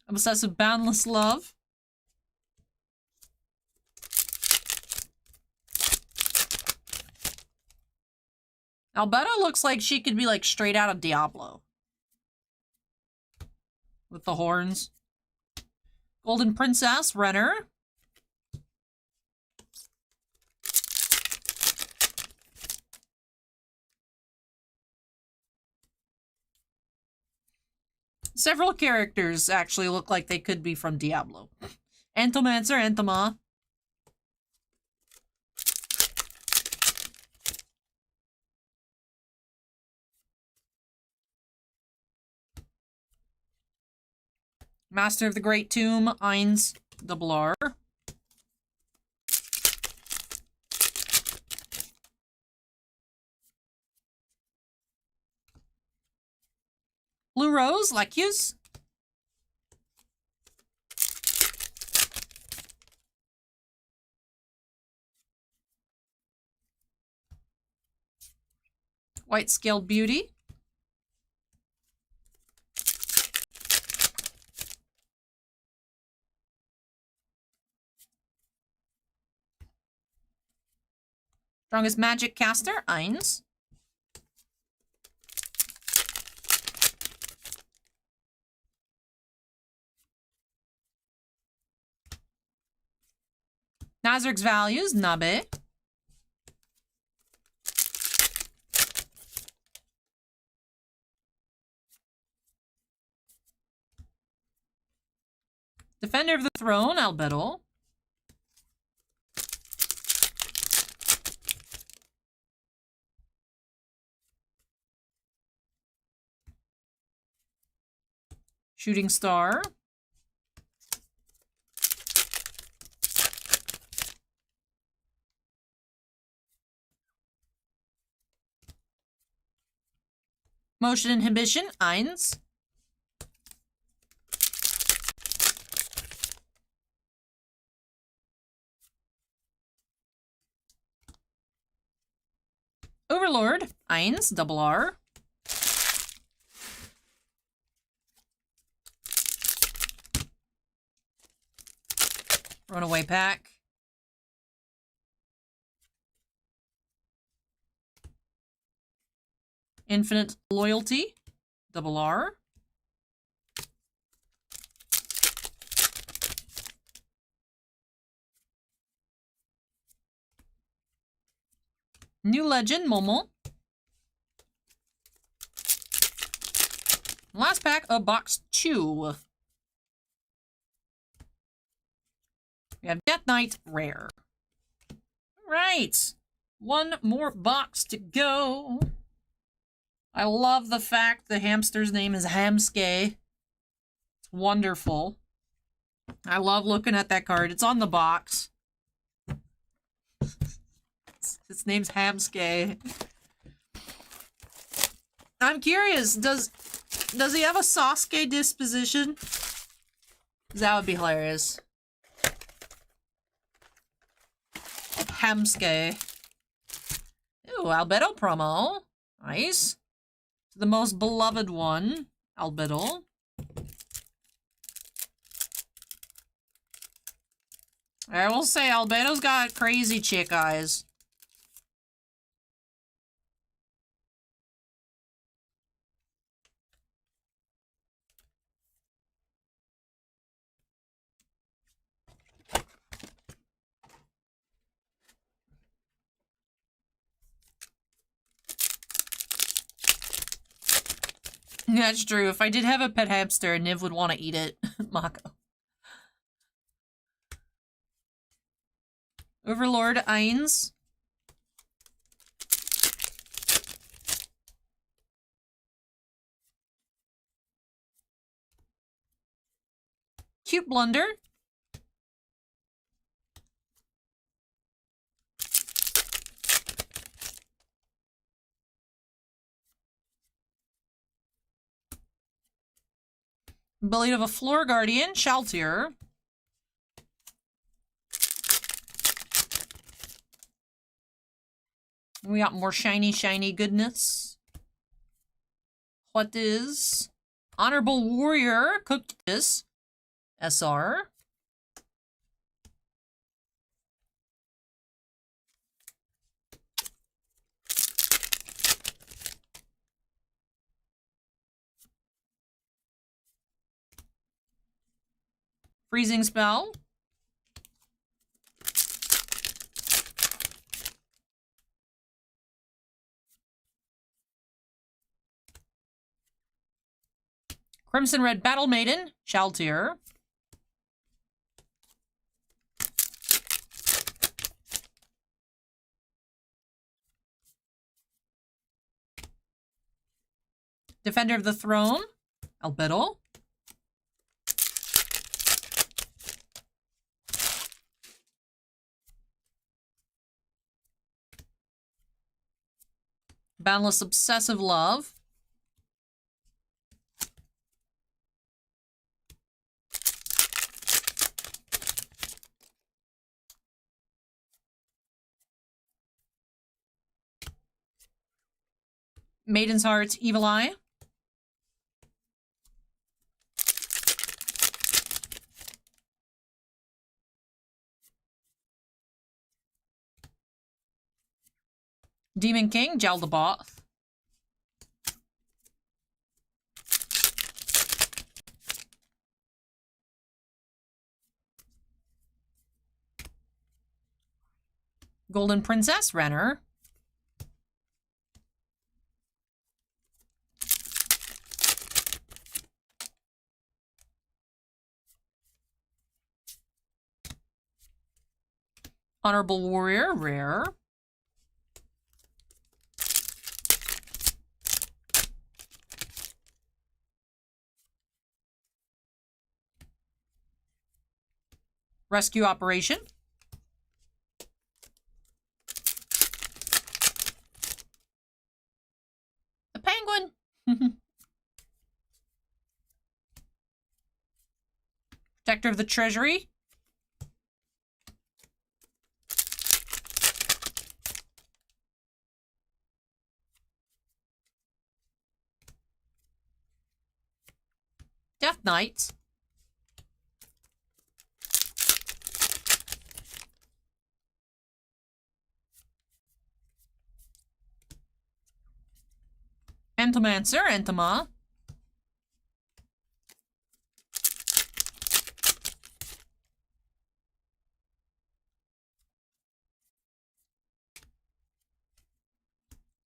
Obsessive Boundless Love. Albedo looks like she could be like straight out of Diablo. With the horns. Golden Princess, Renner. Several characters actually look like they could be from Diablo. Antomancer, Antoma. Master of the Great Tomb, Eins, R. Blue Rose, Lacuse. White Scaled Beauty. Strongest Magic Caster, Eins. Nazarik's Values, Nabe. Defender of the Throne, Albedo. Shooting Star. Motion Inhibition, Eins. Overlord, Eins, R. Runaway Pack. Infinite Loyalty, R. New Legend, Momo. Last pack of box 2. We have Death Knight, Rare. All right. One more box to go. I love the fact the hamster's name is Hamske. It's wonderful. I love looking at that card. It's on the box. His name's Hamske. I'm curious, does he have a Sasuke disposition? That would be hilarious. Hamske. Ooh, Albedo promo. Nice. The most beloved one, Albedo. I will say, Albedo's got crazy chick eyes. That's true. If I did have a pet hamster, Niv would want to eat it. Mako. Overlord, Eins. Cute Blunder. Blade of a Floor Guardian, Shaltier. We got more shiny goodness. What is Honorable Warrior, Cooked This, SR. Freezing Spell. Crimson Red Battle Maiden, Shaltier. Defender of the Throne, Albedo. Boundless Obsessive Love. Maiden's Heart, Evil Eye. Demon King, Jaldabaoth. Golden Princess, Renner. Honorable Warrior, rare. Rescue Operation. The Penguin. Protector of the Treasury. Death Knight. Entomancer, Entoma.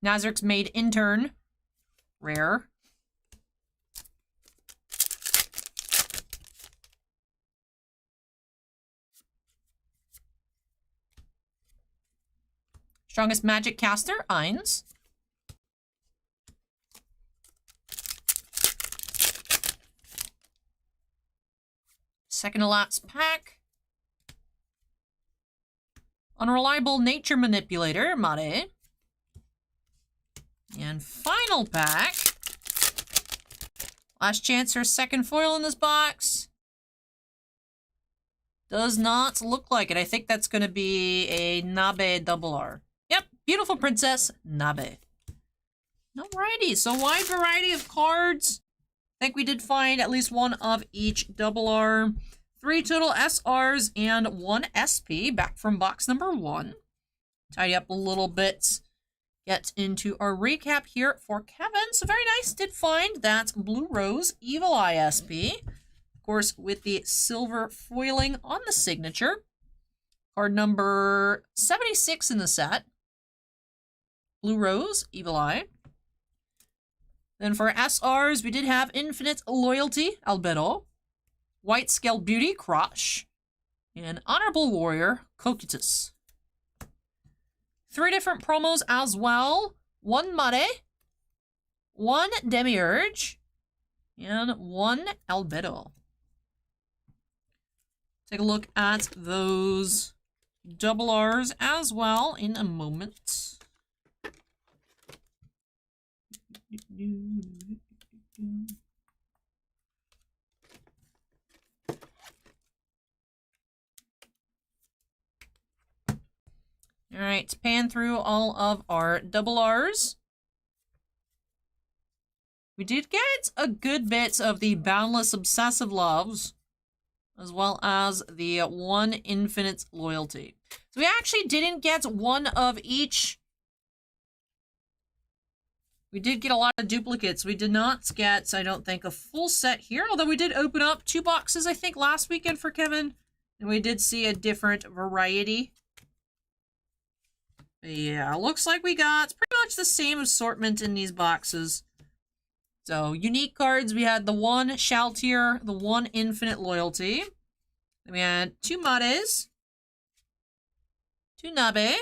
Nazarik's Maid Intern, rare. Strongest Magic Caster, Eins. Second to last pack. Unreliable Nature Manipulator, Mare. And final pack. Last chance for a second foil in this box. Does not look like it. I think that's going to be a Nabe double R. Yep, beautiful princess, Nabe. Alrighty, so wide variety of cards. I think we did find at least one of each double R. 3 total SRs and 1 SP back from box number 1. Tidy up a little bit. Get into our recap here for Kevin. So very nice. Did find that Blue Rose Evil Eye SP. Of course, with the silver foiling on the signature. Card number 76 in the set. Blue Rose Evil Eye. Then for SRs, we did have Infinite Loyalty, Albedo. White Scale Beauty, Crush. And Honorable Warrior, Cocytus. 3 different promos as well. 1 Mare, 1 Demiurge, and 1 Albedo. Take a look at those double R's as well in a moment. All right, pan through all of our double R's. We did get a good bit of the Boundless Obsessive Loves, as well as the 1 Infinite Loyalty. So we actually didn't get one of each. We did get a lot of duplicates. We did not get, I don't think, a full set here, although we did open up 2 boxes, I think, last weekend for Kevin, and we did see a different variety. But yeah, looks like we got pretty much the same assortment in these boxes. So, unique cards, we had the 1 Shaltier, the 1 Infinite Loyalty. Then we had 2 Mares, 2 Nabe,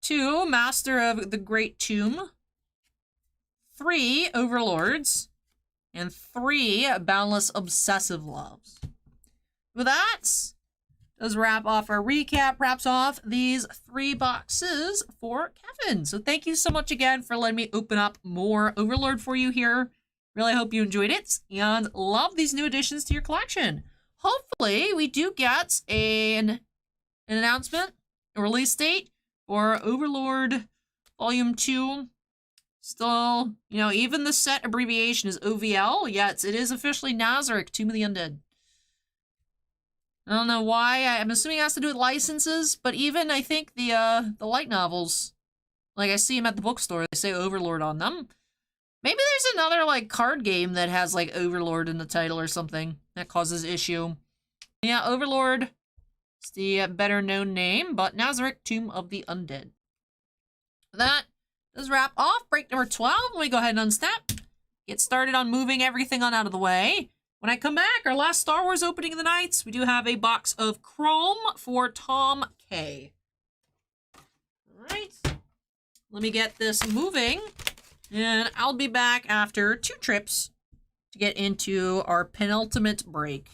2 Master of the Great Tomb, 3 Overlords, and 3 Boundless Obsessive Loves. With that, does wrap off our recap, wraps off these 3 boxes for Kevin. So thank you so much again for letting me open up more Overlord for you here. Really hope you enjoyed it and love these new additions to your collection. Hopefully, we do get an announcement, a release date for Overlord Volume 2. Still, you know, even the set abbreviation is OVL. Yes, it is officially Nazarik Tomb of the Undead. I don't know why. I'm assuming it has to do with licenses, but even I think the light novels, like I see them at the bookstore, they say Overlord on them. Maybe there's another like card game that has like Overlord in the title or something that causes issue. Yeah, Overlord is the better known name, but Nazarik Tomb of the Undead. That does wrap off break number 12. Let me go ahead and unstep. Get started on moving everything on out of the way. When I come back, our last Star Wars opening of the night, we do have a box of Chrome for Tom K. Alright. Let me get this moving. And I'll be back after 2 trips to get into our penultimate break.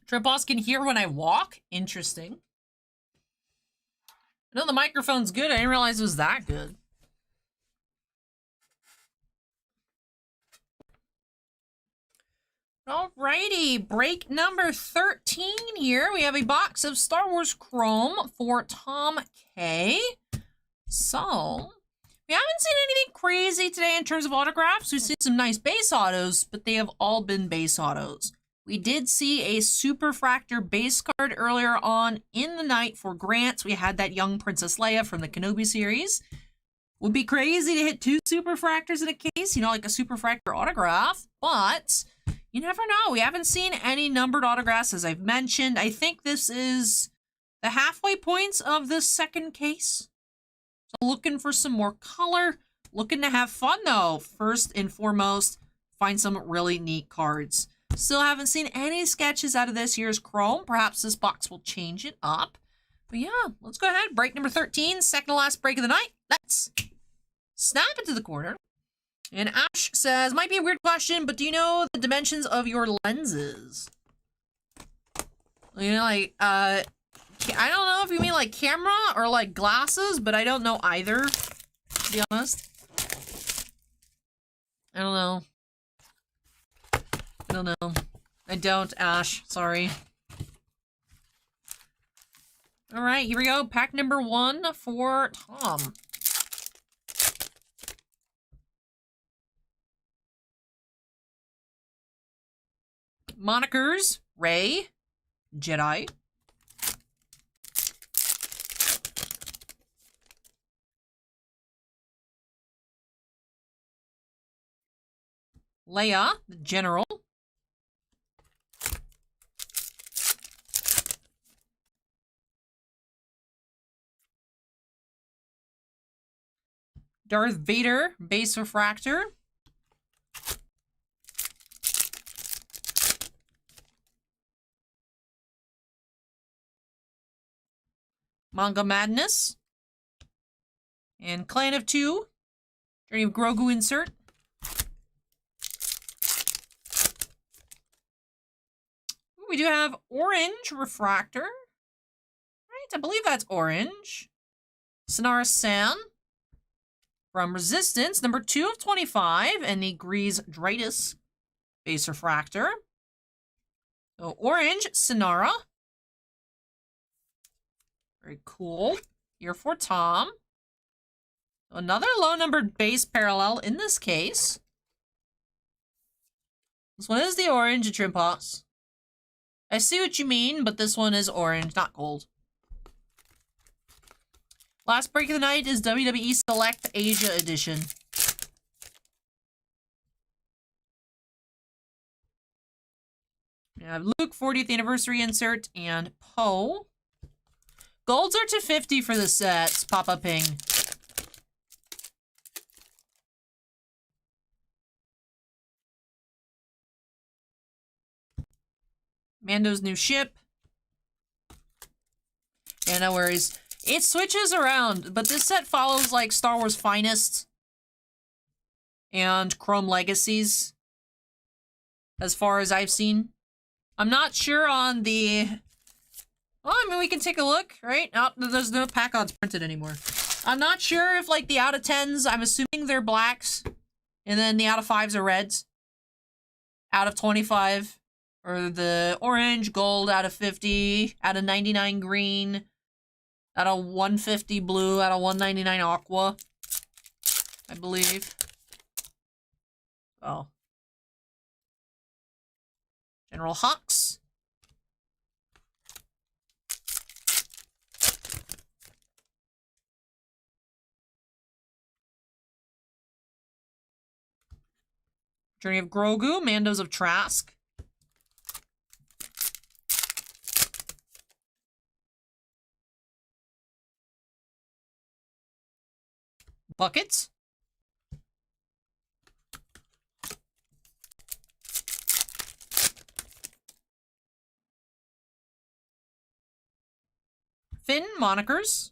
Tripos can hear when I walk? Interesting. I know the microphone's good. I didn't realize it was that good. Alrighty, break number 13 here. We have a box of Star Wars Chrome for Tom K. So, we haven't seen anything crazy today in terms of autographs. We've seen some nice base autos, but they have all been base autos. We did see a Superfractor base card earlier on in the night for Grant. We had that young Princess Leia from the Kenobi series. Would be crazy to hit 2 Superfractors in a case, you know, like a Superfractor autograph, but you never know. We haven't seen any numbered autographs, as I've mentioned. I think this is the halfway points of this second case. So looking for some more color. Looking to have fun, though. First and foremost, find some really neat cards. Still haven't seen any sketches out of this year's Chrome. Perhaps this box will change it up. But yeah, let's go ahead. Break number 13, second to last break of the night. Let's snap it to the corner. And Ash says, might be a weird question, but do you know the dimensions of your lenses? You know, like, I don't know if you mean like camera or like glasses, but I don't know either, to be honest. I don't know. I don't know. I don't, Ash. Sorry. Alright, here we go. Pack number 1 for Tom. Monikers, Rey, Jedi. Leia, the General. Darth Vader, base refractor. Manga Madness. And Clan of 2. Journey of Grogu insert. We do have Orange Refractor. Right, I believe that's orange. Sonara San. From Resistance, number 2 of 25. And the Grease Dritus base refractor. So orange, Sonara. Very cool. Here for Tom. Another low-numbered base parallel in this case. This one is the orange, Trimpos. I see what you mean, but this one is orange, not gold. Last break of the night is WWE Select Asia Edition. We have Luke 40th Anniversary insert and Poe. Golds are $250 for the sets. Papa Ping. Mando's new ship. Yeah, no worries. It switches around, but this set follows like Star Wars Finest and Chrome Legacies, as far as I've seen. I'm not sure on the... Well, I mean, we can take a look, right? Oh, there's no pack odds printed anymore. I'm not sure if, like, the out of 10s, I'm assuming they're blacks, and then the out of 5s are reds. Out of 25, or the orange, gold, out of 50, out of 99 green, out of 150 blue, out of 199 aqua, I believe. Oh. General Hux. Journey of Grogu, Mandos of Trask. Buckets. Finn monikers.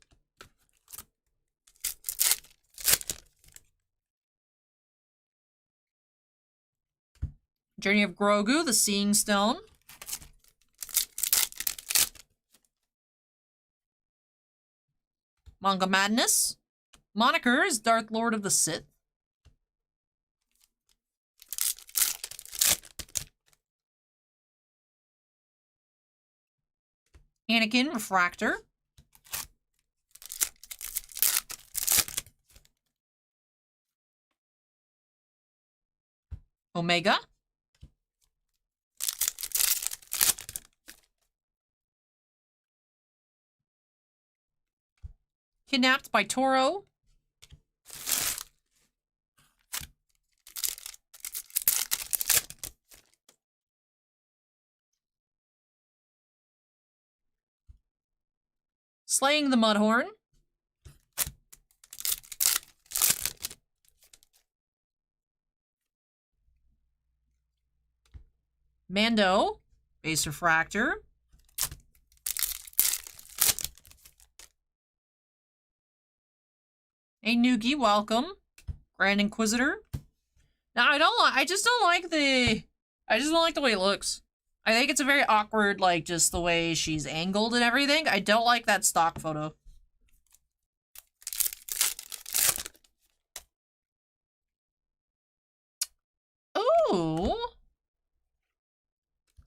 Journey of Grogu, the Seeing Stone. Manga Madness. Monikers, Darth Lord of the Sith. Anakin Refractor. Omega. Kidnapped by Toro. Slaying the Mudhorn. Mando, Base Refractor. A Nugi, welcome. Grand Inquisitor. Now I just don't like the way it looks. I think it's a very awkward, like, just the way she's angled and everything. I don't like that stock photo. Ooh.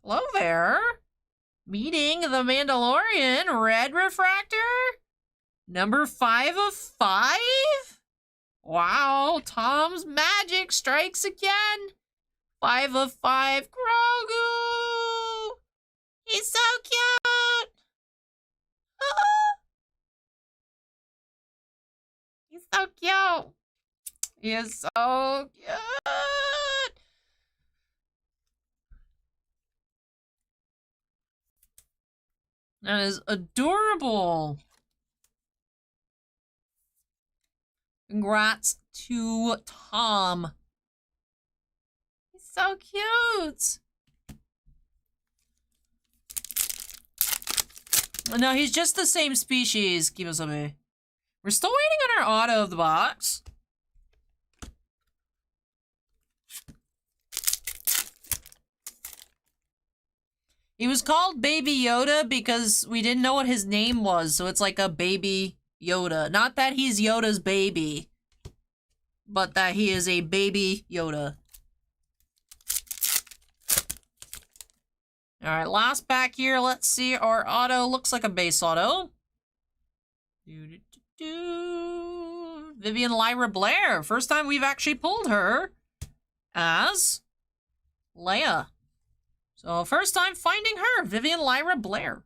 Hello there. Meeting the Mandalorian, Red Refractor? Number 5 of 5? Wow, Tom's magic strikes again. 5 of 5, Grogu! He's so cute! He's so cute! He is so cute! That is adorable. Congrats to Tom. He's so cute. No, he's just the same species, Kibosabe. We're still waiting on our auto of the box. He was called Baby Yoda because we didn't know what his name was, so it's like a baby Yoda. Not that he's Yoda's baby, but that he is a baby Yoda. Alright, last pack here. Let's see. Our auto looks like a base auto. Vivian Lyra Blair. First time we've actually pulled her as Leia. So first time finding her, Vivian Lyra Blair.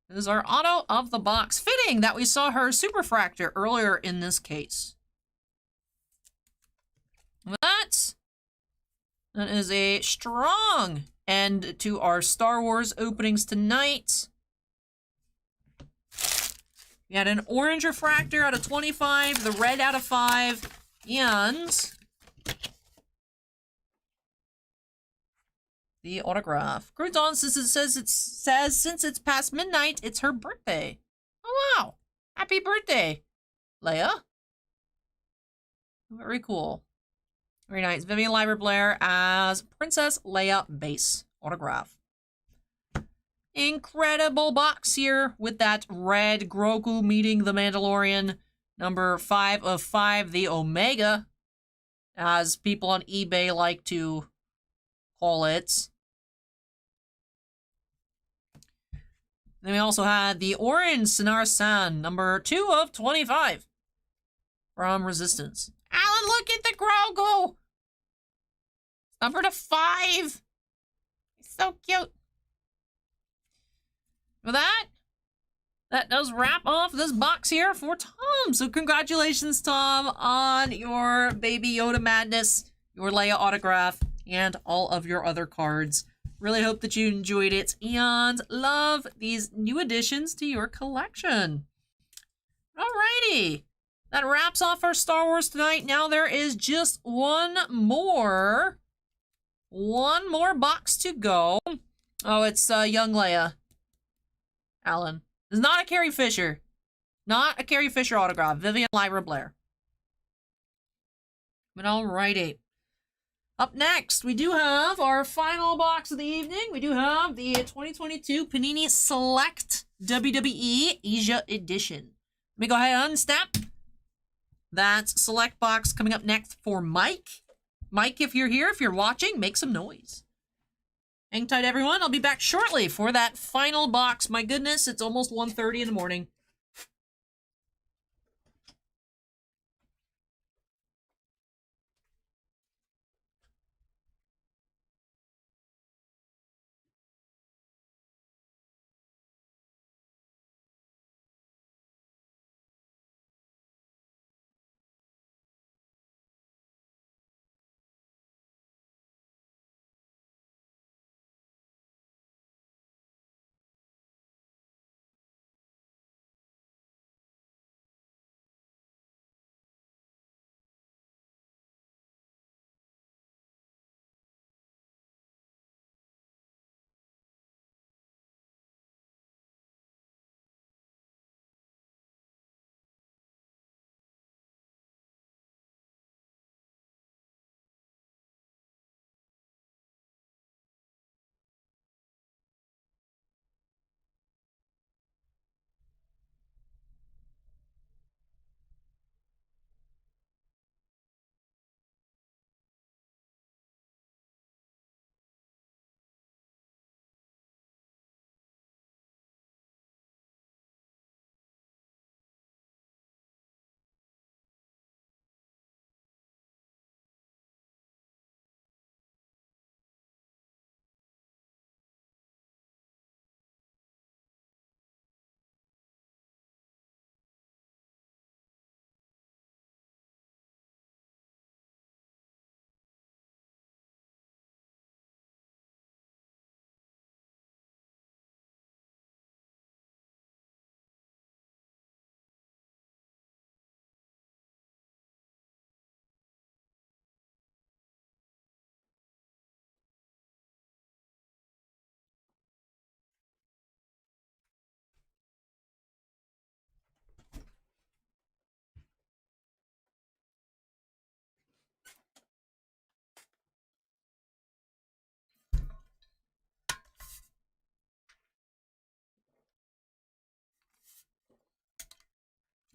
This is our auto of the box. Fitting that we saw her Superfractor earlier in this case. With that is a strong end to our Star Wars openings tonight. We had an orange refractor out of 25, the red out of 5, and the autograph. Crouton says since it's past midnight, it's her birthday. Oh wow. Happy birthday, Leia. Very cool. Very nice. Vivian Lyra Blair as Princess Leia base autograph. Incredible box here with that red Grogu meeting the Mandalorian. Number 5 of 5, the Omega, as people on eBay like to call it. Then we also had the orange Sinar San, number 2 of 25 from Resistance. Alan, look at the Grogu! Number to 5! He's so cute. With that does wrap off this box here for Tom. So congratulations, Tom, on your Baby Yoda madness, your Leia autograph, and all of your other cards. Really hope that you enjoyed it and love these new additions to your collection. Alrighty. That wraps off our Star Wars tonight. Now there is just one more box to go. Oh, it's young Leia. Alan. This is not a Carrie Fisher. Not a Carrie Fisher autograph. Vivian Lyra Blair. But alrighty. Up next, we do have our final box of the evening. We do have the 2022 Panini Select WWE Asia Edition. Let me go ahead and unsnap. That's select box coming up next for Mike. Mike, if you're here, if you're watching, make some noise. Hang tight, everyone. I'll be back shortly for that final box. My goodness, it's almost 1:30 in the morning.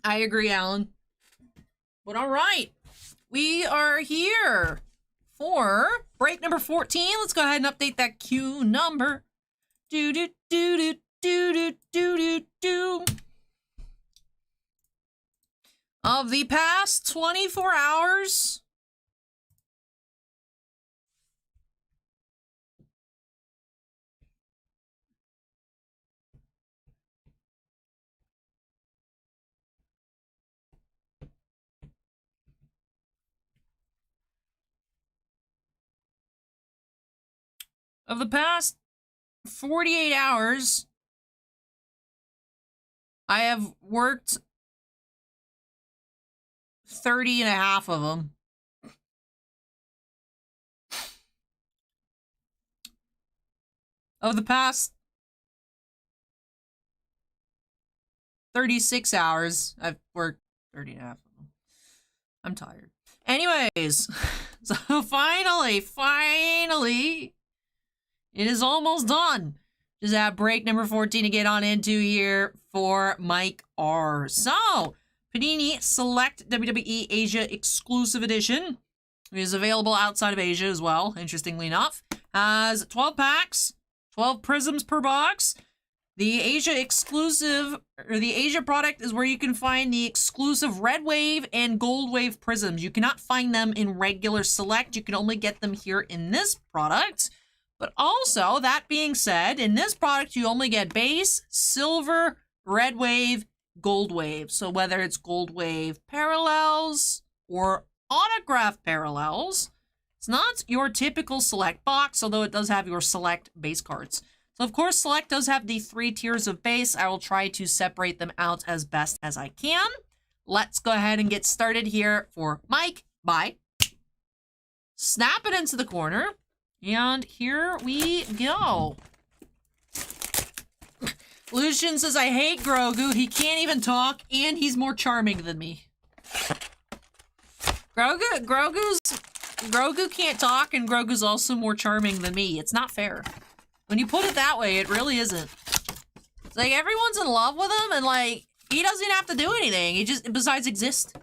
I agree, Alan. But all right, we are here for break number 14. Let's go ahead and update that queue number. Do do do do do do do do do. Of the past 24 hours, of the past 48 hours, I have worked 30 and a half of them. Of the past 36 hours, I've worked 30 and a half of them. I'm tired. Anyways, so finally, it is almost done. Just have break number 14 to get on into here for Mike R. So, Panini Select WWE Asia Exclusive Edition is available outside of Asia as well, interestingly enough. Has 12 packs, 12 prisms per box. The Asia exclusive, or the Asia product is where you can find the exclusive Red Wave and Gold Wave prisms. You cannot find them in regular Select. You can only get them here in this product. But also, that being said, in this product, you only get base, silver, Red Wave, Gold Wave. So whether it's Gold Wave parallels or autograph parallels, it's not your typical Select box, although it does have your Select base cards. So of course, Select does have the 3 tiers of base. I will try to separate them out as best as I can. Let's go ahead and get started here for Mike. Bye. Snap it into the corner. And here we go. Lucian says, I hate Grogu. He can't even talk, and he's more charming than me. Grogu can't talk, and Grogu's also more charming than me. It's not fair. When you put it that way, it really isn't. It's like everyone's in love with him, and like, He doesn't have to do anything. He just, besides exist.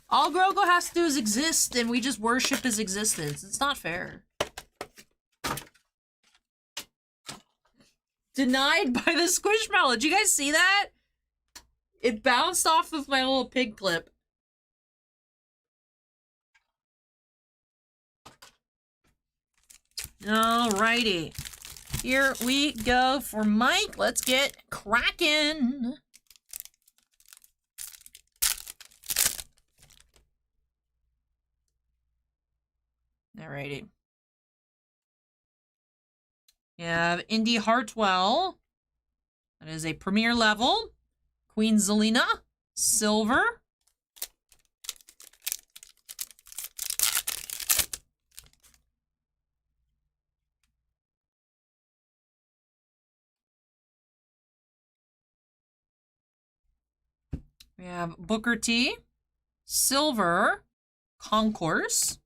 All Grogu has to do is exist, and we just worship his existence. It's not fair. Denied by the Squishmallow. Did you guys see that? It bounced off of my little pig clip. Alrighty. Here we go for Mike. Let's get cracking. Alrighty. We have Indy Hartwell. That is a premier level. Queen Zelina, silver. We have Booker T, silver, concourse.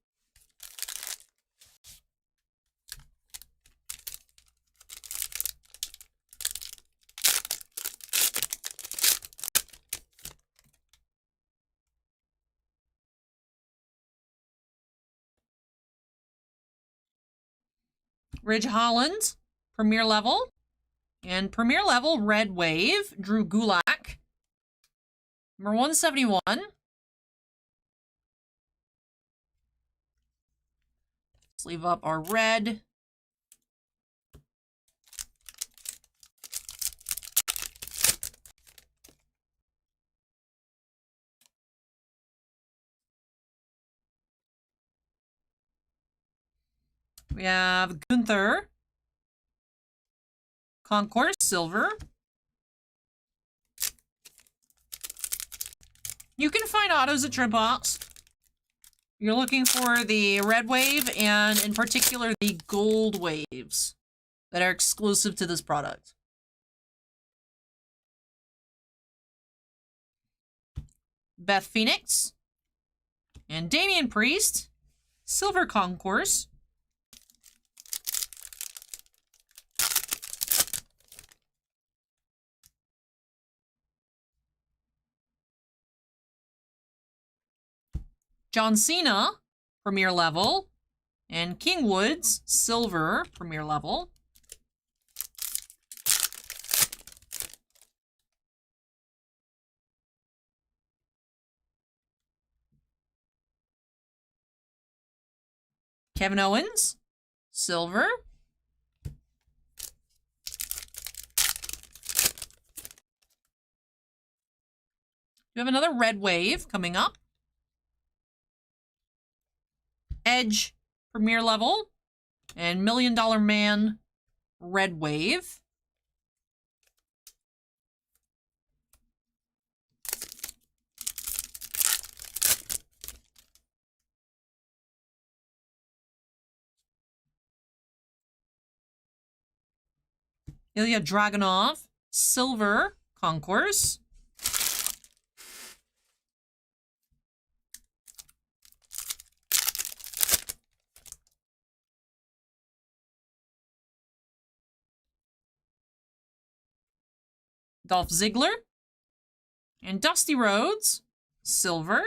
Ridge Holland, premier level. And premier level, Red Wave, Drew Gulak. Number 171. Let's leave up our red. We have Gunther. Concourse, silver. You can find autos at Trimbox. You're looking for the red wave and in particular the gold waves that are exclusive to this product. Beth Phoenix and Damian Priest, silver concourse. John Cena, premier level, and King Woods, silver, premier level. Kevin Owens, silver. We have another red wave coming up. Edge, premier level, and $1 Million Man, red wave. Ilya Dragunov, silver, concourse. Dolph Ziggler. And Dusty Rhodes, silver.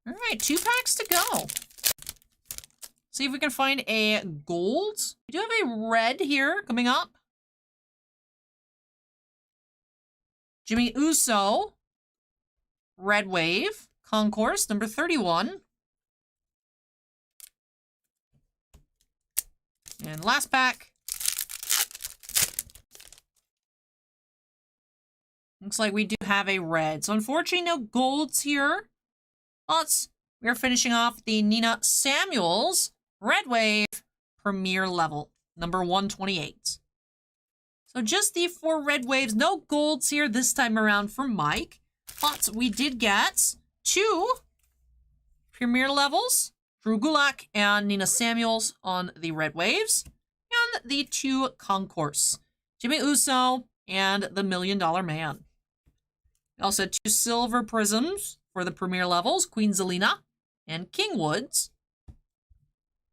All right, 2 packs to go. See if we can find a gold. We do have a red here coming up. Jimmy Uso, red wave, concourse, number 31. And last pack. Looks like we do have a red. So unfortunately, no golds here. But we are finishing off the Nina Samuels Red Wave Premier Level, number 128. So just the 4 red waves, no golds here this time around for Mike. But we did get 2 Premier Levels, Drew Gulak and Nina Samuels on the red waves, and the 2 concourse, Jimmy Uso and the $1 Million Man. We also had 2 silver prisms for the premier levels, Queen Zelina and King Woods.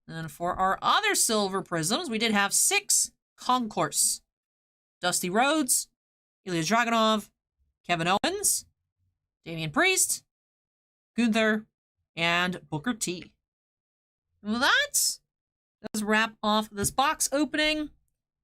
And for our other silver prisms, we did have 6 concourse, Dusty Rhodes, Ilya Dragunov, Kevin Owens, Damian Priest, Gunther, and Booker T. Well, that does wrap off this box opening.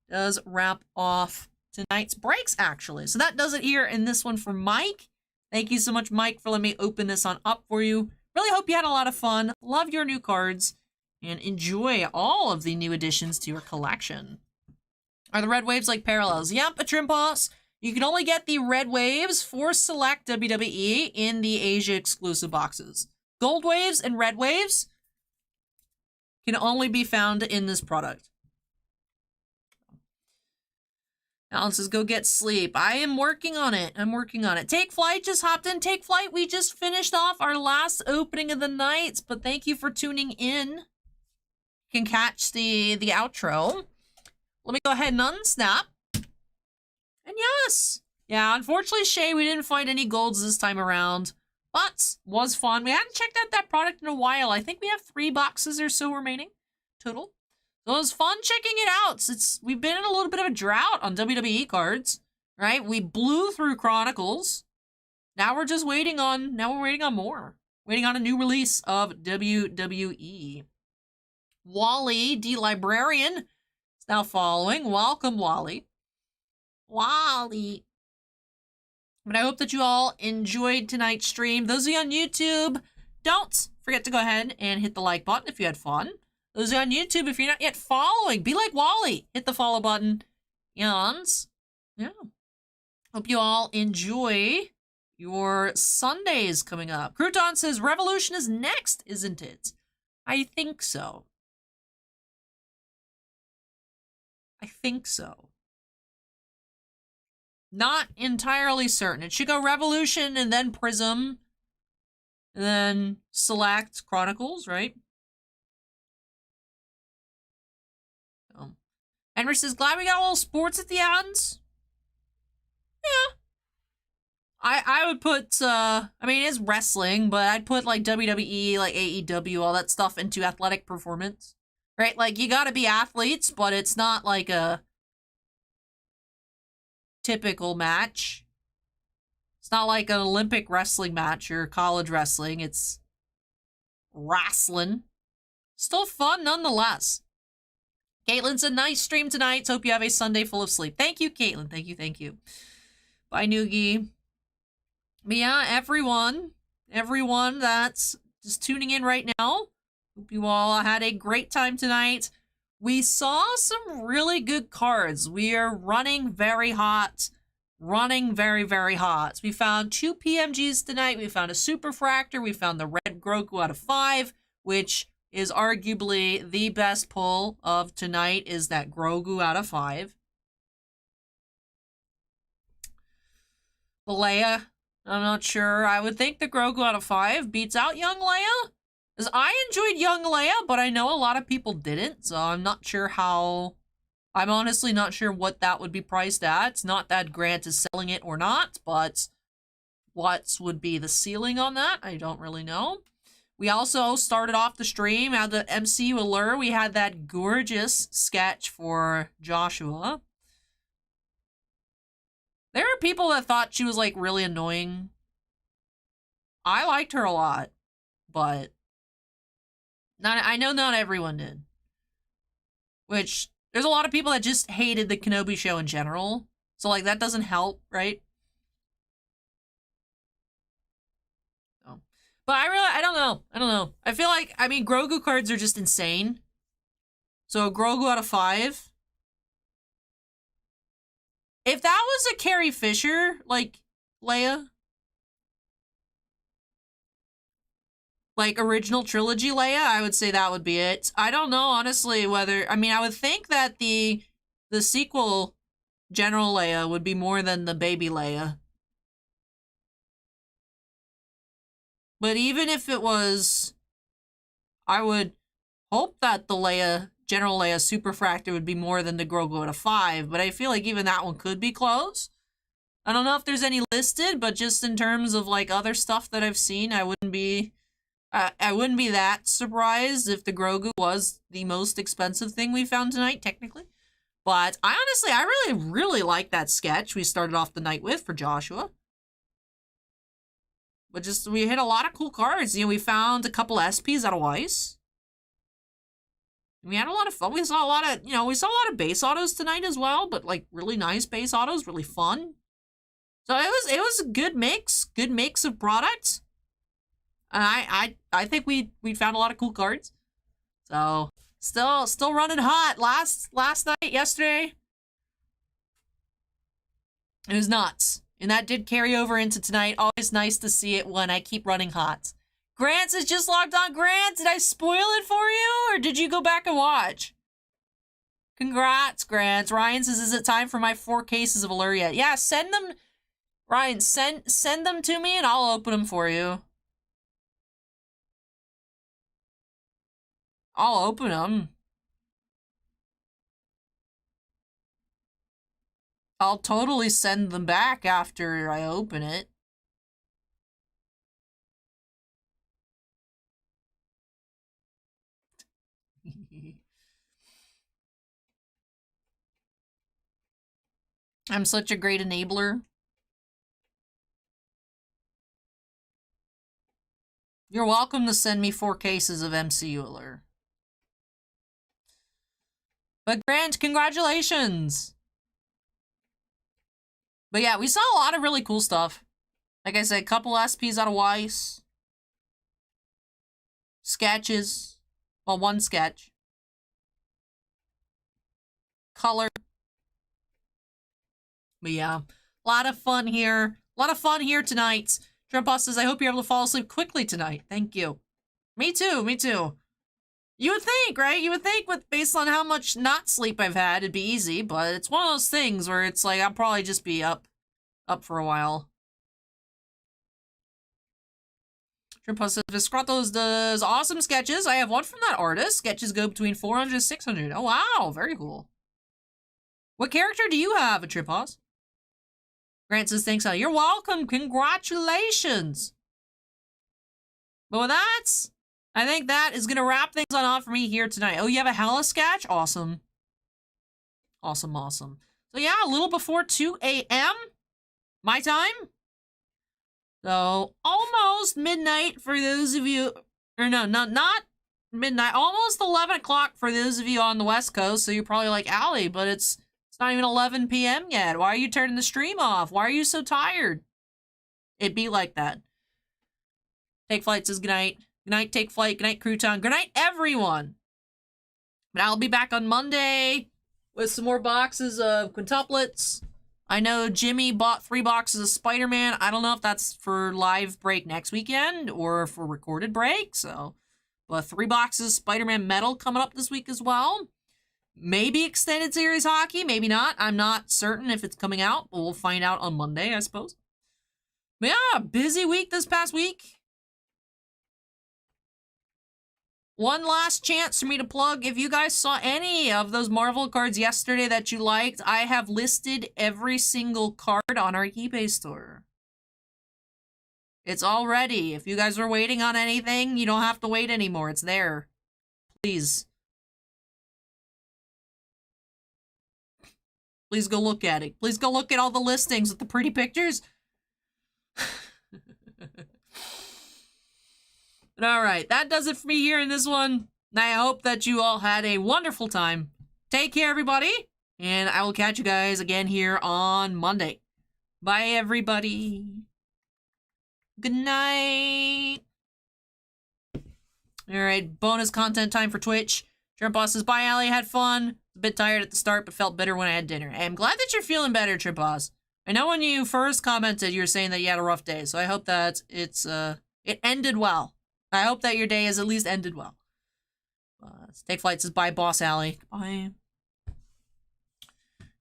Does wrap off tonight's breaks, actually. So that does it here in this one for Mike. Thank you so much, Mike, for letting me open this on up for you. Really hope you had a lot of fun. Love your new cards. And enjoy all of the new additions to your collection. Are the red waves like parallels? Yep, a Trimboss. You can only get the red waves for select WWE in the Asia exclusive boxes. Gold waves and red waves can only be found in this product. Alan says, go get sleep. I am working on it. I'm working on it. Take Flight just hopped in. Take Flight. We just finished off our last opening of the night, but thank you for tuning in. You can catch the outro. Let me go ahead and unsnap. And yes. Yeah, unfortunately, Shay, we didn't find any golds this time around, but was fun. We hadn't checked out that product in a while. I think we have 3 boxes or so remaining total. So it was fun checking it out. We've been in a little bit of a drought on WWE cards, right? We blew through Chronicles. Now we're just waiting on, more. Waiting on a new release of WWE. Wally, the Librarian, is now following. Welcome, Wally. Wally. But I hope that you all enjoyed tonight's stream. Those of you on YouTube, don't forget to go ahead and hit the like button if you had fun. Those on YouTube, if you're not yet following, be like Wally. Hit the follow button. And, yeah. Hope you all enjoy your Sundays coming up. Crouton says, Revolution is next, isn't it? I think so. I think so. Not entirely certain. It should go Revolution and then Prism. And then Select Chronicles, right? Henry says, glad we got a little sports at the end. Yeah. I would put, I mean, it is wrestling, but I'd put, like, WWE, like, AEW, all that stuff into athletic performance. Right? Like, you gotta be athletes, but it's not, like, a typical match. It's not like an Olympic wrestling match or college wrestling. It's wrestling. Still fun, nonetheless. Caitlin said, nice stream tonight. Hope you have a Sunday full of sleep. Thank you, Caitlin. Thank you, thank you. Bye, Noogie. But yeah, everyone that's just tuning in right now, hope you all had a great time tonight. We saw some really good cards. We are running very hot. Running very, very hot. We found 2 PMGs tonight. We found a Super Fractor. We found the Red Grogu out of 5, which is arguably the best pull of tonight, is that Grogu out of 5. The Leia, I'm not sure. I would think the Grogu out of 5 beats out Young Leia. Because I enjoyed Young Leia, but I know a lot of people didn't, so I'm not sure how... I'm honestly not sure what that would be priced at. It's not that Grant is selling it or not, but what would be the ceiling on that? I don't really know. We also started off the stream at the MCU Allure. We had that gorgeous sketch for Joshua. There are people that thought she was, like, really annoying. I liked her a lot, but I know not everyone did. Which, there's a lot of people that just hated the Kenobi show in general. So, like, that doesn't help, right? But I don't know. I feel like, I mean, Grogu cards are just insane. So, Grogu out of 5. If that was a Carrie Fisher, like, Leia. Like, original trilogy Leia, I would say that would be it. I don't know, honestly, whether... I mean, I would think that the sequel General Leia would be more than the baby Leia. But even if it was, I would hope that the Leia, General Leia Super Fractor would be more than the Grogu out of 5, but I feel like even that one could be close. I don't know if there's any listed, but just in terms of, like, other stuff that I've seen, I wouldn't be that surprised if the Grogu was the most expensive thing we found tonight, technically. But I really like that sketch we started off the night with for Joshua. But we hit a lot of cool cards. You know, we found a couple SPs out of Weiss. We had a lot of fun. We saw a lot of base autos tonight as well, but like really nice base autos, really fun. So it was a good mix of products. And I think we found a lot of cool cards. So still running hot. Last night, yesterday, it was nuts. And that did carry over into tonight. Always nice to see it when I keep running hot. Grants is just logged on. Grant, did I spoil it for you? Or did you go back and watch? Congrats, Grant. Ryan says, is it time for my 4 cases of Allure yet? Yeah, send them. Ryan, send them to me and I'll open them for you. I'll open them. I'll totally send them back after I open it. I'm such a great enabler. You're welcome to send me 4 cases of MCU Allure. But Grant, congratulations! But yeah, we saw a lot of really cool stuff. Like I said, a couple SPs out of Weiss. Sketches. Well, 1 sketch. Color. But yeah, a lot of fun here. A lot of fun here tonight. Trump says, I hope you're able to fall asleep quickly tonight. Thank you. Me too, me too. You would think, right? You would think based on how much not sleep I've had, it'd be easy, but it's one of those things where it's like, I'll probably just be up for a while. Trump says, Viscratos does awesome sketches. I have one from that artist. Sketches go between 400 and 600. Oh, wow. Very cool. What character do you have, Tripos? Grant says, thanks, Al. You're welcome. Congratulations. But with that, I think that is going to wrap things on for me here tonight. Oh, you have a Hella sketch? Awesome. Awesome, awesome. So yeah, a little before 2 a.m. my time. So almost midnight for those of you, or no, not midnight, almost 11 o'clock for those of you on the West Coast. So you're probably like, Allie, but it's not even 11 p.m. yet. Why are you turning the stream off? Why are you so tired? It'd be like that. Take Flight says goodnight. Goodnight, Take Flight. Goodnight, Crouton. Goodnight, everyone. But I'll be back on Monday with some more boxes of quintuplets. I know Jimmy bought 3 boxes of Spider-Man. I don't know if that's for live break next weekend or for recorded break. So, but 3 boxes of Spider-Man Metal coming up this week as well. Maybe extended series hockey, maybe not. I'm not certain if it's coming out, but we'll find out on Monday, I suppose. But yeah, busy week this past week. One last chance for me to plug. If you guys saw any of those Marvel cards yesterday that you liked, I have listed every single card on our eBay store. It's all ready. If you guys were waiting on anything, you don't have to wait anymore. It's there. Please. Please go look at it. Please go look at all the listings with the pretty pictures. But alright, that does it for me here in this one. I hope that you all had a wonderful time. Take care, everybody. And I will catch you guys again here on Monday. Bye, everybody. Good night. Alright, bonus content time for Twitch. Trump Boss says, bye, Allie. Had fun. A bit tired at the start, but felt better when I had dinner. I'm glad that you're feeling better, Trump Boss. I know when you first commented, you were saying that you had a rough day, so I hope that it ended well. I hope that your day has at least ended well. Take Flight says, bye, Boss Allie. Bye.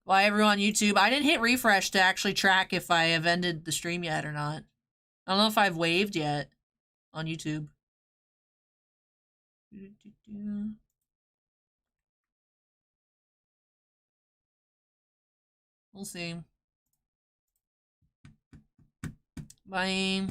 Bye, everyone on YouTube. I didn't hit refresh to actually track if I have ended the stream yet or not. I don't know if I've waved yet on YouTube. We'll see. Bye.